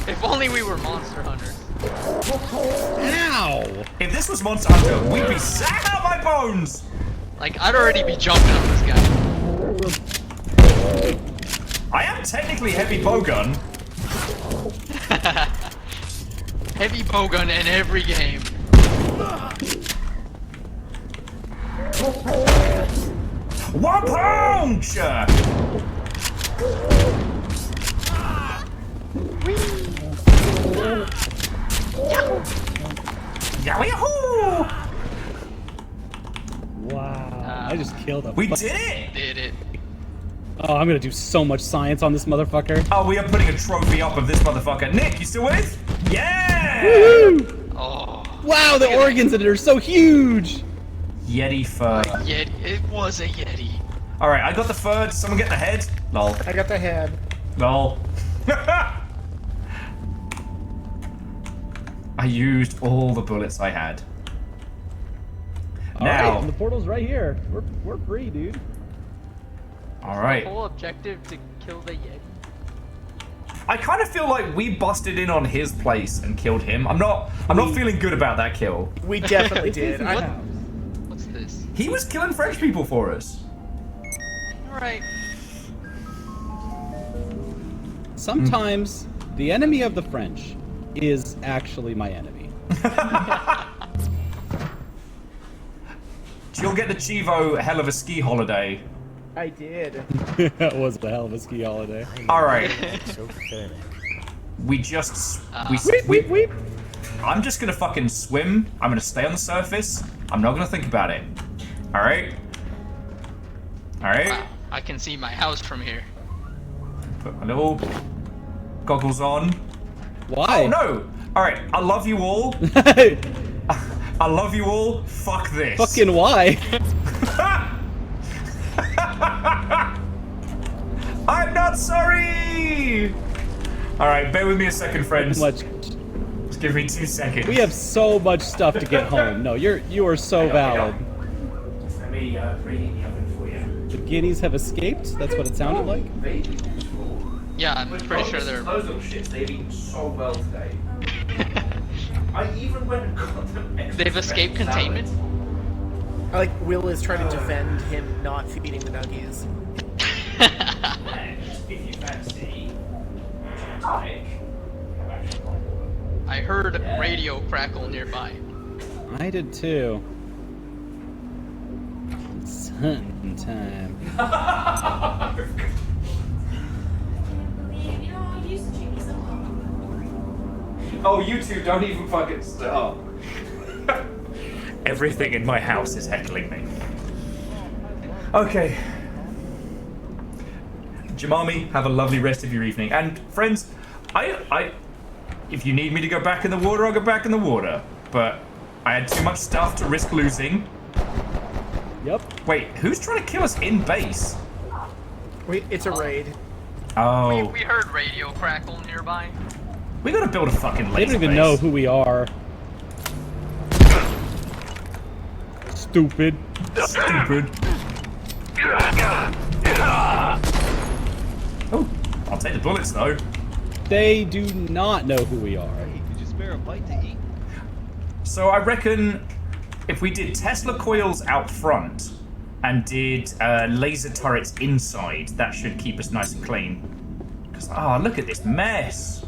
If only we were Monster Hunters. Ow! If this was Monster Hunter, we'd be sad out my bones. Like I'd already be jumping on this guy. I am technically heavy bowgun. Heavy bowgun in every game. One punch! Yahoo! Wow, I just killed him. We did it! Did it. Oh, I'm gonna do so much science on this motherfucker. Oh, we are putting a trophy up of this motherfucker. Nick, you still with? Yeah! Woohoo! Oh. Wow, the organs in it are so huge! Yeti fur. Yeti. It was a Yeti. Alright, I got the fur. Did someone get the head? Lol. I got the head. Lol. I used all the bullets I had. Now, Alright, the portal's right here. We're free, dude. Alright. The whole objective to kill the Yeti. I kind of feel like we busted in on his place and killed him. I'm not feeling good about that kill. We definitely did. What's this? He was killing French people for us. Alright. Sometimes the enemy of the French is actually my enemy. You'll get the Chivo hell of a ski holiday. I did. That was a hell of a ski holiday. Alright. So pathetic. We just... Weep. I'm just gonna fucking swim. I'm gonna stay on the surface. I'm not gonna think about it. Alright? Alright? Wow, I can see my house from here. Put my little goggles on. Why? Oh no! Alright, I love you all. I love you all. Fuck this. Fucking why? Sorry! Alright, bear with me a second, friends. Just give me 2 seconds. We have so much stuff to get home. No, you are so valid. Let me reheat the oven for you. The guineas have escaped? That's what it sounded like? Yeah, I'm pretty sure they're... Those little shits, they've eaten so well today. I even went and got them extra. They've escaped containment? I like Will is trying to defend him not feeding the nuggies. And if you fancy, I heard radio crackle nearby. I did too. It's hunting time. Oh, you two don't even fucking stop. Everything in my house is heckling me. Okay. Jamami, have a lovely rest of your evening. And friends, if you need me to go back in the water, I'll go back in the water. But I had too much stuff to risk losing. Yep. Wait, who's trying to kill us in base? Wait, it's a raid. Oh. We heard radio crackle nearby. We gotta build a fucking laser They don't even base. know who we are. Stupid. Stupid. Oh, I'll take the bullets though. They do not know who we are. Could you spare a bite to eat? So I reckon if we did Tesla coils out front and did laser turrets inside, that should keep us nice and clean. Because, oh, look at this mess.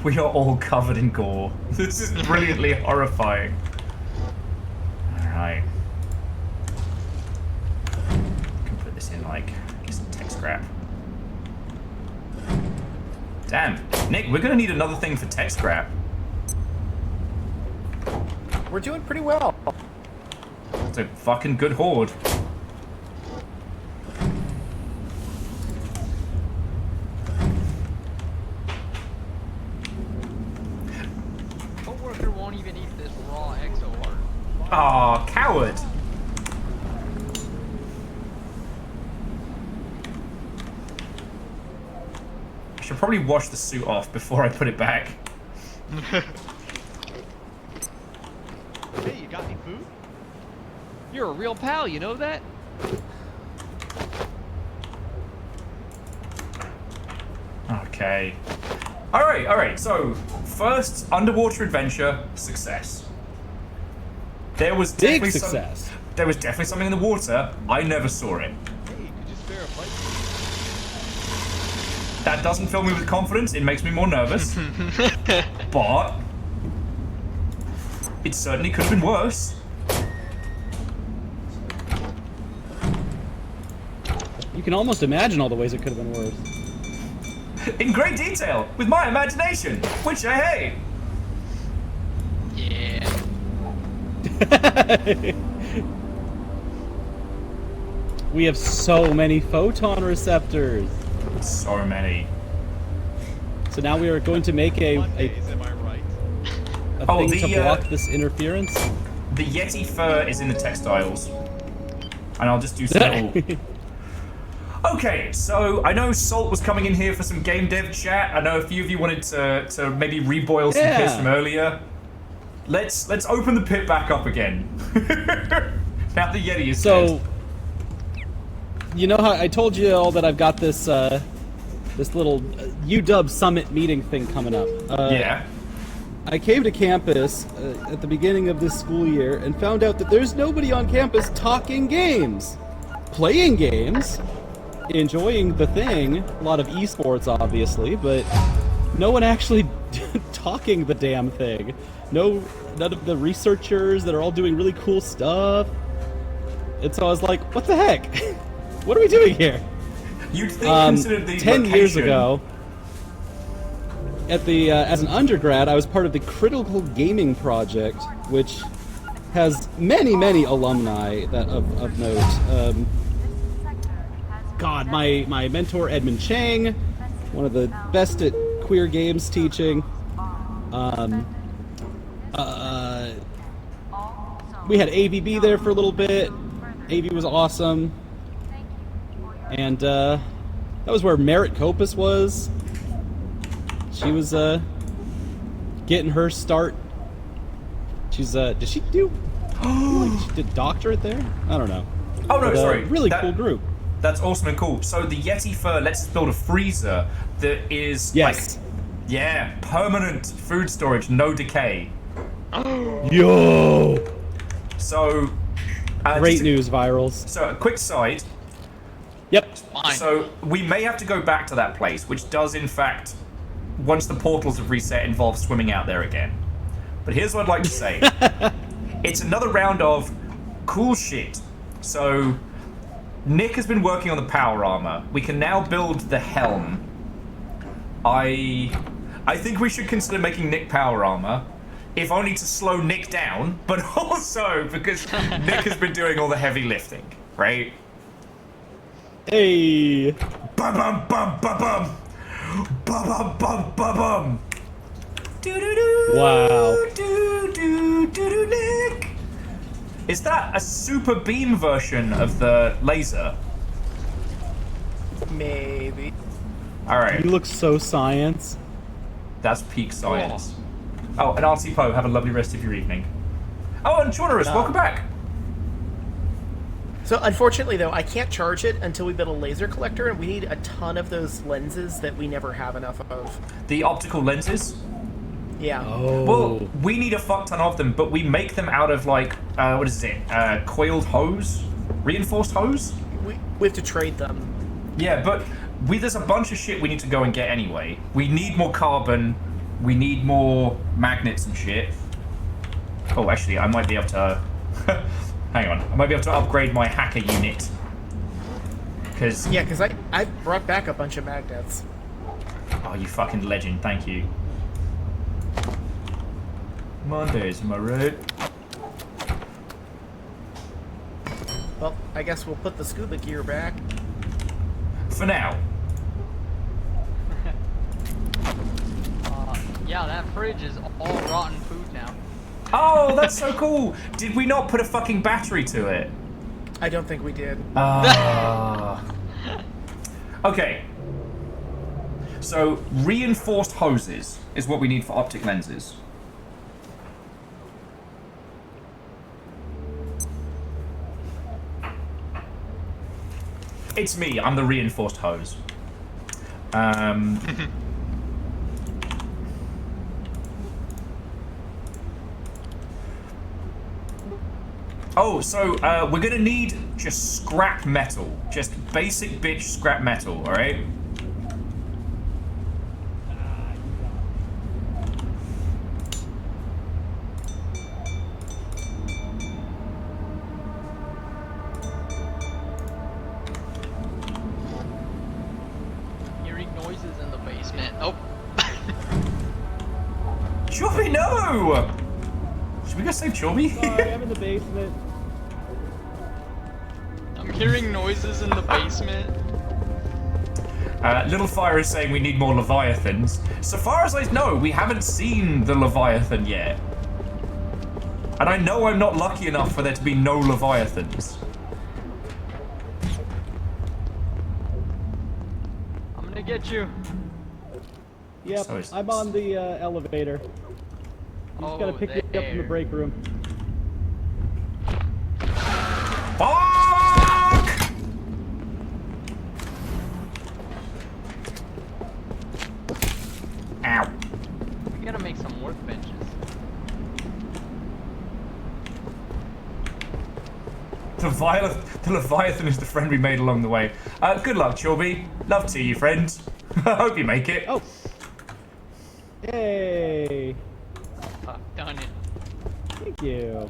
We are all covered in gore. This is brilliantly horrifying. Alright. Can put this in like some tech scrap. Damn. Nick, we're gonna need another thing for tech scrap. We're doing pretty well. It's a fucking good horde. Coworker won't even eat this raw exo heart. Aw, coward. I should probably wash the suit off before I put it back. Hey, you got any food? You're a real pal, you know that? Okay. Alright, so first underwater adventure, success. There was Big definitely success. There was definitely something in the water. I never saw it. Hey, could you spare a bite? That doesn't fill me with confidence, it makes me more nervous. But it certainly could have been worse. You can almost imagine all the ways it could have been worse. In great detail, with my imagination, which I hate. Yeah. We have so many photon receptors. So many. So now we are going to make a Mondays, am I right? thing to block this interference. The Yeti fur is in the textiles. And I'll just do some little... Okay, so I know Salt was coming in here for some game dev chat. I know a few of you wanted to maybe reboil some piss from earlier. Let's open the pit back up again. Now the Yeti is dead. You know how I told you all that I've got this this little UW Summit meeting thing coming up. Yeah. I came to campus at the beginning of this school year and found out that there's nobody on campus talking games, playing games, enjoying the thing. A lot of esports, obviously, but no one actually talking the damn thing. None of the researchers that are all doing really cool stuff. And so I was like, what the heck? What are we doing here? You'd think considered the 10 location. years ago, at the as an undergrad, I was part of the Critical Gaming Project, which has many alumni that of note. God, my mentor Edmund Chang, one of the best at queer games teaching. We had AVB there for a little bit. AV was awesome. And that was where Merritt Copus was. She was getting her start. She's did she do? Did she did doctorate there? I don't know. Oh no, But, sorry. Really cool group. That's awesome and cool. So the Yeti fur lets us build a freezer that is Yes. like, yeah, permanent food storage, no decay. Yo. So Great news, Virals. So a quick side. Yep. So we may have to go back to that place, which does in fact, once the portals have reset, involve swimming out there again. But here's what I'd like to say. It's another round of cool shit. So Nick has been working on the power armor. We can now build the helm. I think we should consider making Nick power armor, if only to slow Nick down, but also because Nick has been doing all the heavy lifting, right? Hey. Bum bum bum bum bum. Bum bum bum bum bum. Wow. Nick. Is that a super beam version of the laser? Maybe. All right. You look so science. That's peak science. Oh, and RC Poe, have a lovely rest of your evening. Oh, and Chaunerus, welcome back. So unfortunately, though, I can't charge it until we build a laser collector, and we need a ton of those lenses that we never have enough of. The optical lenses? Yeah. Oh. Well, we need a fuck ton of them, but we make them out of like, what is it? Coiled hose? Reinforced hose? We have to trade them. Yeah, but there's a bunch of shit we need to go and get anyway. We need more carbon. We need more magnets and shit. Oh, actually, I might be able to... Hang on. I might be able to upgrade my hacker unit. Because... Yeah, because I brought back a bunch of magnets. Oh, you fucking legend. Thank you. Mondays, am I right? Well, I guess we'll put the scuba gear back. For now. Yeah, that fridge is all rotten food now. Oh, that's so cool. Did we not put a fucking battery to it? I don't think we did. Okay. So, reinforced hoses is what we need for optic lenses. It's me, I'm the reinforced hose. Oh, so we're gonna need just scrap metal. Just basic bitch scrap metal, alright? Hearing noises in the basement. Oh. Chubby, no! Should we go save Chubby? Sorry, I'm in the basement. I'm hearing noises in the basement. Little Fire is saying we need more Leviathans. So far as I know, we haven't seen the Leviathan yet. And I know I'm not lucky enough for there to be no Leviathans. I'm gonna get you. Yep, So I'm on the elevator. You just gotta pick me up from the break room. Fuck! Ow. We gotta make some workbenches. The Leviathan is the friend we made along the way. Good luck, Chorby. Love to you, friend. I hope you make it. Oh. Yay. Done it. Thank you.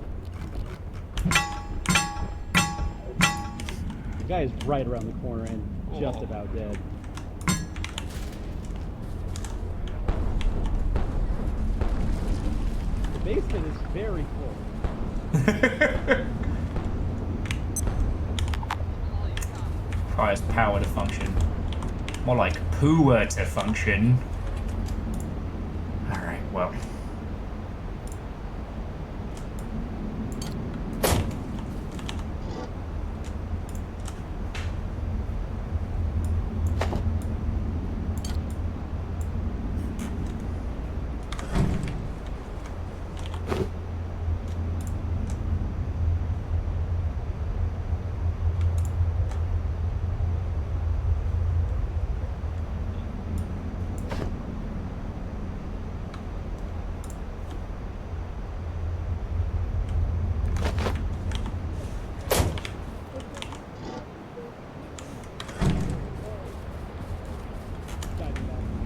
The guy is right around the corner and just about dead. The basement is very full. Requires power to function. More like pooer to function. Alright, well.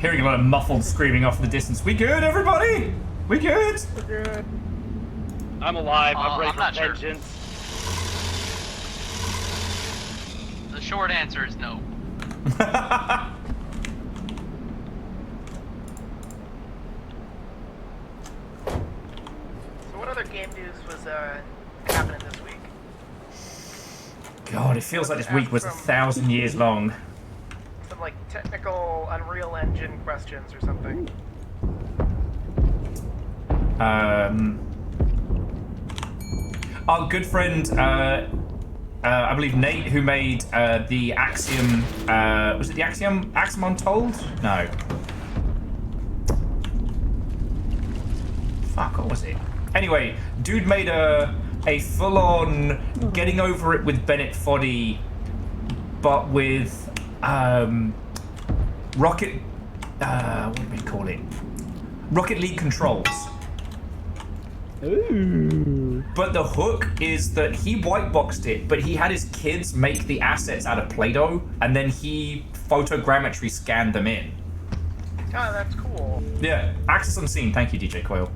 Hearing a lot of muffled screaming off in the distance. We good, everybody? We good? We're good. I'm alive. I'm ready I'm for not sure. vengeance. The short answer is no. So what other game news was happening this week? God, it feels like this week was 1,000 years long. Some like technical Unreal Engine questions or something. Our good friend, I believe Nate, who made the Axiom, was it the Axiom Untold? No. Fuck, what was it? Anyway, dude made a full-on getting over it with Bennett Foddy, but with Rocket, what do we call it? Rocket League controls. Ooh. But the hook is that he whiteboxed it, but he had his kids make the assets out of Play-Doh, and then he photogrammetry scanned them in. Oh, that's cool. Yeah, Access Unseen. Thank you, DJ Coil.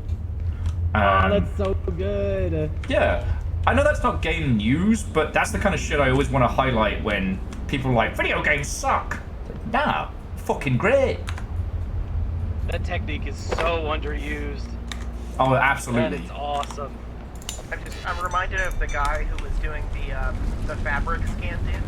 Oh, that's so good. Yeah, I know that's not game news, but that's the kind of shit I always want to highlight when people are like, video games suck. Like, nah, fucking great. That technique is so underused. Oh, absolutely. And it's awesome. I'm reminded of the guy who was doing the fabric scan in,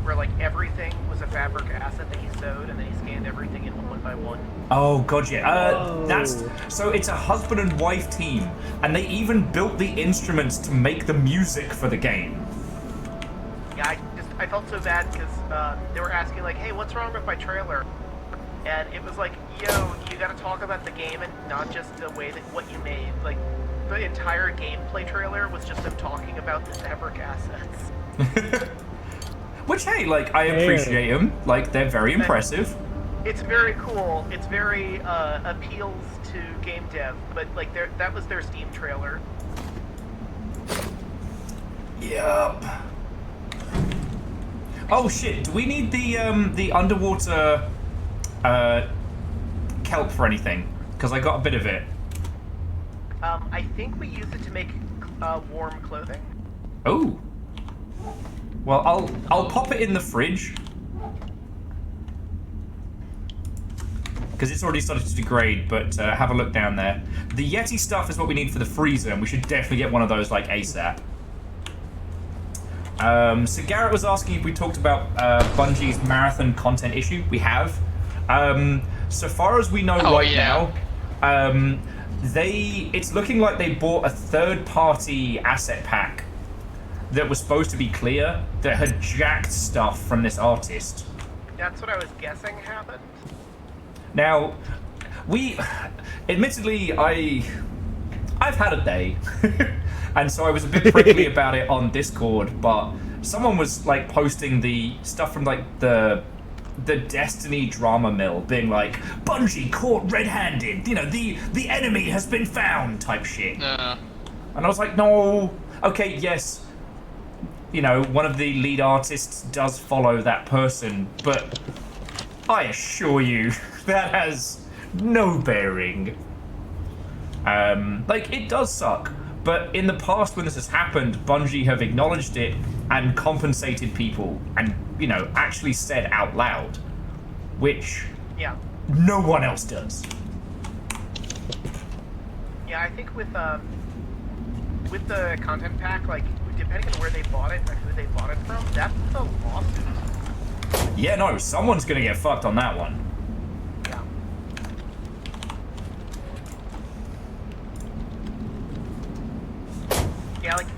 where like everything was a fabric asset that he sewed, and then he scanned everything in one by one. Oh god, yeah. That's so it's a husband and wife team, and they even built the instruments to make the music for the game. Yeah, I felt so bad because they were asking like, hey, what's wrong with my trailer? And it was like, yo, you gotta talk about the game and not just the way that what you made. Like, the entire gameplay trailer was just them talking about the fabric assets. Which, hey, like, I appreciate them. Like, they're very impressive. It's very cool. It's very appeals to game dev. But like, that was their Steam trailer. Yup. Oh shit! Do we need the underwater kelp for anything? Because I got a bit of it. I think we use it to make warm clothing. Oh. Well, I'll pop it in the fridge. Because it's already started to degrade, but have a look down there. The Yeti stuff is what we need for the freezer, and we should definitely get one of those, like, ASAP. So Garrett was asking if we talked about Bungie's marathon content issue. We have. So far as we know now, it's looking like they bought a third-party asset pack that was supposed to be clear that had jacked stuff from this artist. That's what I was guessing happened. Now, admittedly, I've had a day, and so I was a bit prickly about it on Discord, but someone was like posting the stuff from like the Destiny drama mill, being like, Bungie caught red-handed, you know, the enemy has been found type shit. And I was like, no, okay, yes, you know, one of the lead artists does follow that person, but I assure you, that has no bearing. Like, it does suck, but in the past when this has happened, Bungie have acknowledged it and compensated people and, you know, actually said out loud, which no one else does. Yeah, I think with the content pack, like, depending on where they bought it and who they bought it from, that's a lawsuit. Yeah, no, someone's gonna get fucked on that one. Yeah, like,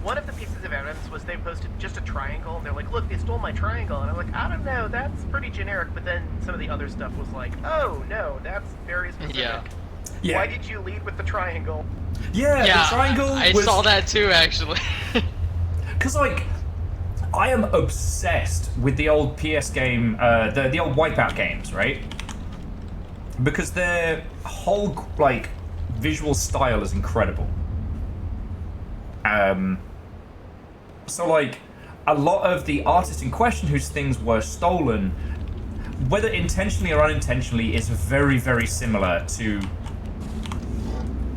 one of the pieces of evidence was they posted just a triangle, and they're like, look, they stole my triangle. And I'm like, I don't know, that's pretty generic. But then some of the other stuff was like, oh, no, that's very specific. Yeah. Why did you lead with the triangle? Yeah, the triangle I saw that too, actually. Because, like, I am obsessed with the old PS game, the old Wipeout games, right? Because their whole, like, visual style is incredible. So, like, a lot of the artists in question whose things were stolen whether intentionally or unintentionally, is very, very similar to,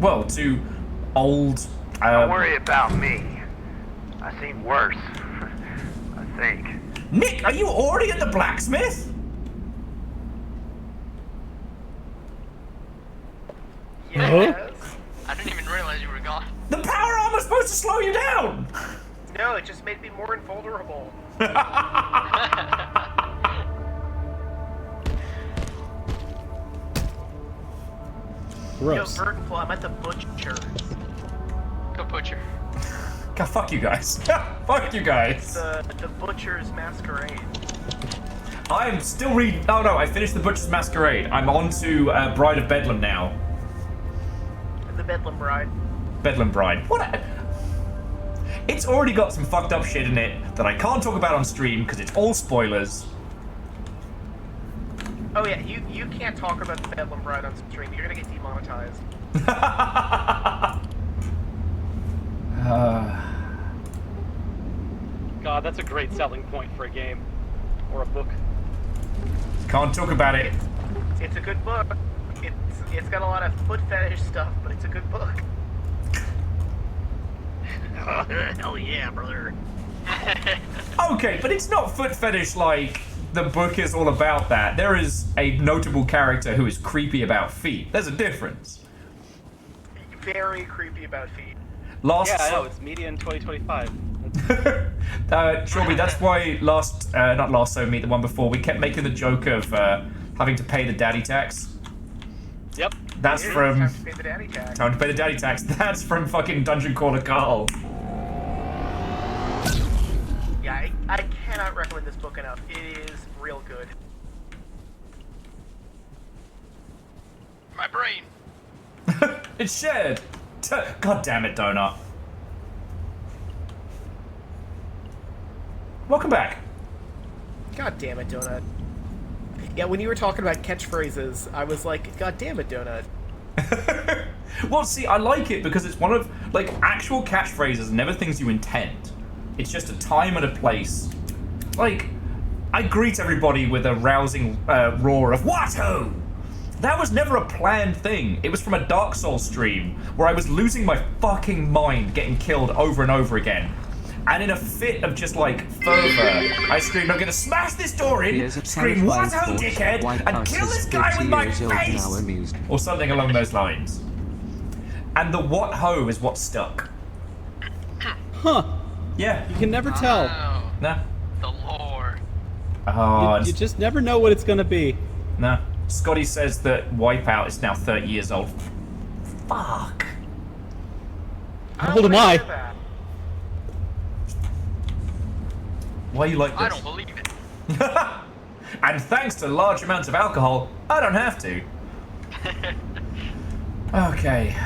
well, to old... Don't worry about me. I've seen worse. I think. Nick, are you already at the blacksmith? Yes. I didn't even realize you were gone. The power armor was supposed to slow you down! No, it just made me more invulnerable. Gross. Yo, Vertical, I'm at the butcher. Go butcher. God, fuck you guys. Fuck you guys. The Butcher's Masquerade. I'm still reading. Oh no, I finished the Butcher's Masquerade. I'm on to Bride of Bedlam now. The Bedlam Bride. Bedlam Bride. It's already got some fucked up shit in it that I can't talk about on stream because it's all spoilers. Oh yeah, you can't talk about the Bedlam Bride on stream. You're gonna get demonetized. God, that's a great selling point for a game. Or a book. Can't talk about it. It's a good book. It's got a lot of foot fetish stuff, but it's a good book. Hell yeah, brother. Okay, but it's not foot fetish like the book is all about that. There is a notable character who is creepy about feet. There's a difference. Very creepy about feet. Yeah, I know. It's media in 2025. Shelby, that's why not last So Meet, the one before, we kept making the joke of having to pay the daddy tax. Yep. That's from... Time to pay the daddy tax. Time to pay the daddy tax. That's from fucking Dungeon Crawler Carl. Yeah, I cannot recommend this book enough. It is real good. My brain. It's shared. God damn it, Donut. Welcome back. God damn it, Donut. Yeah, when you were talking about catchphrases, I was like, God damn it, Donut. Well, see, I like it because it's one of, like, actual catchphrases, never things you intend. It's just a time and a place. Like, I greet everybody with a rousing roar of "What-ho!" That was never a planned thing. It was from a Dark Souls stream where I was losing my fucking mind getting killed over and over again. And in a fit of just, like, fervor, I screamed, "I'm gonna smash this door in, scream, what-ho, dickhead, and kill this guy with my face!" Or something along those lines. And the what-ho is what stuck. Huh. Yeah. You can never tell. Nah. The lore. Oh, You just never know what it's gonna be. Nah. Scotty says that Wipeout is now 30 years old. Fuck. How old am I? Why you like this? I don't believe it. And thanks to large amounts of alcohol, I don't have to. Okay.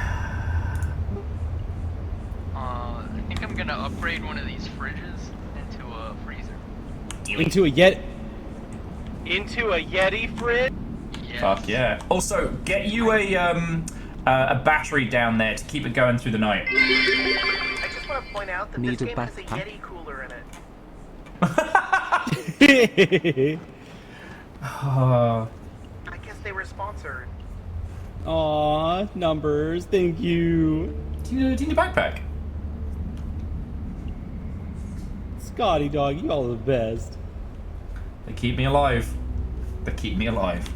I think I'm gonna upgrade one of these fridges into a freezer. Into a Yeti. Into a Yeti fridge? Yes. Fuck yeah. Also, get you a battery down there to keep it going through the night. I just want to point out that Need this a game has a backpack? Yeti cooler in it. Oh. I guess they were sponsored. Aw, numbers, thank you. Do you need a backpack? Scotty dog, you all are the best. They keep me alive. They keep me alive.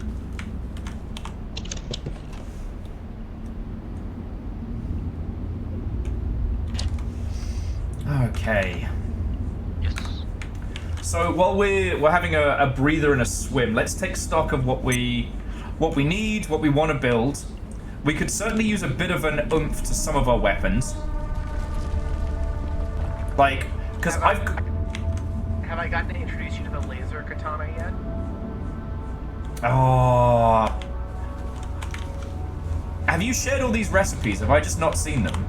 Okay. Yes. So while we're having a breather and a swim, let's take stock of what we need, what we want to build. We could certainly use a bit of an oomph to some of our weapons. Like, because Have I gotten to introduce you to the laser katana yet? Oh. Have you shared all these recipes? Have I just not seen them?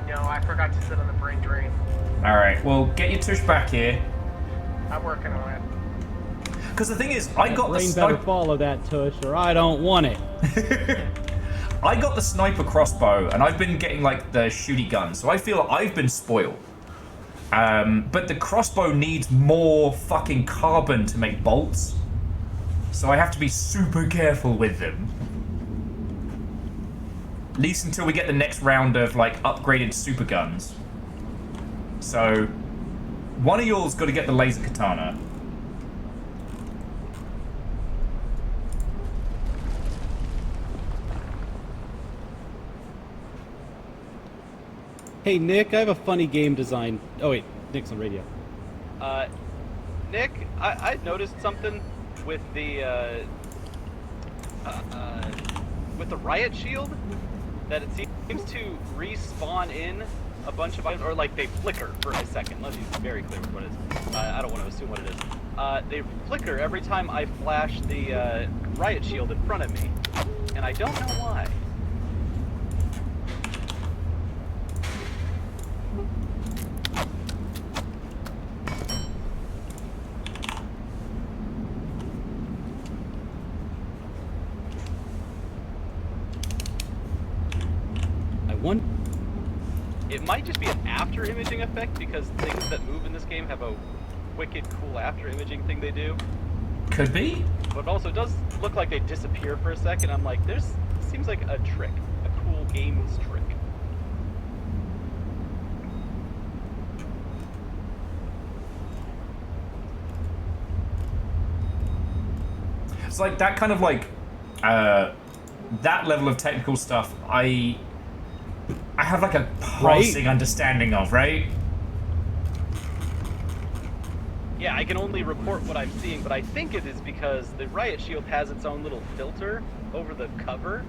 No, I forgot to sit on the brain drain. Alright, well, get your tush back here. I'm working on it. Because the thing is, I got the Brain better follow that tush, or I don't want it. I got the sniper crossbow, and I've been getting, like, the shooty gun, so I feel I've been spoiled. But the crossbow needs more fucking carbon to make bolts. So I have to be super careful with them. At least until we get the next round of, like, upgraded super guns. So, one of y'all's got to get the laser katana. Hey, Nick, I have a funny game design. Oh, wait, Nick's on radio. Nick, I noticed something with the riot shield, that it seems to respawn in a bunch of items, or like they flicker for a second. Let's be very clear with what it is. I don't want to assume what it is. They flicker every time I flash the riot shield in front of me, and I don't know why. It might just be an after imaging effect, because things that move in this game have a wicked cool after imaging thing they do. Could be. But it also does look like they disappear for a second. I'm like, seems like a trick, a cool games trick. It's like that kind of like, that level of technical stuff, I have like a passing understanding of, right? Yeah, I can only report what I'm seeing, but I think it is because the riot shield has its own little filter over the cover.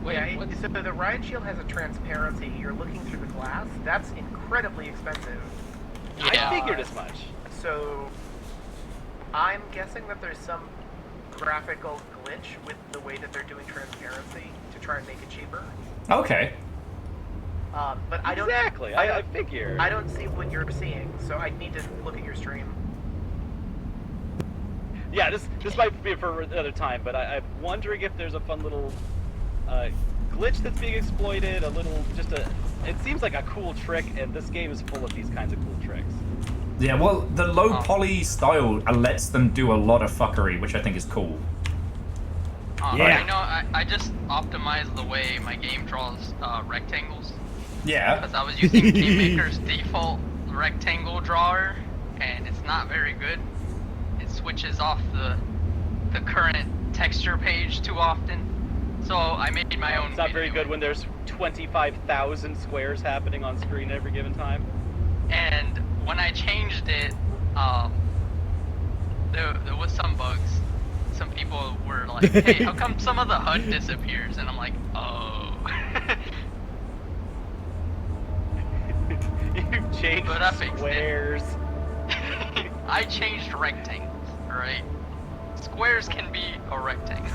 Wait, yeah, so the riot shield has a transparency. You're looking through the glass. That's incredibly expensive. Yeah. I figured as much. So, I'm guessing that there's some graphical glitch with the way that they're doing transparency to try and make it cheaper. Okay. But I don't exactly. I figure. I don't see what you're seeing, so I need to look at your stream. Yeah, this might be for another time, but I'm wondering if there's a fun little glitch that's being exploited. It seems like a cool trick, and this game is full of these kinds of cool tricks. Yeah, well, the low poly style lets them do a lot of fuckery, which I think is cool. Yeah. I know. I just optimized the way my game draws rectangles. Yeah. Because I was using GameMaker's default rectangle drawer, and it's not very good. It switches off the current texture page too often. So I made my own. It's not very good when there's 25,000 squares happening on screen every given time. And when I changed it, there was some bugs. Some people were like, "Hey, how come some of the HUD disappears?" And I'm like, "Oh." You changed squares. I changed rectangles, right? Squares can be a rectangle.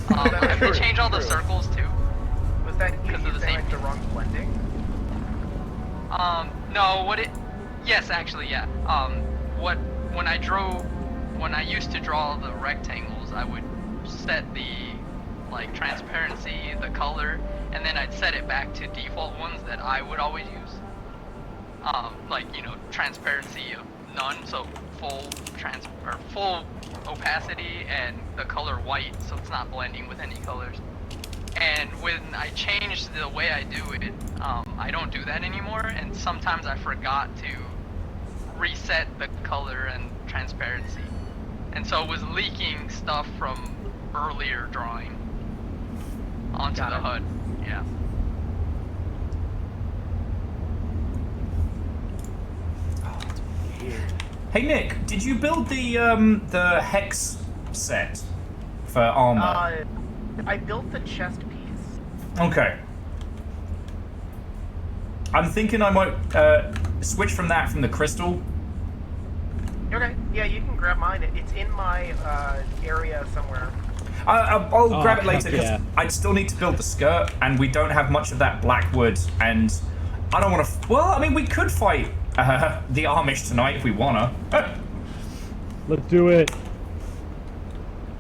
Have they changed all the circles too? Was that because of the same the wrong blending? No. Yes, actually, yeah. When I used to draw the rectangles, I would set the transparency, the color, and then I'd set it back to default ones that I would always use. Transparency of none, so full opacity, and the color white, so it's not blending with any colors. And when I changed the way I do it, I don't do that anymore, and sometimes I forgot to reset the color and transparency. And so it was leaking stuff from earlier drawing onto the HUD. Yeah. Hey Nick, did you build the hex set for armor? I built the chest piece. Okay. I'm thinking I might switch from the crystal. Okay, yeah, you can grab mine. It's in my area somewhere. I'll grab it later, because I'd still need to build the skirt, and we don't have much of that black wood, and I don't want to... Well, I mean, we could fight the Amish tonight if we wanna. Let's do it.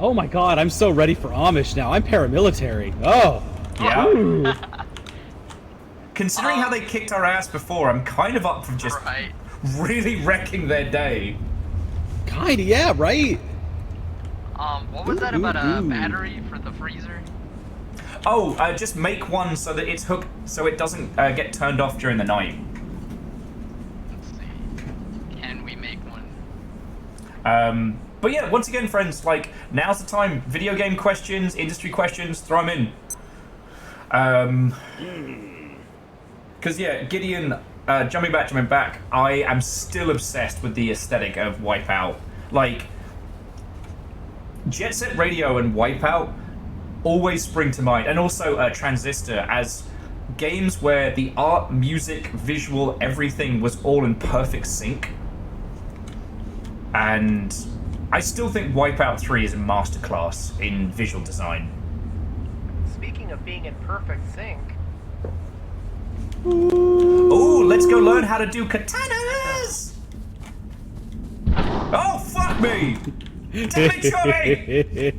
Oh my god, I'm so ready for Amish now. I'm paramilitary. Oh. Yeah. Considering how they kicked our ass before, I'm kind of up for just really wrecking their day. Kinda, yeah, right? What was that about a battery for the freezer? Oh, just make one so that it's hooked, so it doesn't get turned off during the night. Let's see. Can we make one? But yeah, once again, friends, like, now's the time. Video game questions, industry questions, throw them in. Because, yeah, Gideon, jumping back, I am still obsessed with the aesthetic of Wipeout. Like, Jet Set Radio and Wipeout always spring to mind, and also Transistor, as games where the art, music, visual, everything was all in perfect sync. And I still think Wipeout 3 is a masterclass in visual design. Speaking of being in perfect sync. Ooh, let's go learn how to do katanas! Oh, fuck me! Damn it, Chubby!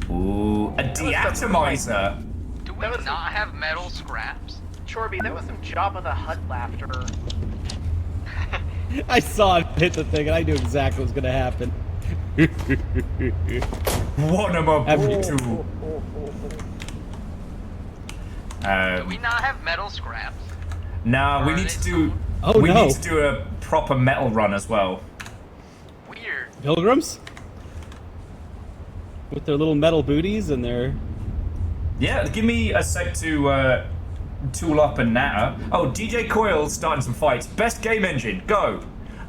Ooh, a deatomizer. Do we not have metal scraps? Chorby, that was some Jabba the Hutt laughter. I saw it hit the thing, and I knew exactly what was going to happen. One of my two. Do we not have metal scraps? Nah, we need to do. Oh, we no. need to do a proper metal run as well. Weird. Pilgrims? With their little metal booties and their... Yeah, give me a sec to tool up and natter. Oh, DJ Coil starting some fights. Best game engine, go!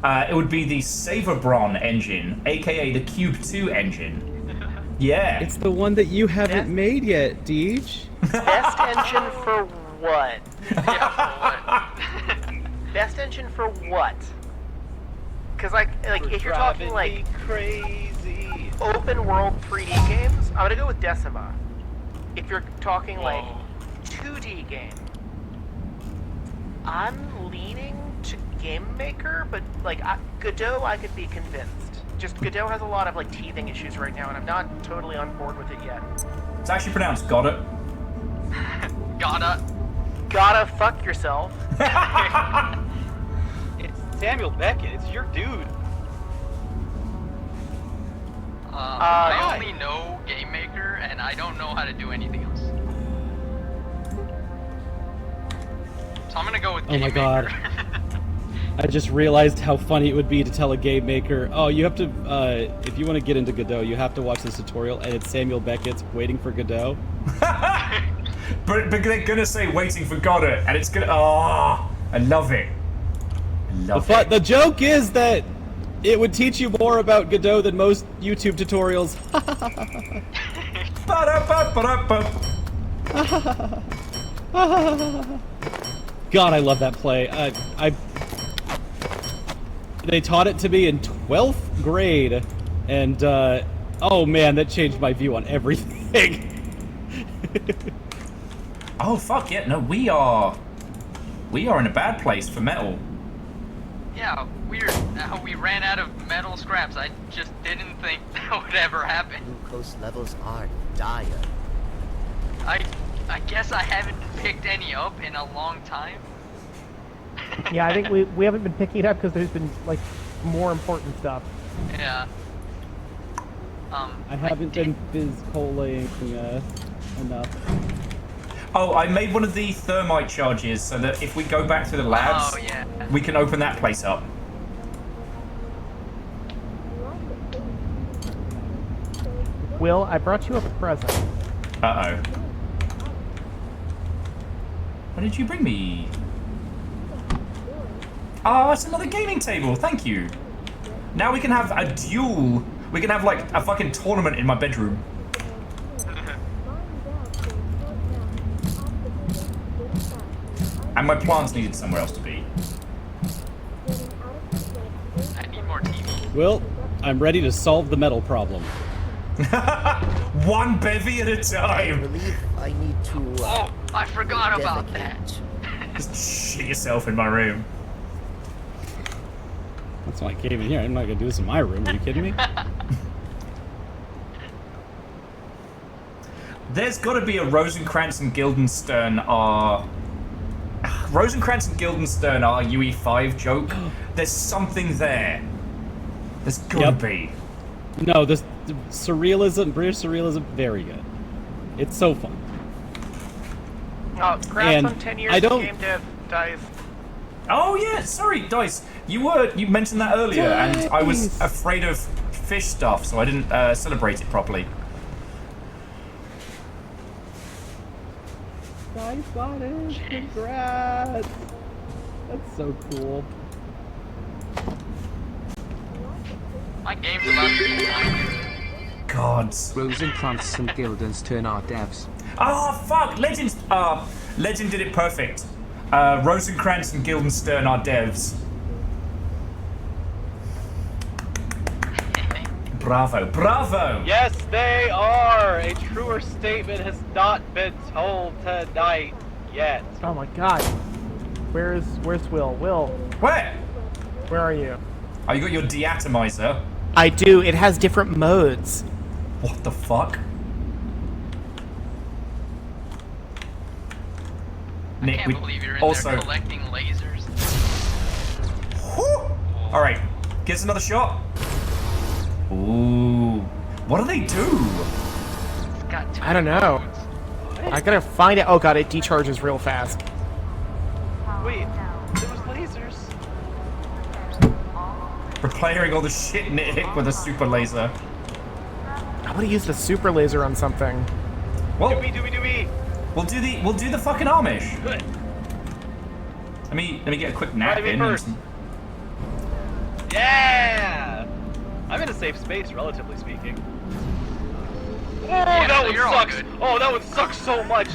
It would be the Saverbron engine, aka the Cube 2 engine. Yeah. It's the one that you haven't made yet, Deej. Best engine for what? Yeah, for what? Best engine for what? Because like if you're talking like crazy open world 3D games, I'm gonna go with Decima. If you're talking like 2D game, I'm leaning to Game Maker, but like Godot, I could be convinced. Just Godot has a lot of like teething issues right now, and I'm not totally on board with it yet. It's actually pronounced got it. Gotta fuck yourself. It's Samuel Beckett. It's your dude. I only know Game Maker, and I don't know how to do anything else. So I'm gonna go with Game Maker. Oh my god. I just realized how funny it would be to tell a game maker, oh, you have to, if you want to get into Godot, you have to watch this tutorial, and it's Samuel Beckett's Waiting for Godot. But they're gonna say Waiting for Godot, and it's gonna, oh, I love it. I love it. The joke is that it would teach you more about Godot than most YouTube tutorials. God, I love that play. They taught it to me in 12th grade, and oh man, that changed my view on everything. Oh fuck yeah! No, we are in a bad place for metal. Yeah, weird how we ran out of metal scraps. I just didn't think that would ever happen. Glucose levels are dire. I guess I haven't picked any up in a long time. Yeah, I think we haven't been picking it up because there's been like more important stuff. Yeah. I haven't been phys-collating enough. Oh, I made one of the thermite charges so that if we go back to the labs, we can open that place up. Will, I brought you a present. Uh-oh. What did you bring me? Oh, it's another gaming table. Thank you. Now we can have a duel. We can have like a fucking tournament in my bedroom. And my plants needed somewhere else to be. I need more TV. Well, I'm ready to solve the metal problem. One bevy at a time. I believe I need to. Oh, I forgot about that. Just shit yourself in my room. That's why I came in here. I'm not gonna do this in my room. Are you kidding me? There's got to be a Rosencrantz and Guildenstern are. Rosencrantz and Guildenstern are UE5 joke. There's something there. There's gotta be. No, the surrealism, British surrealism, very good. It's so fun. Oh, congrats And on 10 years I of don't- game dev, Dice. Oh yeah, sorry, Dice. You mentioned that earlier, and I was afraid of fish stuff, so I didn't celebrate it properly. Dice got it. Congrats. That's so cool. My game's about to be done. Gods. Rosencrantz and Guilden's turn our devs. Oh fuck! Legends. Legend did it perfect. Rosencrantz and Guildenstern are devs. Bravo, bravo! Yes, they are! A truer statement has not been told tonight yet. Oh my god. Where's Will? Will. Where? Where are you? Oh, you got your deatomizer. I do. It has different modes. What the fuck? I Nick, can't believe you're in also there collecting lasers. Alright, give us another shot. Ooh. What do they do? I don't know. I gotta find it. Oh god, it decharges real fast. Wait, there was lasers. Repairing all the shit Nick with a super laser. I would've used a super laser on something. Well, Doobie. We'll do the fucking Amish. Let me get a quick nap in. First. Yeah! I'm in a safe space, relatively speaking. Oh, Yeah, that so one you're all sucks! good. Oh, that one sucks so much!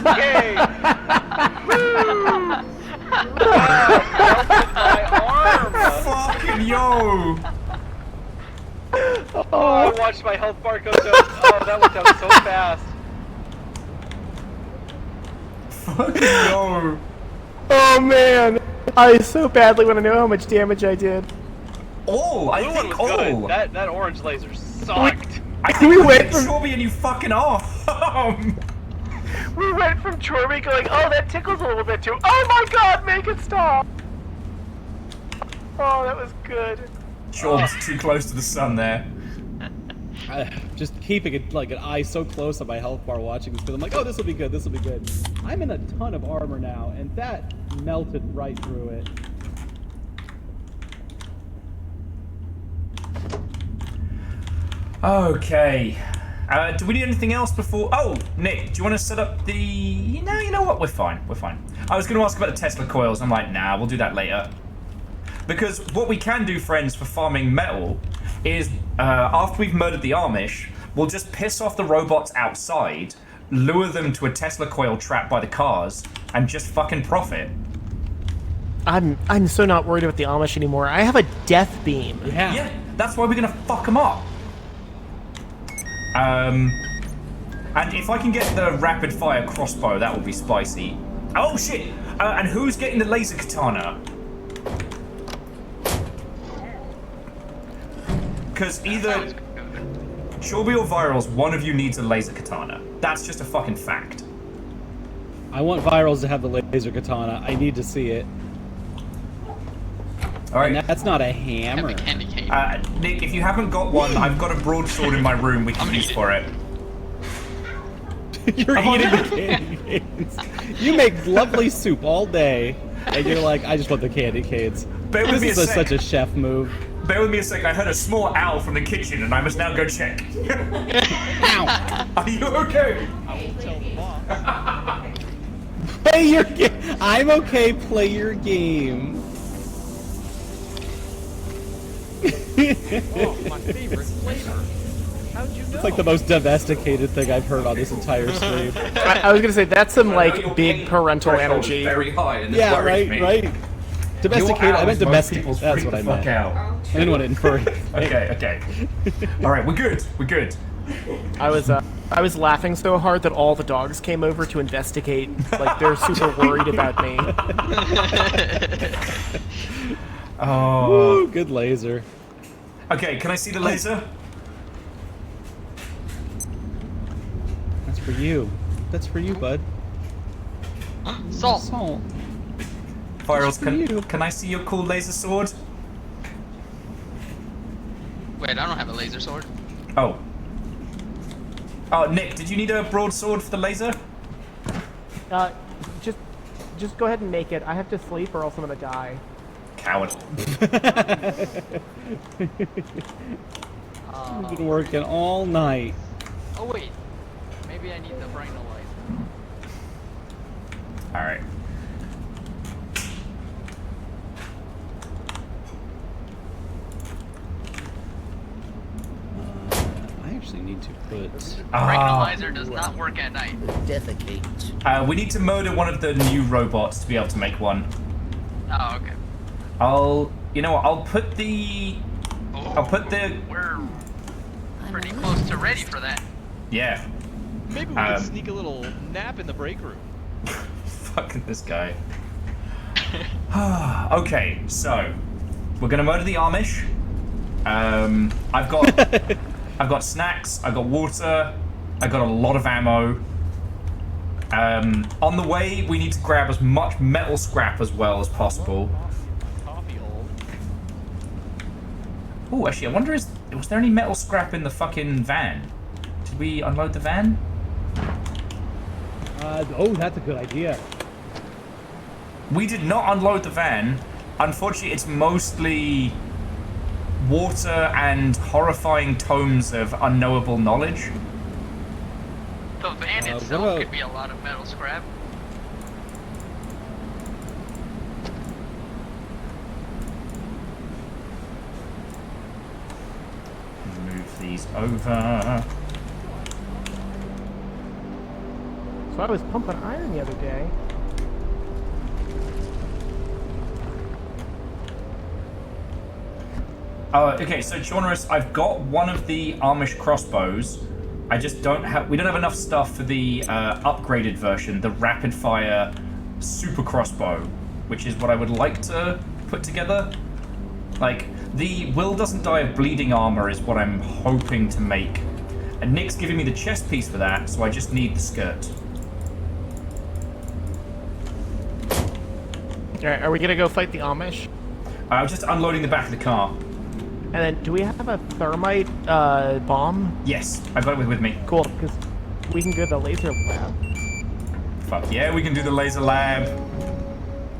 Okay! Fucking yo! Oh, I watched my health bar go down. Oh, that went down so fast. Fucking yo! Oh man! I so badly want to know how much damage I did. Oh, I Blue think one was all. good. That orange laser sucked. I think We went from- Chorby and you fucking off. We went from Chorby going, oh, that tickles a little bit too. Oh my god, make it stop! Oh, that was good. Chorby's too close to the sun there. Just keeping it like an eye so close on my health bar watching this, because I'm like, oh, this will be good, this will be good. I'm in a ton of armor now, and that melted right through it. Okay. Do we need anything else before? Oh, Nick, do you want to set up the? No, you know what? We're fine. We're fine. I was going to ask about the Tesla coils. I'm like, nah, we'll do that later. Because what we can do, friends, for farming metal is after we've murdered the Amish, we'll just piss off the robots outside, lure them to a Tesla coil trap by the cars, and just fucking profit. I'm so not worried about the Amish anymore. I have a death beam. Yeah, that's why we're gonna fuck them up. And if I can get the rapid fire crossbow, that will be spicy. Oh shit! And who's getting the laser katana? Because either Chorby or Virals, one of you needs a laser katana. That's just a fucking fact. I want Virals to have the laser katana. I need to see it. All right. And that's not a hammer. Nick, if you haven't got one, I've got a broadsword in my room we can use for it. You're eating the candy canes. You make lovely soup all day, and you're like, I just want the candy canes. Bear with me This a is sec. such a chef move. Bear with me a sec. I heard a small owl from the kitchen, and I must now go check. Ow! Are you okay? I will tell the boss. Play your game. I'm okay. Play your game. Oh, my favorite flavor. How'd you know? It's like the most domesticated thing I've heard on this entire stream. I was gonna say that's some like big parental energy. Very high, and Yeah, right. Domesticated. I meant domestic. People's That's freak what I the fuck meant. out. I didn't want to infer it. Okay. All right, we're good. We're good. I was laughing so hard that all the dogs came over to investigate. Like they're super worried about me. Oh. Woo, good laser. Okay, can I see the laser? That's for you. That's for you, bud. Salt. Salt. Virals, can I see your cool laser sword? Wait, I don't have a laser sword. Oh. Oh, Nick, did you need a broadsword for the laser? Just go ahead and make it. I have to sleep or else I'm gonna die. Coward. We've been working all night. Oh wait, maybe I need the brainalizer. All right. I actually need to put. Brainalizer does not work at night. Defecate. We need to murder one of the new robots to be able to make one. Oh, okay. You know what? I'll put the. We're pretty close to ready for that. Yeah. Maybe we can sneak a little nap in the break room. Fucking this guy. Okay, so we're gonna murder the Amish. I've got snacks. I've got water. I got a lot of ammo. On the way, we need to grab as much metal scrap as well as possible. Oh, actually, I wonder, was there any metal scrap in the fucking van? Did we unload the van? Oh, that's a good idea. We did not unload the van. Unfortunately, it's mostly water and horrifying tomes of unknowable knowledge. The van itself could be a lot of metal scrap. Move these over. So I was pumping iron the other day. Okay, so Chaunerus, I've got one of the Amish crossbows. I just don't have. We don't have enough stuff for the upgraded version, the rapid fire super crossbow, which is what I would like to put together. Like, the Will doesn't die of bleeding armor is what I'm hoping to make. And Nick's giving me the chest piece for that, so I just need the skirt. Alright, are we gonna go fight the Amish? I was just unloading the back of the car. And then, do we have a thermite bomb? Yes, I got it with me. Cool, because we can go to the laser lab. Fuck yeah, we can do the laser lab.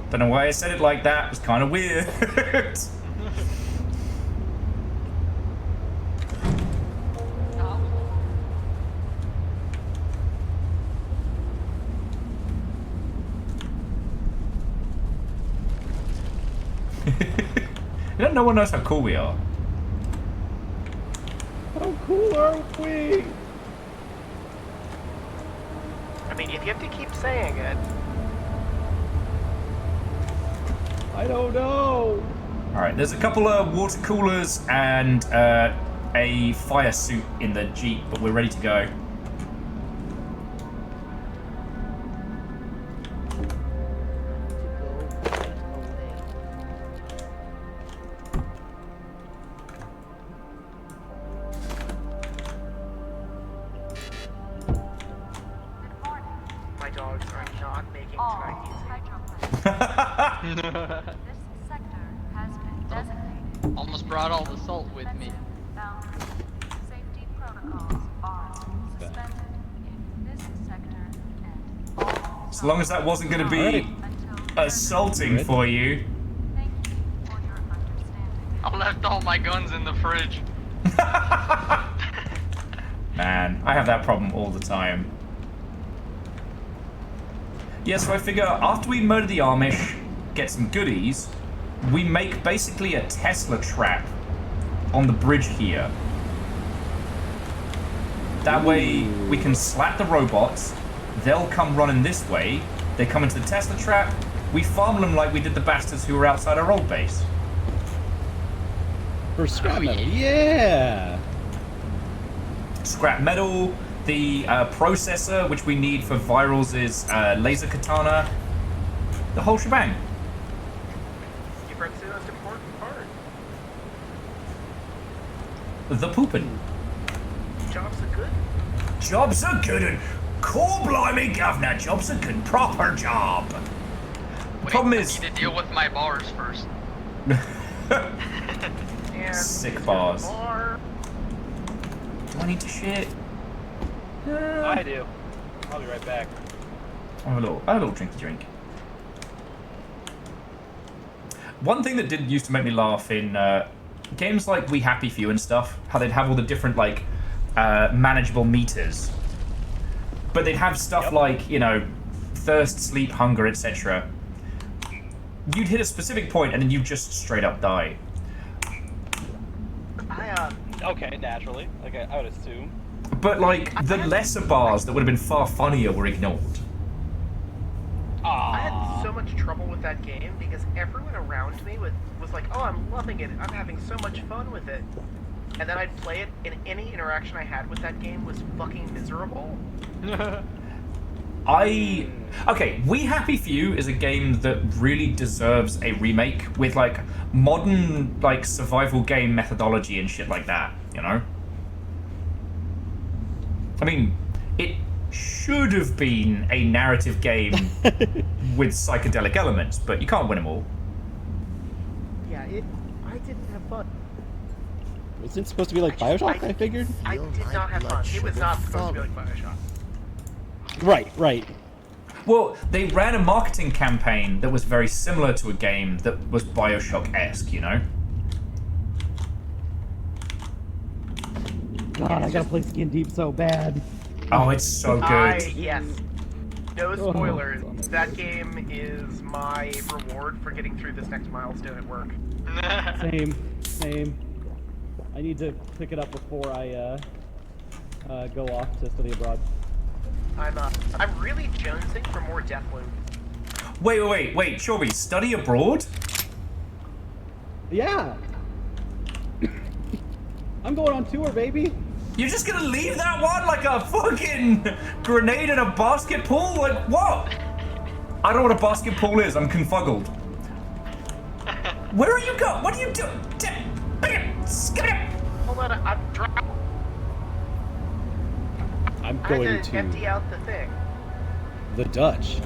Don't know why I said it like that. It was kind of weird. No one knows how cool we are. How cool are we? I mean, if you have to keep saying it. I don't know. Alright, there's a couple of water coolers and a fire suit in the Jeep, but we're ready to go. My dogs are not making Chinese. This sector has been designated. Almost brought all the salt with me. Safety protocols are suspended in this sector and all. As long as that wasn't going to be assaulting for you. I left all my guns in the fridge. Man, I have that problem all the time. Yeah, so I figure after we murder the Amish, get some goodies, we make basically a Tesla trap on the bridge here. That way we can slap the robots, they'll come running this way, they come into the Tesla trap, we farm them like we did the bastards who were outside our old base. For scrap metal, yeah! Scrap metal, the processor, which we need for Virals' laser katana, the whole shebang. You forgot the most important part. The poopin'. Jobs are good. Jobs are good and core blimey governor, jobs are good, proper job. problem I is... need to deal with my bars first. Sick bars. Do I need to shit? I do. I'll be right back. I have a little drinky drink. One thing that did used to make me laugh in games like We Happy Few and stuff, how they'd have all the different like manageable meters, but they'd have stuff like, you know, thirst, sleep, hunger, etc. You'd hit a specific point and then you'd just straight up die. Okay, naturally. Like I would assume. But like the lesser bars that would have been far funnier were ignored. I had so much trouble with that game because everyone around me was like, oh, I'm loving it, I'm having so much fun with it. And then I'd play it, and any interaction I had with that game was fucking miserable. Okay, We Happy Few is a game that really deserves a remake with like modern like survival game methodology and shit like that, you know? I mean, it should have been a narrative game with psychedelic elements, but you can't win them all. Yeah, I didn't have fun. Wasn't it supposed to be like Bioshock, I figured? I did not have fun. It was not supposed to be like Bioshock. Right. Well, they ran a marketing campaign that was very similar to a game that was Bioshock-esque, you know? God, I gotta play Skin Deep so bad. Oh, it's so good. Yes. No spoilers. That game is my reward for getting through this next milestone at work. Same. I need to pick it up before I go off to study abroad. I'm really jonesing for more Deathloop. Wait, Chorby, study abroad? Yeah. I'm going on tour, baby. You're just gonna leave that one like a fucking grenade in a basket pool? Like, what? I don't know what a basket pool is. I'm confuggled. Where are you going? What are you doing? Hold on, I'm going to empty out the thing. The Dutch.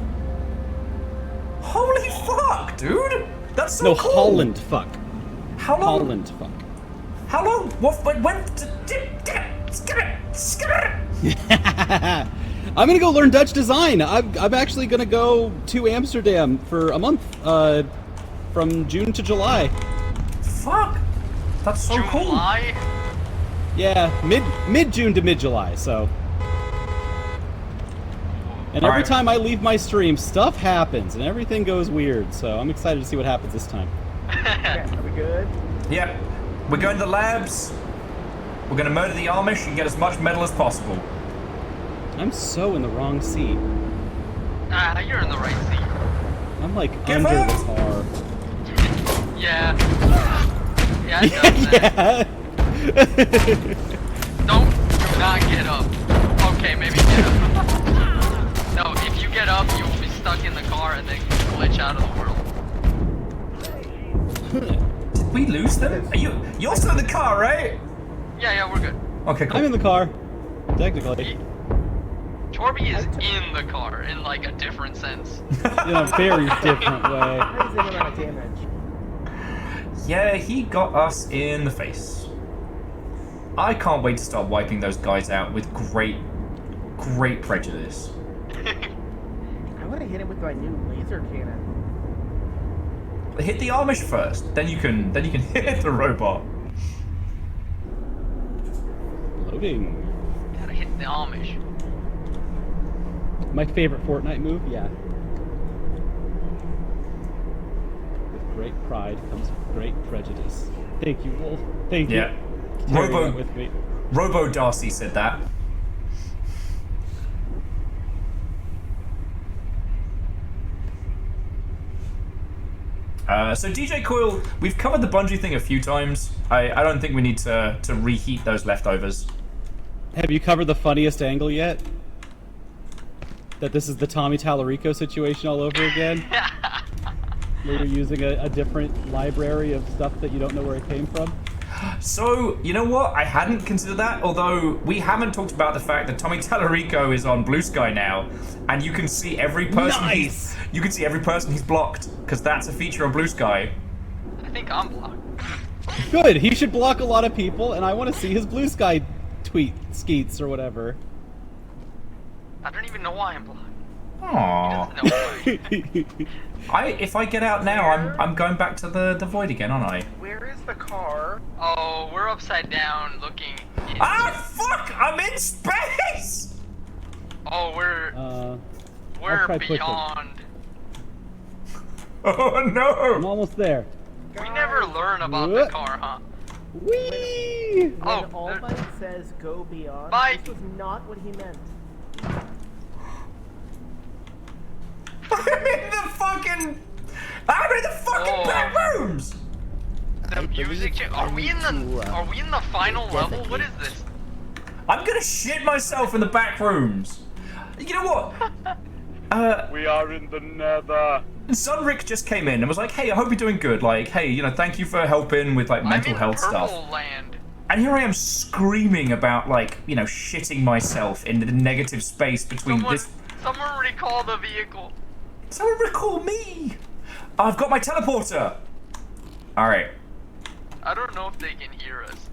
Holy fuck, dude! That's so cool. Holland, fuck. How long? Holland, fuck. How long? What? When? I'm gonna go learn Dutch design. I'm actually gonna go to Amsterdam for a month, from June to July. Fuck, that's so cool. July? Yeah, mid June to mid July. So, and every time I leave my stream, stuff happens and everything goes weird. So I'm excited to see what happens this time. Are we good? Yep. We're going to the labs. We're going to murder the Amish and get as much metal as possible. I'm so in the wrong seat. You're in the right seat. I'm like under the car. Yeah. Yeah, it does that. Do not get up. Okay, maybe get up. No, if you get up, you will be stuck in the car and then glitch out of the world. Did we lose them? You're still in the car, right? Yeah, we're good. Okay, cool. I'm in the car, technically. Chorby is in the car in like a different sense. In a very different way. Yeah, he got us in the face. I can't wait to start wiping those guys out with great prejudice. I want to hit him with my new laser cannon. Hit the Amish first, then you can hit the robot. Loading. Gotta hit the Amish. My favorite Fortnite move, yeah. With great pride comes great prejudice. Thank you, Wolf. Thank you. Yeah. Robo Darcy said that. So DJ Coil, we've covered the Bungie thing a few times. I don't think we need to reheat those leftovers. Have you covered the funniest angle yet? That this is the Tommy Tallarico situation all over again? Where you're using a different library of stuff that you don't know where it came from? So, you know what? I hadn't considered that, although we haven't talked about the fact that Tommy Tallarico is on Blue Sky now, and you can see every person you can see every person he's blocked, because that's a feature on Blue Sky. I think I'm blocked. Good. He should block a lot of people, and I want to see his Blue Sky tweet skeets or whatever. I don't even know why I'm blocked. Aww. If I get out now, I'm going back to the void again, aren't I? Where is the car? Oh, we're upside down looking. Ah, fuck! I'm in space. Oh, we're beyond. Oh no! I'm almost there. We never learn about the car, huh? Whee! When All Might says go beyond, this was not what he meant. I'm in the fucking back rooms. The music. Are we in the final level? What is this? I'm gonna shit myself in the back rooms. You know what? We are in the nether. Sunrick just came in and was like, "Hey, I hope you're doing good. Like, hey, you know, thank you for helping with like mental health stuff." Land. And here I am screaming about like, you know, shitting myself in the negative space between this. Someone recall the vehicle. Someone recall me. I've got my teleporter. All right. I don't know if they can hear us.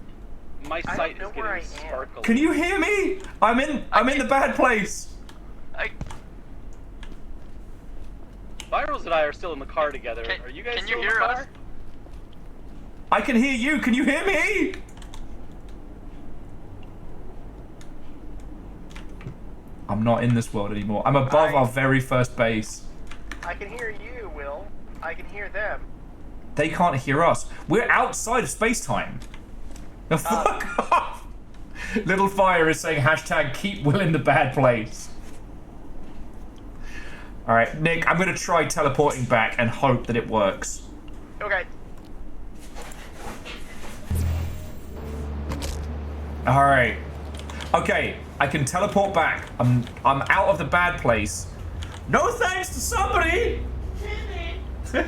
My sight is getting sparkly. Can you hear me? I'm in the bad place. Virals and I are still in the car together. Are you guys still in the car? I can hear you. Can you hear me? I'm not in this world anymore. I'm above our very first base. I can hear you, Will. I can hear them. They can't hear us. We're outside of space-time. Now fuck off! Little Fire is saying hashtag keep Will in the bad place. Alright, Nick, I'm gonna try teleporting back and hope that it works. Okay. Alright. Okay, I can teleport back. I'm out of the bad place. No thanks to somebody! I'm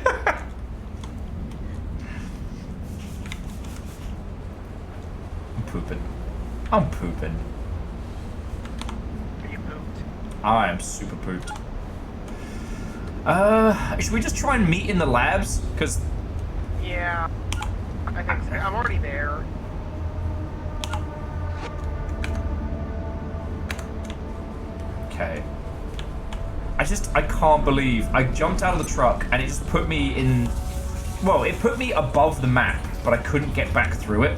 pooping. I'm pooping. Are you pooped? I am super pooped. Should we just try and meet in the labs? Because... Yeah. I think so. I'm already there. Okay. I can't believe I jumped out of the truck and it just put me in... Well, it put me above the map, but I couldn't get back through it.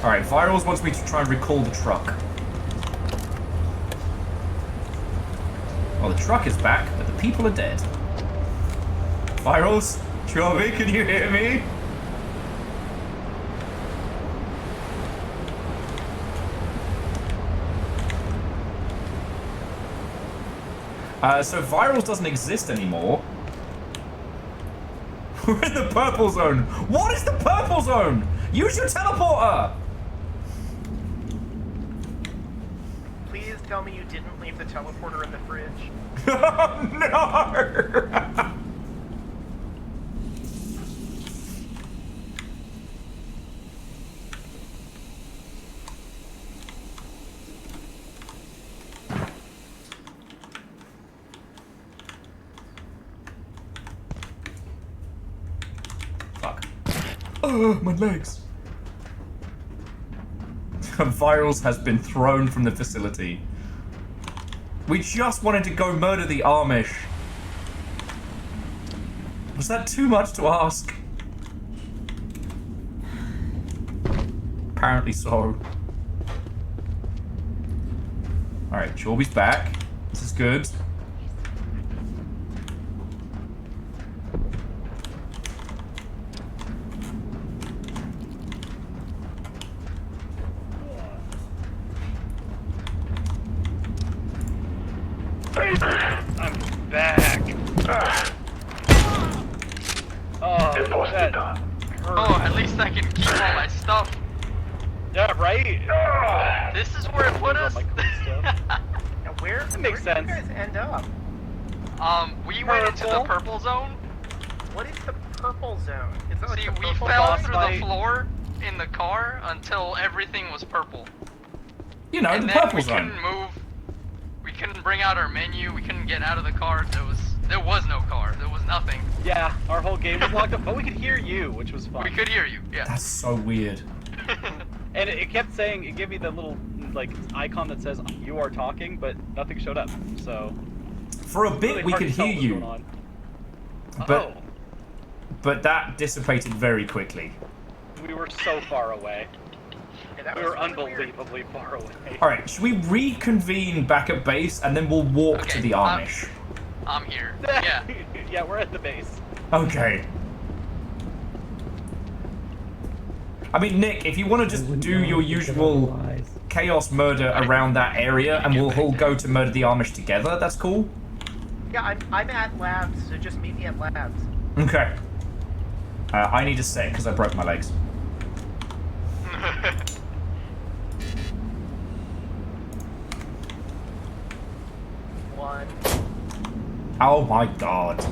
Alright, Virals wants me to try and recall the truck. Well, the truck is back, but the people are dead. Virals? Chubby, can you hear me? So Virals doesn't exist anymore. We're in the purple zone. What is the purple zone? Use your teleporter! Please tell me you didn't leave the teleporter in the fridge. Oh, no! Fuck. Oh, my legs. Virals has been thrown from the facility. We just wanted to go murder the Amish. Was that too much to ask? Apparently so. Alright, Chorby's back. This is good. I'm back. Oh, that hurt. Oh, at least I can keep all my stuff. Yeah, right? This is where it put us? Now where makes sense. Did you guys end up? We went into the purple zone, What is the purple zone? Is that like See, the we purple fell boss through fight? the floor in the car until everything was purple. You know, And the then purple we zone. couldn't move. We couldn't bring out our menu. We couldn't get out of the car. There was no car. There was nothing. Yeah, our whole game was locked up, but we could hear you, which was fun. We could hear you. Yeah. That's so weird. And it kept saying, it gave me the little like icon that says you are talking, but nothing showed up. So for a bit really we hard could to tell hear what was you, going on. but but that dissipated very quickly. We were so far away. Yeah, We were unbelievably far away. All right, should we reconvene back at base and then we'll walk to the Amish? I'm here. Yeah. Yeah, we're at the base. Okay. I mean, Nick, if you want to just do your usual chaos murder around that area, and we'll all go to murder the Amish together, that's cool? Yeah, I'm at labs, so just meet me at labs. Okay. I need a set because I broke my legs. One. Oh my god.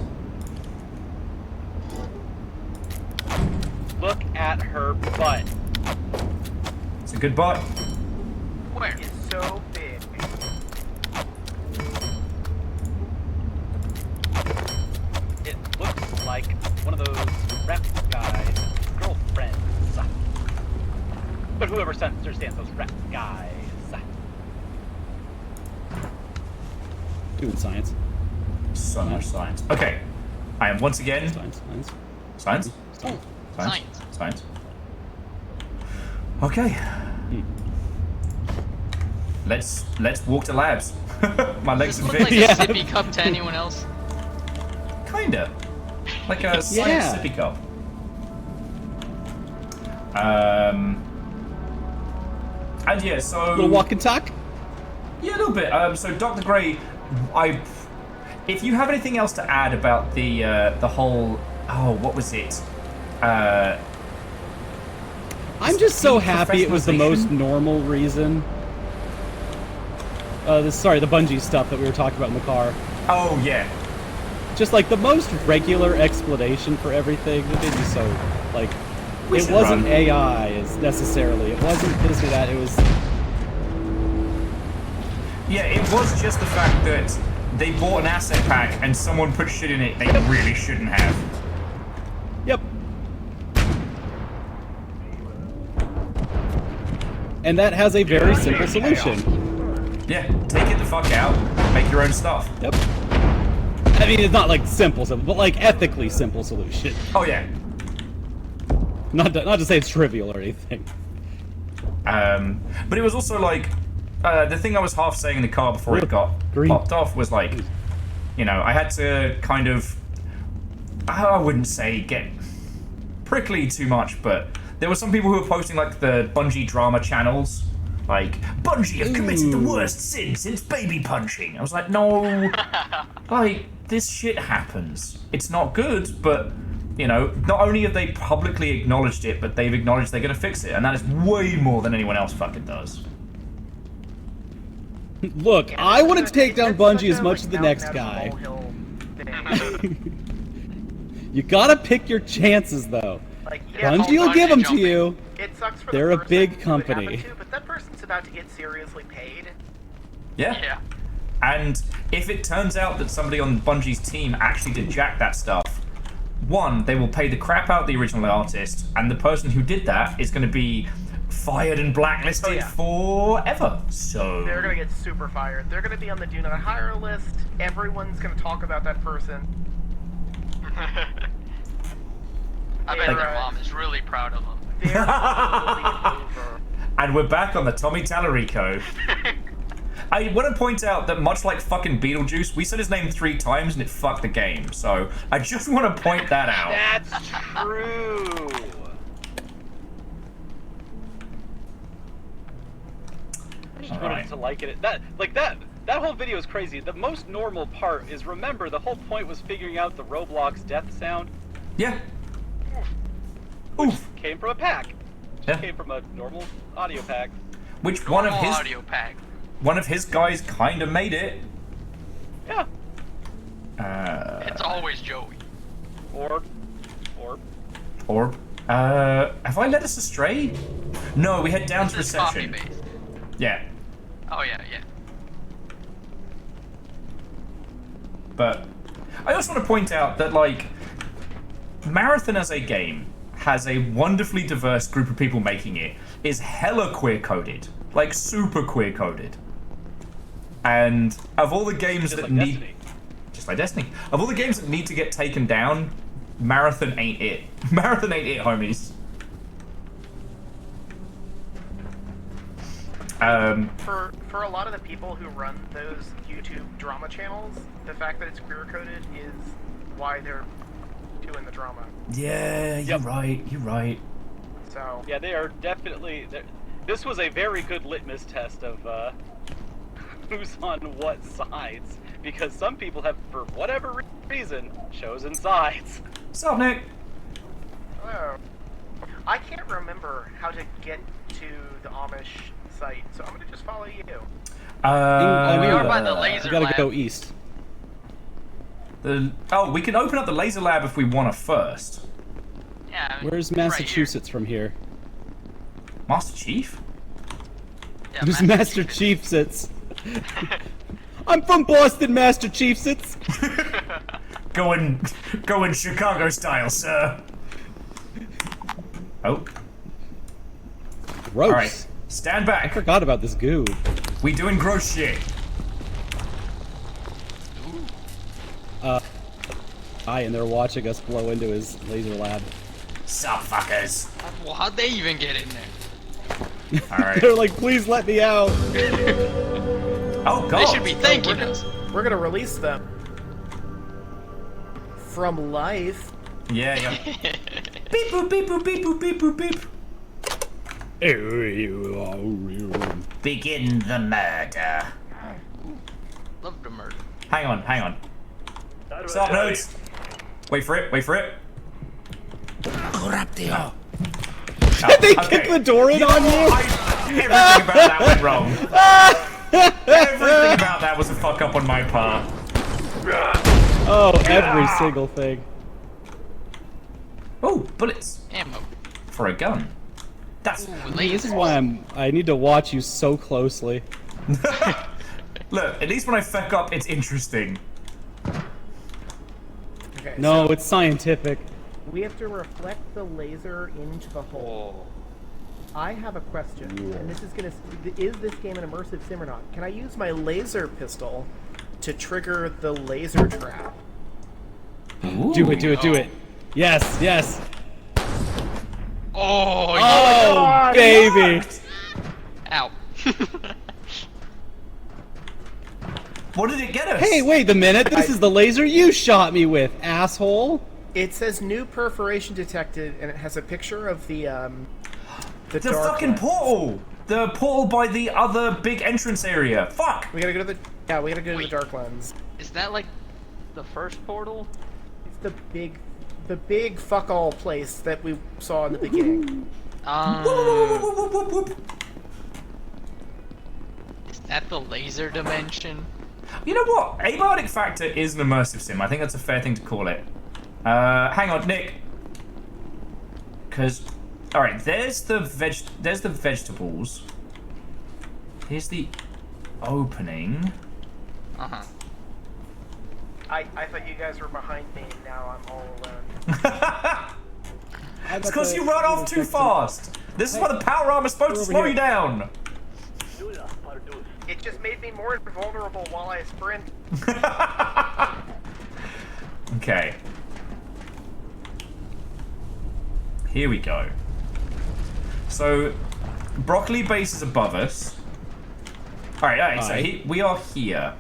Look at her butt. It's a good butt. Where? It's so big. It looks like one of those rap guys' girlfriends. But whoever understands those rap guys. Doing science. So much science. Okay. I am once again... Science. Science? Science. Okay. Let's walk to labs. My legs Does are this look big. like a sippy cup to anyone else? Kinda. Like a science Yeah. sippy cup. And yeah, so... Little walk and talk? Yeah, a little bit. So Dr. Gray, if you have anything else to add about the whole... Oh, what was it? I'm just so happy it was the most normal reason. The Bungie stuff that we were talking about in the car. Oh, yeah. Just like the most regular explanation for everything. It made me so, like... We it should wasn't run. AI necessarily. It wasn't this or that. It was... Yeah, it was just the fact that they bought an asset pack and someone put shit in it they really shouldn't have. Yep. And that has a very simple solution. Yeah, take it the fuck out, make your own stuff. Yep. I mean, it's not like simple, but like ethically simple solution. Oh yeah. Not to say it's trivial or anything. But it was also like, the thing I was half saying in the car before it got popped off was like, you know, I had to kind of, I wouldn't say get prickly too much, but there were some people who were posting like the Bungie drama channels, like, Bungie have committed the worst sin since baby punching. I was like, no, like, this shit happens. It's not good, but, you know, not only have they publicly acknowledged it, but they've acknowledged they're going to fix it, and that is way more than anyone else fucking does. Look, I want to take down Bungie as much as the next guy. You gotta pick your chances, though. Like, yeah, Bungie will give them to you. It sucks for They're the a person big who it company. happened to, but that person's about to get seriously paid. Yeah. And if it turns out that somebody on Bungie's team actually did jack that stuff, one, they will pay the crap out the original artist, and the person who did that is going to be fired and blacklisted forever. So They're gonna get super fired. They're gonna be on the do not hire list. Everyone's gonna talk about that person. I bet their mom is really proud of them. They're totally over. And we're back on the Tommy Tallarico. I want to point out that much like fucking Beetlejuice, we said his name 3 times and it fucked the game. So I just want to point that out. That's true. I just wanted to like it. That whole video is crazy. The most normal part is, remember, the whole point was figuring out the Roblox death sound. Yeah. Oof. Came from a pack. Yeah. Came from a normal audio pack. Which one of his audio pack. One of his guys kind of made it. Yeah. It's always Joey. Orb. Have I led us astray? No, we head down to reception. Yeah. Oh yeah. But I also want to point out that, like, Marathon as a game has a wonderfully diverse group of people making it, is hella queer-coded. Like, super queer-coded. And of all the games that need... Destiny. Just like Destiny. Of all the games that need to get taken down, Marathon ain't it. Marathon ain't it, homies. For a lot of the people who run those YouTube drama channels, the fact that it's queer coded is why they're doing the drama. Yeah, you're right. You're right. So yeah, they are definitely. This was a very good litmus test of who's on what sides, because some people have, for whatever reason, chosen sides. What's up, Nick? Hello. I can't remember how to get to the Amish site, so I'm gonna just follow you. We are by the laser You gotta lab. go east. We can open up the laser lab if we want to first. Yeah. Where's Massachusetts from here? Master Chief? Yeah, Who's Master Chief sits? I'm from Boston, Master Chief sits. Going Chicago style, sir. Oh. Gross. All right, stand back. I forgot about this goo. We doing gross shit. And they're watching us blow into his laser lab. Sup, fuckers. Well, how'd they even get in there? Alright. They're like, please let me out. Oh, God. They should be thanking us. We're gonna release them from life. Yeah. Beep boop, beep boop, beep boop, beep boop, beep. Begin the murder. Love to murder. Hang on. Stop, notes. Wait for it. Corruptio. Did they kick the door in on you? Everything about that went wrong. Everything about that was a fuck up on my part. Oh, every single thing. Oh, bullets. Ammo. For a gun. That's... This is why I need to watch you so closely. Look, at least when I fuck up, it's interesting. Okay, No, so it's scientific. we have to reflect the laser into the hole. I have a question, and this is gonna: is this game an immersive sim or not? Can I use my laser pistol to trigger the laser trap? Do it. Yes. Oh, Oh, baby. Ow. What did it get us? Hey, wait a minute. This is the laser you shot me with, asshole. It says new perforation detected, and it has a picture of the The dark fucking lens. portal! The portal by the other big entrance area. Fuck! We gotta go to the dark lens. Is that like the first portal? It's the big fuck all place that we saw in the beginning. Is that the laser dimension? You know what? Abiotic Factor is an immersive sim. I think that's a fair thing to call it. Hang on, Nick. Because, all right, there's the vegetables. Here's the opening. Uh-huh. I thought you guys were behind me, and now I'm all alone. It's because you run off too fast. This is why the power armor is supposed to slow you down. It just made me more vulnerable while I sprint. Okay. Here we go. So, Broccoli Base is above us. Alright, so we are here.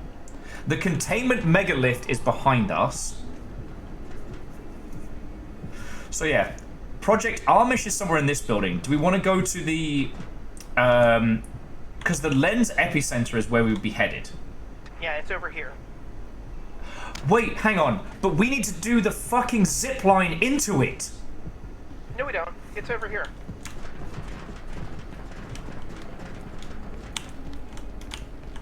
The containment megalift is behind us. So yeah, Project Amish is somewhere in this building. Do we want to go to the... because the lens epicenter is where we would be headed. Yeah, it's over here. Wait, hang on. But we need to do the fucking zip line into it. No, we don't. It's over here.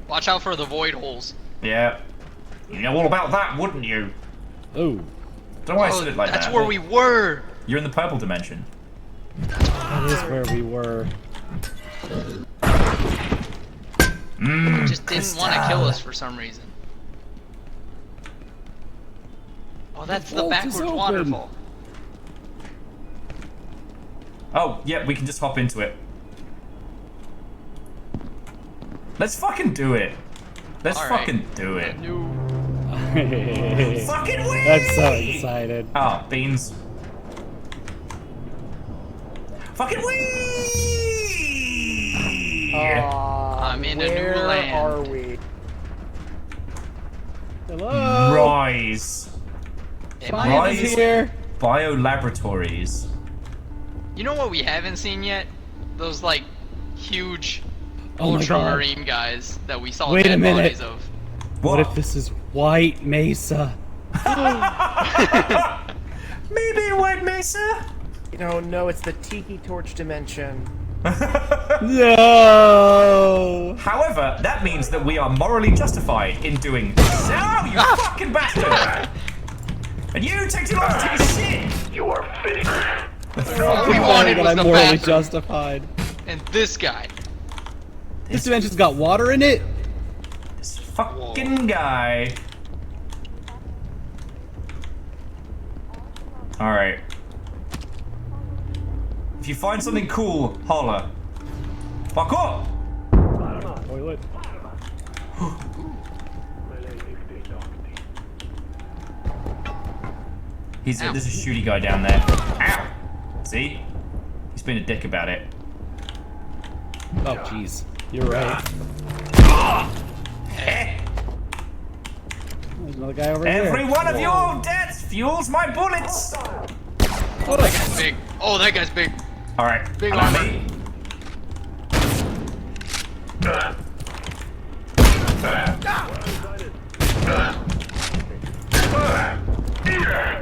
Watch out for the void holes. Yeah. You know all about that, wouldn't you? Oh. Don't know why I said it like that. That's where we were. You're in the purple dimension. That is where we were. It just didn't want to kill us for some reason. Oh, that's the backwards waterfall. Oh, yeah, we can just hop into it. Let's fucking do it. Let's fucking do it. Fucking wee! I'm so excited. Oh, beans. Fucking wee! I'm in a new land. Where are we? Hello. Rise. Science is here. Biolaboratories. You know what we haven't seen yet? Those like huge Oh my God. ultramarine guys that we saw Wait a dead minute. bodies of. What if this is White Mesa? Maybe White Mesa? No, it's the Tiki Torch dimension. No! However, that means that we are morally justified in doing this. Oh, you fucking bastard! And you take too long to take a shit! You are finished. All we wanted was I'm the morally bathroom. justified. And this guy. This dimension's got water in it? This fucking guy. Alright. If you find something cool, holler. Fuck up! Toilet. There's a shooty guy down there. Ow! See? He's been a dick about it. Oh, jeez. You're right. There's another guy over here. Every one of your deaths fuels my bullets! Oh, that guy's big. Oh, that guy's big. Alright, Big allow armor. me.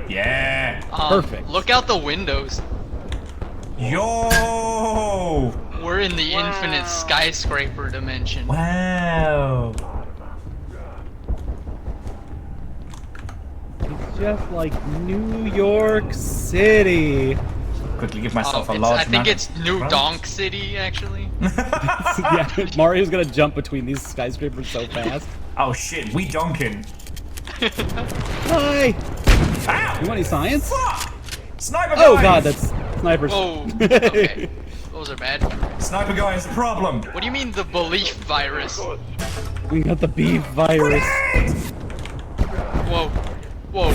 Yeah! Perfect. Look out the windows. Yo! We're in the infinite skyscraper dimension. Wow! It's just like New York City. Quickly give myself a I large think amount it's of New runs. Donk City, actually. Yeah, Mario's gonna jump between these skyscrapers so fast. Oh shit, we donkin'. Hi! Ow! You want any science? Fuck! Sniper guy! Oh god, that's snipers. Oh, okay. Those are bad. Sniper guy is a problem. What do you mean the belief virus? We got the beef virus. Whoa. Whoa.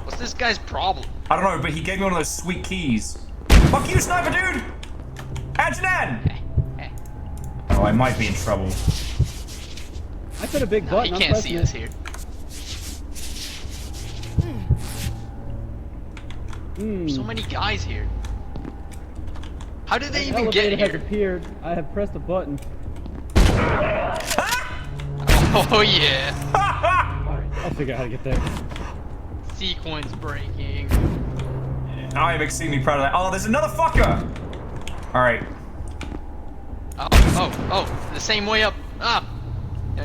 What's this guy's problem? I don't know, but he gave me one of those sweet keys. Fuck you, sniper dude! Adjunan! Oh, I might be in trouble. I put a big He button. I'm can't see pressing us it. here. So many guys here. How did they An even get elevator has here? appeared. I have pressed a button. Oh yeah. I'll figure out how to get there. Sequence breaking. I am extremely proud of that. Oh, there's another fucker! Alright. Oh, the same way up. Ah. No.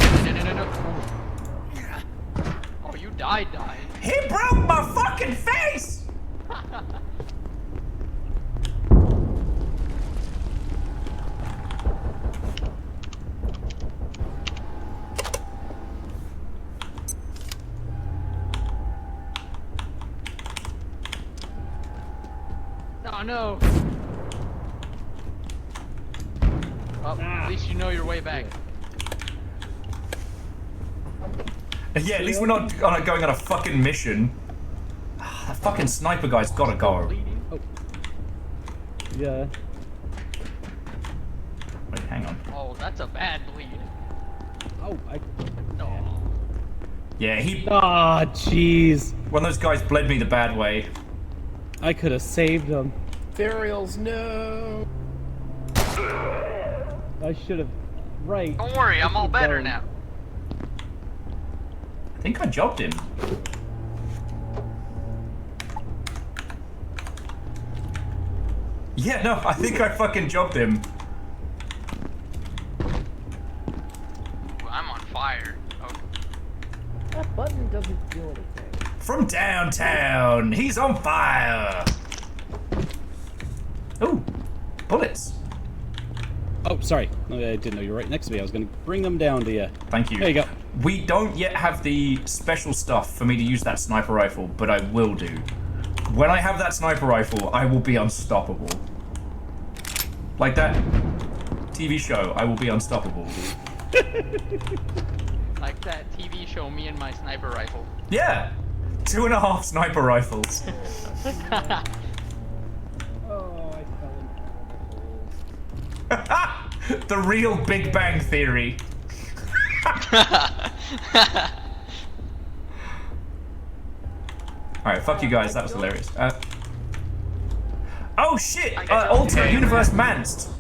Oh, you died. He broke my fucking face! Oh no. Well, at least you know your way back. Yeah, at least we're not going on a fucking mission. That fucking sniper guy's gotta go. Oh. Yeah. Wait, hang on. Oh, that's a bad bleed. Oh, No. Yeah, he... Ah, jeez. One of those guys bled me the bad way. I could have saved him. Burials, no. I should have. Right. Don't worry, I'm all better now. I think I jobbed him. Yeah, no, I think I fucking jobbed him. I'm on fire. That button doesn't do anything. From downtown, he's on fire. Ooh, bullets. Oh, sorry. I didn't know you were right next to me. I was going to bring them down to you. Thank you. There you go. We don't yet have the special stuff for me to use that sniper rifle, but I will do. When I have that sniper rifle, I will be unstoppable. Like that TV show, I will be unstoppable. Like that TV show, Me and My Sniper Rifle. Yeah! 2.5 sniper rifles. Oh, I fell in. The real Big Bang Theory. Alright, fuck you guys, that was hilarious. Oh shit! Alternate Universe Mansk.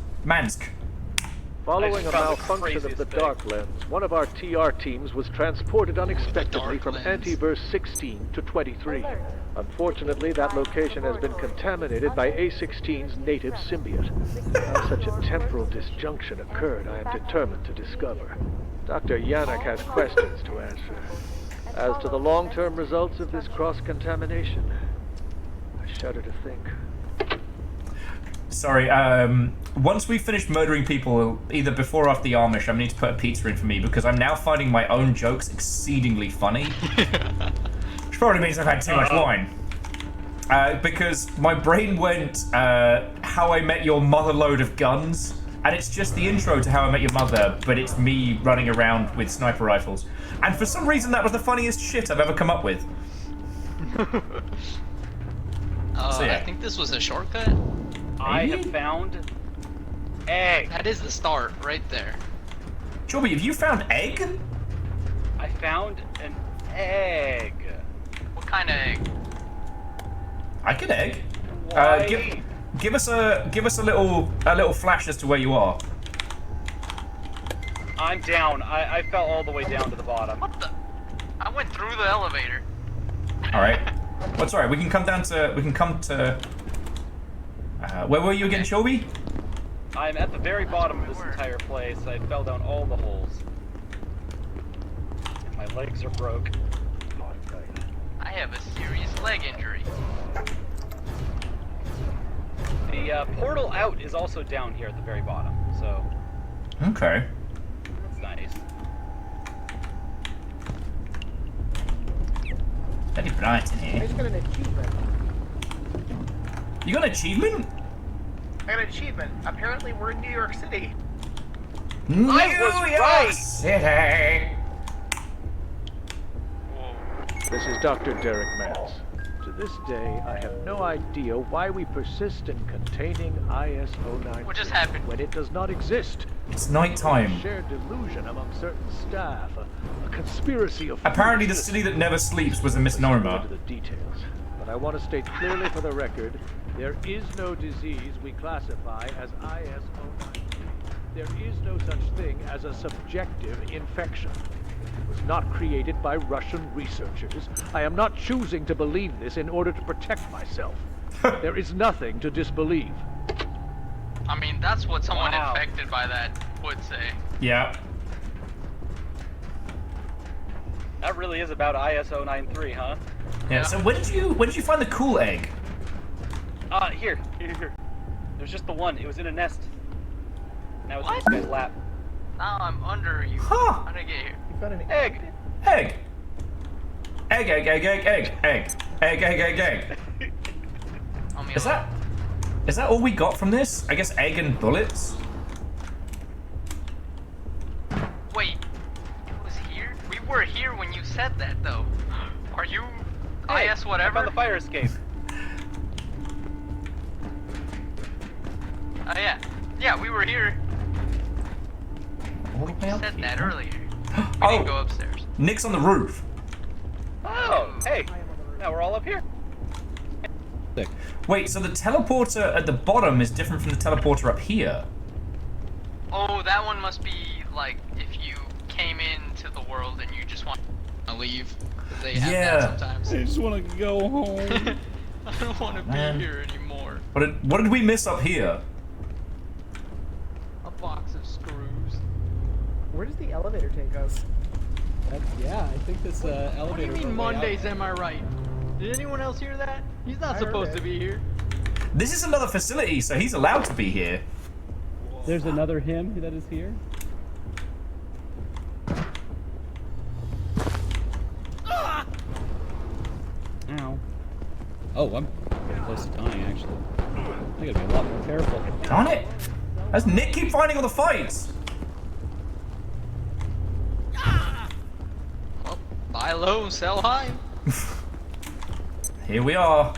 Following a malfunction of the Dark Lens, one of our TR teams was transported unexpectedly from Antiverse 16 to 23. Unfortunately, that location has been contaminated by A16's native symbiote. How such a temporal disjunction occurred, I am determined to discover. Dr. Yannick has questions to answer. As to the long-term results of this cross-contamination, I shudder to think. Sorry, once we've finished murdering people, either before or after the Amish, I'm gonna need to put a pizza in for me, because I'm now finding my own jokes exceedingly funny. Which probably means I've had too much wine. Because my brain went, How I Met Your Mother load of guns, and it's just the intro to How I Met Your Mother, but it's me running around with sniper rifles. And for some reason, that was the funniest shit I've ever come up with. So, yeah. I think this was a shortcut. I have found egg. That is the start, right there. Joby, have you found egg? I found an egg. What kind of egg? Like an egg. Give us a little flash as to where you are. I'm down. I fell all the way down to the bottom. What the? I went through the elevator. All right. Well, sorry. We can come to. Where were you again, Shelby? I'm at the very bottom of this entire place. I fell down all the holes. And my legs are broke. I have a serious leg injury. The portal out is also down here at the very bottom, so... Okay. That's nice. Very bright in I here. just got an achievement. You got an achievement? I got an achievement. Apparently we're in New York City. New right. York City! This is Dr. Derek Mans. To this day, I have no idea why we persist in containing ISO-9 What just happened? when it does not exist. It's nighttime. A shared delusion among certain staff, a conspiracy of... Apparently the city that never sleeps was a misnomer. ...into the details. But I want to state clearly for the record, there is no disease we classify as ISO-9. There is no such thing as a subjective infection. It was not created by Russian researchers. I am not choosing to believe this in order to protect myself. There is nothing to disbelieve. I mean, that's what someone infected by that would say. Yeah. That really is about ISO 9.3, huh? Yeah. So when did you find the cool egg? Here. There's just the one. It was in a nest. Now it's in this guy's lap. Now I'm under you. Huh. How did I get here? You found an egg. Egg. Egg, egg, egg, egg, egg, egg. Egg, egg, egg, egg. Is that all we got from this? I guess egg and bullets? Wait, it was here? We were here when you said that, though. Are you IS whatever? I found the fire escape. Oh yeah. Yeah, we were here. All the way up Said here? that earlier. Oh, Didn't go upstairs. Nick's on the roof. Oh, hey. Now we're all up here. Wait, so the teleporter at the bottom is different from the teleporter up here? Oh, that one must be like if you came into the world and you just want to leave. 'Cause they have that sometimes. I just want to go home. I don't want to be here anymore. What did we miss up here? A box of screws. Where does the elevator take us? Yeah, I think this elevator. What do you mean Mondays? Am I right? Did anyone else hear that? He's not supposed to be here. This is another facility, so he's allowed to be here. There's another him that is here. Ow. Oh, I'm getting close to dying, actually. I gotta be a lot more careful. Darn it! Does Nick keep finding all the fights? Well, buy low, sell high. Here we are.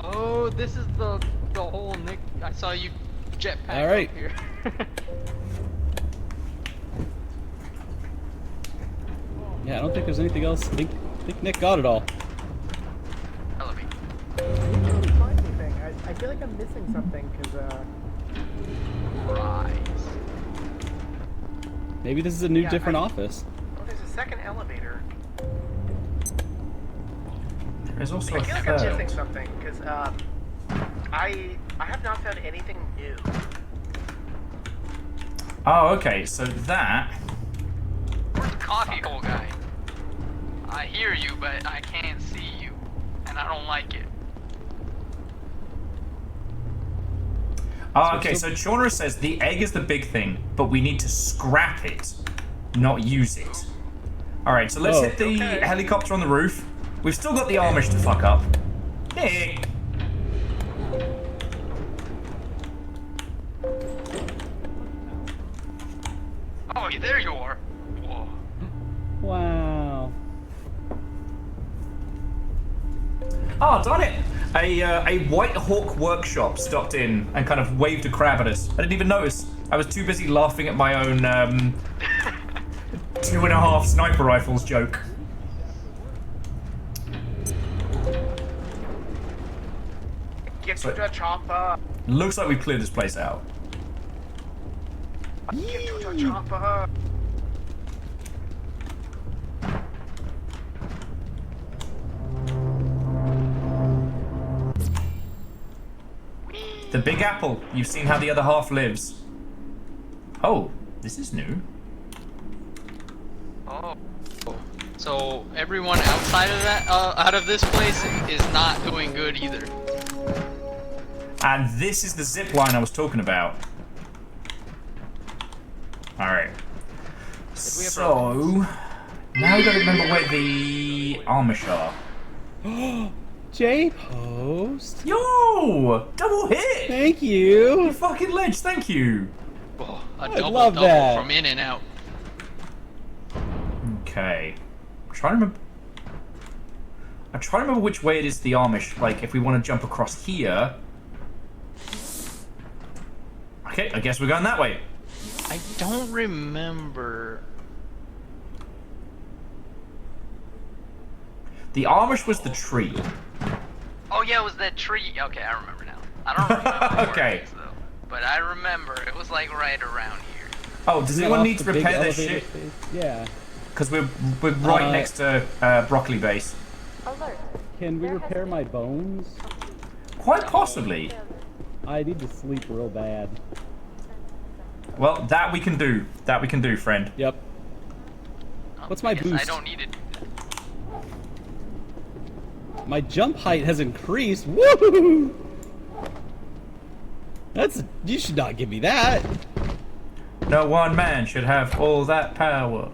Oh, this is the whole Nick. I saw you jetpack All right. up here. Yeah, I don't think there's anything else. I think Nick got it all. I feel like I'm missing something because Maybe this is a new, different office. Oh, there's a second elevator. There's also I a feel like I'm third. missing something because I have not found anything new. Oh, okay. So that. Where's the coffee hole guy? I hear you, but I can't see you, and I don't like it. Oh, okay. So Shauna says the egg is the big thing, but we need to scrap it, not use it. All right. So let's hit the helicopter on the roof. We've still got the Amish to fuck up. Nick. Oh, there you are. Whoa. Wow. Oh, darn it! A White Hawk workshop stopped in and kind of waved a crab at us. I didn't even notice. I was too busy laughing at my own 2.5 sniper rifles joke. Get to the chopper. Looks like we've cleared this place out. Get to the chopper. The Big Apple. You've seen how the other half lives. Oh, this is new. Oh. So everyone outside of that, out of this place, is not doing good either. And this is the zip line I was talking about. Alright. So, now we gotta remember where the Amish are. J-Post. Yo! Double hit! Thank you. You fucking ledge, thank you. Oh, a I double love double that. from in and out. Okay. I'm trying to remember which way it is the Amish. Like, if we want to jump across here. Okay, I guess we're going that way. I don't remember. The Amish was the tree. Oh yeah, it was that tree. Okay, I remember now. I don't remember Okay. where it is, though. But I remember it was like right around here. Oh, does Isn't that anyone off need to the big repair their elevator shit? space? Yeah. Because we're right next to Broccoli Base. Can we repair my bones? Quite possibly. I need to sleep real bad. Well, that we can do. That we can do, friend. Yep. What's my boost? I don't need it. My jump height has increased. Woo! You should not give me that. No one man should have all that power.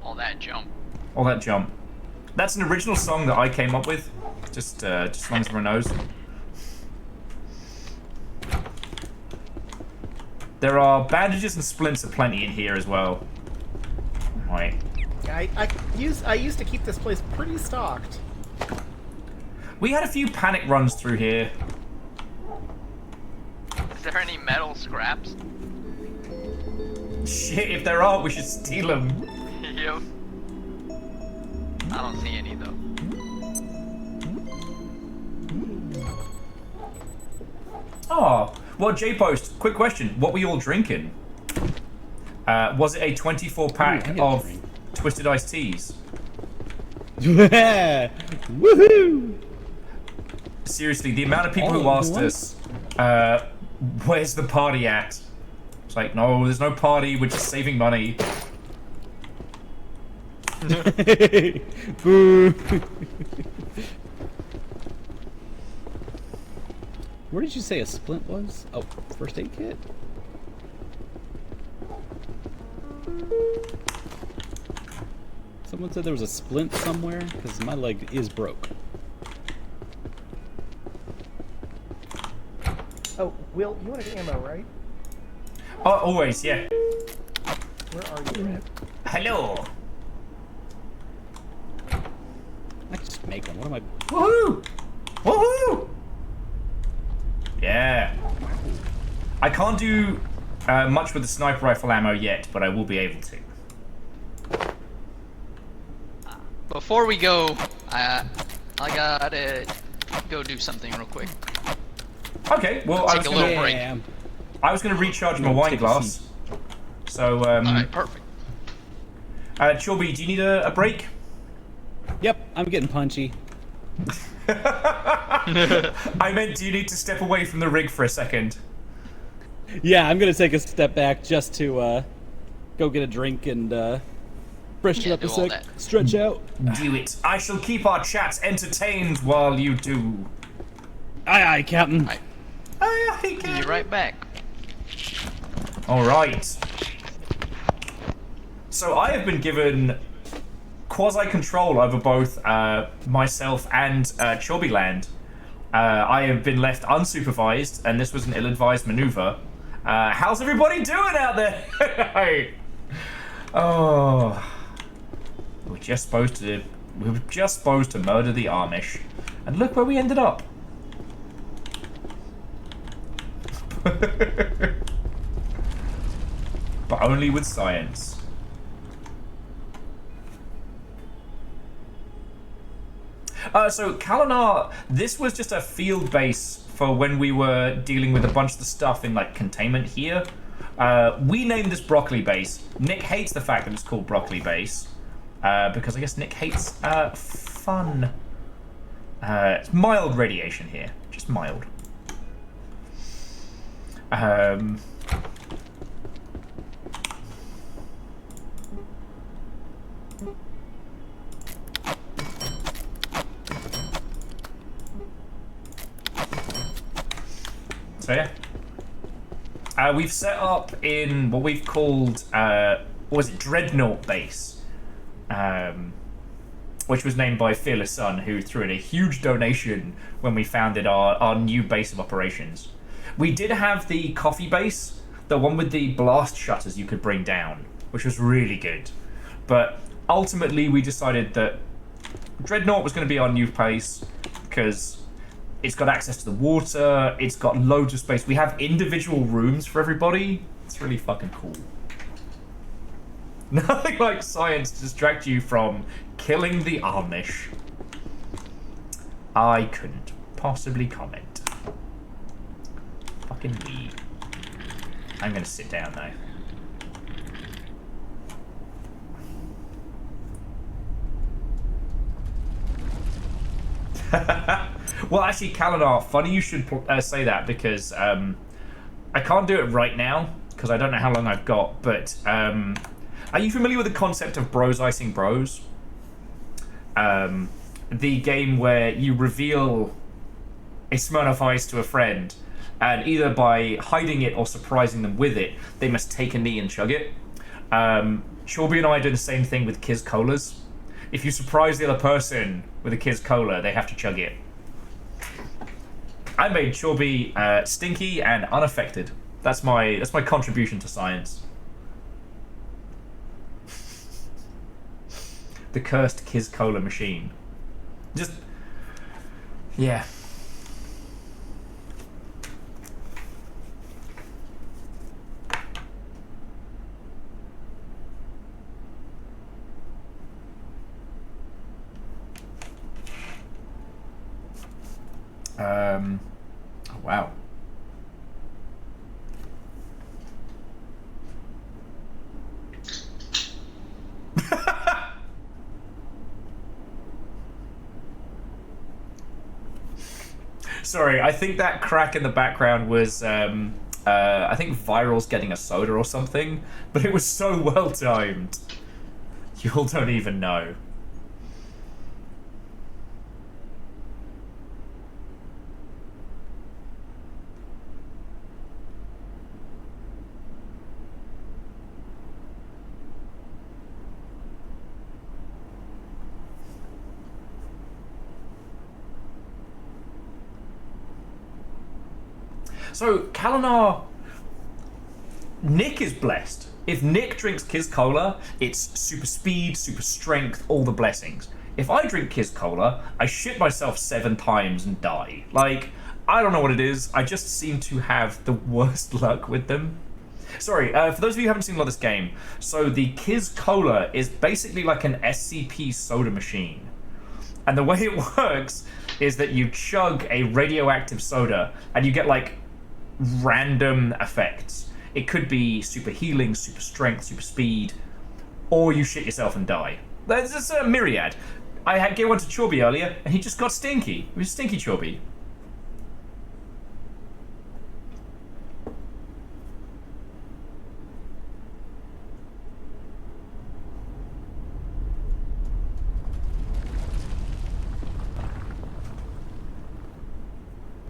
All that jump. All that jump. That's an original song that I came up with. Just as long as everyone knows. There are bandages and splints aplenty in here as well. Right. I used to keep this place pretty stocked. We had a few panic runs through here. Is there any metal scraps? Shit, if there are, we should steal them. Yep. I don't see any though. Oh, well, J-Post, quick question. What were you all drinking? Was it a 24-pack of Twisted Iced Teas? Woohoo! Seriously, the amount of people who asked us, where's the party at? It's like, no, there's no party, we're just saving money. Boo. Where did you say a splint was? Oh, first aid kit? Someone said there was a splint somewhere, because my leg is broke. Oh, Will, you wanted ammo, right? Oh, always, yeah. Where are you, Red? Hello. I can just make one. What am I... Woohoo! Woohoo! Yeah. I can't do much with the sniper rifle ammo yet, but I will be able to. Before we go, I gotta go do something real quick. Okay, well, I was Take a little break. gonna recharge my wine glass. So, Alright, perfect. Chorby, do you need a break? Yep, I'm getting punchy. I meant, do you need to step away from the rig for a second? Yeah, I'm gonna take a step back just to go get a drink and freshen up a sec. Stretch out. Do it. I shall keep our chats entertained while you do. Aye, aye, Captain. Aye. Aye, aye, Captain. Be right back. All right. So I have been given quasi-control over both myself and Chorbyland. I have been left unsupervised, and this was an ill-advised maneuver. How's everybody doing out there? Oh, we were just supposed to murder the Amish, and look where we ended up. But only with science. So Kalinar, this was just a field base for when we were dealing with a bunch of the stuff in like containment here. We named this Broccoli Base. Nick hates the fact that it's called Broccoli Base because I guess Nick hates fun. It's mild radiation here, just mild. So yeah, we've set up in what we've called, what was it, Dreadnought Base, which was named by Fearless Sun, who threw in a huge donation when we founded our new base of operations. We did have the coffee base, the one with the blast shutters you could bring down, which was really good. But ultimately we decided that Dreadnought was going to be our new base because it's got access to the water, it's got loads of space. We have individual rooms for everybody. It's really fucking cool. Nothing like science to distract you from killing the Amish. I couldn't possibly comment. Fucking me. I'm gonna sit down now. Well, actually, Kalinar, funny you should say that because I can't do it right now because I don't know how long I've got, but are you familiar with the concept of bros icing bros? The game where you reveal a Smirnoff Ice to a friend, and either by hiding it or surprising them with it, they must take a knee and chug it. Chorby and I do the same thing with Kiz Colas. If you surprise the other person with a Kiz Cola, they have to chug it. I made Chorby stinky and unaffected. That's my contribution to science. The cursed Kiz Cola machine. Just, yeah. Oh, wow. Sorry, I think that crack in the background was I think Viral's getting a soda or something, but it was so well timed. You all don't even know. So, Kalinar... Nick is blessed. If Nick drinks Kiz Cola, it's super speed, super strength, all the blessings. If I drink Kiz Cola, I shit myself 7 times and die. Like, I don't know what it is. I just seem to have the worst luck with them. Sorry, for those of you who haven't seen a lot of this game, so the Kiz Cola is basically like an SCP soda machine. And the way it works is that you chug a radioactive soda and you get like random effects. It could be super healing, super strength, super speed, or you shit yourself and die. There's just a myriad. I had gave one to Chorby earlier, and he just got stinky. It was Stinky Chorby.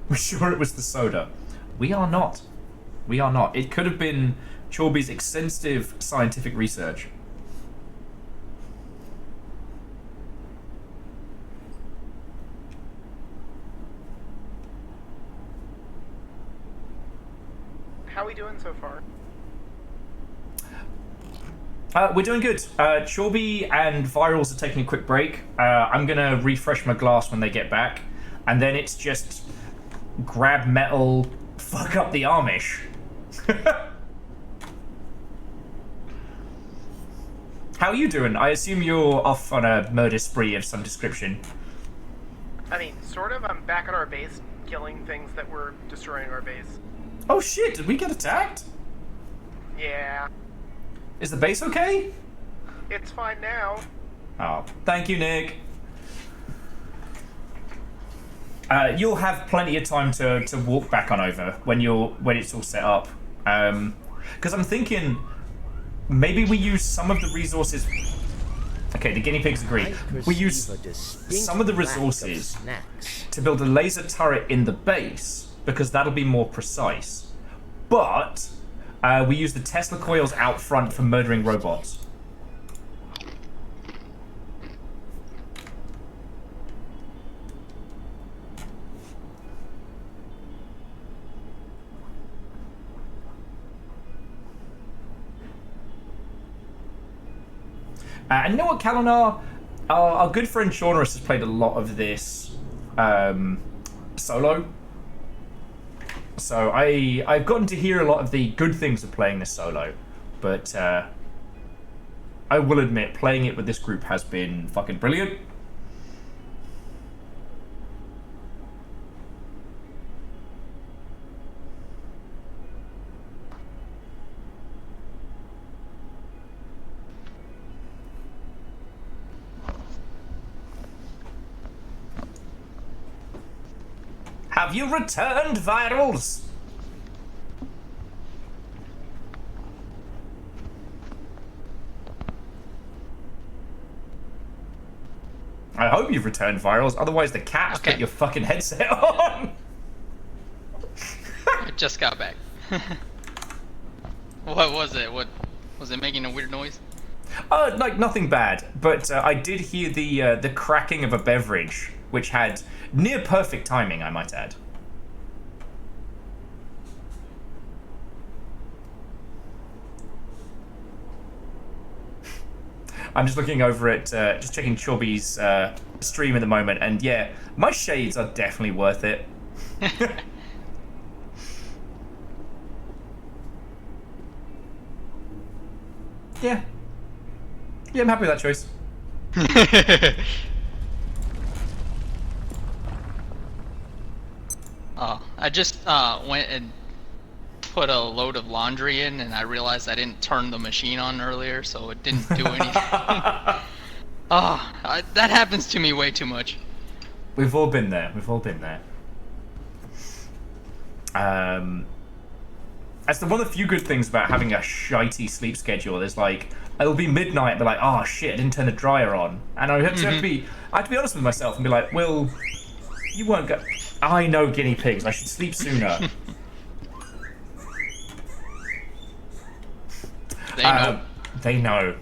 We're sure it was the soda. We are not. We are not. It could have been Chorby's extensive scientific research. How are we doing so far? We're doing good. Chorby and Virals are taking a quick break. I'm going to refresh my glass when they get back. And then it's just grab metal, fuck up the Amish. How are you doing? I assume you're off on a murder spree of some description. I mean, sort of. I'm back at our base, killing things that were destroying our base. Oh shit, did we get attacked? Yeah. Is the base okay? It's fine now. Oh, thank you, Nick. You'll have plenty of time to walk back on over when it's all set up. Because I'm thinking maybe we use some of the resources. Okay, the guinea pigs agree. We use some of the resources to build a laser turret in the base because that'll be more precise. But we use the Tesla coils out front for murdering robots. And you know what, Kalinar? Our good friend Shaunarus has played a lot of this solo. So I've gotten to hear a lot of the good things of playing this solo. But I will admit, playing it with this group has been fucking brilliant. Have you returned, Virals? I hope you've returned, Virals, otherwise the cat's put your fucking headset on! I just got back. What was it? What was it making a weird noise? Like nothing bad, but I did hear the cracking of a beverage, which had near perfect timing, I might add. I'm just looking over at, just checking Chorby's stream at the moment, and yeah, my shades are definitely worth it. Yeah. Yeah, I'm happy with that choice. Oh, I just went and put a load of laundry in, and I realized I didn't turn the machine on earlier, so it didn't do anything. That happens to me way too much. We've all been there. We've all been there. That's one of the few good things about having a shitey sleep schedule. Is like it'll be midnight, but like, oh shit, I didn't turn the dryer on, and I have to be honest with myself and be like, well, you won't go. I know guinea pigs. I should sleep sooner. They know. They know.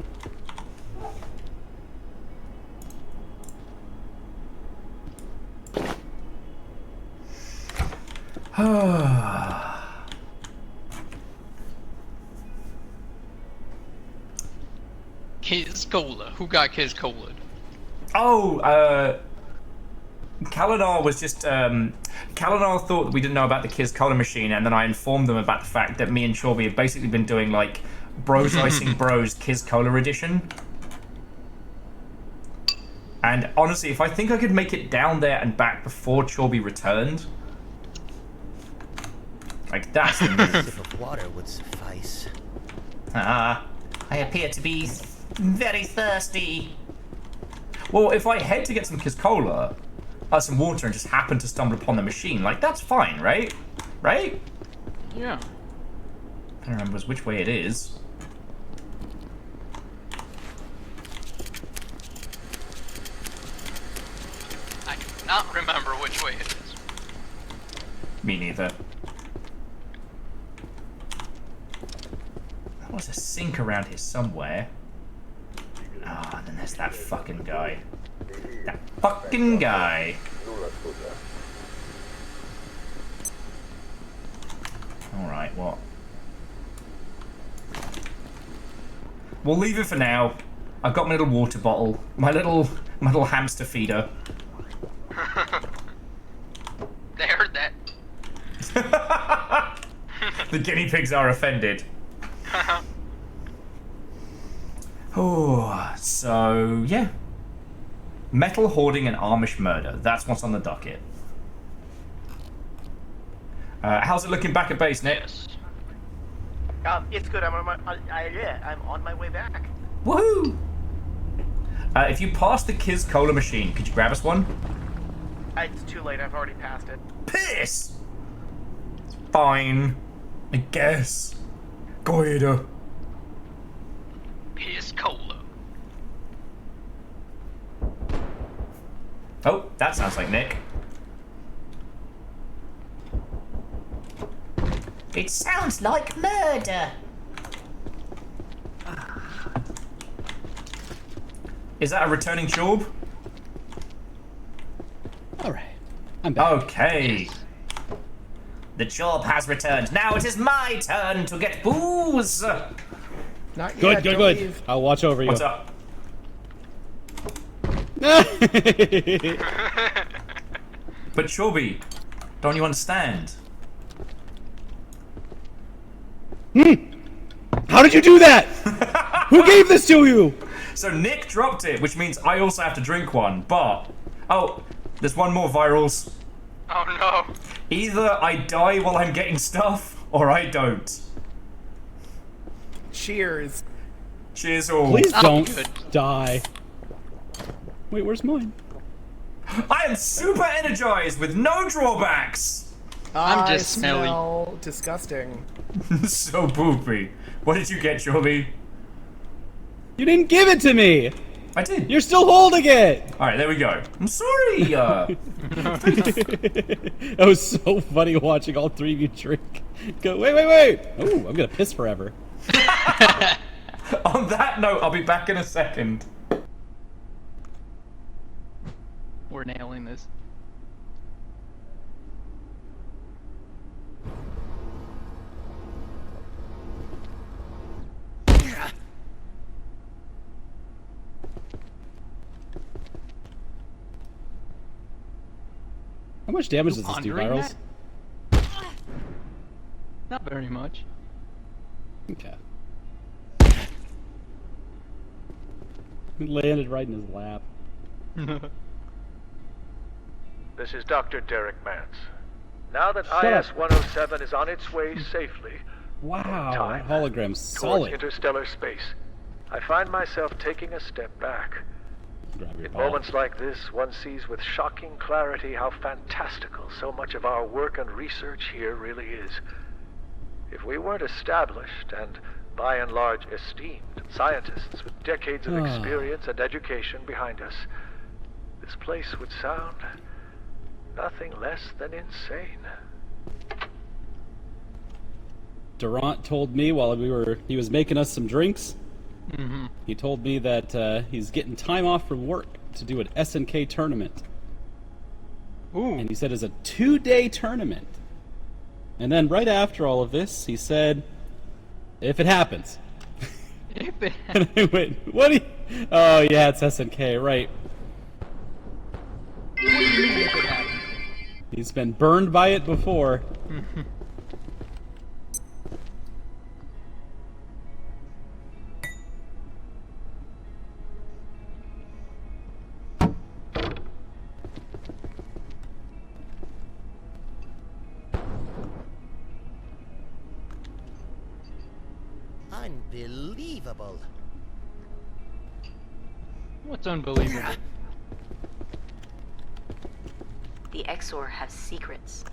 Kiz Cola. Who got Kiz Cola? Oh, Kalinar was just, Kalinar thought that we didn't know about the Kiz Cola machine, and then I informed them about the fact that me and Chorby have basically been doing, like, Bros Icing Bros Kiz Cola edition. And honestly, if I think I could make it down there and back before Chorby returned, like, that's the move. A sip of water would suffice. I appear to be very thirsty. Well, if I head to get some Kiz Cola, some water, and just happen to stumble upon the machine, like, that's fine, right? Right? Yeah. I don't remember which way it is. I do not remember which way it is. Me neither. There was a sink around here somewhere. Ah, and then there's that fucking guy. That fucking guy. Alright, what? We'll leave it for now. I've got my little water bottle. My little hamster feeder. They heard that. The guinea pigs are offended. Oh, so yeah. Metal hoarding and Amish murder. That's what's on the docket. How's it looking back at base, Nick? It's good. I'm on my way back. Woohoo! If you pass the Kiz Cola machine, could you grab us one? It's too late. I've already passed it. Piss! It's fine. I guess. Go ahead. Kiz Cola. Oh, that sounds like Nick. It sounds like murder. Is that a returning Chorb? Alright. I'm back. Okay. The Chorb has returned. Now it is my turn to get booze. Not Good, yet. good, Don't good. leave. I'll watch over you. What's up? But Chorby, don't you understand? How did you do that? Who gave this to you? So Nick dropped it, which means I also have to drink one, but... Oh, there's one more, Virals. Oh no. Either I die while I'm getting stuff, or I don't. Cheers. Cheers all. Please don't die. Wait, where's mine? I am super energized with no drawbacks. I'm I just smelly. smell disgusting. So poopy. What did you get, Chorby? You didn't give it to me. I did. You're still holding it. All right, there we go. I'm sorry. That was so funny watching all three of you drink. Go, wait. Oh, I'm gonna piss forever. On that note, I'll be back in a second. We're nailing this. How much damage does this do, Pondering Virals? Not very much. Okay. It landed right in his lap. This is Dr. Derek Mance. Now that Shut up. IS-107 is on its way safely Wow, that hologram's towards solid. interstellar space, I find myself taking a step back. Grab your In ball. moments like this, one sees with shocking clarity how fantastical so much of our work and research here really is. If we weren't established and, by and large, esteemed scientists with decades of experience and education behind us, this place would sound nothing less than insane. Durant told me while he was making us some drinks. He told me that he's getting time off from work to do an SNK tournament. Ooh. And he said it's a 2-day tournament. And then right after all of this, he said, if it happens. And I went, what do you... Oh, yeah, it's SNK, right. What do you mean if it happens? He's been burned by it before. Unbelievable. What's unbelievable? The Exor have secrets.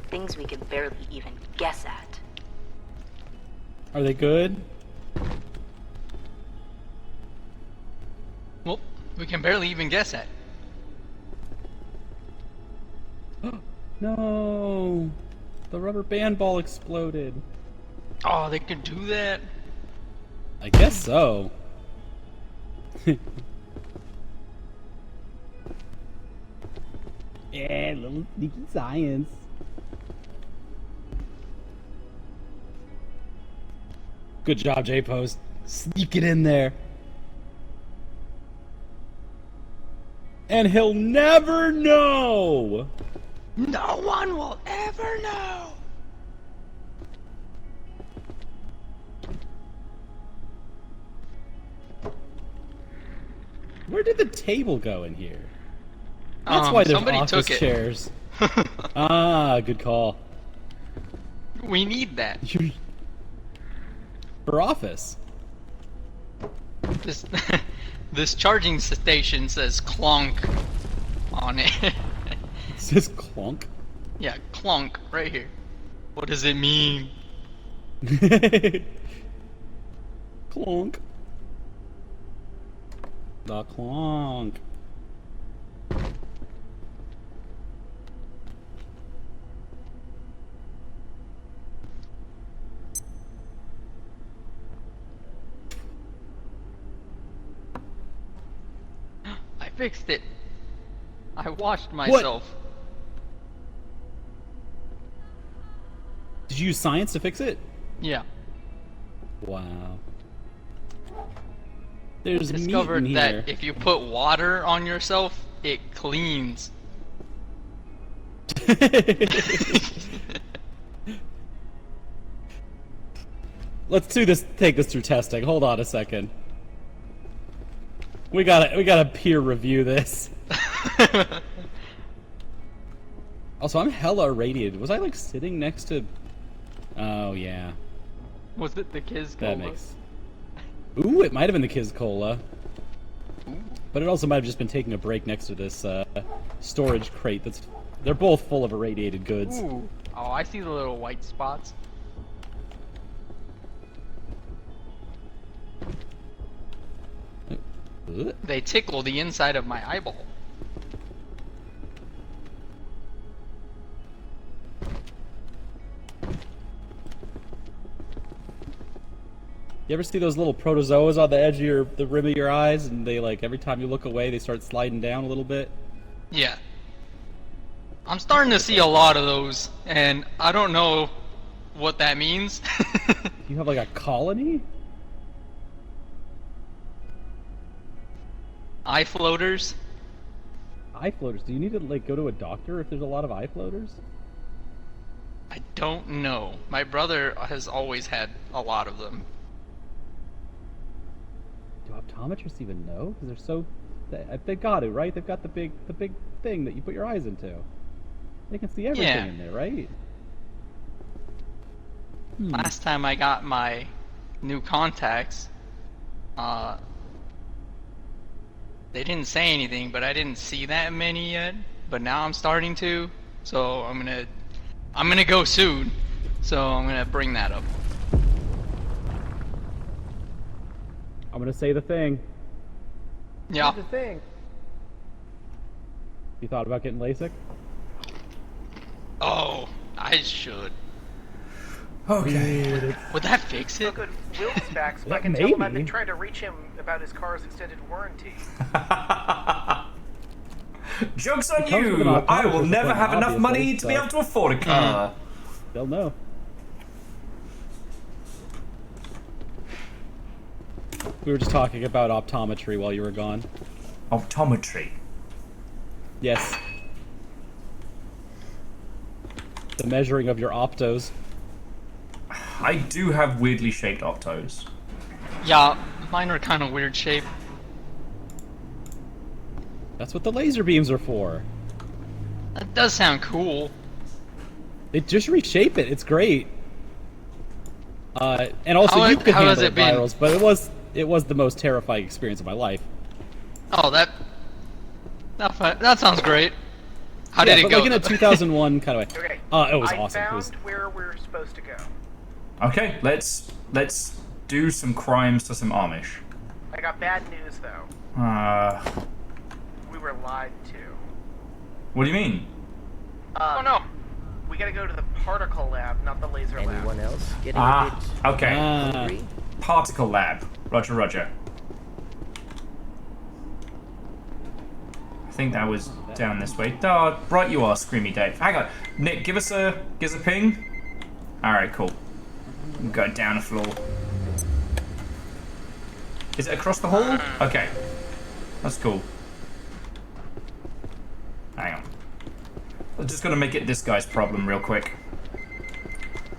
Things we could barely even guess at. Are they good? Well, we can barely even guess at. No! The rubber band ball exploded. Oh, they could do that? I guess so. Yeah, little sneaky science. Good job, J-Post. Sneak it in there. And he'll never know! No one will ever know! Where did the table go in here? That's why there's office took it. chairs. Ah, good call. We need that. For office. This this charging station says clonk on it. It says clonk? Yeah, clonk right here. What does it mean? Clonk. The clonk. I fixed it. I washed myself. What? Did you use science to fix it? Yeah. Wow. There's meat in Discovered here. that if you put water on yourself, it cleans. Let's take this through testing. Hold on a second. We gotta peer review this. Also, I'm hella irradiated. Was I like sitting next to... Oh, yeah. Was it the Kiz Cola? That makes... Ooh, it might have been the Kiz Cola. But it also might have just been taking a break next to this storage crate that's... They're both full of irradiated goods. Ooh. Oh, I see the little white spots. They tickle the inside of my eyeball. You ever see those little protozoas on the edge of the rim of your eyes, and they like every time you look away, they start sliding down a little bit? Yeah. I'm starting to see a lot of those, and I don't know what that means. You have like a colony? Eye floaters. Eye floaters? Do you need to like go to a doctor if there's a lot of eye floaters? I don't know. My brother has always had a lot of them. Do optometrists even know? Because they're so... They've got to, right? They've got the big thing that you put your eyes into. They can see everything in there, right? Last time I got my new contacts, they didn't say anything, but I didn't see that many yet. But now I'm starting to, so I'm gonna go soon. So I'm gonna bring that up. I'm gonna say the thing. Yeah. The thing. You thought about getting LASIK? Oh, I should. Okay. Would that fix it? Oh, good. Will's back, so I Yeah, can tell him I've maybe. been trying to reach him about his car's extended warranty. Joke's on It comes with you! an I will optometrist never have enough appointment, money to obviously, be so- able to afford a car. They'll know. We were just talking about optometry while you were gone. Optometry? Yes. The measuring of your optos. I do have weirdly shaped optos. Yeah, mine are kind of weird shape. That's what the laser beams are for. That does sound cool. They just reshape it. It's great. And also you could how has handle it been? virals, but it was the most terrifying experience of my life. Oh, that sounds great. How did it but go? like in a 2001 kind of way. Okay. It was I awesome. It found was, where we're supposed to go. Okay, let's do some crimes to some Amish. I got bad news though. We were lied to. What do you mean? Oh no. We gotta go to the particle lab, not the laser lab. Anyone else getting a bit Okay. hungry? Particle lab. Roger, roger. I think that was down this way. Oh, right you are, Screamy Dave. Hang on. Nick, give us a ping. Alright, cool. We'll go down a floor. Is it across the hall? Okay. That's cool. Hang on. I'm just gonna make it this guy's problem real quick.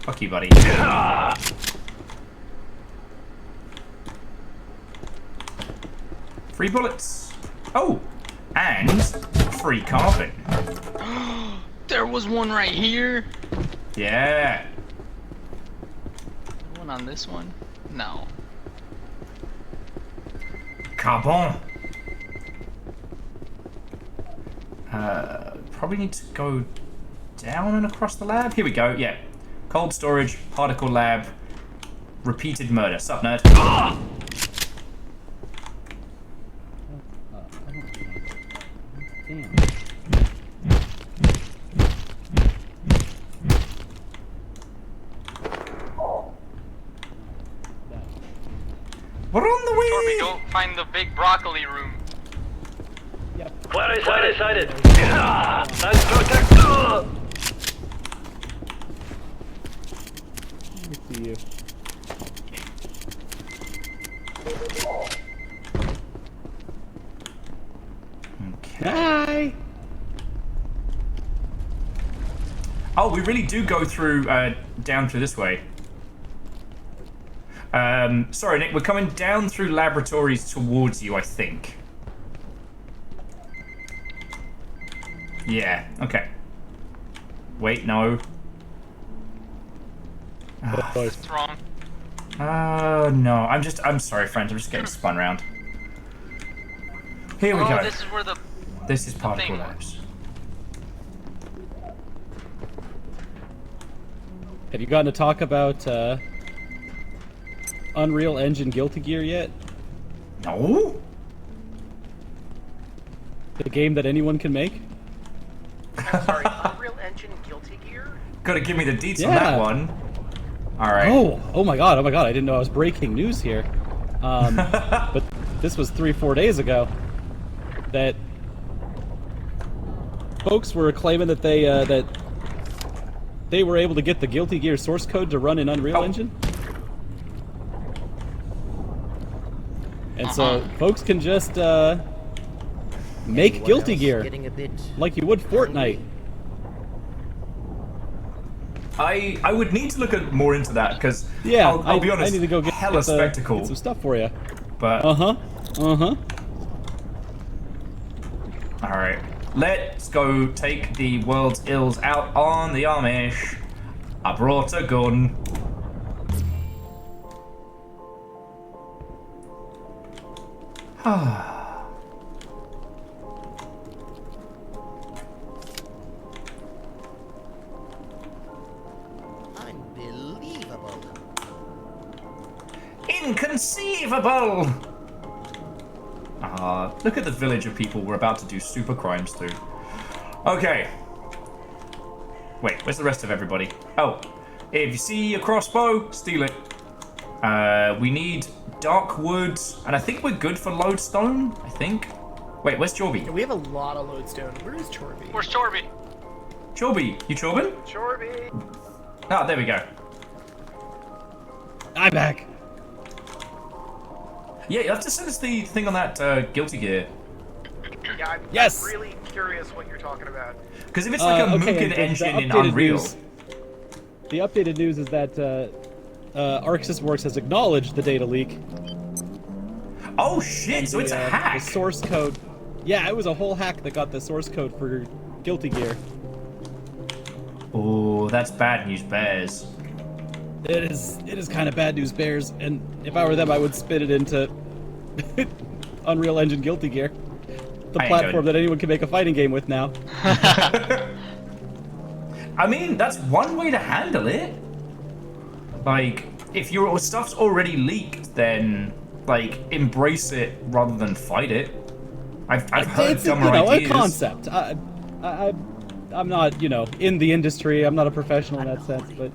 Fuck you, buddy. Free bullets. Oh! And free carbon. There was one right here. Yeah. One on this one? No. Carbon. Probably need to go down and across the lab. Here we go. Yeah. Cold storage, particle lab, repeated murder. Sup, nerd? damn. We're on the way. Torby, go find the big broccoli room. Where is it? Let's protect. Let me see you. Hi. Oh, we really do go through down through this way. Sorry, Nick. We're coming down through laboratories towards you, I think. Yeah. Okay. Wait, no. What's wrong? No. I'm sorry, friends. I'm just getting spun around. Here we go. This is where the. This is the particle thing labs. Have you gotten to talk about Unreal Engine Guilty Gear yet? No. The game that anyone can make? I'm sorry, Unreal Engine Guilty Gear? Gotta give me the deets on that one. Alright. Oh my god, I didn't know I was breaking news here. But this was 3-4 days ago that folks were claiming that they were able to get the Guilty Gear source code to run in Unreal Engine. And so folks can just make Anyone Guilty else Gear getting a bit like you would Fortnite. I would need to look more into that because Yeah, I'll be honest. I need to go get hella spectacle. get some stuff for you. But Uh huh. all right, let's go take the world's ills out on the Amish. I brought a gun. I'm Inconceivable! Ah, look at the village of people we're about to do super crimes to. Okay. Wait, where's the rest of everybody? Oh, if you see a crossbow, steal it. We need dark wood, and I think we're good for lodestone, I think. Wait, where's Chorby? Yeah, we have a lot of lodestone. Where is Chorby? Where's Chorby? Chorby, you Chorbin? Chorby! Ah, there we go. I'm back. Yeah, you have to send us the thing on that Guilty Gear. Yeah, I'm really curious what you're talking about. Because if it's like a Mugen engine in Unreal... The updated news is that Arc System Works has acknowledged the data leak. Oh shit, so it's a hack! The source code... Yeah, it was a whole hack that got the source code for Guilty Gear. Oh, that's bad news, bears. It is kind of bad news, bears, and if I were them, I would spin it into Unreal Engine Guilty Gear. The platform that anyone can make a fighting game with now. I mean, that's one way to handle it. Like, if your stuff's already leaked, then, like, embrace it rather than fight it. I've heard it's dumber ideas. A concept. I'm not, in the industry. I'm not a professional in that sense, but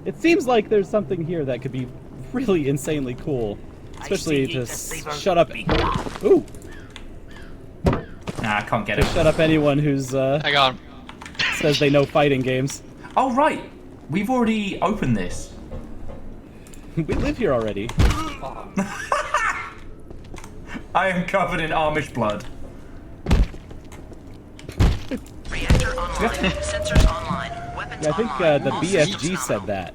it seems like there's something here that could be really insanely cool, especially to shut up. Ooh. Nah, I can't get to it. Shut up anyone who's I got him. Says they know fighting games. Oh right, we've already opened this. We live here already. I am covered in Amish blood. Reactor online. Sensors online. Weapons Yeah, I think the BFG said that.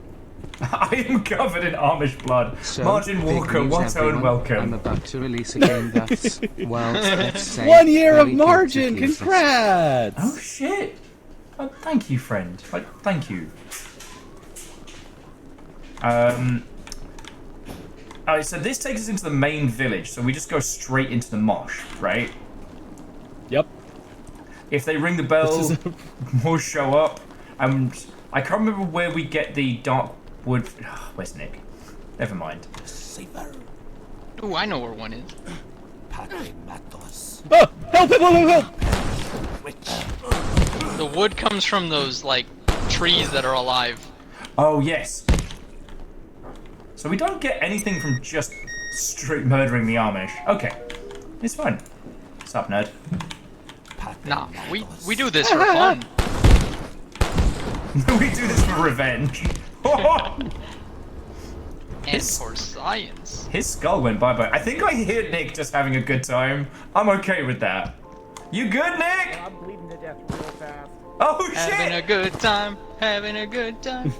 I am covered in Amish blood. So, Martin Walker, big news, what everyone. and welcome. I'm about to release a game that's, well, let's say... 1 year of very margin! guilty. Congrats! Oh shit! Oh, thank you, friend. Thank you. Alright, so this takes us into the main village, so we just go straight into the mosh, right? Yep. If they ring the bell, we'll show up. I can't remember where we get the dark wood. Where's Nick? Never mind. Ooh, I know where one is. Oh, help him! Help! The wood comes from those, like, trees that are alive. Oh, yes. So we don't get anything from just straight murdering the Amish. Okay. It's fine. What's up, nerd? Nah, we do this for fun. We do this for revenge. And for science. His skull went bye-bye. I think I hear Nick just having a good time. I'm okay with that. You good, Nick? Yeah, I'm bleeding to death real fast. Oh, shit! Having a good time. Having a good time.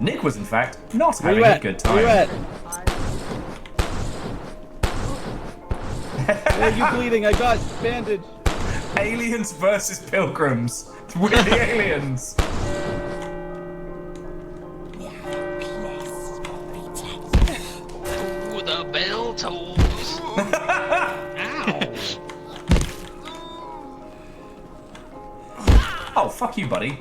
Nick was, in fact, not Where having you a at? good time. Where you at? Where are you bleeding? I got bandage. Aliens versus pilgrims. We're the aliens. Ooh, the bell tolls. Oh, fuck you, buddy.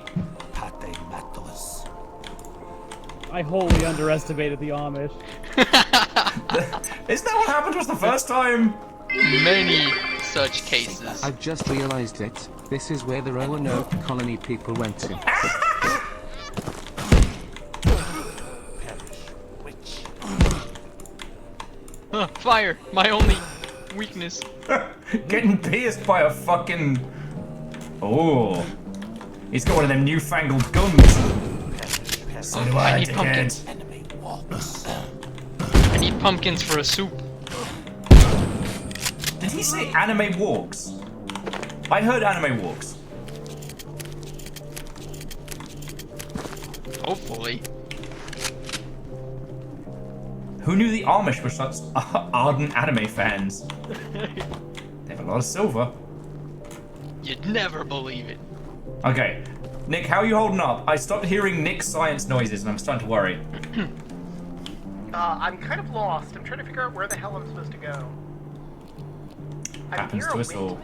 I wholly underestimated the Amish. Isn't that what happened to us the first time? Many such cases. I've just realized it. This is where the Roanoke colony people went to. Fire, my only weakness. Getting pierced by a fucking... Oh. He's got one of them newfangled guns. So do I I, need dickhead. pumpkins. I need pumpkins for a soup. Did he say anime walks? I heard anime walks. Hopefully. Who knew the Amish were such ardent anime fans? They have a lot of silver. You'd never believe it. Okay. Nick, how are you holding up? I stopped hearing Nick's science noises and I'm starting to worry. I'm kind of lost. I'm trying to figure out where the hell I'm supposed to go. Happens to us all.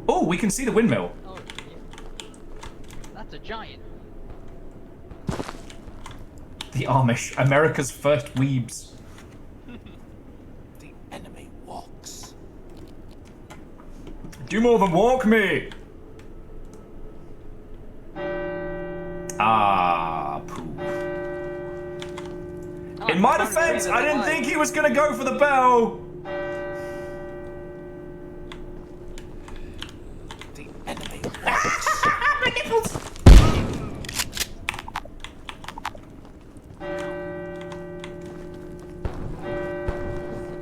Oh, we can see the windmill. That's a giant. The Amish, America's first weebs. The enemy walks. Do more than walk me! Ah, poo. In my defense, I didn't think he was gonna go for the bell! The enemy My nipples!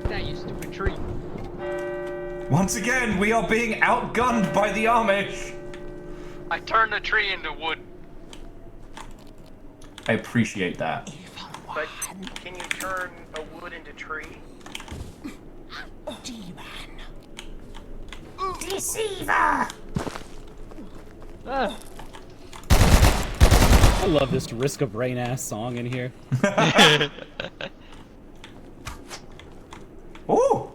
That you stupid tree. Once again, we are being outgunned by the Amish! I turned the tree into wood. I appreciate that. But can you turn a wood into tree? Deceiver! I love this Risk of Rain ass song in here. Ooh!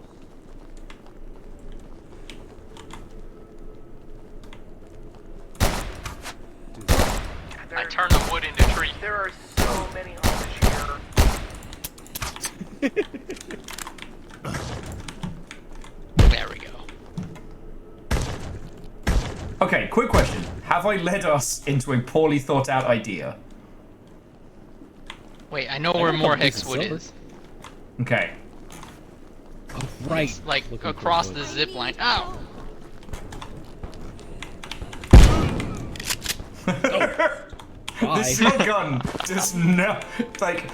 I turned the wood into tree. There are so many Amish here. There we go. Okay, quick question. Have I led us into a poorly thought out idea? Wait, I know where more hexwood is. Okay. Oh, right. It's like across the zip line. Ow! This shotgun just no, like,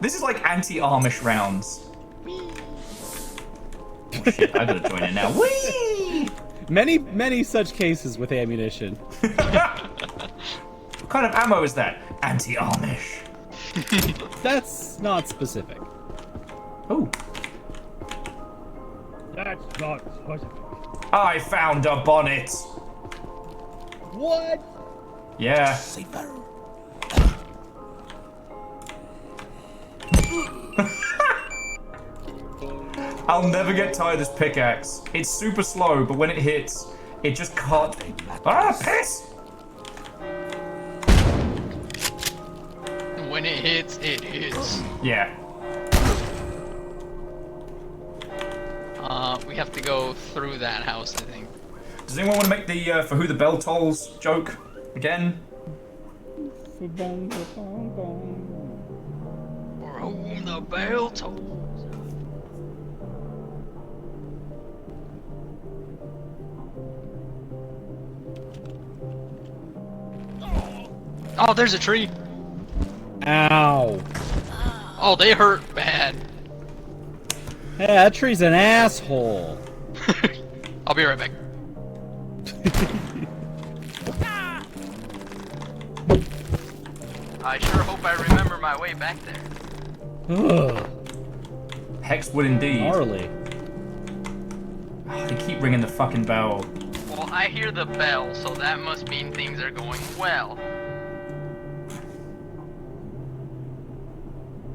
this is like anti-Amish rounds. Oh shit, I gotta join in now. Whee! Many such cases with ammunition. What kind of ammo is that? Anti-Amish. That's not specific. Oh. That's not specific. I found a bonnet. What? Yeah. I'll never get tired of this pickaxe. It's super slow, but when it hits, it just can't. Ah, piss! When it hits, it hits. Yeah. We have to go through that house, I think. Does anyone want to make the for who the bell tolls joke again? For whom the bell tolls. Oh, there's a tree. Ow. Oh, they hurt bad. Hey, that tree's an asshole. I'll be right back. I sure hope I remember my way back there. Ugh. Hexwood indeed. Gnarly. Oh, they keep ringing the fucking bell. Well, I hear the bell, so that must mean things are going well.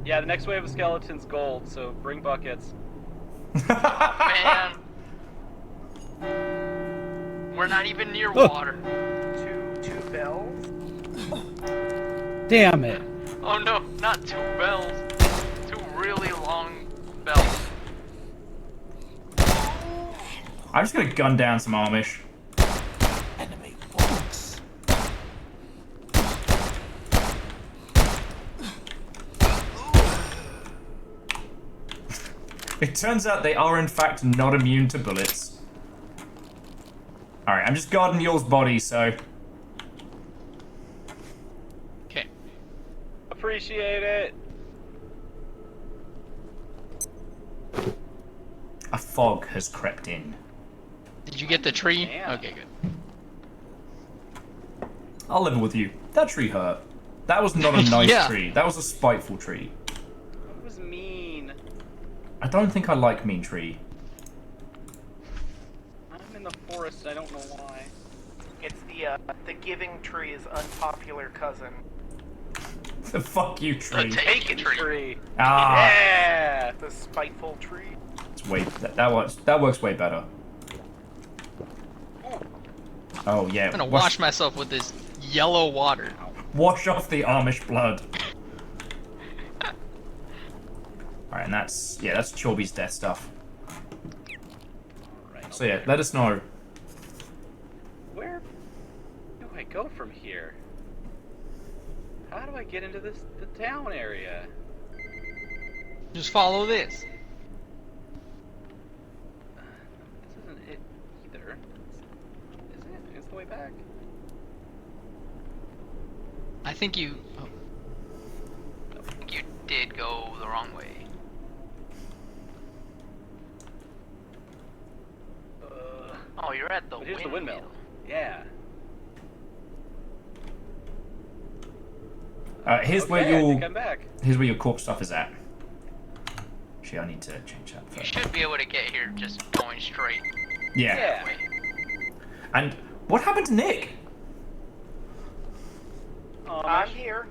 Yeah, the next wave of skeletons gold, so bring buckets. Man. We're not even near water. Two bells? Damn it. Oh no, not two bells. Two really long bells. I'm just gonna gun down some Amish. Enemy walks. It turns out they are in fact not immune to bullets. Alright, I'm just guarding y'all's body, so... Okay. Appreciate it. A fog has crept in. Did you get the tree? Okay, good. I'll level with you. That tree hurt. That was not a nice Yeah. tree. That was a spiteful tree. That was mean. I don't think I like mean tree. I'm in the forest, I don't know why. It's the giving tree's unpopular cousin. The fuck you tree. The taken tree. Ah. Yeah! The spiteful tree. It's way that works way better. Oh yeah. I'm gonna wash myself with this yellow water. Wash off the Amish blood. Alright, and that's Chorby's death stuff. So yeah, let us know. Where do I go from here? How do I get into the town area? Just follow this. This isn't it either. Is it? It's the way back. I think you. Oh. I think you did go the wrong way. Oh, you're at the Here's windmill. the windmill. Yeah. Here's Okay, where I your think I'm back. here's where your corpse stuff is at. Actually, I need to change that You first. should be able to get here just going straight. Yeah. And what happened to Nick? I'm here.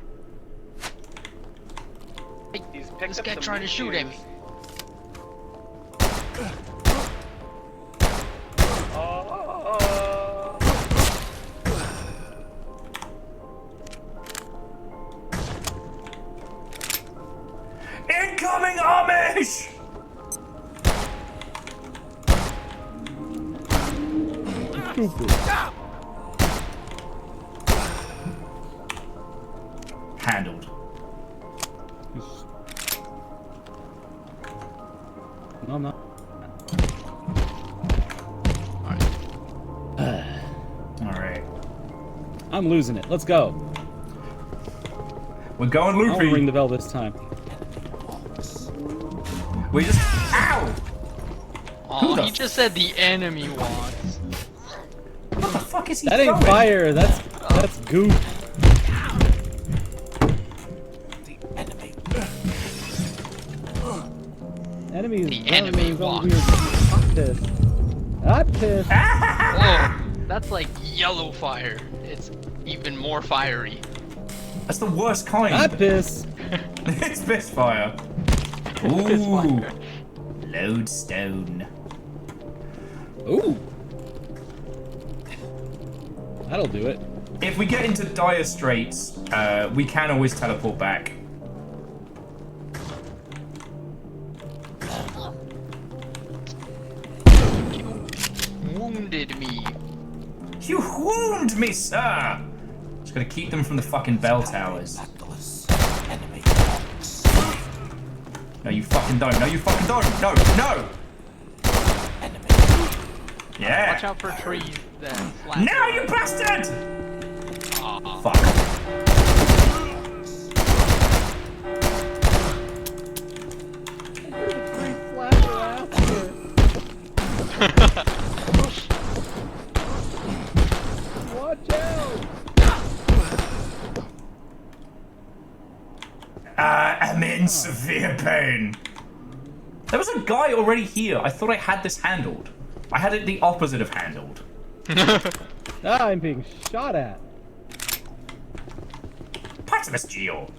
He's picked This up guy some trying to shoot at me. Incoming Amish! Handled. No, I'm not. Alright. I'm losing it. Let's go. We're going I'll loopy. ring the bell this time. We just. Ow! Oh, he just said the enemy wants. What the fuck is he That ain't throwing? fire. That's goop. Enemies. The enemy walks. I'm pissed. I'm pissed. Whoa, that's like yellow fire. It's even more fiery. That's the worst kind. I'm pissed. It's piss fire. Ooh. Lodestone. Ooh. That'll do it. If we get into dire straits, we can always teleport back. You wounded me. You wound me, sir! Just gotta keep them from the fucking bell towers. No, you fucking don't. No, you fucking don't. No, no! Yeah. Watch out for trees that flat. No, you bastard! Aw. Fuck. Watch out! I'm in severe pain. There was a guy already here. I thought I had this handled. I had it the opposite of handled. I'm being shot at. Patimus Geo.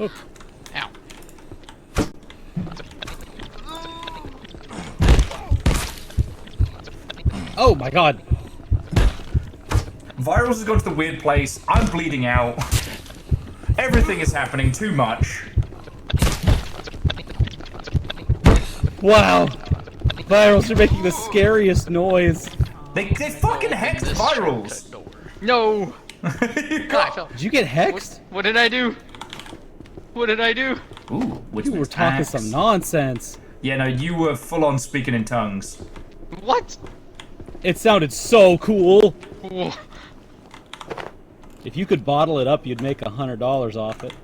Ow. Oh my god. Virals has gone to the weird place. I'm bleeding out. Everything is happening too much. Wow. Virals are making the scariest noise. They fucking hexed Virals. No. Did you get hexed? What did I do? What did I do? Ooh, which You were talking some nonsense. Yeah, no, you were full on speaking in tongues. What? It sounded so cool. Whoa. If you could bottle it up, you'd make $100 off it.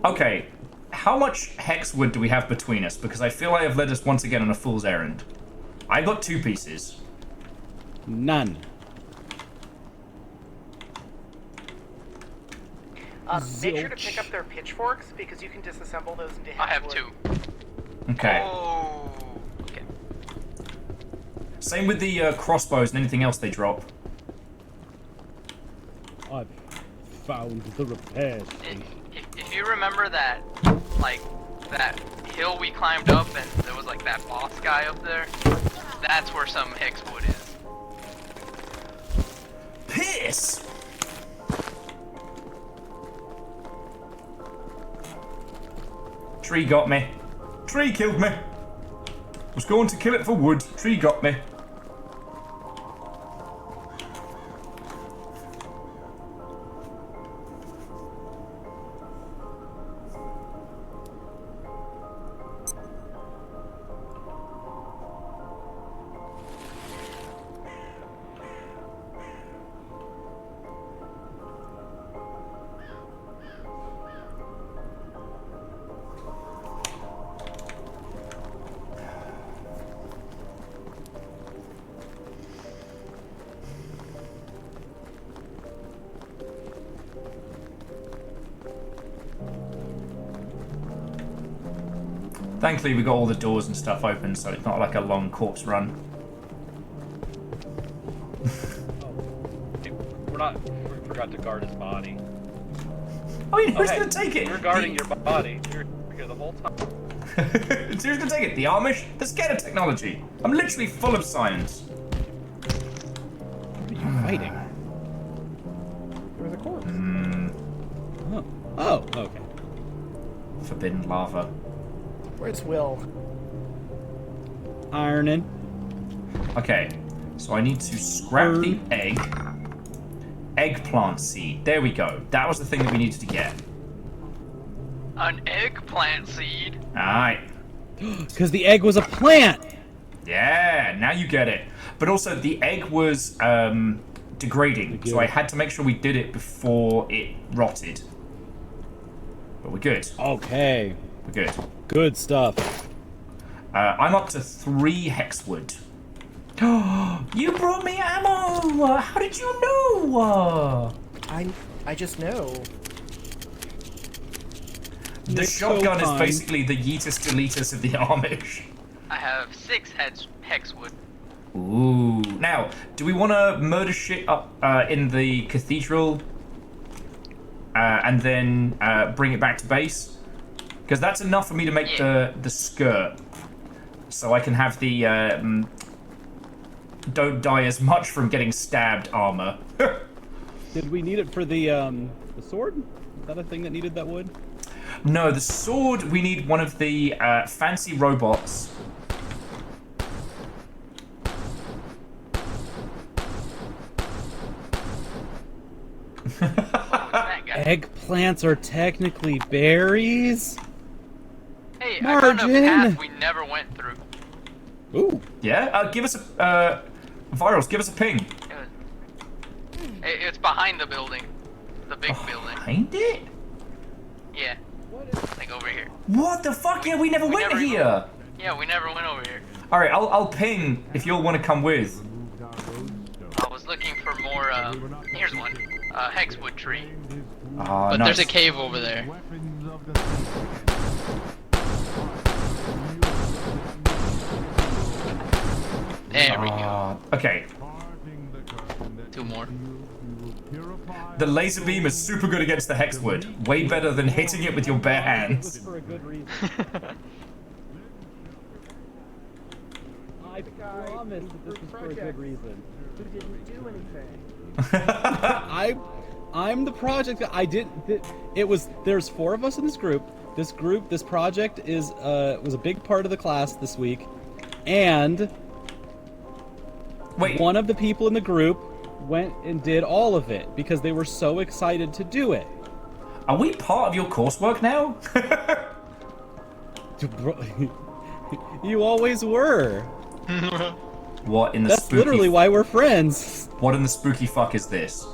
Okay, how much hex wood do we have between us? Because I feel I have led us once again on a fool's errand. I got 2 pieces. None. Make sure to pick up their pitchforks because you can disassemble those into hex I have wood. 2. Okay. Oh. Okay. Same with the crossbows and anything else they drop. I've found the repair station. If you remember that, like, that hill we climbed up and there was like that boss guy up there, that's where some hex wood is. Piss! Tree got me. Tree killed me. Was going to kill it for wood. Tree got me. Thankfully, we got all the doors and stuff open, so it's not like a long corpse run. We forgot to guard his body. Oh, yeah, who's gonna take it? We're guarding your body. You're here the whole time. Who's gonna take it? The Amish? They're scared of technology. I'm literally full of science. What are you fighting? There was a corpse. Oh, okay. Forbidden lava. Where's Will? Ironing. Okay, so I need to scrap the egg. Eggplant seed. There we go. That was the thing that we needed to get. An eggplant seed? Alright. Because the egg was a plant! Yeah, now you get it. But also, the egg was degrading, so I had to make sure we did it before it rotted. But we're good. Okay. We're good. Good stuff. I'm up to 3 hexwood. You brought me ammo! How did you know? I just know. The shotgun is basically the Yeetus Deletus of the Amish. I have 6 hexwood. Ooh. Now, do we want to murder shit up in the cathedral and then bring it back to base? Because that's enough for me to make the skirt. So I can have the don't die as much from getting stabbed armor. Did we need it for the sword? Is that a thing that needed that wood? No, the sword, we need one of the fancy robots. Eggplants are technically berries? Hey, I found a path we never went through. Ooh. Yeah? Give us a... Virals, give us a ping. It's behind the building. The big building. Behind it? Yeah. Like over here. What the fuck? Yeah, we never went here. Yeah, we never went over here. Alright, I'll ping if you'll want to come with. I was looking for more, here's one. Hexwood tree. Ah, but nice. there's a cave over there. There we go. Okay. 2 more. The laser beam is super good against the hexwood. Way better than hitting it with your bare hands. For a good reason. I promise that this is for a good reason. Who didn't do anything? I'm the project. There's 4 of us in this group. This project was a big part of the class this week, and one of the people in the group went and did all of it because they were so excited to do it. Are we part of your coursework now? You always were. What in the That's literally why we're friends. What in the spooky fuck is this?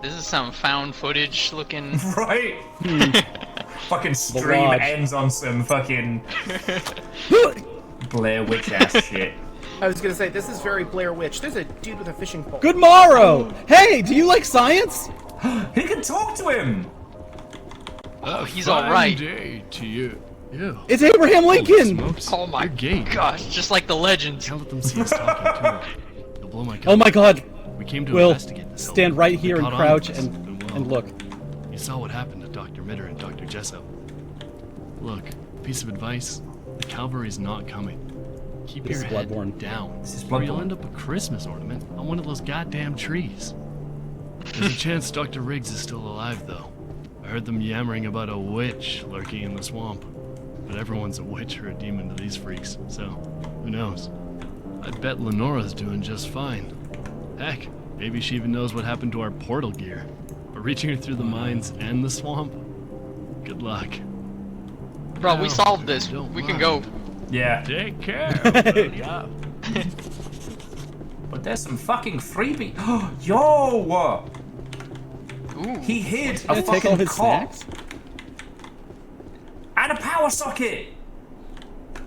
This is some found footage looking. Right? Fucking stream ends on some fucking Blair Witch ass shit. I was gonna say, this is very Blair Witch. There's a dude with a fishing pole. Good morrow! Hey, do you like science? He can talk to him! Oh, he's alright. Day to you. Ew. It's Abraham Lincoln! Oh my gosh, just like the legends. Can't let them see us talking to him. They'll blow my cover. Oh my god! We came to Will, investigate this. stand right here and caught on crouch with us. and look. You saw what happened to Dr. Mitter and Dr. Jessup. Look, piece of advice, the cavalry's not coming. Keep This your is head Bloodborne. down, This is or you'll Bloodborne. end up a Christmas ornament on one of those goddamn trees. There's a chance Dr. Riggs is still alive, though. I heard them yammering about a witch lurking in the swamp. But everyone's a witch or a demon to these freaks, so who knows? I bet Lenora's doing just fine. Heck, maybe she even knows what happened to our portal gear. We're reaching her through the mines and the swamp. Good luck. Bro, we solved this. We can go. Yeah. Take care. Yeah. But there's some fucking freebie. Yo! Ooh. He hid Gonna a take all fucking his cop snacks? and a power socket.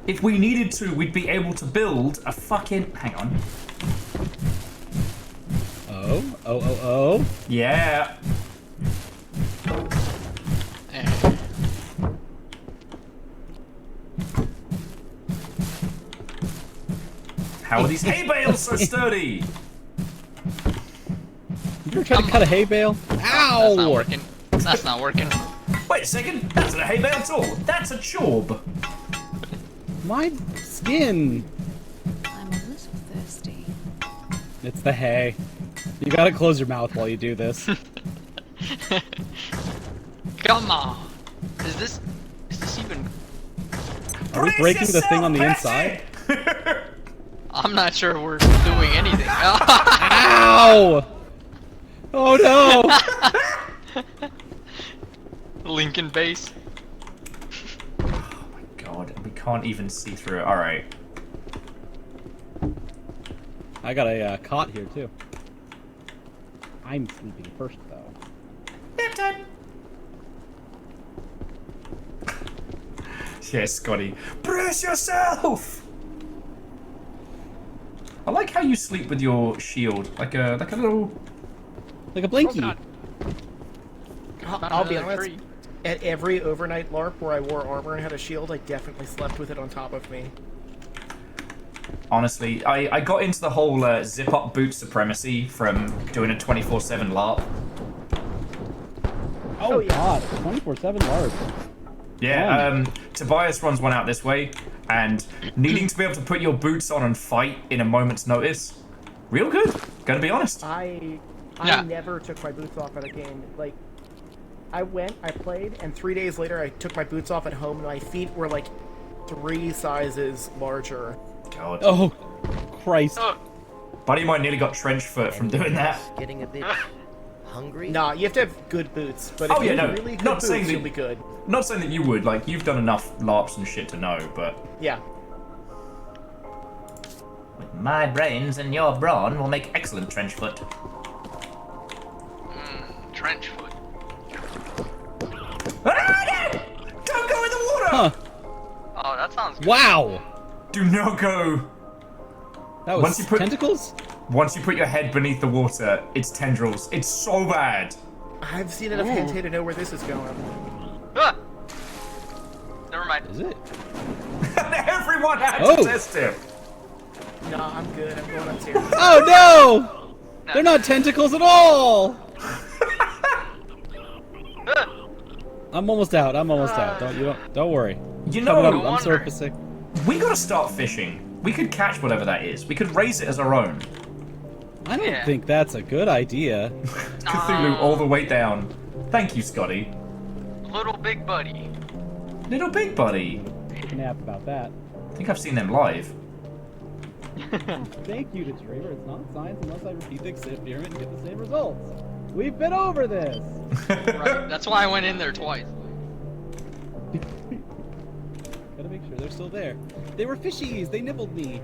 If we needed to, we'd be able to build a fucking. Hang on. Oh. Yeah. How are these hay bales so sturdy? You ever try to cut a hay bale? Ow! That's not working. That's not working. Wait a second. That's not a hay bale at all. That's a chorb. My skin. I'm a little thirsty. It's the hay. You gotta close your mouth while you do this. Come on. Is this even? Are we breaking the thing on the inside? I'm not sure we're doing anything. Ow! Oh no! Lincoln base. Oh my god, we can't even see through it. Alright. I got a cot here too. I'm sleeping first though. Nap time. Yes, Scotty. Brace yourself! I like how you sleep with your shield, like a little, like a blankie. I'll be honest. At every overnight LARP where I wore armor and had a shield, I definitely slept with it on top of me. Honestly, I got into the whole zip-up boot supremacy from doing a 24/7 LARP. Oh yeah. God, 24/7 LARP. Yeah, Tobias runs one out this way, and needing to be able to put your boots on and fight in a moment's notice, real good, gonna be honest. I never took my boots off at a game. Like, I played, and 3 days later I took my boots off at home, and my feet were like 3 sizes larger. God. Oh, Christ. Buddy of mine nearly got trench foot from doing that. Getting a bit hungry? Nah, you have to have good boots, but Oh if yeah, you no, have really good not boots, saying that you'll be good. Not saying that you would. Like, you've done enough LARPs and shit to know, but yeah. My brains and your brawn will make excellent trench foot. Trench foot. Ah, no! Don't go in the water! Huh. Oh, that sounds good. Wow! Do not go. That was tentacles? Once you put your head beneath the water, it's tendrils. It's so bad. I've seen enough hentai to know where this is going. Ah! Never mind. Is it? Everyone had to test it. Nah, I'm good. I'm going upstairs. Oh no! They're not tentacles at all! I'm almost out. Don't worry. You know, I'm surfacing. We gotta start fishing. We could catch whatever that is. We could raise it as our own. I don't think that's a good idea. Cthulhu all the way down. Thank you, Scotty. Little big buddy. Little big buddy. Take a nap about that. I think I've seen them live. Thank you to Traver. It's not science unless I repeat the experiment and get the same results. We've been over this. Right. That's why I went in there twice. Gotta make sure they're still there. They were fishies. They nibbled me.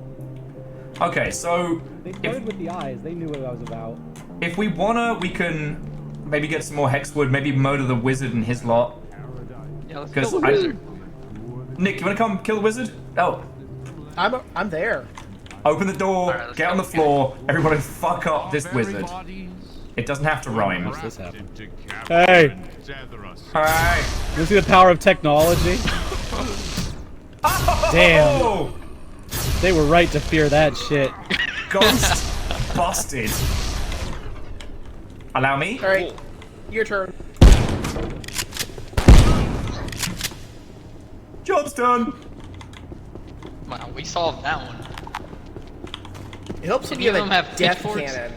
Okay, so They started with the eyes. They knew what I was about. if we wanna, we can maybe get some more hexwood. Maybe murder the wizard and his lot. Yeah, let's kill the wizard. Nick, you wanna come kill the wizard? Oh. I'm there. Open the door, get on the floor, everybody fuck up this wizard. It doesn't have to rhyme. Watch this happen. Hey! Hi! You see the power of technology? Damn! They were right to fear that shit. Ghost busted. Allow me? Alright, your turn. Job's done! Wow, we solved that one. It helps if Any you of have them a have death pitchforks? cannon.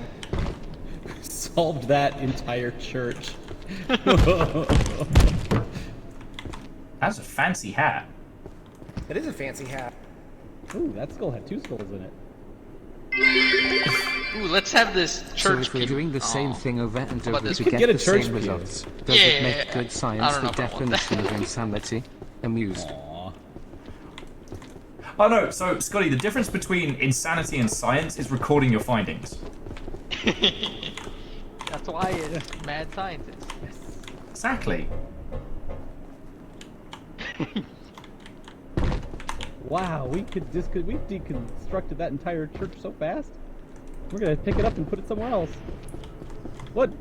Solved that entire church. That's a fancy hat. It is a fancy hat. Ooh, that skull had 2 skulls in it. Ooh, let's have this So church if we're pew. doing the same thing over and How about over this to one? get a the church same pew. results, does Yeah, it make good science I don't the know if I want that. definition of insanity? Amused. Oh no, so Scotty, the difference between insanity and science is recording your findings. That's why it's mad scientist. Exactly. Wow, we deconstructed that entire church so fast. We're gonna pick it up and put it somewhere else. What?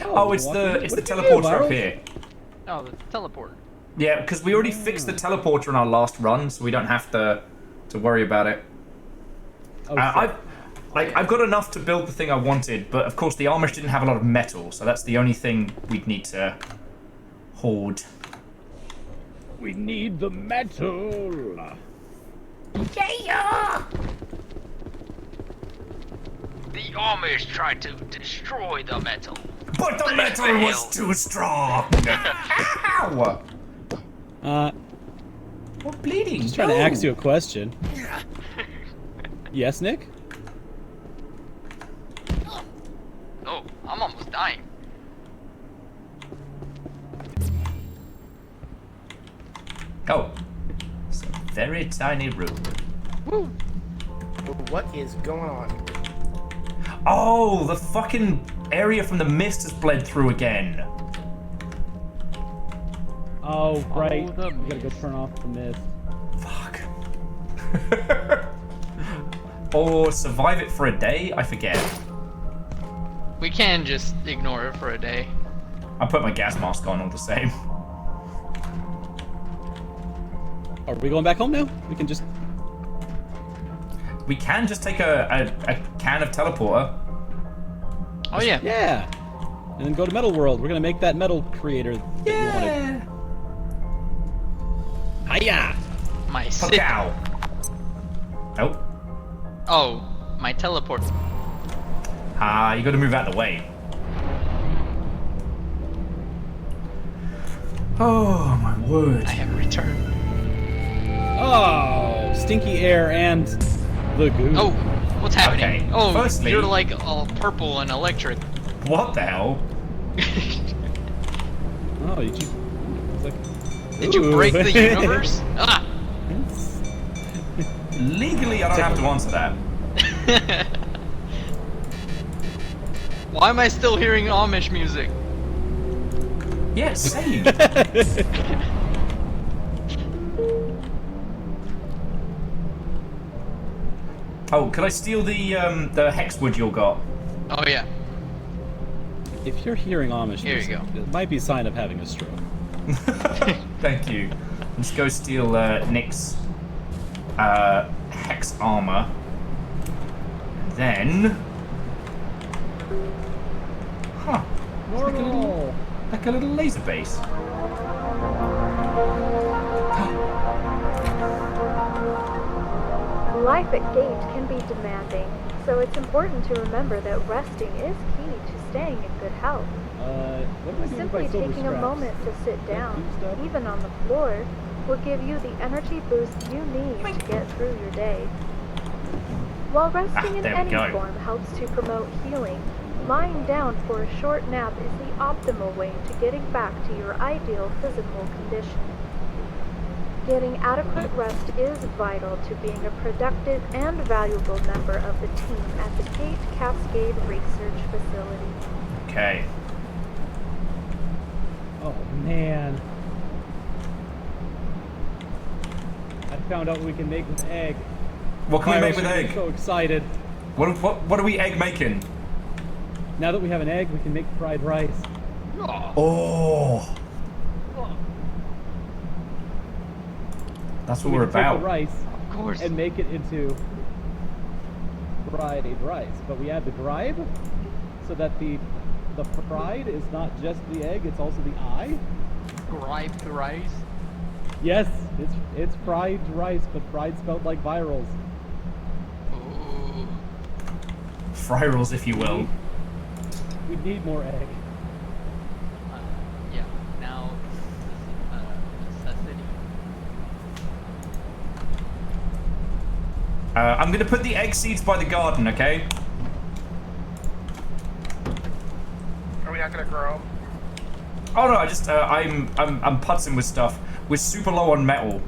Oh, it's the what did you do, teleporter up Miles? here. Oh, the teleporter. Yeah, because we already fixed the teleporter in our last run, so we don't have to worry about it. Oh, I've got enough to build the thing I wanted, but of course the Amish didn't have a lot of metal, so that's the only thing we'd need to hoard. We need the metal. Yeah! The Amish tried to destroy the metal. But the metal was too strong! Ow! We're bleeding. Just trying to ask you a question. Yes, Nick? Oh, I'm almost dying. Oh. It's a very tiny room. Woo! What is going on? Oh, the fucking area from the mist has bled through again. Oh, right. We gotta go turn off the mist. Fuck. Or survive it for a day? I forget. We can just ignore it for a day. I put my gas mask on all the same. Are we going back home now? We can just... We can just take a can of teleporter. Oh yeah. Yeah. And then go to Metal World. We're gonna make that metal creator that you wanted. Hiya! My Cow. Oh. Oh, my teleport. Ah, you gotta move out of the way. Oh my word. I have returned. Oh, stinky air and the goo. Oh, what's happening? Okay, Oh, firstly- you're like all purple and electric. What the hell? Oh, did you... It's like... Did you break the universe? Ah! Legally, I don't have to answer that. Why am I still hearing Amish music? Yeah, same. Oh, could I steal the hexwood you got? Oh yeah. If you're hearing Amish Here you music, it might be a sign of having a stroke. Thank you. Let's go steal Nick's hex armor. Then, huh? Like a little laser base. Life at Gate can be demanding, so it's important to remember that resting is key to staying in good health. What am I doing Simply by silver taking a scraps? moment to sit down, even on the floor, will give you the energy boost you need to get through your day. While resting in there we any go. form helps to promote healing, lying down for a short nap is the optimal way to getting back to your ideal physical condition. Getting adequate rest is vital to being a productive and valuable member of the team at the Gate Cascade Research Facility. Okay. Oh, man. I found out what we can make with egg. What can we make Myros with should be egg? so excited. What are we egg making? Now that we have an egg, we can make fried rice. Oh. That's what We we're can take about. the rice Of course. and make it into fried rice. But we add the gribe so that the fried is not just the egg, it's also the eye. Griped rice. Yes, it's fried rice, but fried spelled like virals. Ooh. Fry rolls, if you will. We need more egg. I'm gonna put the egg seeds by the garden, okay? Are we not gonna grow 'em? Oh no, I just I'm putzing with stuff. We're super low on metal.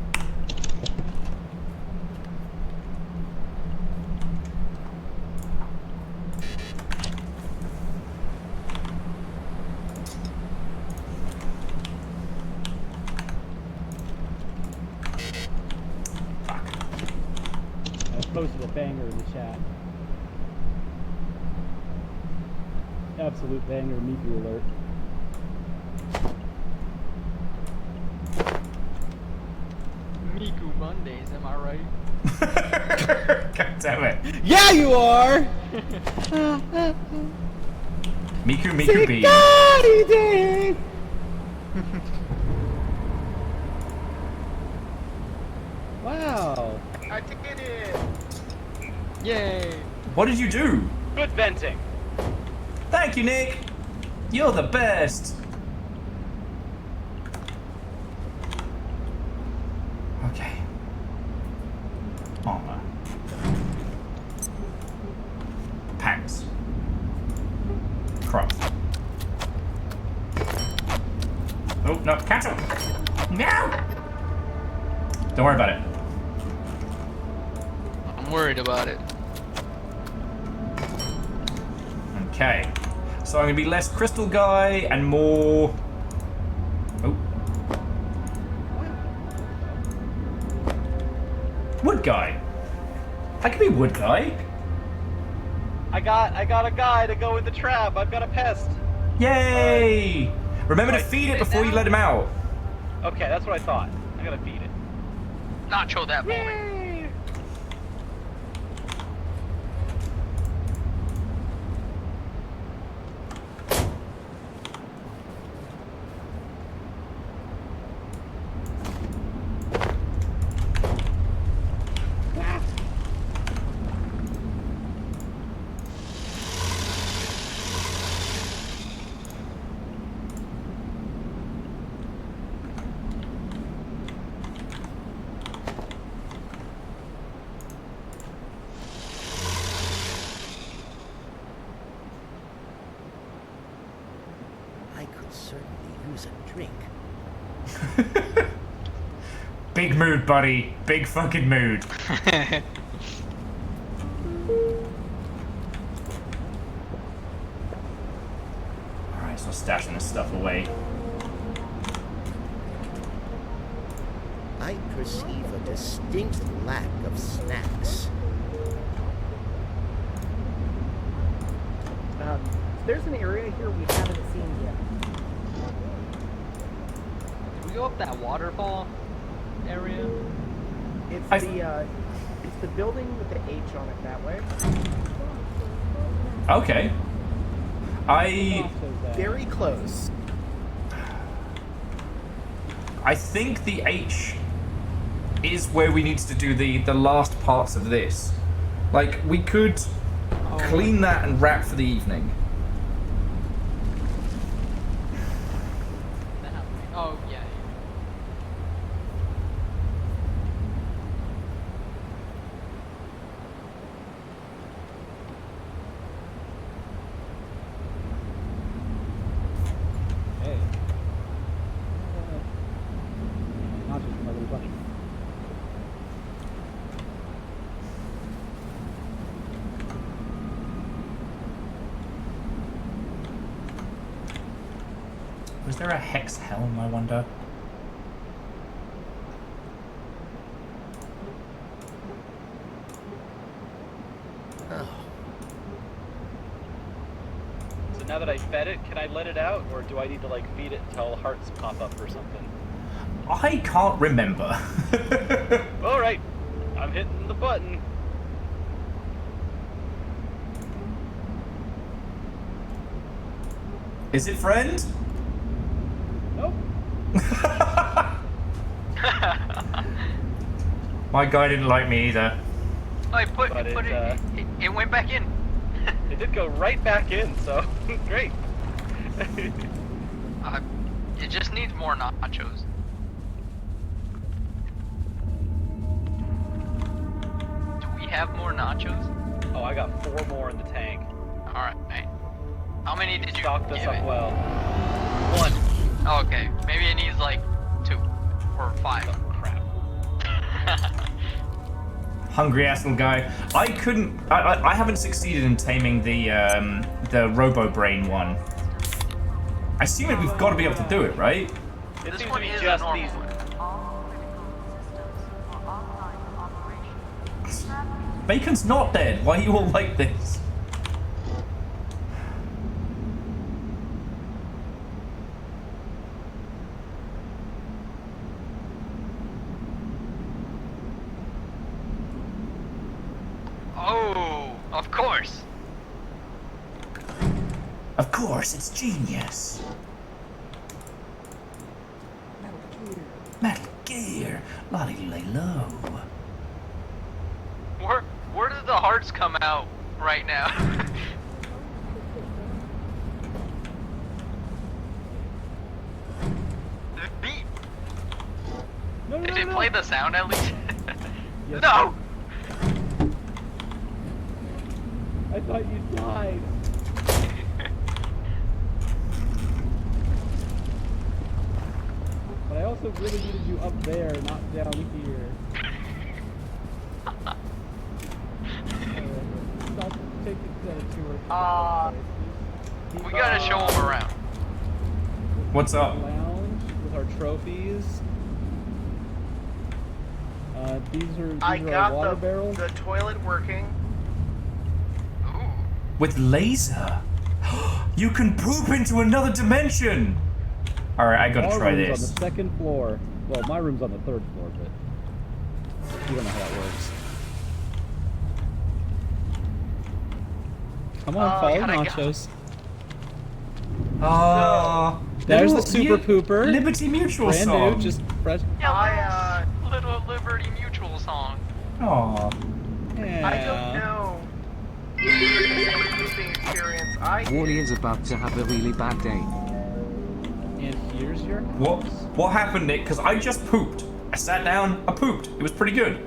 I posted a banger in the chat. Absolute banger, Miku alert. Miku Mondays, am I right? God damn it. Yeah, you are! Miku B. Day! Wow. I did it! Yay! What did you do? Good venting. Thank you, Nick. You're the best. Okay. Armor. Pants. Craft. Oh, no, cancel. No! Don't worry about it. I'm worried about it. Okay. So I'm gonna be less crystal guy and more... Oh. Wood guy. I could be wood guy. I got a guy to go with the trap. I've got a pest. Yay! Remember to feed it before you let him out. Okay, that's what I thought. I gotta feed it. Nacho that boy. I could certainly use a drink. Big mood, buddy. Big fucking mood. Alright, so stashing this stuff away. I perceive a distinct lack of snacks. There's an area here we haven't seen yet. Did we go up that waterfall area? It's the building with the H on it that way. Okay. Very close. I think the H is where we need to do the last parts of this. Like, we could clean that and wrap for the evening. Oh, yeah. Hey. Not just my little bunch. Was there a hex helm, I wonder? So now that I fed it, can I let it out, or do I need to like feed it until hearts pop up or something? I can't remember. All right, I'm hitting the button. Is it friend? Nope. My guy didn't like me either. Oh, it went back in. It did go right back in, so great. It just needs more nachos. Do we have more nachos? Oh, I got 4 more in the tank. Alright. How many did you Stock this give up it? well. 1. Oh, okay. Maybe it needs like 2 or 5. Oh, crap. Hungry ass little guy. I couldn't. I haven't succeeded in taming the Robo Brain one. I assume that we've got to be able to do it, right? It This seems one to be is just a normal these. one. Bacon's not dead. Why are you all like this? Oh, of course. Of course, it's genius. Metal Gear. Lottie lay low. Where did the hearts come out right now? The beat. Did it play the sound at least? Yes. No! I thought you died. But I also really needed you up there, not down here. Stop taking the tour. We gotta show them around. What's up? Lounge with our trophies. These are I our got water barrels. the toilet working. With laser. You can poop into another dimension. All right, I gotta Our try room's this. on the 2nd floor. Well, my room's on the 3rd floor, but you don't know how that works. Come on, follow nachos. There's the Super Pooper. Liberty Mutual Brand song. new, just fresh. Little Liberty Mutual song. Aw. Yeah. I don't know. Pooping experience. Wally is about to have a really bad day. And here's your What happened, Nick? Because I just pooped. I sat down, I pooped. It was pretty good.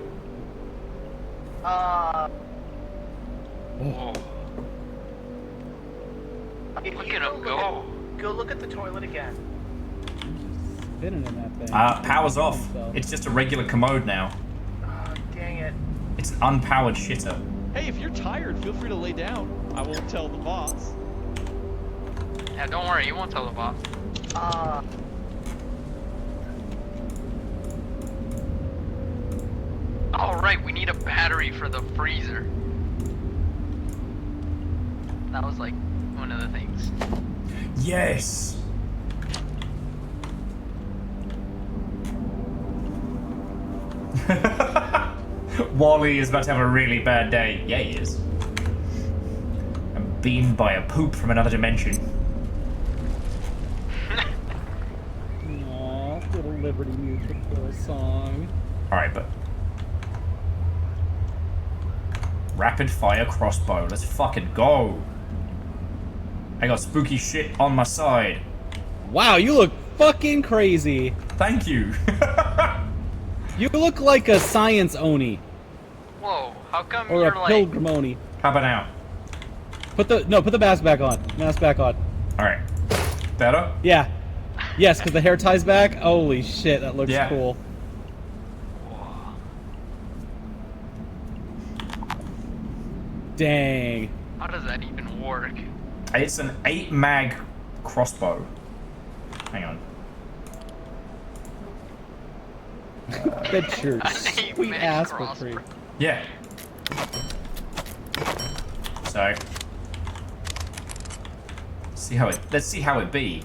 Whoa. If Look you at him go. Go look at the toilet again. Spinning in that thing. Power's off. It's just a regular commode now. Dang it. It's an unpowered shitter. Hey, if you're tired, feel free to lay down. I won't tell the boss. Yeah, don't worry, you won't tell the boss. Alright, we need a battery for the freezer. That was like one of the things. Yes. Wally is about to have a really bad day. Yeah, he is. I'm beamed by a poop from another dimension. Aw, little Liberty Mutual song. Alright, but... Rapid fire crossbow. Let's fucking go. I got spooky shit on my side. Wow, you look fucking crazy. Thank you. You look like a science Oni. Whoa, how come Or you're a like... pilgrim Oni. How about now? Put the mask back on. Mask back on. Alright. Better? Yeah. Yes, because the hair ties back. Holy shit, that looks cool. Dang. How does that even work? It's an 8 mag crossbow. Hang on. That's your sweet ass for free. Yeah. So. Let's see how it be.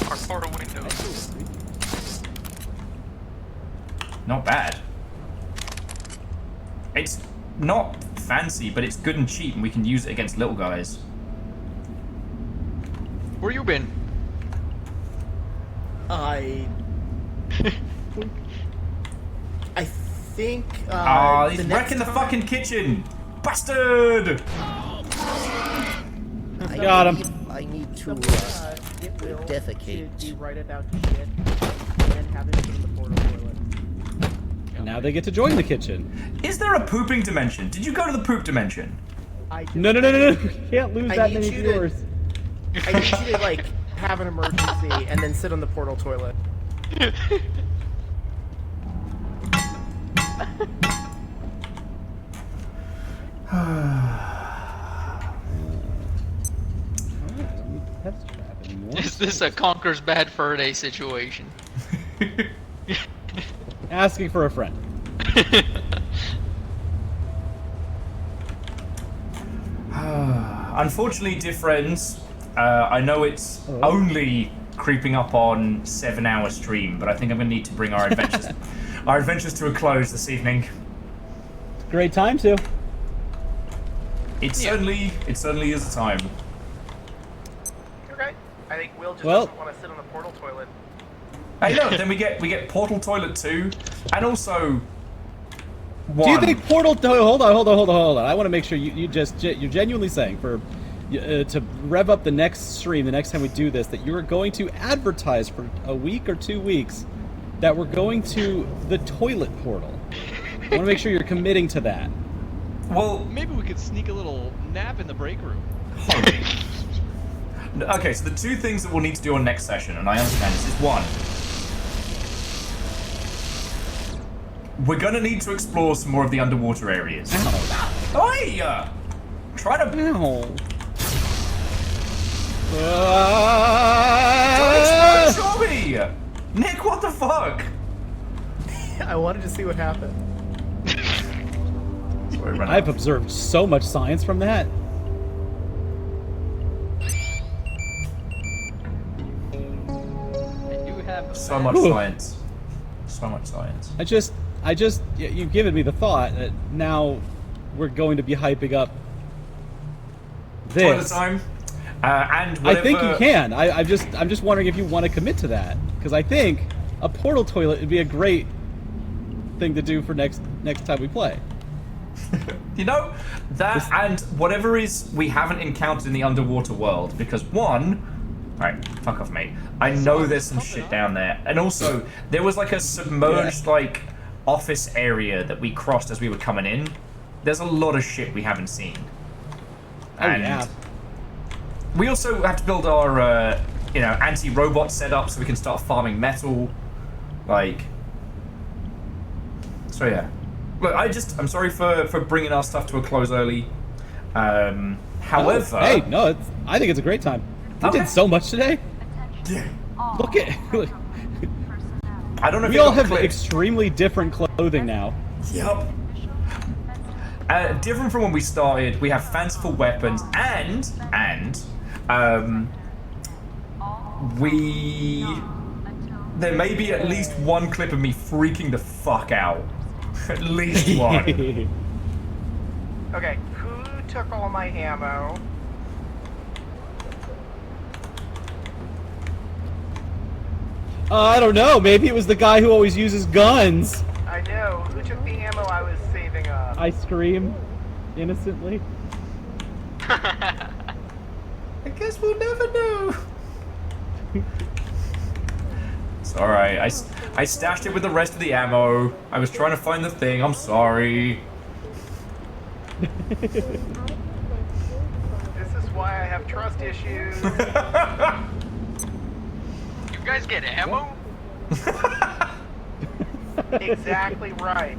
Our sort of windows. Not bad. It's not fancy, but it's good and cheap, and we can use it against little guys. Where you been? I think. He's wrecking the fucking kitchen! Bastard! Got him. I need to It will defecate. Be right about to shit, and have it in the portal toilet. And now they get to join the kitchen. Is there a pooping dimension? Did you go to the poop dimension? No. You can't lose that many viewers. I need you to, like, have an emergency and then sit on the portal toilet. Is this a Conker's Bad Fur Day situation? Asking for a friend. Unfortunately, dear friends, I know it's only creeping up on 7-hour stream, but I think I'm going to need to bring our adventures to a close this evening. Great time to. It certainly is a time. Okay. I think Will just doesn't want to sit on the portal toilet. Hey, no, then we get Portal Toilet 2, and also 1. Do you think Portal? Hold on. I want to make sure you're genuinely saying to rev up the next stream, the next time we do this, that you are going to advertise for a week or 2 weeks that we're going to the toilet portal. I want to make sure you're committing to that. Well, maybe we could sneak a little nap in the break room. Okay, so the 2 things that we'll need to do on next session, and I understand this, is 1. We're gonna need to explore some more of the underwater areas. Ow. Hey! Try to... Ow. Don't explode Tommy! Nick, what the fuck? I wanted to see what happened. I've observed so much science from that. So much science. So much science. You've given me the thought that now we're going to be hyping up this. Toilet time. And whatever... I think you can. I'm just wondering if you want to commit to that, because I think a portal toilet would be a great thing to do for next time we play. You know, that and whatever is we haven't encountered in the underwater world, because 1... Alright, fuck off, mate. I know there's some shit down there. And also, there was like a submerged, like, office area that we crossed as we were coming in. There's a lot of shit we haven't seen. And we also have to build our, anti-robot setup so we can start farming metal. Like... So, yeah. Look, I'm sorry for bringing our stuff to a close early. However... I think it's a great time. We did so much today. Look at... I don't know if we all have extremely different clothing now. Yep. Different from when we started, we have fanciful weapons, and there may be at least one clip of me freaking the fuck out. At least one. Okay, who took all my ammo? I don't know. Maybe it was the guy who always uses guns. I know. Who took the ammo I was saving up? I scream innocently. I guess we'll never know. It's alright. I stashed it with the rest of the ammo. I was trying to find the thing. I'm sorry. This is why I have trust issues. You guys get ammo? Exactly right.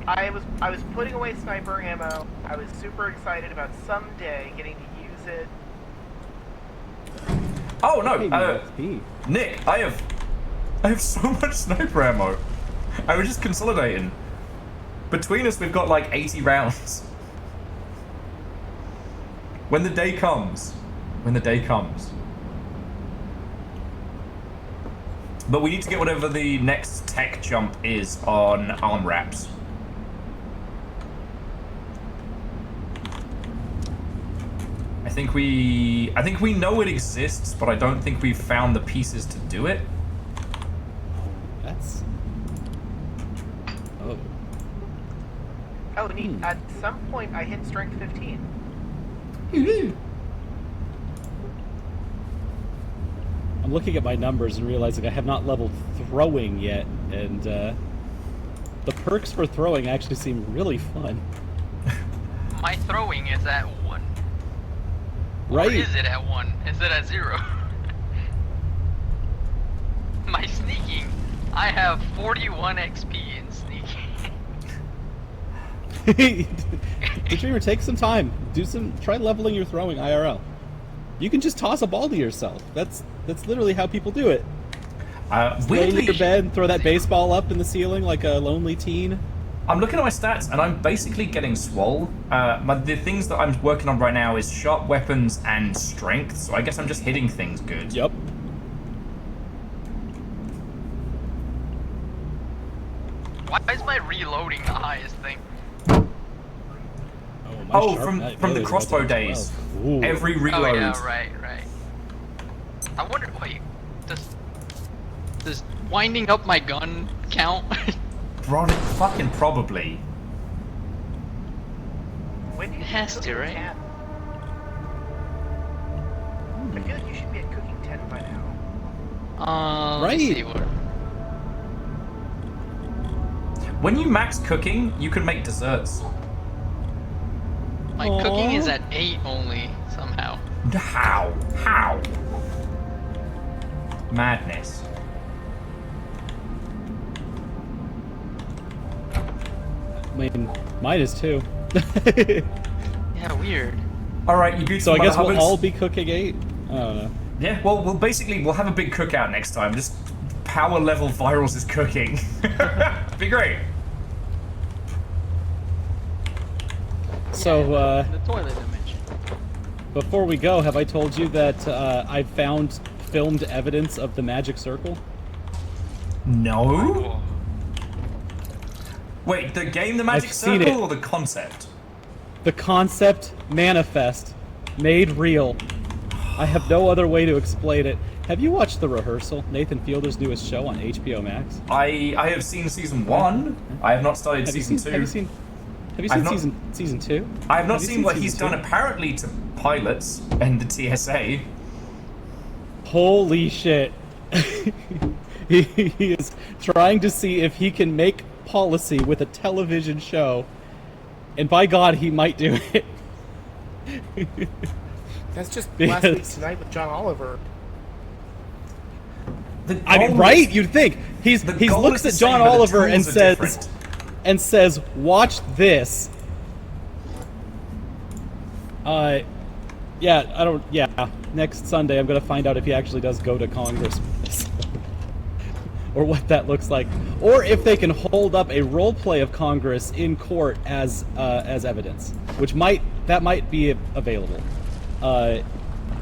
I was putting away sniper ammo. I was super excited about someday getting to use it. Oh no, Nick, I have so much sniper ammo. I was just consolidating. Between us, we've got like 80 rounds. When the day comes. But we need to get whatever the next tech jump is on arm wraps. I think we know it exists, but I don't think we've found the pieces to do it. Oh, neat. At some point, I hit strength 15. I'm looking at my numbers and realizing I have not leveled throwing yet, and the perks for throwing actually seem really fun. My throwing is at 1. Right. Or is it at 1? Is it at 0? My sneaking, I have 41 XP in sneaking. The Dreamer, take some time. Try leveling your throwing IRL. You can just toss a ball to yourself. That's literally how people do it. Lay in your bed and throw that baseball up in the ceiling like a lonely teen. I'm looking at my stats and I'm basically getting swole. The things that I'm working on right now is sharp weapons and strength, so I guess I'm just hitting things good. Yep. Why is my reloading the highest thing? From the crossbow days. Every reload. Oh yeah, right. I wonder, wait, does winding up my gun count? Fucking probably. When you It has to, right? I feel like you should be at cooking 10 by now. Let's see what. When you max cooking, you can make desserts. My cooking is at 8 only, somehow. How? Madness. I mean, mine is too. Yeah, weird. Alright, you beautiful So I guess we'll Hubbards. all be cooking 8? I don't know. Yeah, well, we'll have a big cookout next time. Just power level Virals is cooking. Be great. So, The toilet dimension. before we go, have I told you that I found filmed evidence of the magic circle? No? Wait, the game, the Magic I've seen Circle, it. or the concept? The concept manifest, made real. I have no other way to explain it. Have you watched The Rehearsal, Nathan Fielder's newest show on HBO Max? I have seen season 1. I have not started season 2. Have you seen season 2? I have not seen what he's done apparently to pilots and the TSA. Holy shit. He is trying to see if he can make policy with a television show, and by God, he might do it. That's just last week tonight with John Oliver. I mean, right? You'd think he looks at John Oliver and says, "Watch this." Next Sunday, I'm gonna find out if he actually does go to Congress, or what that looks like, or if they can hold up a role play of Congress in court as evidence, which might be available.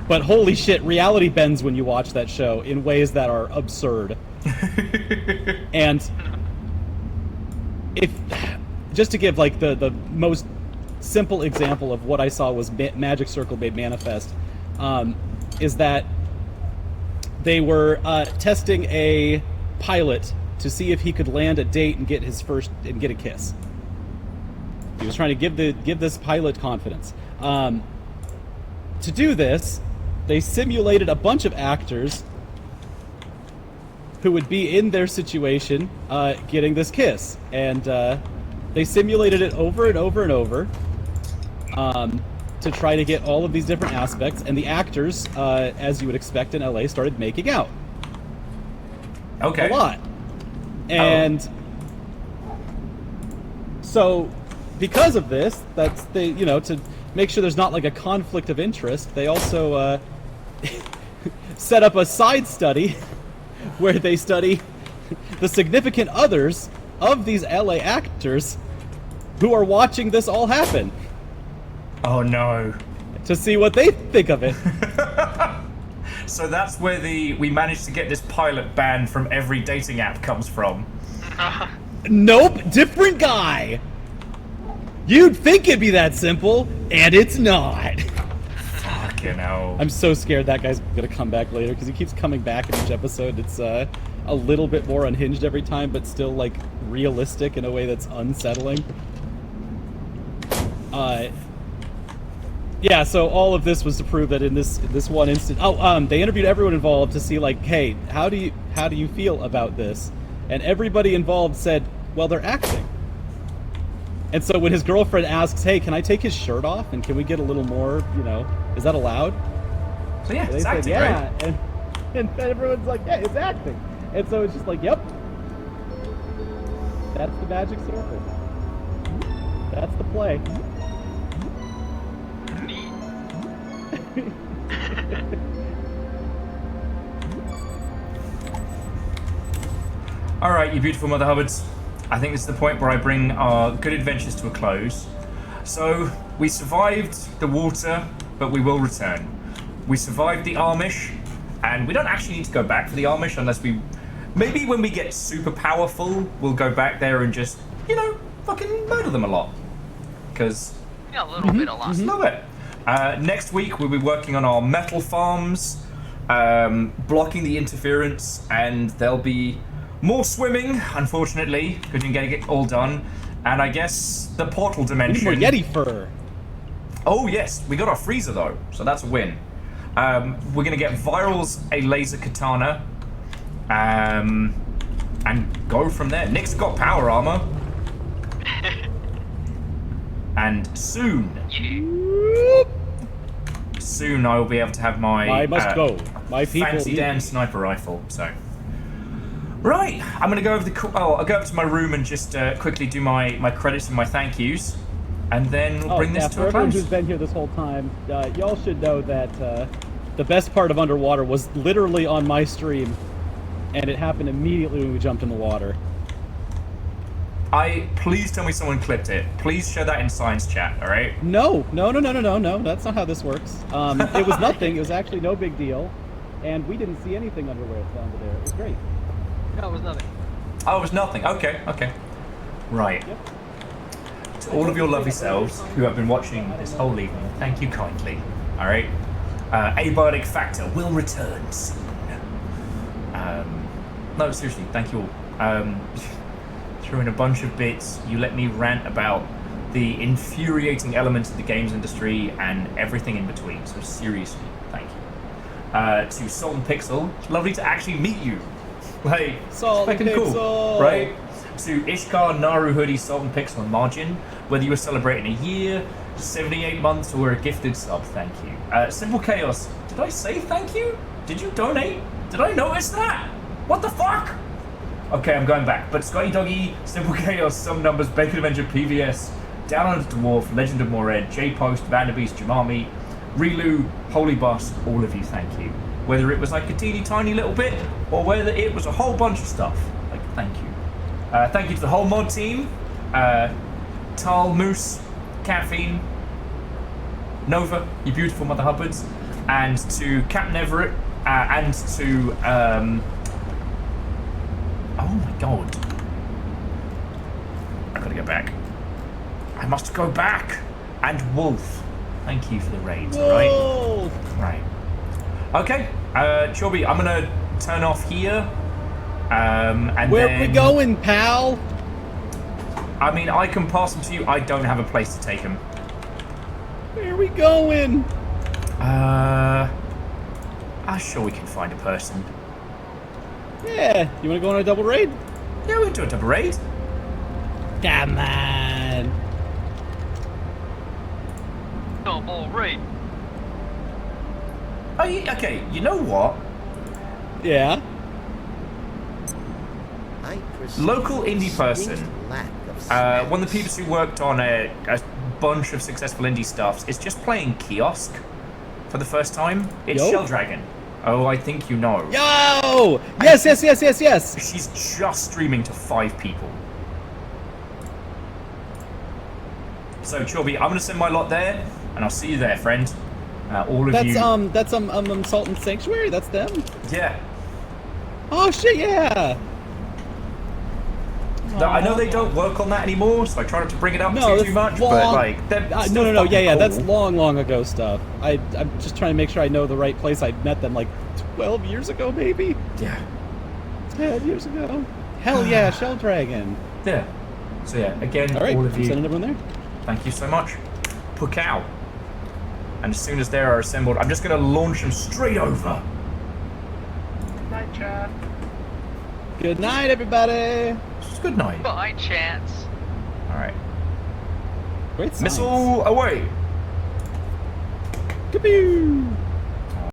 But holy shit, reality bends when you watch that show in ways that are absurd. And just to give like the most simple example of what I saw was Magic Circle made manifest, is that they were testing a pilot to see if he could land a date and get a kiss. He was trying to give this pilot confidence. To do this, they simulated a bunch of actors who would be in their situation getting this kiss, and they simulated it over and over and over to try to get all of these different aspects, and the actors, as you would expect in LA, started making out. Okay. A lot. And so because of this, to make sure there's not like a conflict of interest, they also set up a side study where they study the significant others of these LA actors who are watching this all happen. Oh no. To see what they think of it. So that's where we managed to get this pilot banned from every dating app comes from. Nope, different guy. You'd think it'd be that simple, and it's not. Fucking hell. I'm so scared that guy's gonna come back later, because he keeps coming back in each episode. It's a little bit more unhinged every time, but still like realistic in a way that's unsettling. Yeah, so all of this was to prove that in this one instance. They interviewed everyone involved to see, like, hey, how do you feel about this? And everybody involved said, well, they're acting. And so when his girlfriend asks, hey, can I take his shirt off and can we get a little more, is that allowed? So yeah, they it's said, acting, yeah, right? and everyone's like, yeah, it's acting. And so it's just like, yep, that's the magic circle. That's the play. Alright, you beautiful Mother Hubbards. I think this is the point where I bring our good adventures to a close. So, we survived the water, but we will return. We survived the Amish, and we don't actually need to go back for the Amish unless we... Maybe when we get super powerful, we'll go back there and just, fucking murder them a lot. Because... Yeah, a little bit, a lot. A little bit. Next week, we'll be working on our metal farms, blocking the interference, and there'll be more swimming, unfortunately, because you can get it all done. And I guess the portal dimension... We need more Yeti fur. Oh, yes. We got our freezer, though, so that's a win. We're going to get Virals a laser katana, and go from there. Nick's got power armor. And soon I will be able to have my I must go. My people fancy Dan sniper rifle. So, right, I'm gonna go over I'll go up to my room and just quickly do my credits and my thank yous, and then we'll bring this to a for everyone close. who's been here this whole time, y'all should know that the best part of Underwater was literally on my stream, and it happened immediately when we jumped in the water. Please tell me someone clipped it. Please share that in science chat, alright? No, that's not how this works. It was nothing, it was actually no big deal, and we didn't see anything underwear down there. It was great. No, it was nothing. Oh, it was nothing. Okay. Right. Yep. To all of your lovely selves who have been watching this whole evening, thank you kindly, alright? Abiotic Factor will return soon. No, seriously, thank you all. Threw in a bunch of bits, you let me rant about the infuriating elements of the games industry and everything in between, so seriously, thank you. To Salt and Pixel, it's lovely to actually meet you. Like, Salt and fucking Pixel. Cool, right? To Ishkar, Naru Hoodie, Salt and Pixel, and Margin, whether you were celebrating a year, 78 months, or a gifted sub, thank you. Simple Chaos, did I say thank you? Did you donate? Did I notice that? What the fuck? Okay, I'm going back. But Scotty Doggy, Simple Chaos, Some Numbers, Bacon Avenger, PVS, Down Under Dwarf, Legend of Mored, J Post, Vanderbeast, Jamami, Relu, Holy Boss, all of you, thank you. Whether it was like a teeny tiny little bit, or whether it was a whole bunch of stuff. Like, thank you. Thank you to the whole mod team. Tal, Moose, Caffeine, Nova, you beautiful Mother Hubbards, and to Captain Everett, and to, oh my god. I gotta go back. I must go back! And Wolf, thank you for the raids, alright? Right. Okay, Chobby, I'm gonna turn off here. And Where are we going, pal? I mean, I can pass them to you. I don't have a place to take them. Where are we going? I'm sure we can find a person. Yeah, you want to go on a double raid? Yeah, we'll do a double raid. Come on. Double raid. Oh, okay, you know what? Yeah? Local indie person. One of the people who worked on a bunch of successful indie stuffs is just playing Kiosk for the first time. It's Shell Dragon. Oh, I think you know. Yo! Yes! She's just streaming to 5 people. So, Chobby, I'm gonna send my lot there, and I'll see you there, friend. All of you. That's Salt and Sanctuary. That's them. Yeah. Oh shit! Yeah. I know they don't work on that anymore, so I try not to bring it up too much. But like, no. Yeah. That's long ago stuff. I'm just trying to make sure I know the right place. I met them like 12 years ago, maybe. Yeah. 10 years ago. Hell yeah, Shell Dragon. Yeah. So yeah, again, all right, all of you. Sending everyone there. Thank you so much. Pukow. And as soon as they are assembled, I'm just going to launch them straight over. Night, Chad. Good night, everybody. Good night. Bye, chance. All right. Great science. Missile away. Kaboo!